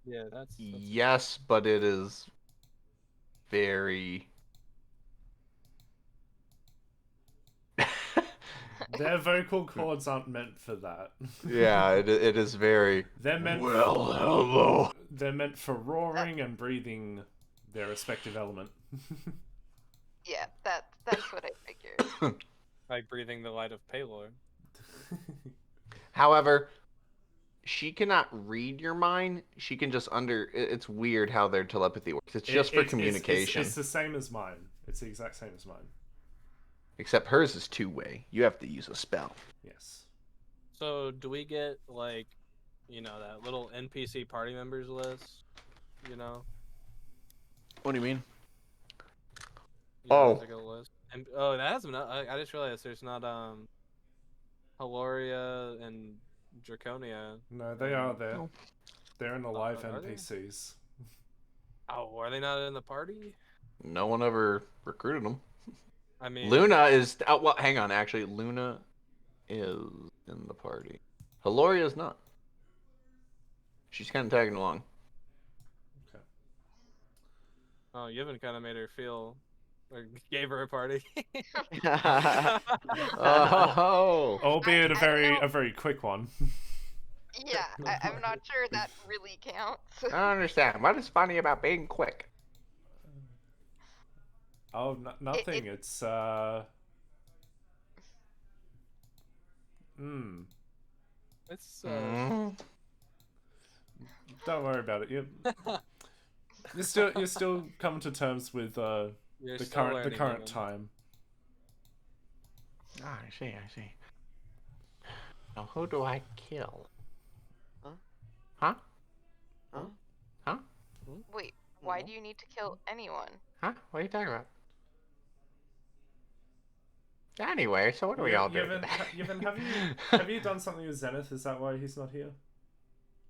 Yeah, that's Yes, but it is very... Their vocal cords aren't meant for that. Yeah, it is very... They're meant Well, hello. They're meant for roaring and breathing their respective element. Yeah, that's what I figured. like breathing the light of Palor. However, she cannot read your mind. She can just It's weird how their telepathy works. It's just for communication. It's the same as mine. It's the exact same as mine. Except hers is 2-way. You have to use a spell. Yes. So do we get like, you know, that little NPC party members list? You know? What do you mean? You know, Oh. there's, like, a list. And, oh, that has not. I just realized there's not Haloria and Draconia. No, they are there. No. They're in the live are they? NPCs. Oh, are they not in the party? No one ever recruited them. I mean, Luna is... Oh, well, hang on. Actually, Luna is in the party. Haloria is not. She's kind of tagging along. Okay. Oh, Yevon kind of made her feel, or gave her a party. Oh! Albeit I don't know. a very quick one. Yeah, I'm not sure that really counts. I don't understand. What is funny about being quick? Oh, nothing. It's It's Hmm? Don't worry about it. You're still coming to terms with you're the still current learning, Evan. time. Ah, I see. Now, who do I kill? Huh? Huh? Huh? Huh? Wait, why No. do you need to kill anyone? Huh? What are you talking about? Anyway, so what are we all doing today? Yevon, have you done something with Zenith? Is that why he's not here?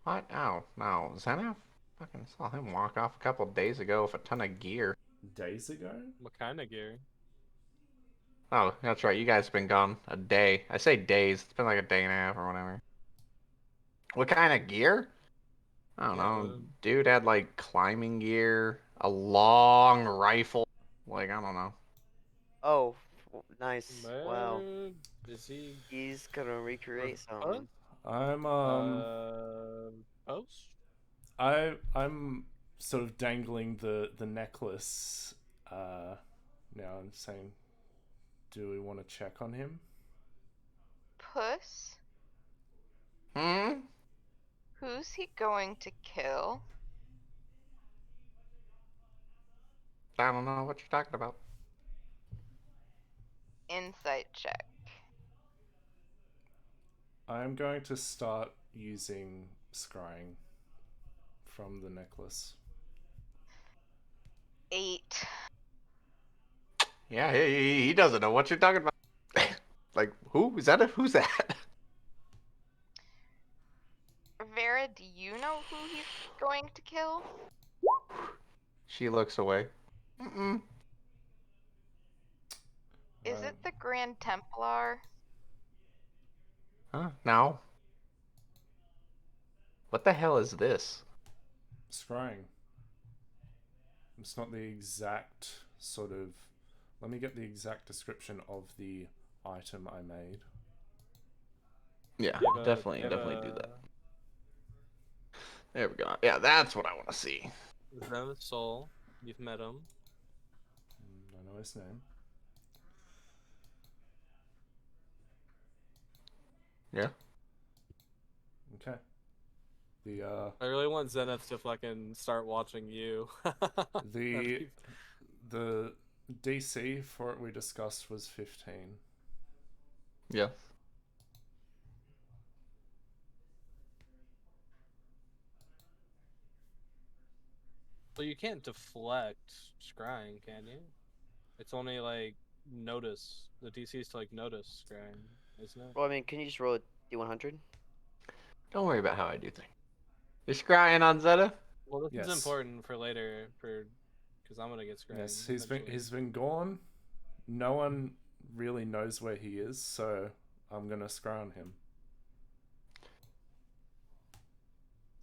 What? Oh, no. Zenith? Fucking saw him walk off a couple days ago with a ton of gear. Days ago? What kind of gear? Oh, that's right. You guys have been gone a day. I say days. It's been like a day and a half or whatever. What kind of gear? I don't know. Dude had like climbing gear, a long rifle. Like, I don't know. Oh, nice. Wow. Where is he? He's gonna recreate something. I'm Post? I'm sort of dangling the necklace now and saying, do we want to check on him? Puss? Hmm? Who's he going to kill? I don't know what you're talking about. Insight check. I'm going to start using scrying from the necklace. 8. Yeah, he doesn't know what you're talking about. Like, who? Is that who's that? Vera, do you know who he's going to kill? She looks away. Mm-mm. Is it the Grand Templar? Huh? No. What the hell is this? Scrying. It's not the exact sort of... Let me get the exact description of the item I made. Yeah, You have a- definitely you have do a that. There we go. Yeah, that's what I want to see. Zenith Soul. You've met him. I know his name. Yeah. Okay. The I really want Zenith to fucking start watching you. the DC for it we discussed was 15. Yeah. Well, you can't deflect scrying, can you? It's only like notice. The DC is to like notice scrying, isn't it? Well, I mean, can you just roll a D100? Don't worry about how I do things. You're scrying on Zeta? Well, this Yes. is important for later, because I'm gonna get scrying. Yes, eventually. he's been gone. No one really knows where he is, so I'm gonna scry on him.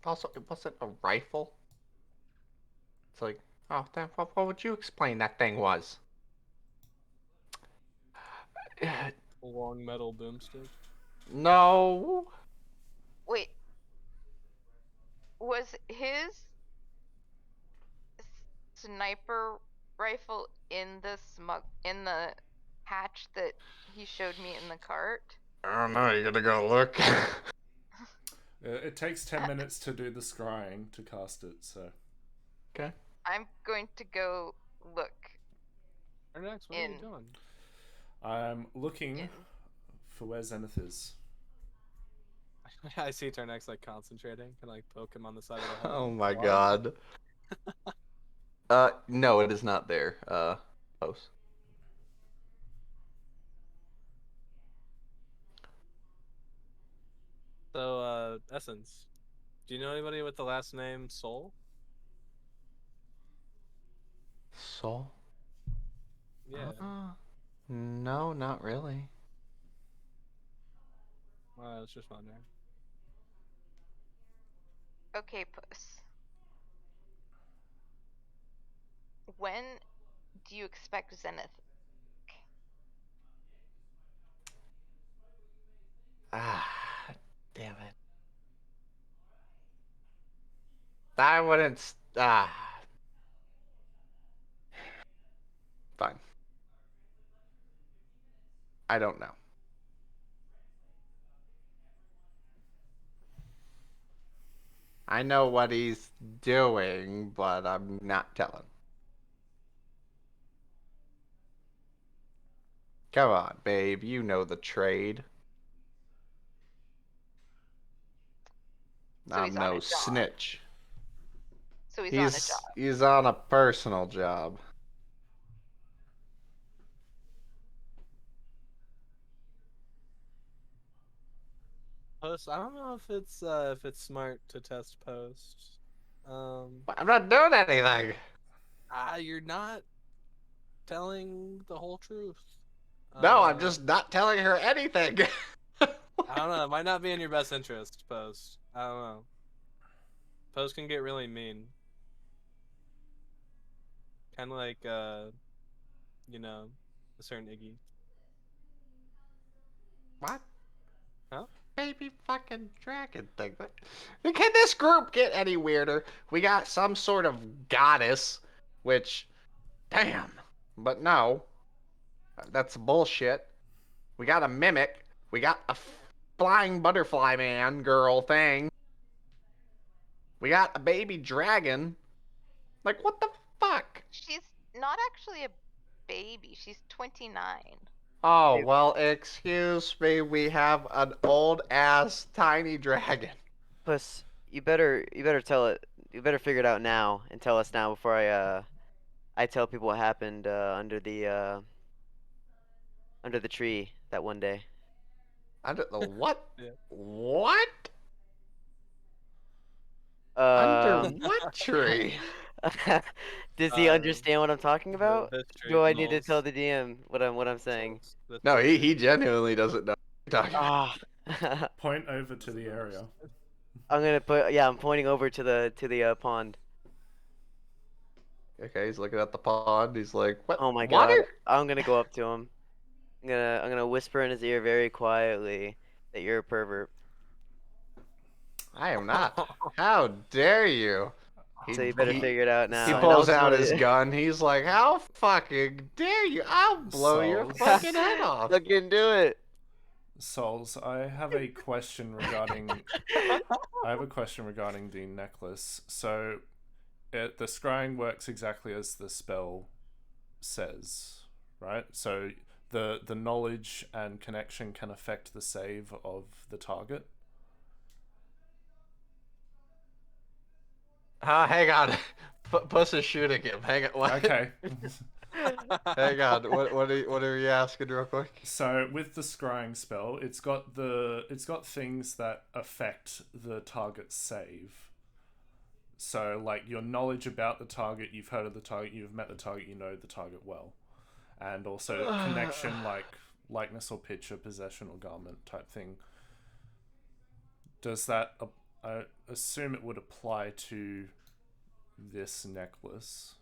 Also, it wasn't a rifle. It's like, oh, then what would you explain that thing was? A long metal boomstick. No. Wait. Was his sniper rifle in the hatch that he showed me in the cart? I don't know. You gotta go look. It takes 10 minutes to do the scrying to cast it, so. Okay. I'm going to go look. Next, what are you doing? I'm looking for where Zenith is. I see Ternex like concentrating. Can like poke him on the side of the head. Oh my What? god. No, it is not there. Post. So, Essence. Do you know anybody with the last name Soul? Soul? Yeah. No, not really. I was just wondering. Okay, Puss. When do you expect Zenith? Ah, damn it. I wouldn't. Fine. I don't know. I know what he's doing, but I'm not telling. Come on, babe. You know the trade. So I'm he's on no a job. snitch. So he's on a job. He's on a personal job. Post. I don't know if it's smart to test post. I'm not doing anything. You're not telling the whole truth. No, I'm just not telling her anything. I don't know. It might not be in your best interest, Post. I don't know. Post can get really mean. Kind of like, you know, a certain Iggy. What? Huh? Baby fucking dragon thing. Can this group get any weirder? We got some sort of goddess, which, damn. But no, that's bullshit. We got a mimic. We got a flying butterfly man girl thing. We got a baby dragon. Like, what the fuck? She's not actually a baby. She's 29. Oh, well, excuse me. We have an old ass tiny dragon. Puss, you better tell it. You better figure it out now and tell us now before I tell people what happened under the tree that one day. Under the what? Yeah. What? Under Um, what tree? does he understand what I'm talking about? The tree Do I need to falls. tell the DM what I'm saying? No, he genuinely doesn't know what you're talking about. Ah, Point over to the area. I'm pointing over to the pond. Okay, he's looking at the pond. He's like, what? Oh my Water? god, I'm gonna go up to him. I'm gonna whisper in his ear very quietly that you're a pervert. I am not. How dare you? So you better figure it out now. He And pulls also- out his gun. He's like, how fucking dare you? I'll blow your Souls. fucking head off. Fucking do it. Souls, I have a question regarding the necklace. So, the scrying works exactly as the spell says, right? So the knowledge and connection can affect the save of the target. Hang on. Puss is shooting him. Hang on. What? Okay. Hang on. What are you asking real quick? So with the scrying spell, it's got things that affect the target's save. So like your knowledge about the target, you've heard of the target, you've met the target, you know the target well. And also connection like likeness or picture, possession or garment type thing. Does that I assume it would apply to this necklace?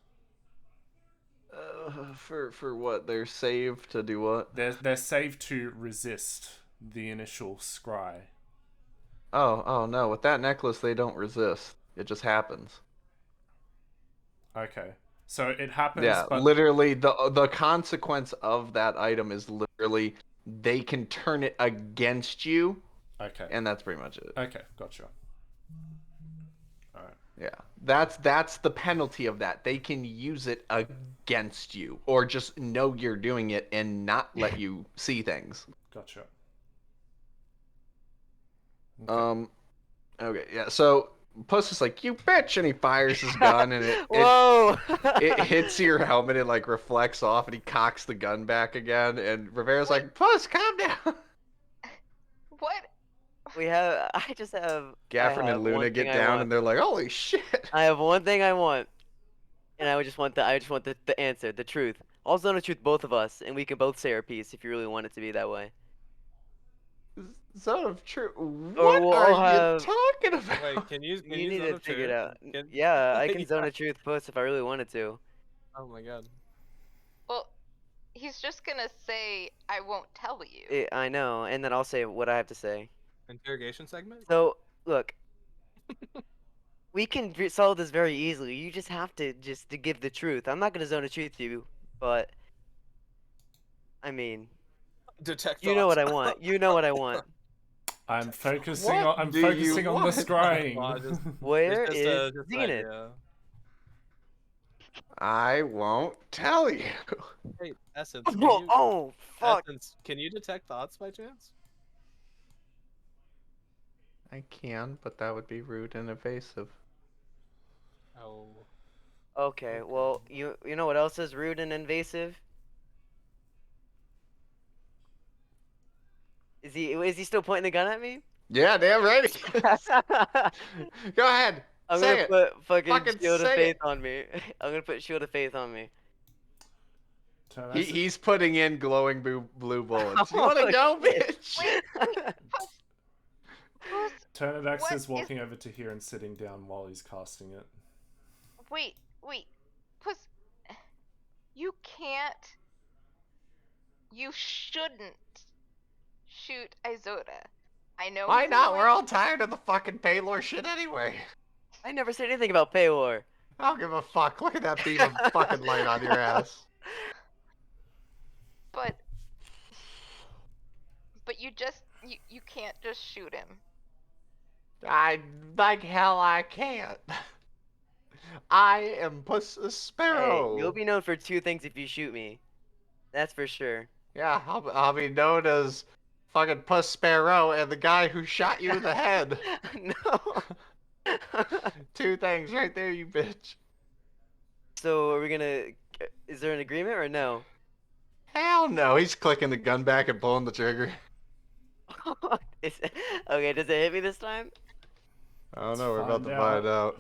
For what? They're saved to do what? They're saved to resist the initial scry. Oh no! With that necklace, they don't resist. It just happens. Okay, so it happens. Yeah, but literally the consequence of that item is literally they can turn it against you, okay, and that's pretty much it. okay, gotcha. All right. Yeah, that's the penalty of that. They can use it against you, or just know you're doing it and not let you see things. Gotcha. Okay, yeah. So Puss is like, "You bitch," and he fires his gun, and Whoa! it hits your helmet and like reflects off, and he cocks the gun back again. And Rivera's like, "Puss, calm down." What? I just have. Gaffron and Luna get down, and they're like, "Holy shit!" I have one thing I want, and I just want the answer, the truth. Also, know the truth, both of us, and we can both say our piece if you really want it to be that way. Zone of truth. Or What we'll are all you have. talking about? Wait, can you You need zone to of figure it truth? out. Can- Yeah, I can Yeah. zone a truth post if I really wanted to. Oh my god. Well, he's just gonna say, I won't tell you. I know, and then I'll say what I have to say. Interrogation segment? So, look, We can solve this very easily. You just have to give the truth. I'm not gonna zone the truth to you, but I mean, Detect you know thoughts. what I want. You know what I want. I'm focusing What on. I'm do you focusing on the want? scrying. Well, it's Where just is just an Zenith? idea. I won't tell you. Hey, Essence, can Oh, you oh, fuck. Essence, can you detect thoughts by chance? I can, but that would be rude and invasive. Oh. Okay, well, you know what else is rude and invasive? Is he still pointing the gun at me? Yeah, damn right. Go ahead. I'm Say gonna it. put fucking Fucking shield of say faith it. on me. I'm gonna put shield of faith on me. He's putting in glowing blue bullets. You Oh, want to go, shit. bitch? Wait, who's Turnidax what is walking over to here and sitting down while he's casting it. wait, Puss, you can't, you shouldn't shoot Izota. I know Why he's not? We're annoying. all tired of the fucking Paylor shit anyway. I never said anything about Paylor. I don't give a fuck. Look at that beam of fucking light on your ass. But you just you can't just shoot him. I like hell I can't. I am Puss Hey, Sparrow. you'll be known for two things if you shoot me. That's for sure. Yeah, I'll be known as fucking Puss Sparrow and the guy who shot you in the head. No. Two things right there, you bitch. So are we gonna? Is there an agreement or no? Hell no, he's clicking the gun back and pulling the trigger. Okay, does it hit me this time? I don't know, we're about to Find find out.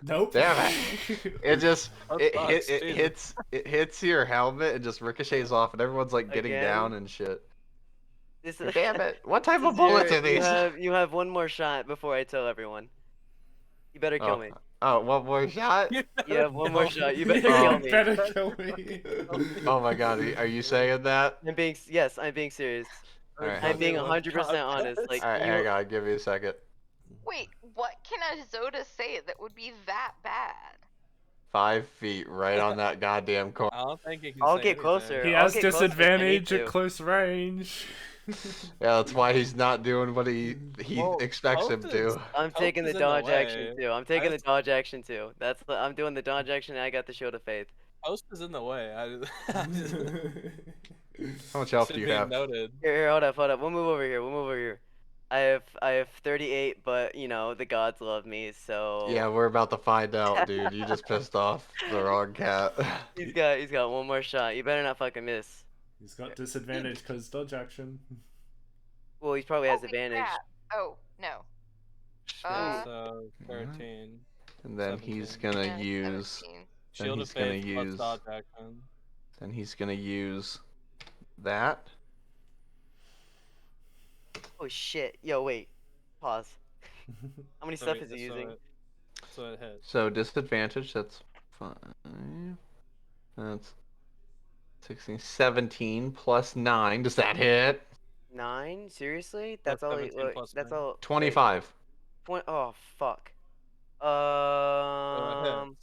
Nope. Damn it. It just That sucks, Jesus. it hits your helmet and just ricochets off and everyone's like getting Again? down and shit. This Damn it. What type this of is your- bullets are these? You have one more shot before I tell everyone. You better kill me. Oh, one more shot? You have one more shot. You better Oh. kill You me. better kill me. Oh my god, are you saying that? Yes, I'm being serious. Alright, I'm being One 100% shot honest. test. Like Alright, you, hang on, give me a second. Wait, what can Izota say that would be that bad? 5 feet right on that goddamn corner. I don't think you can I'll say get anything. closer. He I'll has get closer if I need disadvantage at to. close range. Yeah, that's why he's not doing what he Well, expects him Post to. is- I'm Post taking the is in the dodge action way. too. I'm taking the dodge action too. I'm doing the dodge action and I got the shield of faith. Post is in the way. How much health Should do you be have? noted. Here, hold up. We'll move over here. I have 38, but you know the gods love me, so Yeah, we're about to find out, dude. You just pissed off the wrong cat. he's got one more shot. You better not fucking miss. He's got disadvantage because dodge action. Well, he probably has Holy advantage. crap. Oh, no. Okay, so 13. And then he's 17. gonna Yeah, use. 17. Shield of he's gonna Faith plus use. dodge action. Then he's gonna use that. Oh shit! Yo, wait. Pause. How many stuff is he using? So it hits. So disadvantage. That's 5. That's 16, 17 plus 9. Does that hit? 9? Seriously? That's all. 17 plus That's 9. all. 25. Oh fuck. So it hits.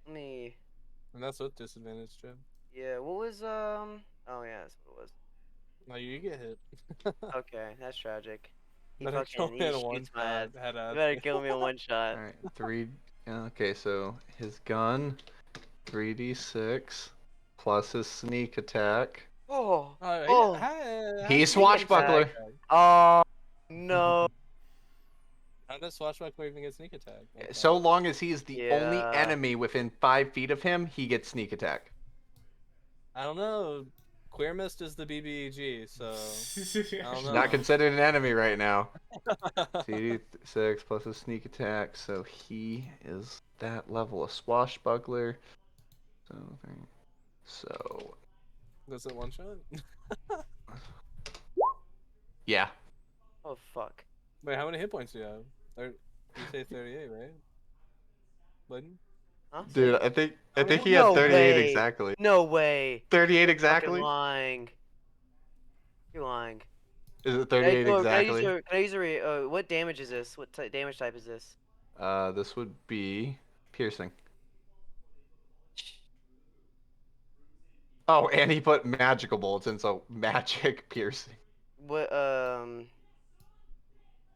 Let me. And that's with disadvantage, Jim. Yeah. What was Oh yeah, that's what it was. No, you get hit. Okay, that's tragic. He Better kill fucking me in shoots one my ass. shot. Head You ass. better kill me in one shot. Alright, 3. Okay, so his gun, 3d6, plus his sneak attack. Oh. Oh. He's swashbuckler. Oh no. How does swashbuckler even get sneak attack? Okay. So long as he's the only Yeah. enemy within 5 feet of him, he gets sneak attack. I don't know. Queer Mist is the BBEG, so I don't know. Not considered an enemy right now. CD6 plus a sneak attack, so he is that level of swashbuckler. So Does it one shot? yeah. Oh fuck. Wait, how many hit points do you have? You say 38, right? Button? Huh? Dude, I think he No had 38 way. exactly. No way. 38 Fucking exactly? lying. You're lying. Is it Can I, 38 oh, exactly? can I use a what damage is this? What damage type is this? This would be piercing. Oh, and he put magical bullets in, so magic piercing. What can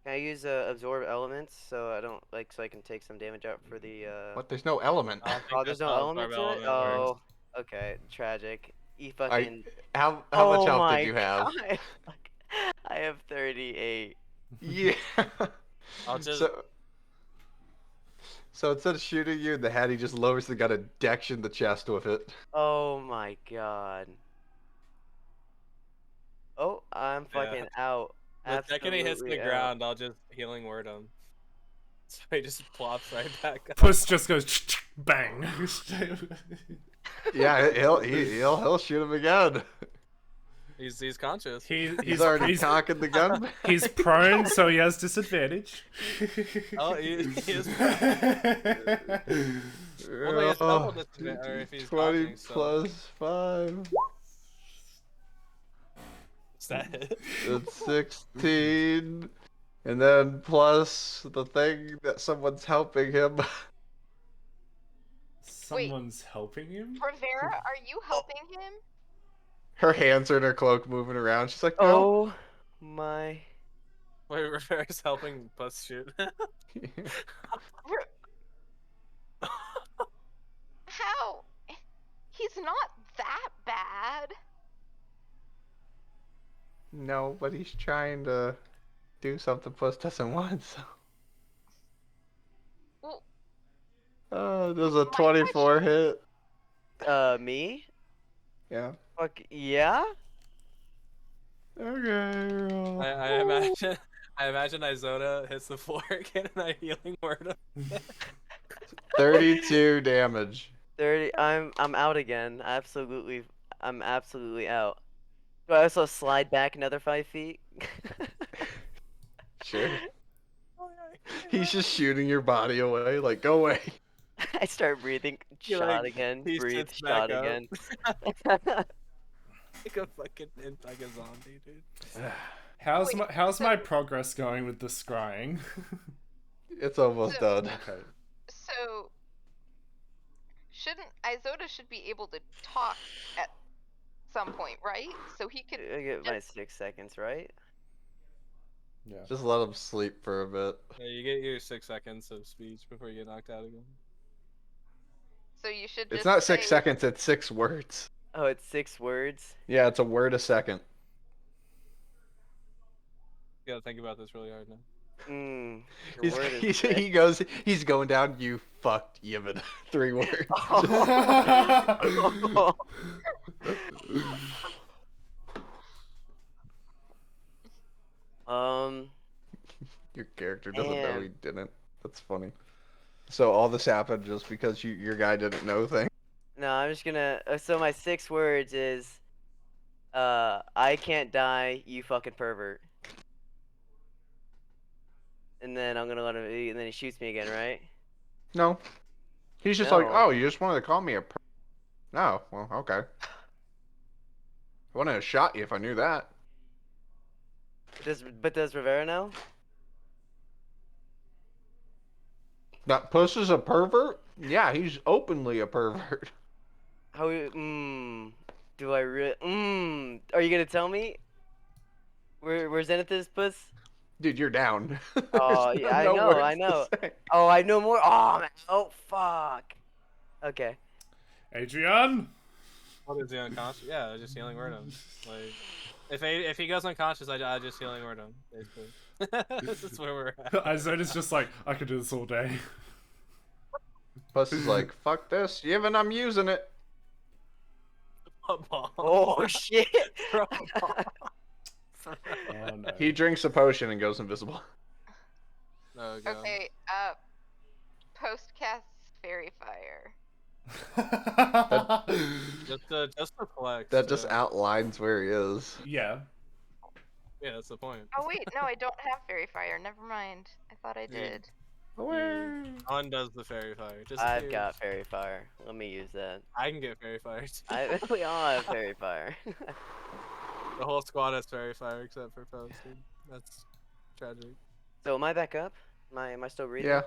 I use absorb elements so I don't like so I can take some damage out for the What? There's no element. I don't think Oh, there's that's no how elements in it? element works. Oh, okay. Tragic. You I, fucking. how much Oh health did my you have? god. I have 38. Yeah. I'll just So instead of shooting you in the head, he just lowers the gun and decks you in the chest with it. Oh my god. Oh, I'm Yeah. fucking out. the second he hits the Absolutely out. ground, I'll just healing word him. So he just plops right back up. Puss just goes bang. Yeah, he'll shoot him again. He's conscious. He's already cocking the gun. He's prone, so he has disadvantage. Oh, he is. Well, no, he has double disadvantage, or if he's 20 dodging, so plus 5. is that it? It's 16. And then plus the thing that someone's helping him. Someone's helping him? Rivera, are you helping him? Her hands are in her cloak moving around. She's like, no. Oh my. Wait, Rivera's helping Puss shoot. How? He's not that bad. No, but he's trying to do something Puss doesn't want, so. Well, There's a 24 hit. Me? Yeah. Fuck yeah? Okay, roll. I imagine Izota hits the floor again and I healing word him. 32 damage. 30. I'm out again. I'm absolutely out. Do I also slide back another 5 feet? Sure. He's just shooting your body away, like, go away. I start breathing. He, Shot like, again. he Breathe. sits back Shot up. again. Like a fucking like a zombie, dude. How's my progress going with the scrying? It's almost done. Okay. So, Izota should be able to talk at some point, right? So he could. I get my 6 seconds, right? Yeah. Just let him sleep for a bit. Yeah, you get your 6 seconds of speech before you get knocked out again. So you should. It's just not 6 say- seconds, it's 6 words. Oh, it's 6 words. Yeah, it's a word a second. You gotta think about this really hard now. Your word is sick. He's going down, you fucked Yevon. 3 words. Your character doesn't know he didn't. That's funny. So all this happened just because your guy didn't know things? No, I'm just gonna. So my 6 words is, I can't die, you fucking pervert. And then I'm gonna let him. And then he shoots me again, right? No. He's just like, No. oh, you just wanted to call me a No, well, okay. I wouldn't have shot you if I knew that. But does Rivera know? That Puss is a pervert? Yeah, he's openly a pervert. How? Do I really? Are you gonna tell me? Where's Zenith's puss? Dude, you're down. Oh There's yeah, no words I to know. say. Oh, I know more. Oh man. Oh fuck. Okay. Adrian? What is he unconscious? Yeah, I just healing word him. Like, if he goes unconscious, I just healing word him. Basically, this is where we're at. Izona's just like, I could do this all day. Puss is like, fuck this, even I'm using it. Oh shit. Oh no. He drinks a potion and goes invisible. Oh, God. Okay. Post casts fairy fire. Just to flex. That just outlines where he is. Yeah. Yeah, that's the point. Oh wait, no, I don't have fairy fire. Never mind. I thought I did. On does the fairy fire. Just I've got fairy fire. Let me use that. I can get fairy fire too. We all have fairy fire. The whole squad has fairy fire except for Post, dude. That's tragic. So am I back up? Am I still breathing? Yeah.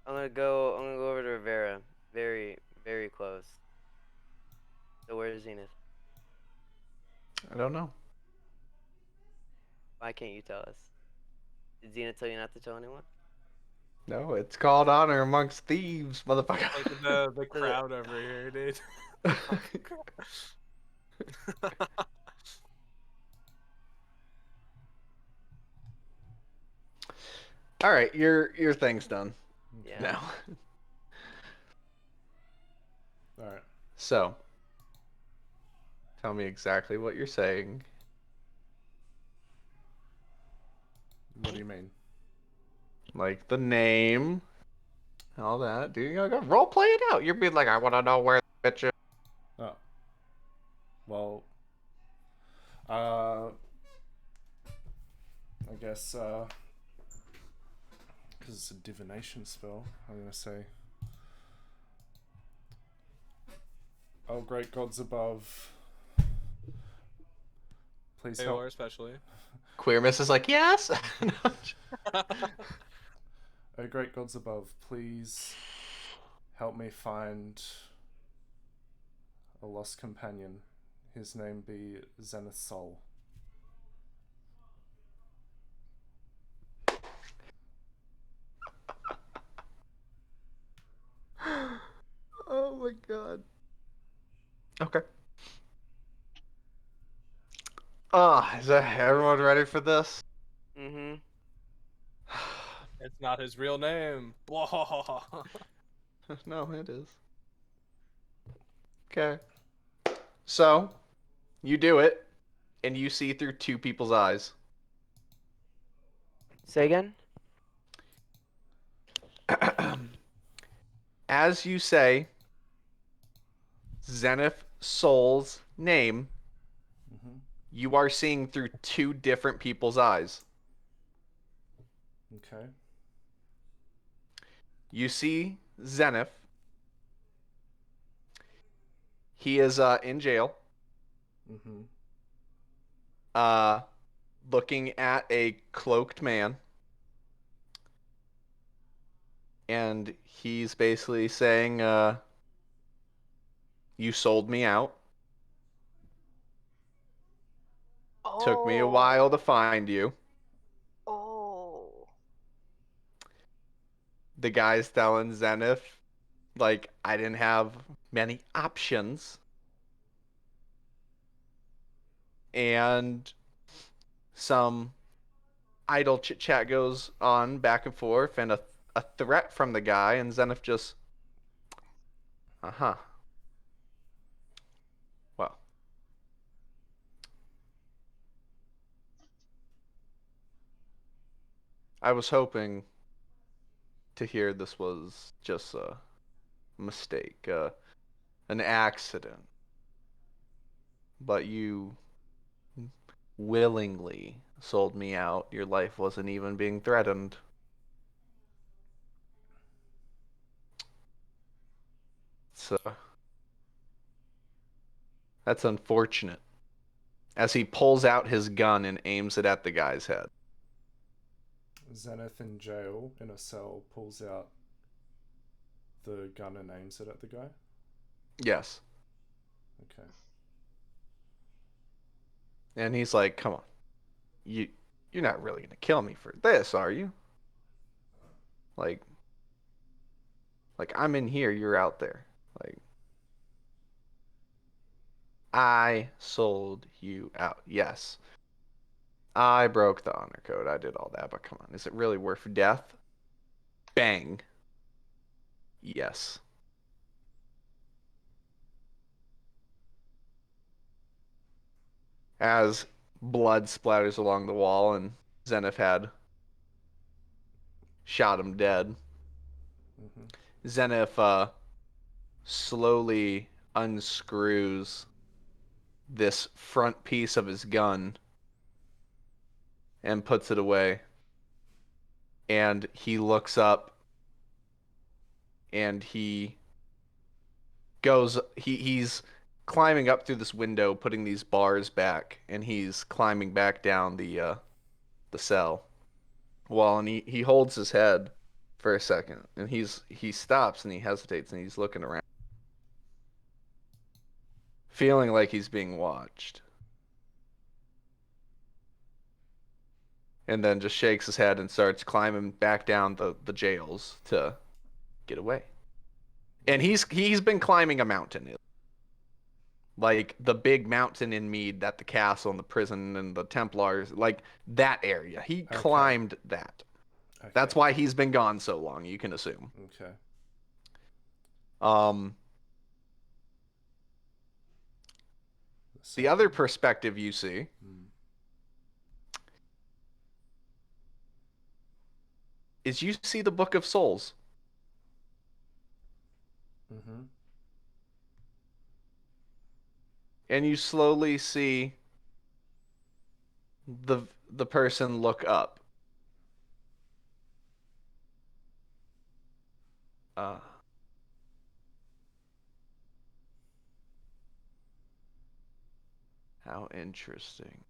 I'm gonna go over to Rivera. Very, very close. So where's Zenith? I don't know. Why can't you tell us? Did Zenith tell you not to tell anyone? No, it's called honor amongst thieves, motherfucker. Like the crowd over here, dude. All right, your thing's done Yeah. now. All right. So, tell me exactly what you're saying. What do you mean? Like the name, all that. Dude, you gotta role play it out. You're being like, I want to know where the bitch is. Oh. Well. I guess. Because it's a divination spell, I'm gonna say. Oh, great gods above. Please help. Taylor especially. Queer Miss is like, yes. Oh, great gods above, please help me find a lost companion. His name be Zenith Soul. Oh my god. Okay. Is that everyone ready for this? Mm-hmm. It's not his real name. Blah. No, it is. Okay. So, you do it, and you see through two people's eyes. Say again? As you say Zenith Soul's name, Mm-hmm. you are seeing through two different people's eyes. Okay. You see Zenith. He is in jail, Mm-hmm. looking at a cloaked man. And he's basically saying, you sold me out. Took me a while to find you. Oh. The guy's telling Zenith, like, I didn't have many options. And some idle chit chat goes on back and forth, and a threat from the guy, and Zenith just, uh-huh. Well, I was hoping to hear this was just a mistake, an accident. But you willingly sold me out. Your life wasn't even being threatened. So that's unfortunate. As he pulls out his gun and aims it at the guy's head. Zenith in jail in a cell pulls out the gun and aims it at the guy. Yes. Okay. And he's like, "Come on. You're not really going to kill me for this, are you? Like I'm in here, you're out there. Like I sold you out. Yes. I broke the honor code. I did all that, but come on. Is it really worth death? Bang. Yes. As blood splatters along the wall and Zenith had shot him dead. Mm-hmm. Zenith slowly unscrews this front piece of his gun and puts it away. And he looks up and he goes, he's climbing up through this window, putting these bars back, and he's climbing back down the cell. Well, and he holds his head for a second, and he stops and he hesitates and he's looking around, feeling like he's being watched. And then just shakes his head and starts climbing back down the jails to get away. And he's been climbing a mountain. Like the big mountain in Mead that the castle and the prison and the Templars, like that area. He climbed that. Okay. That's why he's been gone so long, you can assume. Okay. The other perspective you see is you see the Book of Souls. Mm-hmm. And you slowly see the person look up. How interesting.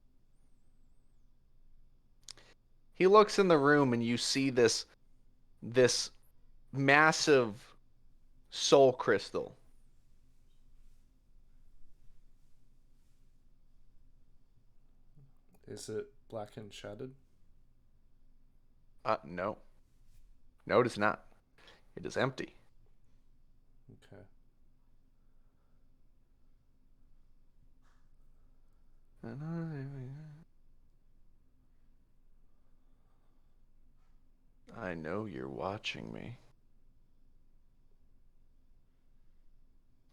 He looks in the room and you see this massive soul crystal. Is it black and shattered? No. No, it is not. It is empty. Okay. I know you're watching me.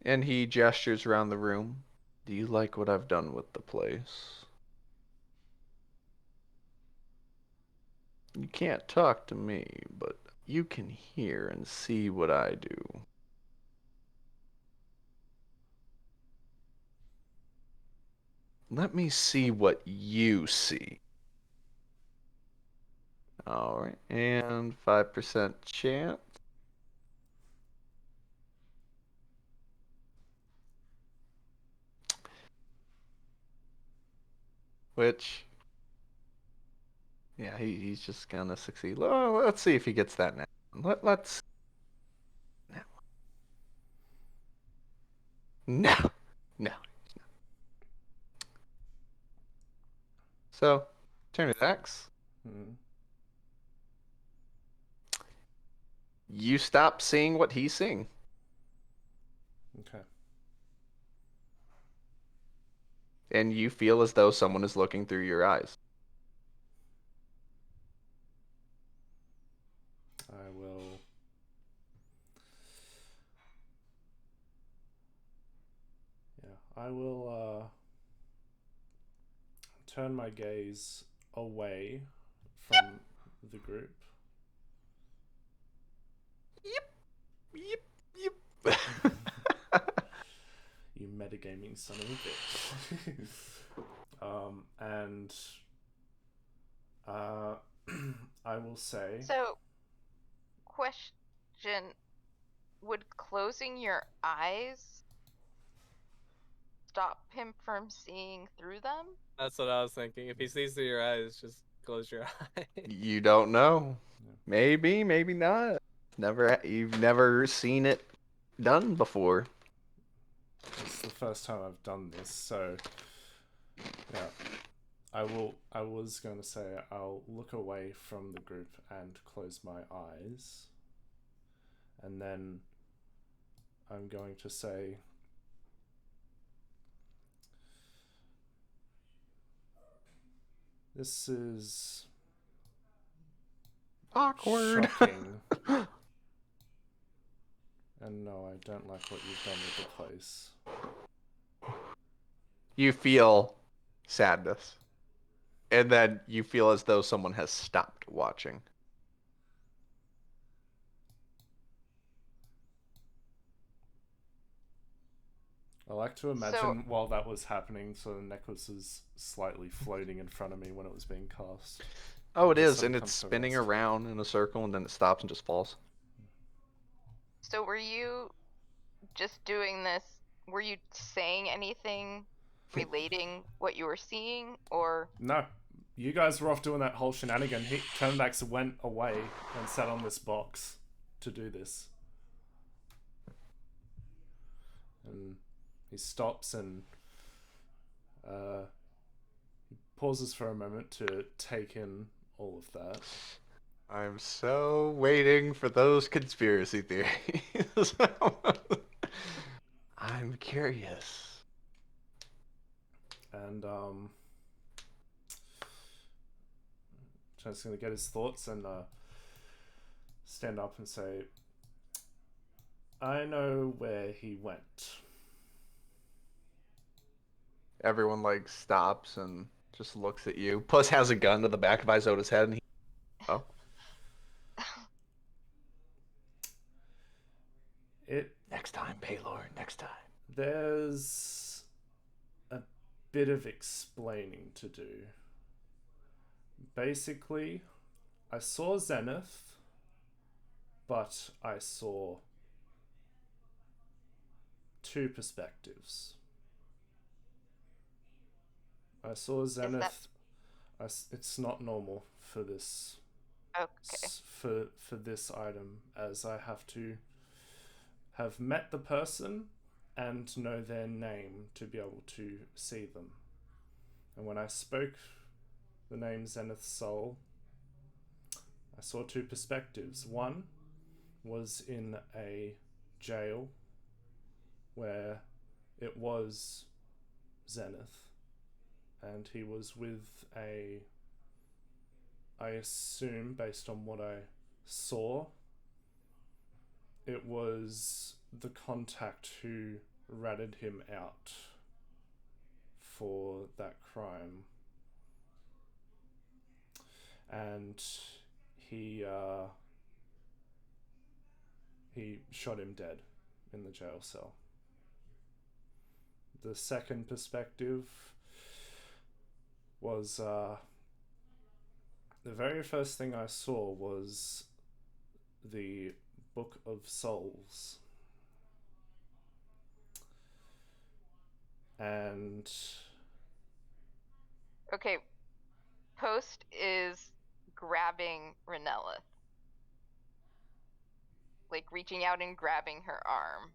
And he gestures around the room. Do you like what I've done with the place? You can't talk to me, but you can hear and see what I do. Let me see what you see. Alright, and 5% chance. Which, yeah, he's just gonna succeed. Well, let's see if he gets that now. Let's. No. No. So, turn it X. Mm-hmm. You stop seeing what he's seeing. Okay. And you feel as though someone is looking through your eyes. I will. Yeah, I will turn my gaze away from the group. Yep. You metagaming son of a bitch. And I will say. So, question: would closing your eyes stop him from seeing through them? That's what I was thinking. If he sees through your eyes, just close your eyes. You don't know. Yeah. Maybe, maybe not. You've never seen it done before. It's the first time I've done this, so yeah. I was going to say I'll look away from the group and close my eyes. And then I'm going to say, this is Awkward. shocking. And no, I don't like what you've done with the place. You feel sadness. And then you feel as though someone has stopped watching. I like to imagine while that was happening, so the necklace is slightly floating in front of me when it was being cast. Oh, it Just is, so and it it's comes to spinning rest. around in a circle, and then it stops and just falls. So were you just doing this were you saying anything relating what you were seeing, or No. You guys were off doing that whole shenanigan. Turnbacks went away and sat on this box to do this. And he stops and he pauses for a moment to take in all of that. I'm so waiting for those conspiracy theories. I'm curious. And just gonna get his thoughts and stand up and say, I know where he went. Everyone like stops and just looks at you. Puss has a gun to the back of Isota's head, and he. Oh. Next time, Paylor. Next time. There's a bit of explaining to do. Basically, I saw Zenith, but I saw two perspectives. I saw Zenith. It's not normal for this. okay? For this item, as I have to have met the person and know their name to be able to see them. And when I spoke the name Zenith Soul, I saw two perspectives. One was in a jail where it was Zenith, and he was with I assume, based on what I saw, it was the contact who ratted him out for that crime. And he shot him dead in the jail cell. The second perspective was the very first thing I saw was the Book of Souls. And Okay, Post is grabbing Ranella, like reaching out and grabbing her arm.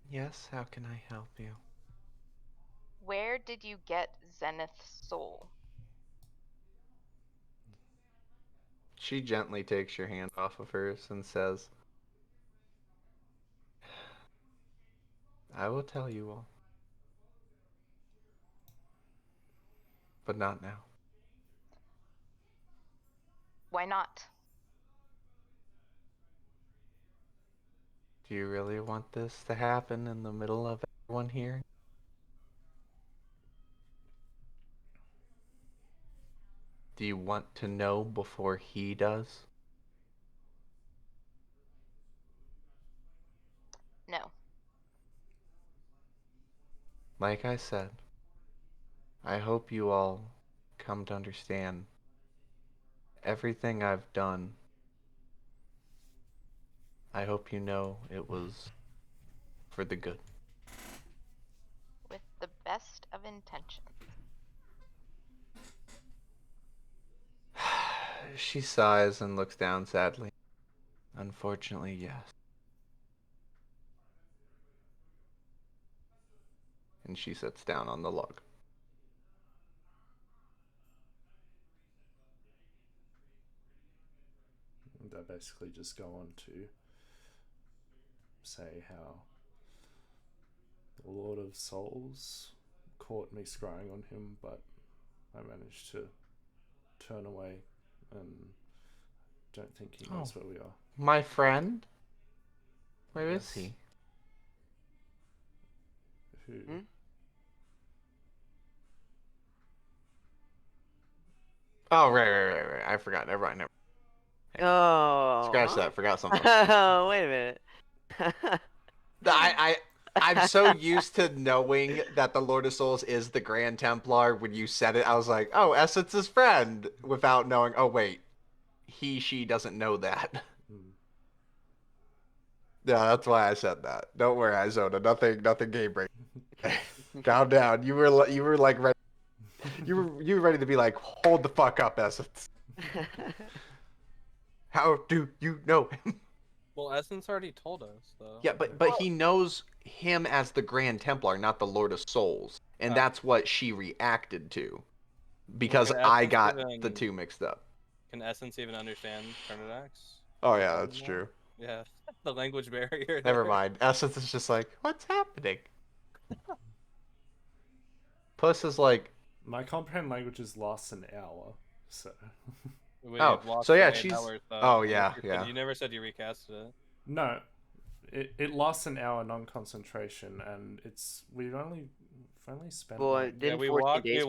Yes, how can I help you? Where did you get Zenith's soul? She gently takes your hand off of hers and says, I will tell you all. But not now. Why not? Do you really want this to happen in the middle of everyone here? Do you want to know before he does? No. Like I said, I hope you all come to understand everything I've done. I hope you know it was for the good. With the best of intentions. She sighs and looks down sadly. Unfortunately, yes. And she sits down on the log. they basically just go on to say how the Lord of Souls caught me scrying on him, but I managed to turn away and don't think he knows where we are. My friend? Where is Yes. he? Who? Oh, right. I forgot. Never mind. Oh. Scratch that. Forgot something. Oh, wait a minute. I'm so used to knowing that the Lord of Souls is the Grand Templar. When you said it, I was like, oh, Essence's friend, without knowing, oh, wait, she doesn't know that. Yeah, that's why I said that. Don't worry, Izona. Nothing game breaking. Calm down. You were like ready. You were ready to be like, hold the fuck up, Essence. How do you know him? Well, Essence already told us, though. Yeah, but he knows him as the Grand Templar, not the Lord of Souls, and Oh. that's what she reacted to, because Can I Essence got the even- two mixed up. Can Essence even understand Turnidax? Oh yeah, that's true. Yeah, the language barrier. Never there. mind. Essence is just like, what's happening? Puss is like, My comprehend languages lasts an hour, so. We Oh, lost so yeah, 8 she's- hours, though, oh, unless yeah, you said- yeah. You never said you recasted it. No, it lasts an hour non-concentration, and we've only spent. Well, like, Yeah, didn't we 14 walked. days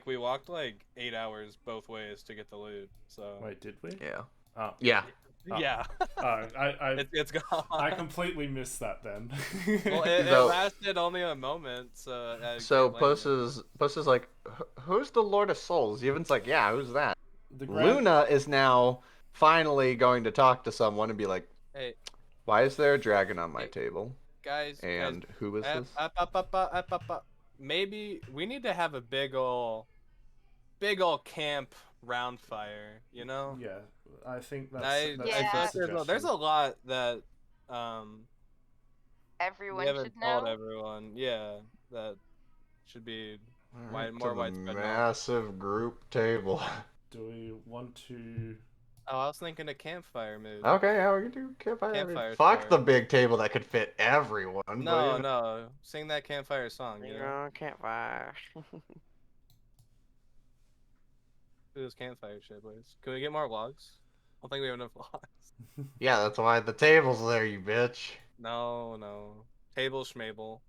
We walked like 8 hours both ways to get the loot. So. Wait, did we? yeah, Oh, yeah. Oh. Yeah. oh, It's gone. I completely missed that then. Well, it So- lasted only a moment, so. I So can't blame you. Puss is like, who's the Lord of Souls? Evan's like, yeah, who's that? the grand, Luna is now finally going to talk to someone and be like, Hey, why is there a dragon on my Hey, table? guys. And who is Guys, this? maybe we need to have a big ol' camp round fire. You know. Yeah, I think that's. I that's Yeah. a feel good like there's suggestion. a lot that we Everyone haven't should told know. everyone. Yeah, that should be Alright, more to the widespread knowledge. massive group table. Do we want to? Oh, I was thinking a campfire mood. Okay, yeah, we can do campfire. Campfire Fuck story. the big table that could fit everyone. but, No, you know. no, sing that campfire song. You know, campfire. do this campfire shit, boys. Can we get more logs? I don't think we have enough logs. Yeah, that's why the table's there, you bitch. No, table schmable.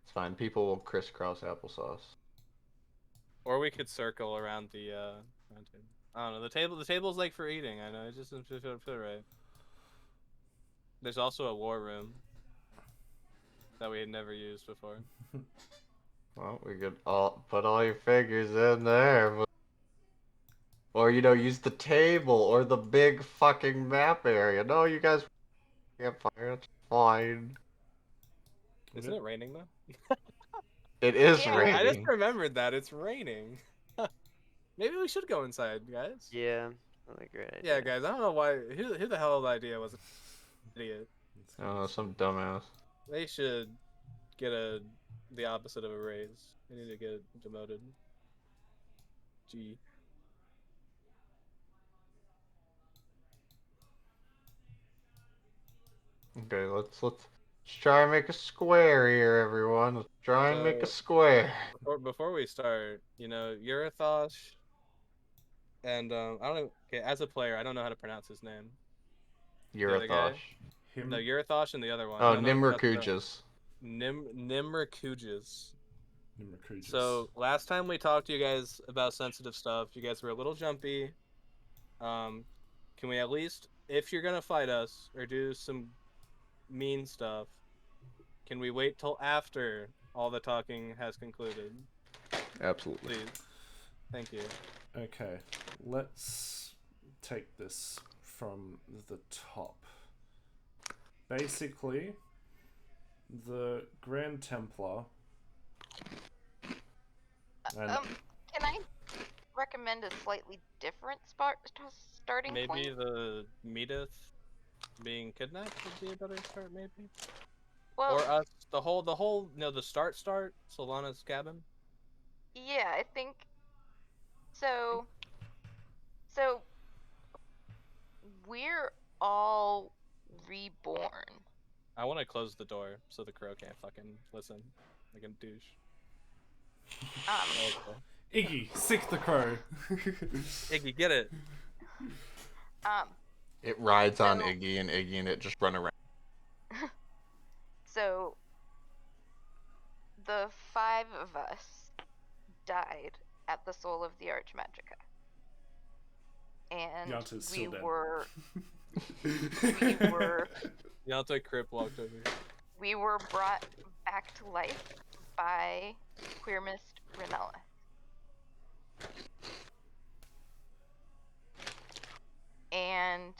It's fine. People will crisscross applesauce. Or we could circle around the round table. I don't know. The table's like for eating. I know. It just doesn't feel right. There's also a war room that we had never used before. Well, we could put all your figures in there, but... or use the table or the big fucking map area. No, you guys campfire. It's fine. Isn't it raining though? It is Yeah. raining. I just remembered that it's raining. Maybe we should go inside, guys. Yeah, that's a great idea. Yeah, guys. I don't know why. Who the hell the idea was? Idiot. Oh, some dumbass. They should get the opposite of a raise. They need to get demoted. Gee. Okay, let's try and make a square here, everyone. Let's try and make a square. Before we start, Eurythosh and I don't know. Okay, as a player, I don't know how to pronounce his name. other guy? Eurythosh. Him? No, Eurythosh and the other one. Oh, I don't know how to pronounce- Nimrakujas. Nimrakujas. Nimrakujas. So last time we talked to you guys about sensitive stuff, you guys were a little jumpy. Can we at least, if you're gonna fight us or do some mean stuff, can we wait till after all the talking has concluded? Absolutely. Please. Thank you. Okay, let's take this from the top. Basically, the Grand Templar. And Can I recommend a slightly different starting Maybe point? the Medith being kidnapped would be a better start, maybe. Well, Or us, the whole, the start, Solana's cabin. yeah, I think so. So we're all reborn. I want to close the door so the crow can't fucking listen like a douche. Okay. Iggy, sick the crow. Iggy, get it. It rides on So- Iggy and it just run around. So the 5 of us died at the Soul of the Archmagica. And Yanta's still dead. we were Yanta Crip walked over. we were brought back to life by Queer Mist Renella. And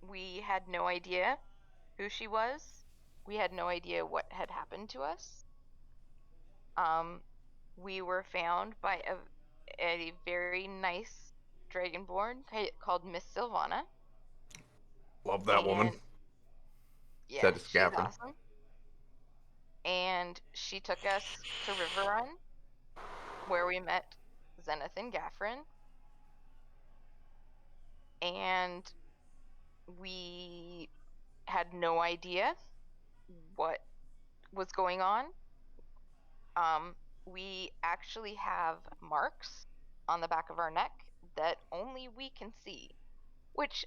we had no idea who she was. We had no idea what had happened to us. We were found by a very nice dragonborn called Miss Sylvana. Love that woman. And yeah, Said it's she's Gavin. awesome. And she took us to Riverrun, where we met Zenith and Gaffrin. And we had no idea what was going on. We actually have marks on the back of our neck that only we can see, which,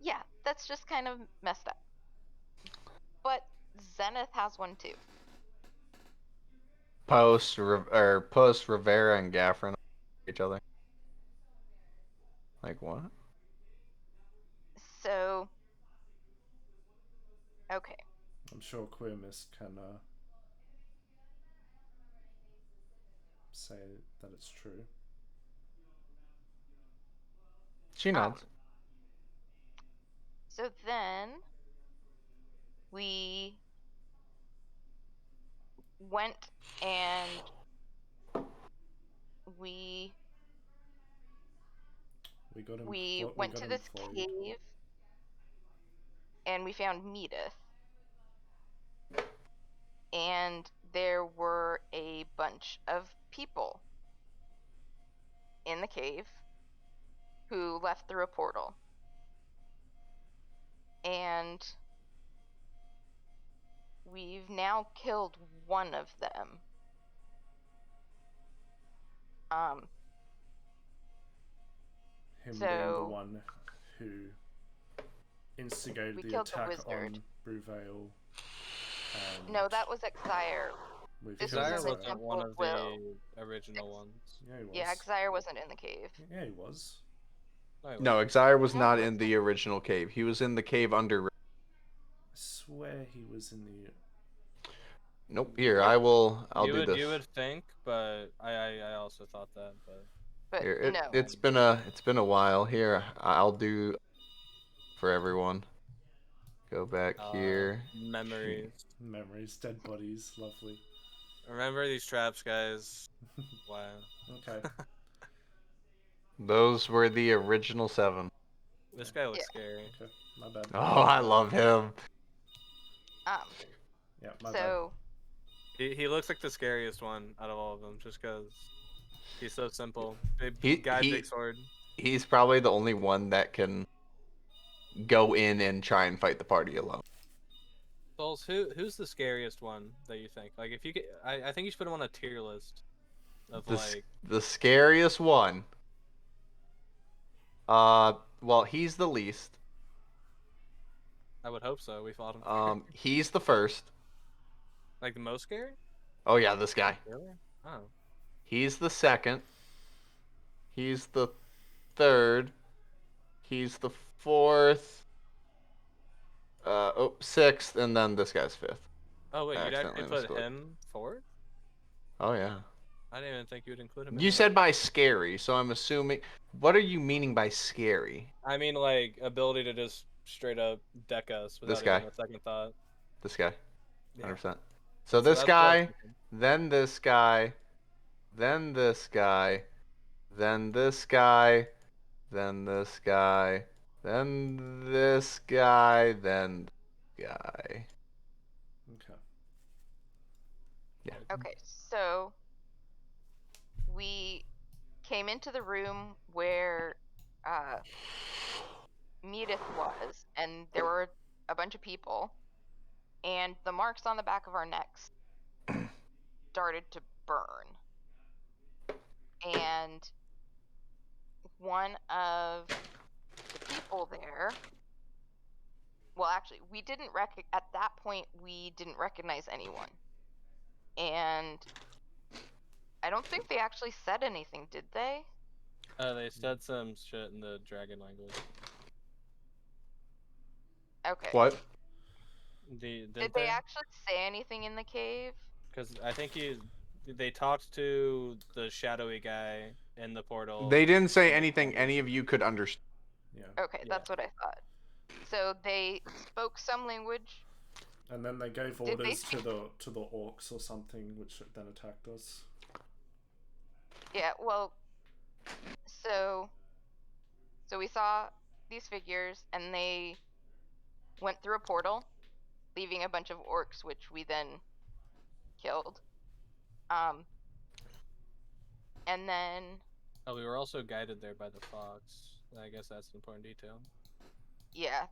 yeah, that's just kind of messed up. But Zenith has one too. Post Rivera and Gaffrin each other. Like what? So, okay. I'm sure Queer Miss can say that it's true. She nods. So then we went and we went to this cave and we found Medith. And there were a bunch of people in the cave who left through a portal. And we've now killed one of them. Him so being the one who instigated the attack on Bruvale. No, that was Exire. Exire wasn't one of the original ones. Yeah, he was. Yeah, Exire wasn't in the cave. Yeah, he was. No, Exire was not in the original cave. He was in the cave under. I swear he was in the. Nope. Here, I'll do this. You would think, but I also thought that, but Here, no. It's been a while. Here, I'll do for everyone. Go back here. Memories. Memories, dead bodies, lovely. Remember these traps, guys. Wow. Okay. Those were the original 7. This guy looks scary. Okay, my bad. Oh, I love him. Yeah, my so he looks like the scariest one out of all of them, just because he's so simple. Big guy, big sword. He's probably the only one that can go in and try and fight the party alone. Souls, who's the scariest one that you think? Like, if you get, I think you should put him on a tier list of the scariest one. Well, he's the least. I would hope so. We fought him. He's the first. Like the most scary? Oh yeah, this guy. Really? Oh. He's the second. He's the third. He's the fourth. Sixth, and then this guy's fifth. Oh wait, you'd actually put him fourth? Oh yeah. I didn't even think you would include him. You said by scary, so I'm assuming. What are you meaning by scary? I mean, like ability to just straight up deck us without even a second thought. This guy. 100%. Yeah. So this guy, then this guy, then this guy, then this guy, then this guy, then this guy, then this guy. Okay. Yeah. Okay, so we came into the room where Medith was, and there were a bunch of people, and the marks on the back of our necks started to burn. And one of the people there, well, actually, we didn't at that point we didn't recognize anyone. And I don't think they actually said anything, did they? They said some shit in the dragon language. Okay. What? Did they actually say anything in the cave? Because I think they talked to the shadowy guy in the portal. They didn't say anything any of you could understand. Yeah. Okay, that's what I thought. So they spoke some language And then they gave Did they orders say- to the orcs or something, which then attacked us. Yeah, well, so we saw these figures, and they went through a portal, leaving a bunch of orcs, which we then killed. And then Oh, we were also guided there by the fox. I guess that's an important detail. yeah,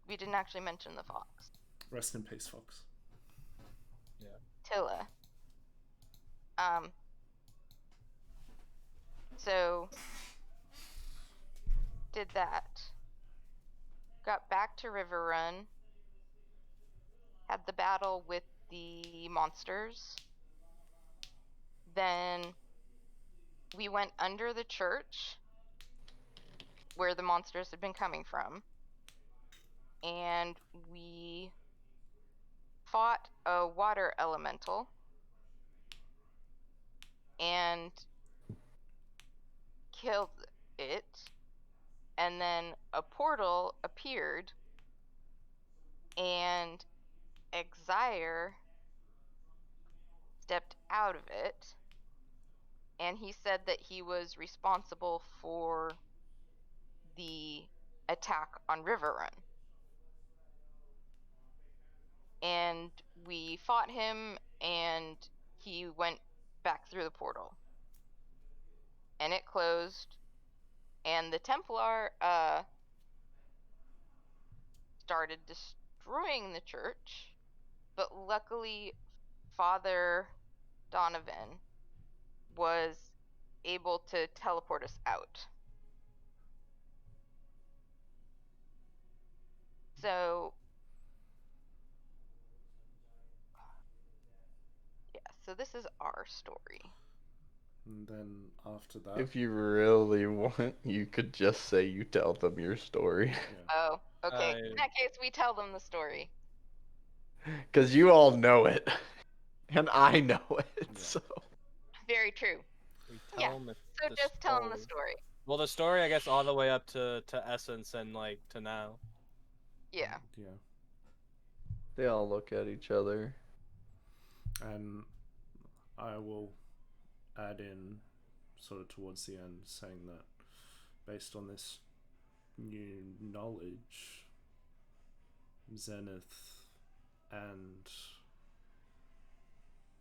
we didn't actually mention the fox. Rest in peace, Fox. Tilla. So did that. Got back to River Run. Had the battle with the monsters. Then we went under the church where the monsters had been coming from. And we fought a water elemental and killed it. And then a portal appeared, and Exire stepped out of it, and he said that he was responsible for the attack on River Run. And we fought him, and he went back through the portal. And it closed, and the Templar started destroying the church, but luckily Father Donovan was able to teleport us out. So yeah, so this is our story. And then after that, If you really want, you could just say you tell them your story. Oh, okay. In that case, we tell them the story. Because you all know it. And I know it, Yeah. so. Very true. We Yeah, tell them So just tell them the story. Well, the story, I guess, all the way up to Essence and like to now. Yeah. yeah. They all look at each other. And I will add in, sort of towards the end, saying that based on this new knowledge, Zenith and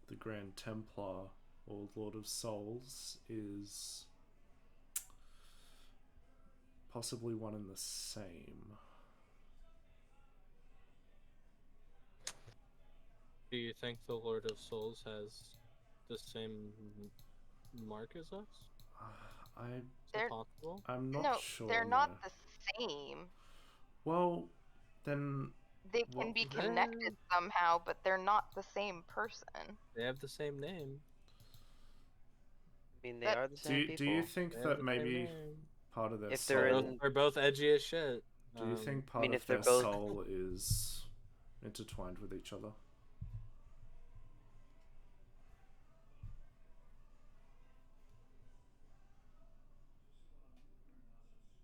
the Grand Templar, or Lord of Souls, is possibly one and the same. Do you think the Lord of Souls has the same mark as us? I Is They're- it possible? I'm not No, sure. they're no. not the same. Well, then They can What- be connected somehow, but they're not the same person. They have the same name. I mean, they But- are the same people. do you think They have that the same maybe name. part of their If soul? they're They're both edgy as shit. Do you think part mean, of if they're their both- soul is intertwined with each other?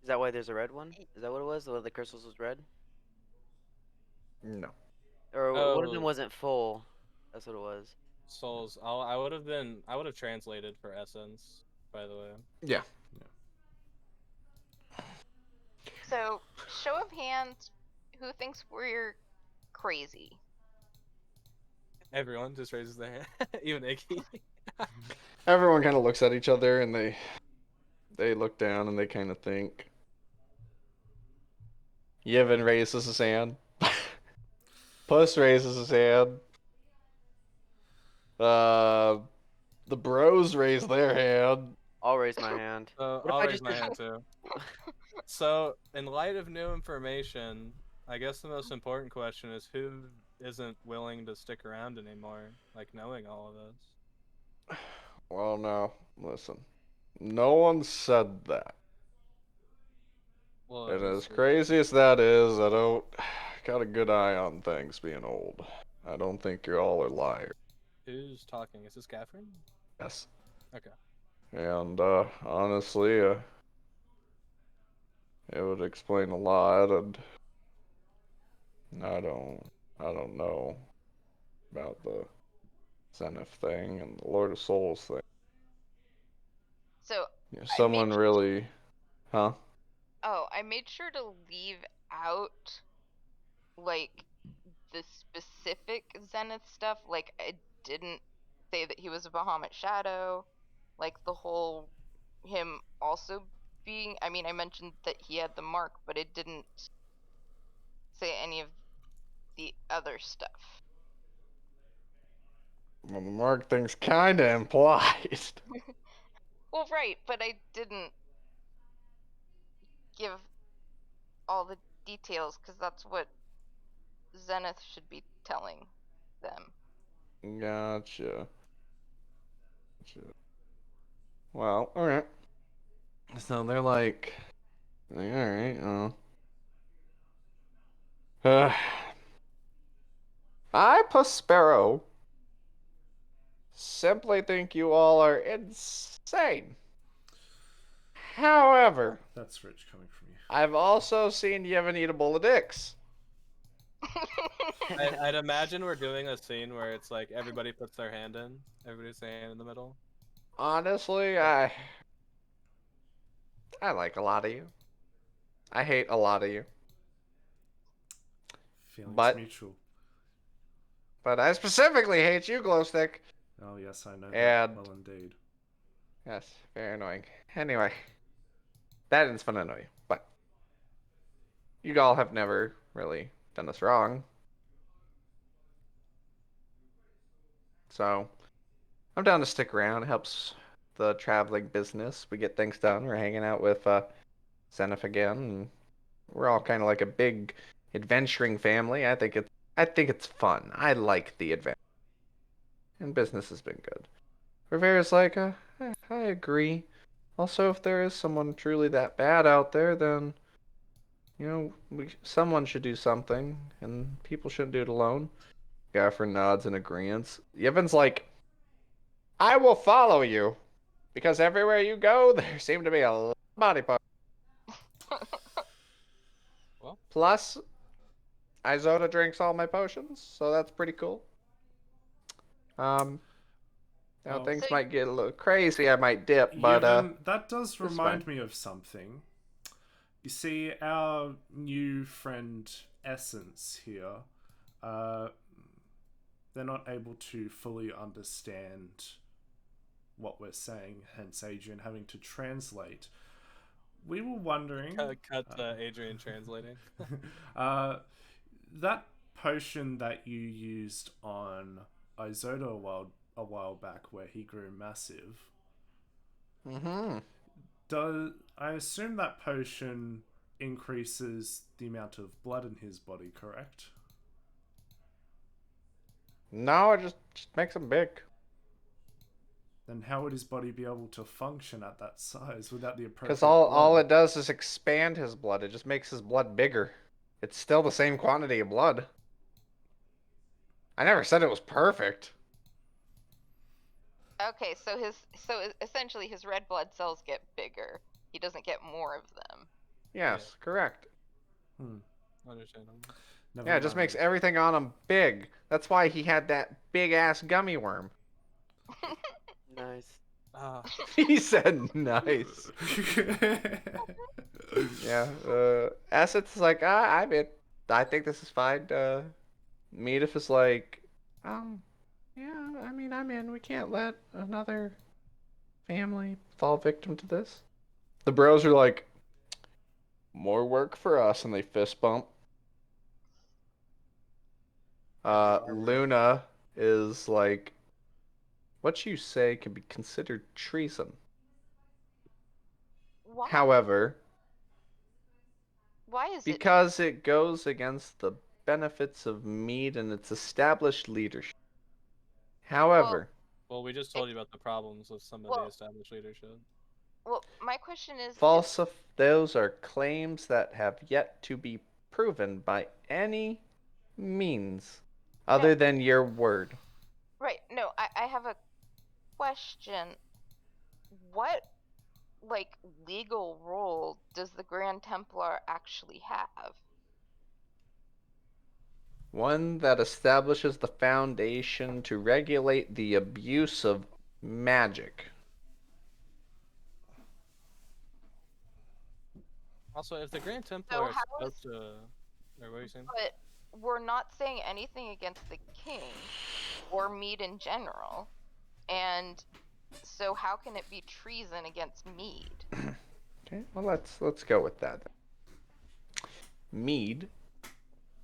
Is that why there's a red one? Is that what it was? The one of the crystals was red? No. Or one of them Oh. wasn't full. That's what it was. Souls? I would have translated for Essence, by the way. Yeah. So, show of hands, who thinks we're crazy? Everyone just raises their hand, even Icky. Everyone kind of looks at each other and they look down and they kind of think. Yevon raises his hand. Puss raises his hand. The bros raise their hand. I'll raise my hand. So What if I'll I raise just my did- hand too. So, in light of new information, I guess the most important question is who isn't willing to stick around anymore, like knowing all of this. Well, no. Listen. No one said that. Well, And this as is- crazy as that is, I don't got a good eye on things being old. I don't think you all are liars. Who's talking? Is this Catherine? Yes. Okay. And honestly, it would explain a lot, and I don't I don't know about the Zenith thing and the Lord of Souls thing. So Yeah, I someone made really, huh? I made sure to leave out like the specific Zenith stuff. Like I didn't say that he was a Bahamut Shadow. Like the whole him also being. I mean, I mentioned that he had the mark, but it didn't say any of the other stuff. Well, the Mark thing's kind of implied. Well, right, but I didn't give all the details because that's what Zenith should be telling them. Gotcha. Well, alright. So they're like, alright, I, Prospero, simply think you all are insane. However, That's rich coming from you. I've also seen you have an eatable of dicks. I'd imagine we're doing a scene where it's like everybody puts their hand in, everybody's hand in the middle. Honestly, I like a lot of you. I hate a lot of you. Feelings But mutual. I specifically hate you, Glowstick. Oh yes, I know And that well indeed. yes, very annoying. Anyway, that is fun to know you, but you all have never really done us wrong. So I'm down to stick around. It helps the traveling business. We get things done. We're hanging out with Zenith again, and we're all kind of like a big adventuring family. I think it's fun. I like the adventure, and business has been good. Rivera's like, I agree. Also, if there is someone truly that bad out there, then someone should do something, and people shouldn't do it alone. Gaffer nods in agreement. Yevon's like, I will follow you, because everywhere you go, there seem to be a lot of body parts. Well. Plus, Izota drinks all my potions, so that's pretty cool. Now Oh. things So- might get a little crazy. I might dip, but that does fine. remind me of something. You see, our new friend Essence here, they're not able to fully understand what we're saying, hence Adrian having to translate. We were wondering... Cut Adrian translating. That potion that you used on Izota a while back where he grew massive... I assume that potion increases the amount of blood in his body, correct? No, it just makes him big. Then how would his body be able to function at that size without the appropriate Because all blood? it does is expand his blood. It just makes his blood bigger. It's still the same quantity of blood. I never said it was perfect. Okay, so essentially his red blood cells get bigger. He doesn't get more of them. Yes, correct. Understandable. Yeah, it just makes everything on him big. That's why he had that big ass gummy worm. Nice. He said nice. Yeah, Asset's like, I'm in. I think this is fine. Meadif is like, yeah, I mean, I'm in. We can't let another family fall victim to this. The bros are like, more work for us, and they fist bump. Luna is like, what you say can be considered treason. Why? However, Why is because it goes against the benefits of Mead and its established leadership. However, Well, we just told you about the problems with some of the established leadership. Well, my question is... those are claims that have yet to be proven by any means other than your word. Right, no, I have a question. What, legal role does the Grand Templar actually have? One that establishes the foundation to regulate the abuse of magic. Also, if the Grand Templar is how supposed to, or what are you saying? But we're not saying anything against the king or Mead in general. And so how can it be treason against Mead? Okay, well let's go with that. Mead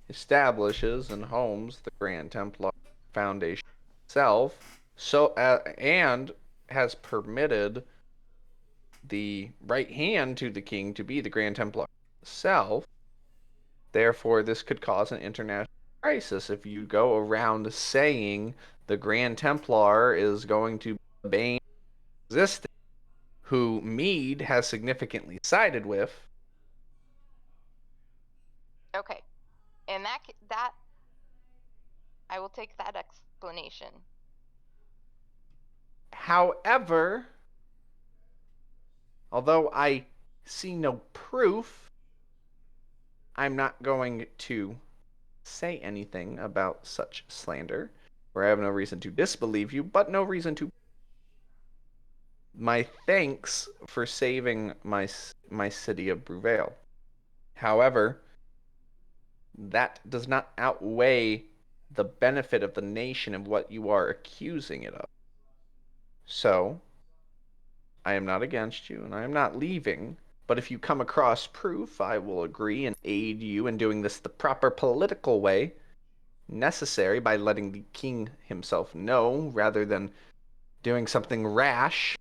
establishes and homes the Grand Templar Foundation itself, and has permitted the right hand to the king to be the Grand Templar itself. Therefore, this could cause an international crisis if you go around saying the Grand Templar is going to be the bane of existence, who Mead has significantly sided with. Okay. And that I will take that explanation. However, although I see no proof, I'm not going to say anything about such slander, for I have no reason to disbelieve you, but no reason to. My thanks for saving my city of Bruvail. However, that does not outweigh the benefit of the nation of what you are accusing it of. So, I am not against you, and I am not leaving. But if you come across proof, I will agree and aid you in doing this the proper political way necessary by letting the king himself know rather than doing something rash.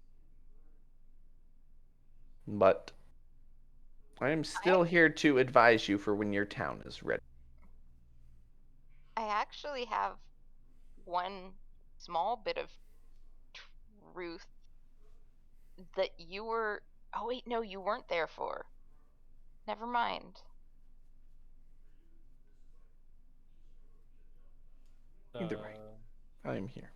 But I am still here to advise you for when your town is ready. I actually have one small bit of truth that you were. Oh, wait, no, you weren't there for. Never mind. Either way, I am here.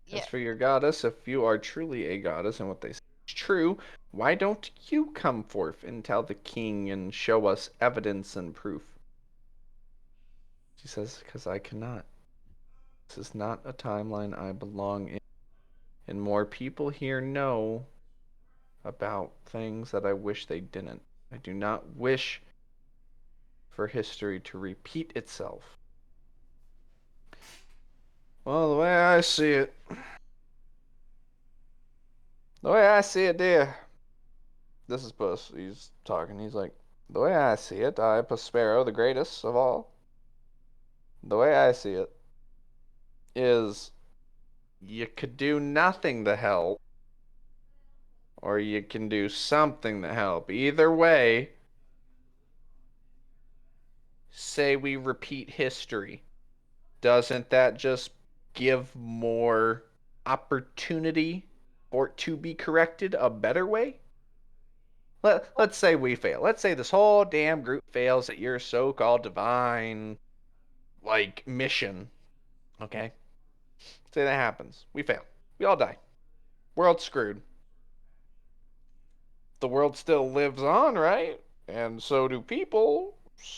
Yeah. As for your goddess, if you are truly a goddess and what they say is true, why don't you come forth and tell the king and show us evidence and proof? She says, because I cannot. This is not a timeline I belong in. And more people here know about things that I wish they didn't. I do not wish for history to repeat itself. Well, the way I see it, dear. This is Puss. He's talking. He's like, the way I see it, I, Prospero, the greatest of all. The way I see it is you could do nothing to help, or you can do something to help. Either way, say we repeat history. Doesn't that just give more opportunity for it to be corrected a better way? Let's say we fail. Let's say this whole damn group fails at your so-called divine, like, mission. Okay? Say that happens. We fail. We all die. World's screwed. The world still lives on, right? And so do people.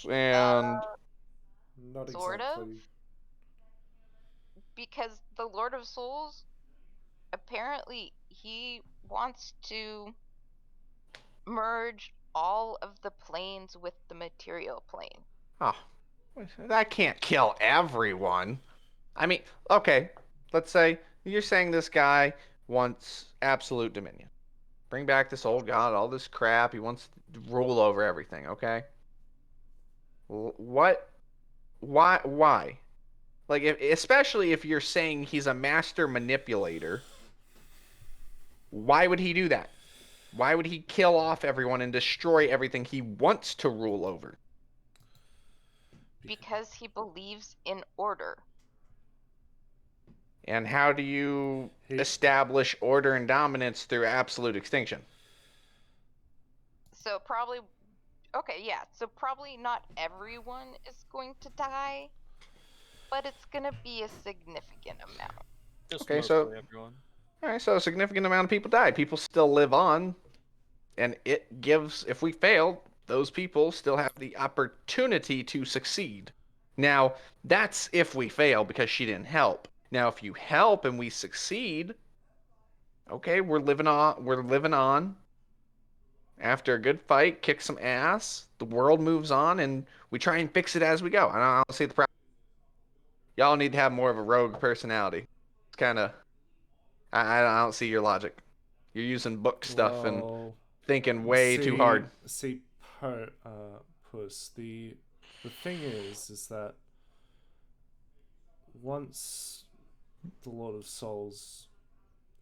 And Not Sort of. exactly. Because the Lord of Souls, apparently, he wants to merge all of the planes with the material plane. oh, that can't kill everyone. I mean, okay, let's say you're saying this guy wants absolute dominion. Bring back this old god, all this crap. He wants to rule over everything, okay? What? Why? Like, especially if you're saying he's a master manipulator, why would he do that? Why would he kill off everyone and destroy everything he wants to rule over? Because he believes in order. And how do you establish order and dominance through absolute extinction? So probably, okay, yeah. So probably not everyone is going to die, but it's gonna be a significant amount. Just Okay, so everyone. All right, so a significant amount of people die. People still live on, and it gives. If we fail, those people still have the opportunity to succeed. Now, that's if we fail because she didn't help. Now, if you help and we succeed, okay, we're living on. We're living on. After a good fight, kick some ass, the world moves on, and we try and fix it as we go. I don't see the problem. Y'all need to have more of a rogue personality. It's kind of. I don't see your logic. You're using book stuff and Well, thinking way too hard. See, Puss, the thing is that once the Lord of Souls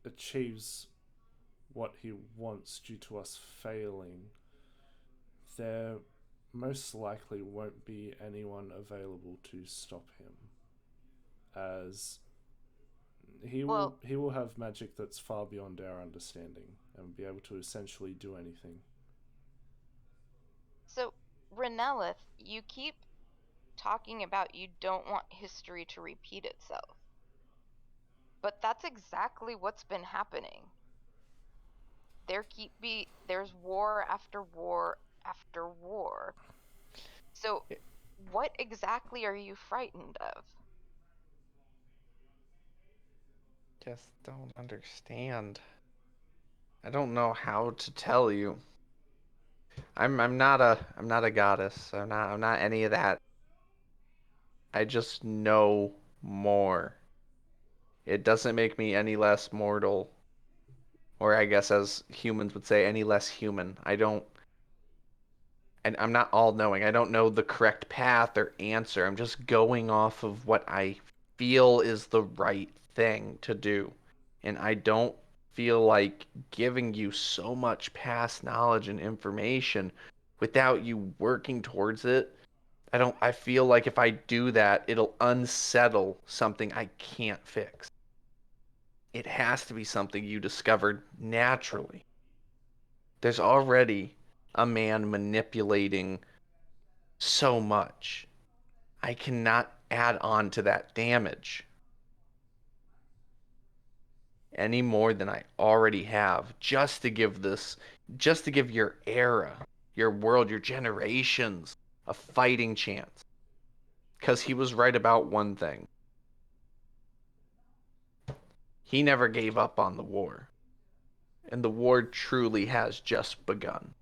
achieves what he wants due to us failing, there most likely won't be anyone available to stop him, as he will have magic that's far beyond our understanding and be able to essentially do anything. So, Renellith, you keep talking about you don't want history to repeat itself. But that's exactly what's been happening. There's war after war after war. So, what exactly are you frightened of? Just don't understand. I don't know how to tell you. I'm not a goddess. I'm not any of that. I just know more. It doesn't make me any less mortal, or I guess as humans would say, any less human. And I'm not all knowing. I don't know the correct path or answer. I'm just going off of what I feel is the right thing to do. And I don't feel like giving you so much past knowledge and information without you working towards it. I feel like if I do that, it'll unsettle something I can't fix. It has to be something you discovered naturally. There's already a man manipulating so much. I cannot add on to that damage any more than I already have, just to give your era, your world, your generations a fighting chance. Because he was right about one thing. He never gave up on the war. And the war truly has just begun.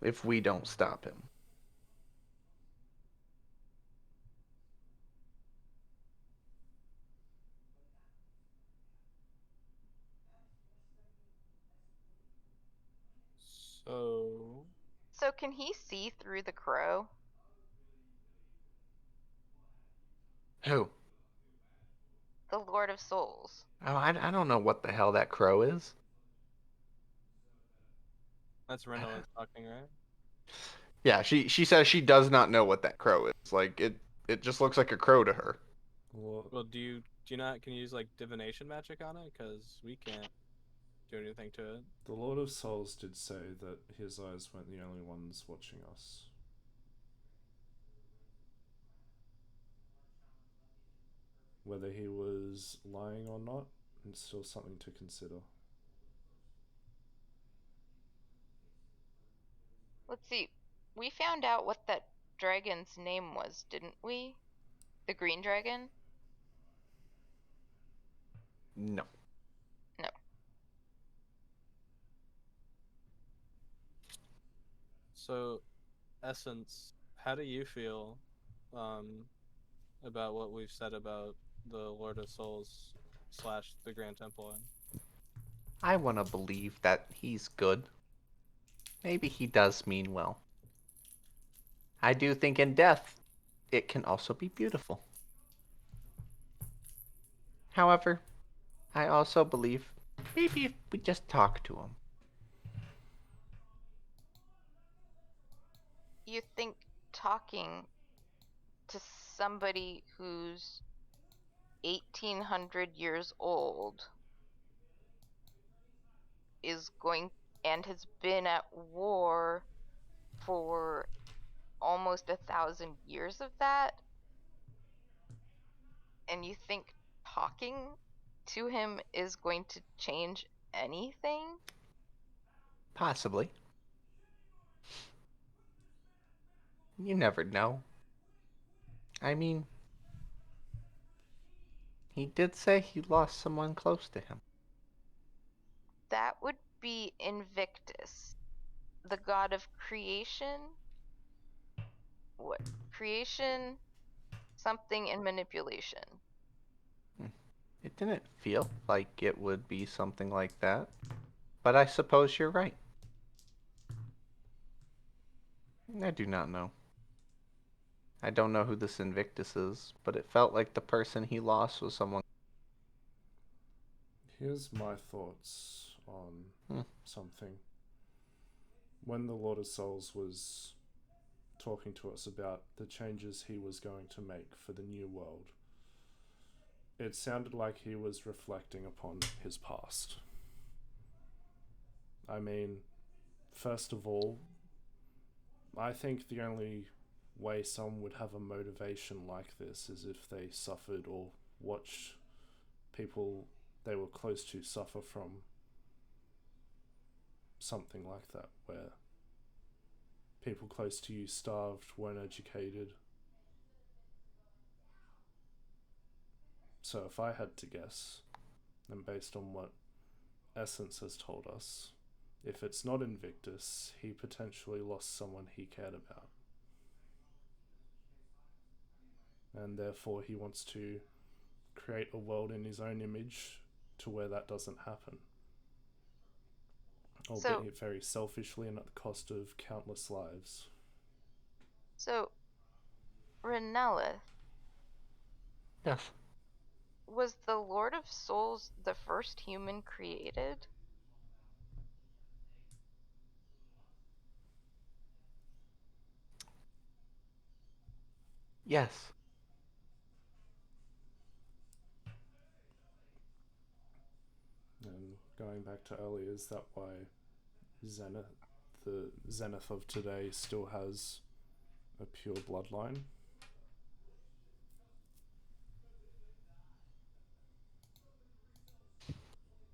If we don't stop him. So, can he see through the crow? Who? The Lord of Souls. Oh, I don't know what the hell that crow is. That's Renella talking, right? Yeah, she says she does not know what that crow is. Like it just looks like a crow to her. Well, do you not can you use like divination magic on it? Because we can't do anything to it. The Lord of Souls did say that his eyes weren't the only ones watching us. Whether he was lying or not, it's still something to consider. Let's see. We found out what that dragon's name was, didn't we? The green dragon? No. No. So, Essence, how do you feel about what we've said about the Lord of Souls / the Grand Temple? I want to believe that he's good. Maybe he does mean well. I do think in death, it can also be beautiful. However, I also believe maybe if we just talk to him. You think talking to somebody who's 1800 years old is going and has been at war for almost 1,000 years of that, and you think talking to him is going to change anything? Possibly. You never know. I mean, he did say he lost someone close to him. That would be Invictus, the god of creation. What? Creation, something, and manipulation. It didn't feel like it would be something like that. But I suppose you're right. I do not know. I don't know who this Invictus is, but it felt like the person he lost was someone. Here's my thoughts on Hmm. something. When the Lord of Souls was talking to us about the changes he was going to make for the new world, it sounded like he was reflecting upon his past. I mean, first of all, I think the only way someone would have a motivation like this is if they suffered or watched people they were close to suffer from something like that, where people close to you starved, weren't educated. So if I had to guess, and based on what Essence has told us, if it's not Invictus, he potentially lost someone he cared about. And therefore he wants to create a world in his own image to where that doesn't happen. Albeit very selfishly and at the cost of countless lives. So, Renellith, Yes. was the Lord of Souls the first human created? Yes. And going back to earlier, is that why the Zenith of today still has a pure bloodline?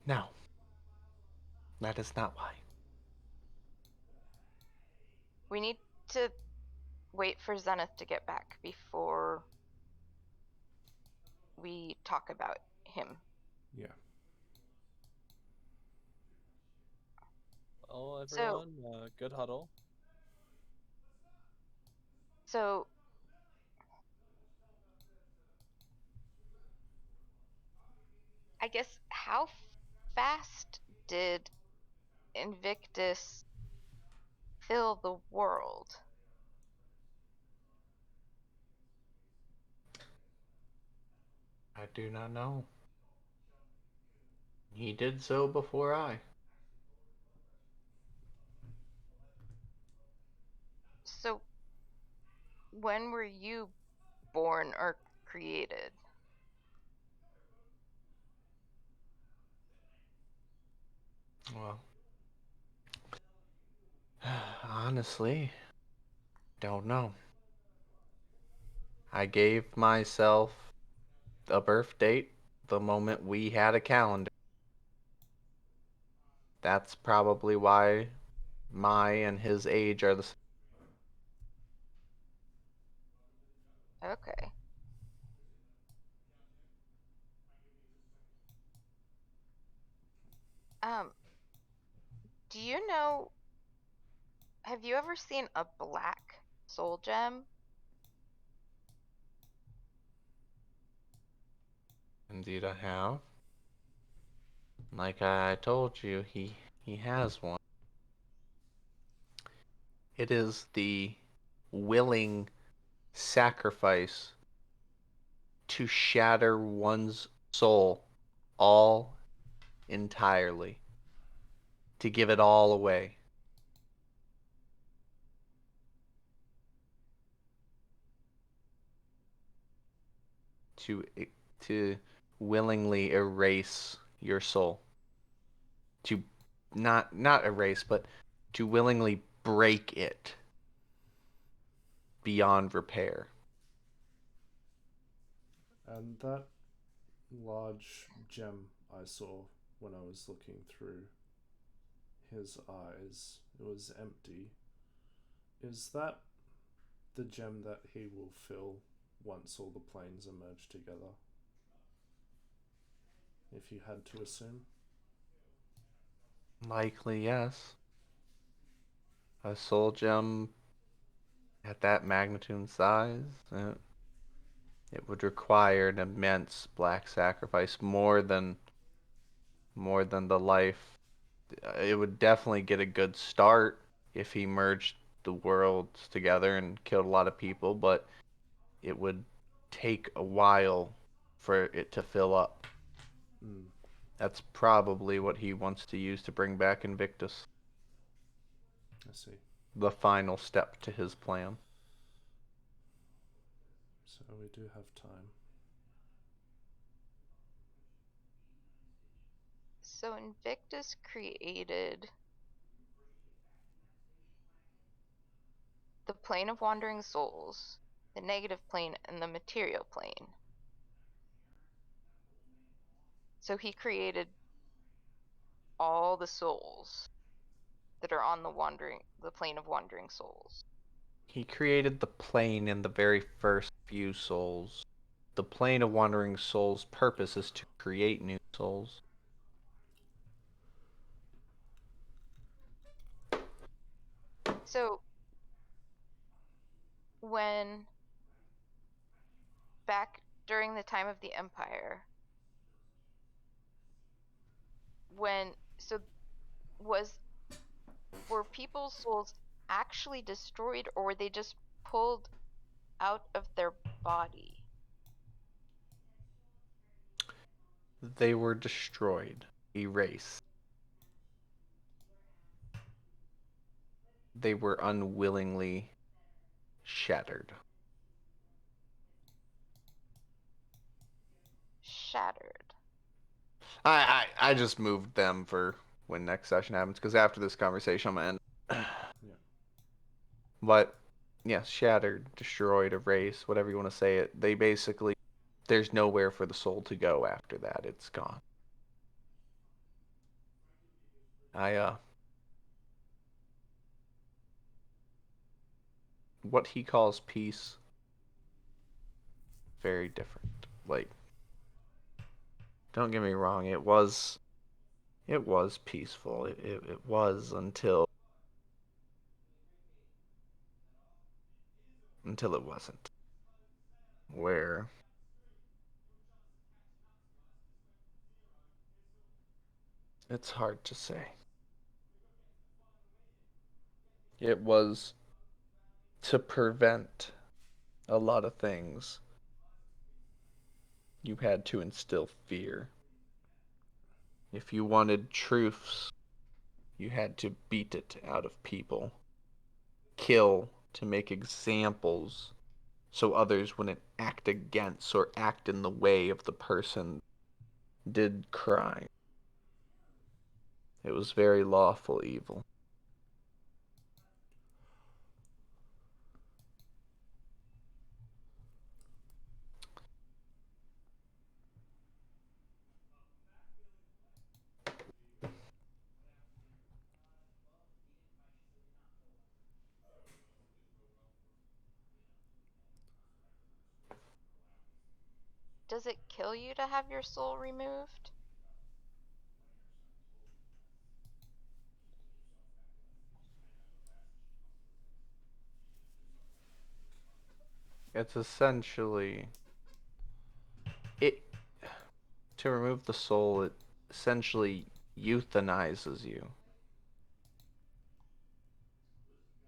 No. That is not why. We need to wait for Zenith to get back before we talk about him. Yeah. Well, everyone, good huddle. So, I guess how fast did Invictus fill the world? I do not know. He did so before I. So, when were you born or created? Well, honestly, don't know. I gave myself a birth date the moment we had a calendar. That's probably why my and his age are the same. Okay. Do you know, have you ever seen a black soul gem? Indeed, I have. Like I told you, he has one. It is the willing sacrifice to shatter one's soul all entirely, to give it all away. To to willingly erase your soul. To not erase, but to willingly break it beyond repair. And that large gem I saw when I was looking through his eyes, it was empty. Is that the gem that he will fill once all the planes are merged together. If you had to assume. Likely, yes. A soul gem at that magnitude and size, it would require an immense black sacrifice, more than the life. It would definitely get a good start if he merged the worlds together and killed a lot of people, but it would take a while for it to fill up. Mm. That's probably what he wants to use to bring back Invictus. I see. The final step to his plan. So we do have time. So Invictus created the plane of wandering souls, the negative plane, and the material plane. So he created all the souls that are on the plane of wandering souls. He created the plane in the very first few souls. The plane of wandering souls' purpose is to create new souls. So when back during the time of the Empire, were people's souls actually destroyed, or were they just pulled out of their body? They were destroyed, erased. They were unwillingly shattered. Shattered. I just moved them for when next session happens, because after this conversation I'm gonna end. Yeah. But yes, shattered, destroyed, erased, whatever you want to say it. They basically, there's nowhere for the soul to go after that. It's gone. What he calls peace, very different. Like, don't get me wrong, it was peaceful. It was until it wasn't. Where it's hard to say. It was to prevent a lot of things. You had to instill fear. If you wanted truths, you had to beat it out of people. Kill to make examples so others wouldn't act against or act in the way of the person did crime. It was very lawful evil. Does it kill you to have your soul removed? It's essentially it to remove the soul, it essentially euthanizes you.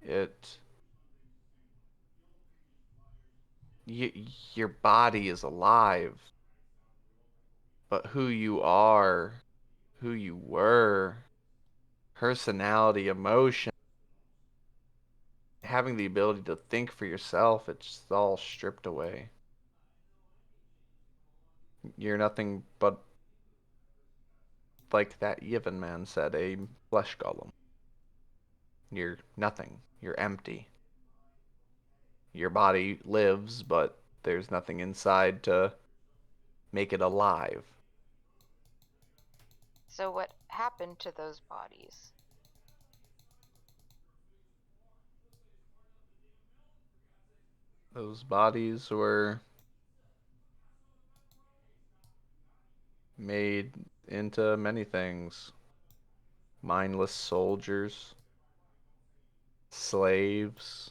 It your body is alive, but who you are, who you were, personality, emotion, having the ability to think for yourself, it's all stripped away. You're nothing but, like that Yevon man said, a flesh golem. You're nothing. You're empty. Your body lives, but there's nothing inside to make it alive. So what happened to those bodies? Those bodies were made into many things. Mindless soldiers, slaves,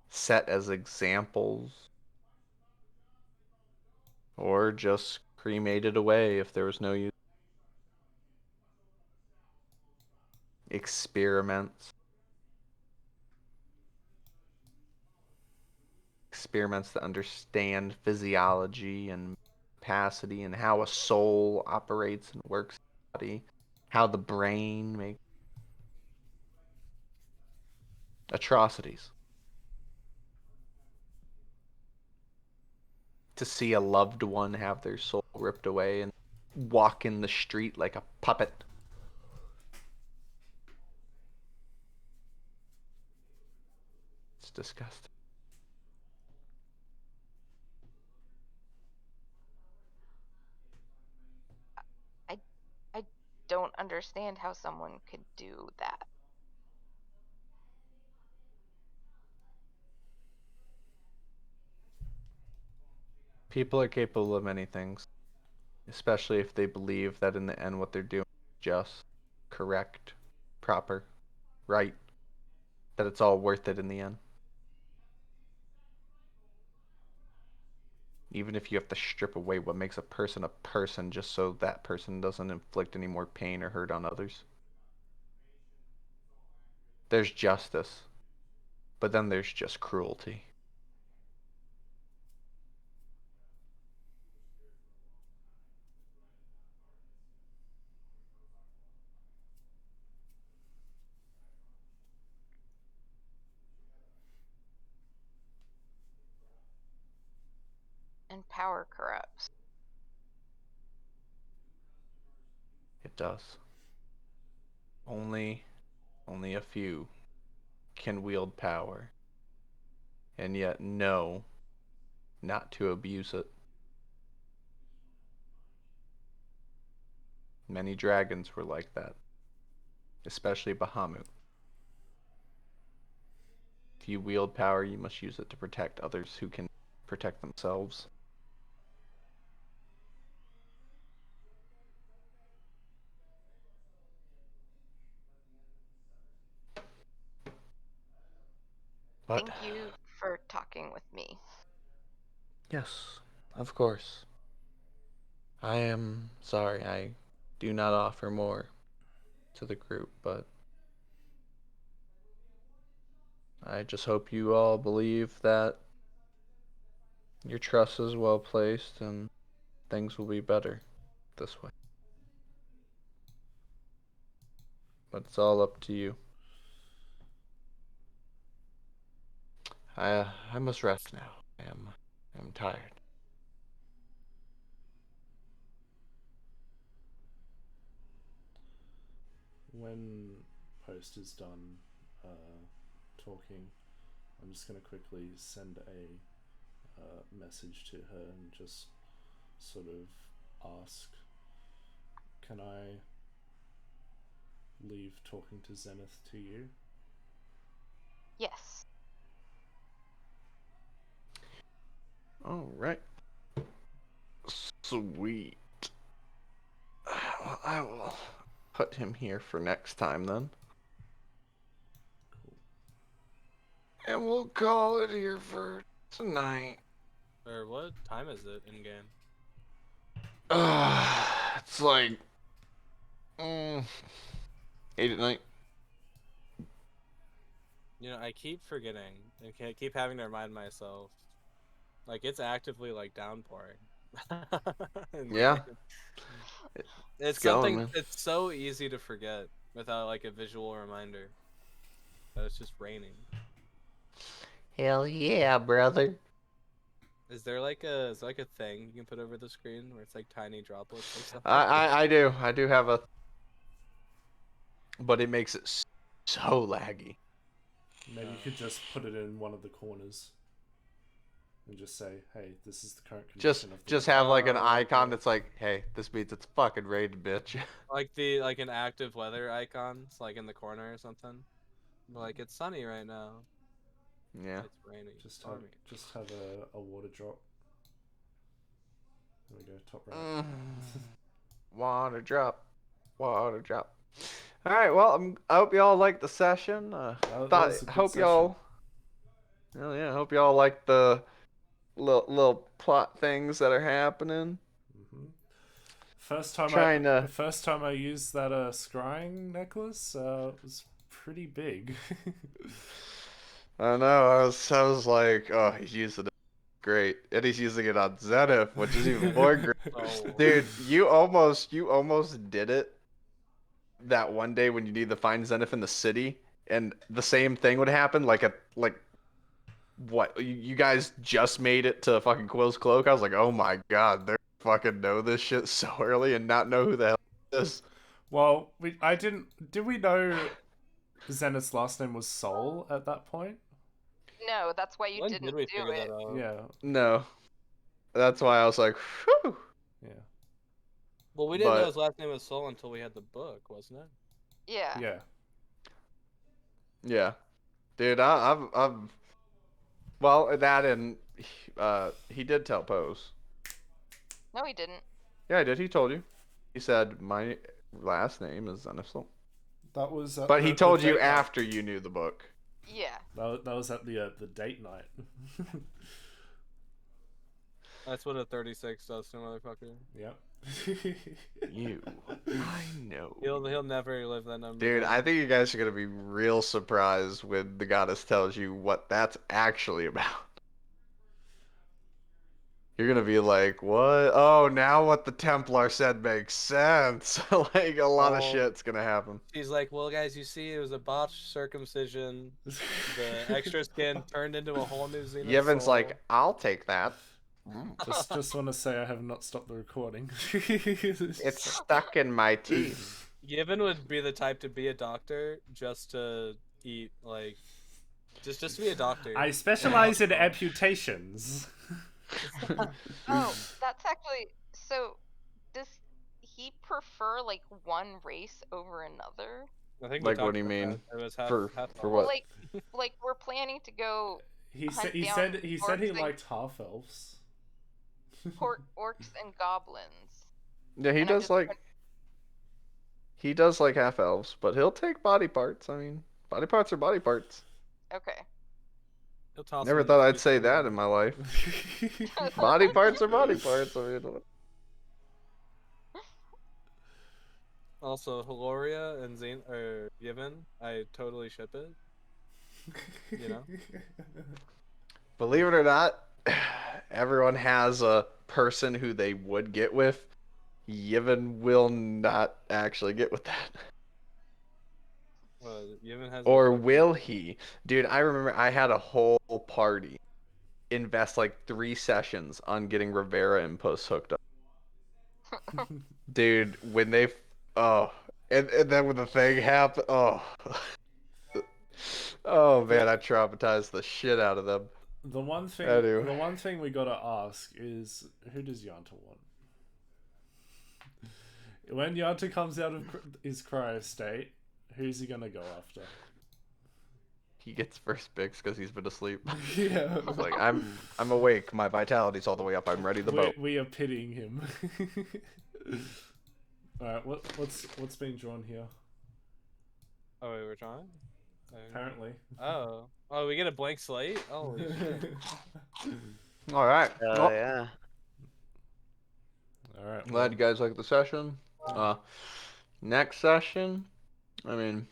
set as examples, or just cremated away if there was no use. Experiments. Experiments to understand physiology and capacity and how a soul operates and works in the body, how the brain makes atrocities. To see a loved one have their soul ripped away and walk in the street like a puppet. It's disgusting. I don't understand how someone could do that. People are capable of many things, especially if they believe that in the end what they're doing is just, correct, proper, right, that it's all worth it in the end. Even if you have to strip away what makes a person just so that person doesn't inflict any more pain or hurt on others. There's justice, but then there's just cruelty. And power corrupts. It does. Only a few can wield power, and yet know not to abuse it. Many dragons were like that, especially Bahamut. If you wield power, you must use it to protect others who can protect themselves. But Thank you for talking with me. yes, of course. I am sorry I do not offer more to the group, but I just hope you all believe that your trust is well placed and things will be better this way. But it's all up to you. I must rest now. I'm tired. When Post is done talking, I'm just going to quickly send a message to her and just sort of ask, can I leave talking to Zenith to you? Yes. All right. Sweet. Well, I will put him here for next time then. Cool. And we'll call it here for tonight. Or what time is it in game? It's like 8 at night. You know, I keep forgetting and keep having to remind myself. Like, it's actively like downpouring. Yeah. It's going, something. man. It's so easy to forget without like a visual reminder that it's just raining. Hell yeah, brother. Is there like a thing you can put over the screen where it's like tiny droplets or something? I do have a, but it makes it so laggy. Maybe you could just put it in one of the corners and just say, hey, this is the current condition of the Just weather. have like an Oh, icon okay. that's like, hey, this means it's fucking raining, bitch. Like an active weather icon, it's like in the corner or something. Like it's sunny right now. Yeah. It's raining. Just stormy. have a water drop. There we go, top right. Water drop. Water drop. All right. Well, I hope y'all liked the session. That was a good Hope session. y'all. Oh yeah. Hope y'all like the little plot things that are happening. Hmm. First time I used that scrying necklace, it was pretty big. I know. I was like, oh, he's using it. Great, and he's using it on Zenith, which is even more great. Oh. Dude, you almost did it that one day when you need to find Zenith in the city, and the same thing would happen. Like what? You guys just made it to fucking Quill's Cloak. I was like, oh my god, they fucking know this shit so early and not know who the hell it is. Well, did we know Zenith's last name was Soul at that point? No, that's why you When didn't did we do figure it. that out? Yeah, No, that's why I was like, whew. yeah, Well, we didn't know But- his last name was Soul until we had the book, wasn't it? Yeah. yeah. Yeah, dude, I've well that and he did tell Pose. No, he didn't. Yeah, I did. He told you. He said my last name is Zenithsol. That was. But he told you date night. after you knew the book. Yeah. That was at the date night. That's what a 36 does to a motherfucker. Yep. You, I know. He'll never live that number. Dude, down. I think you guys are gonna be real surprised when the goddess tells you what that's actually about. You're gonna be like, what? Oh, now what the Templar said makes sense. Like, a lot of Oh. shit's gonna happen. He's like, well, guys, you see, it was a botched circumcision. The extra skin turned into a whole new Zenith Yevon's soul. like, I'll take that. just want to say I have not stopped the recording. It's stuck in my teeth. Yevon would be the type to be a doctor just to eat, like, just to be a doctor. I specialize in amputations. Oh, that's actually so. Does he prefer like one race over another? I think Like, we what do talked you about mean? that. It was half, For half what? Like we're planning to go He Hunt said he down said he said he orcs and- liked half elves. orcs and goblins. Yeah, he And I'm does just like wondering- he does like half elves, but he'll take body parts. I mean, body parts are body parts. Okay. He'll toss Never him in thought the I'd say future. that in my life. Body parts are body parts. I mean, Also, Hiloria and Zane or Yevon, I totally ship it. You know? believe it or not, everyone has a person who they would get with. Yevon will not actually get with that. Well, Yevon has. Or a fucking- will he? Dude, I remember I had a whole party invest like 3 sessions on getting Rivera and Puss hooked up. Dude, when they and then when the thing happened, oh man, I traumatized the shit out of them. The one thing Anyway. the one thing we gotta ask is, who does Yanta want? When Yanta comes out of his cryo state, who's he gonna go after? He gets first picks because he's been asleep. Yeah. It's like I'm awake. My vitality's all the way up. I'm ready to vote. We are pitying him. Alright, what's being drawn here? Oh wait, we're trying. Apparently. Oh, we get a blank slate. Oh, All right. Oh Well, yeah. Alright. glad you guys liked the session. Next session, I mean,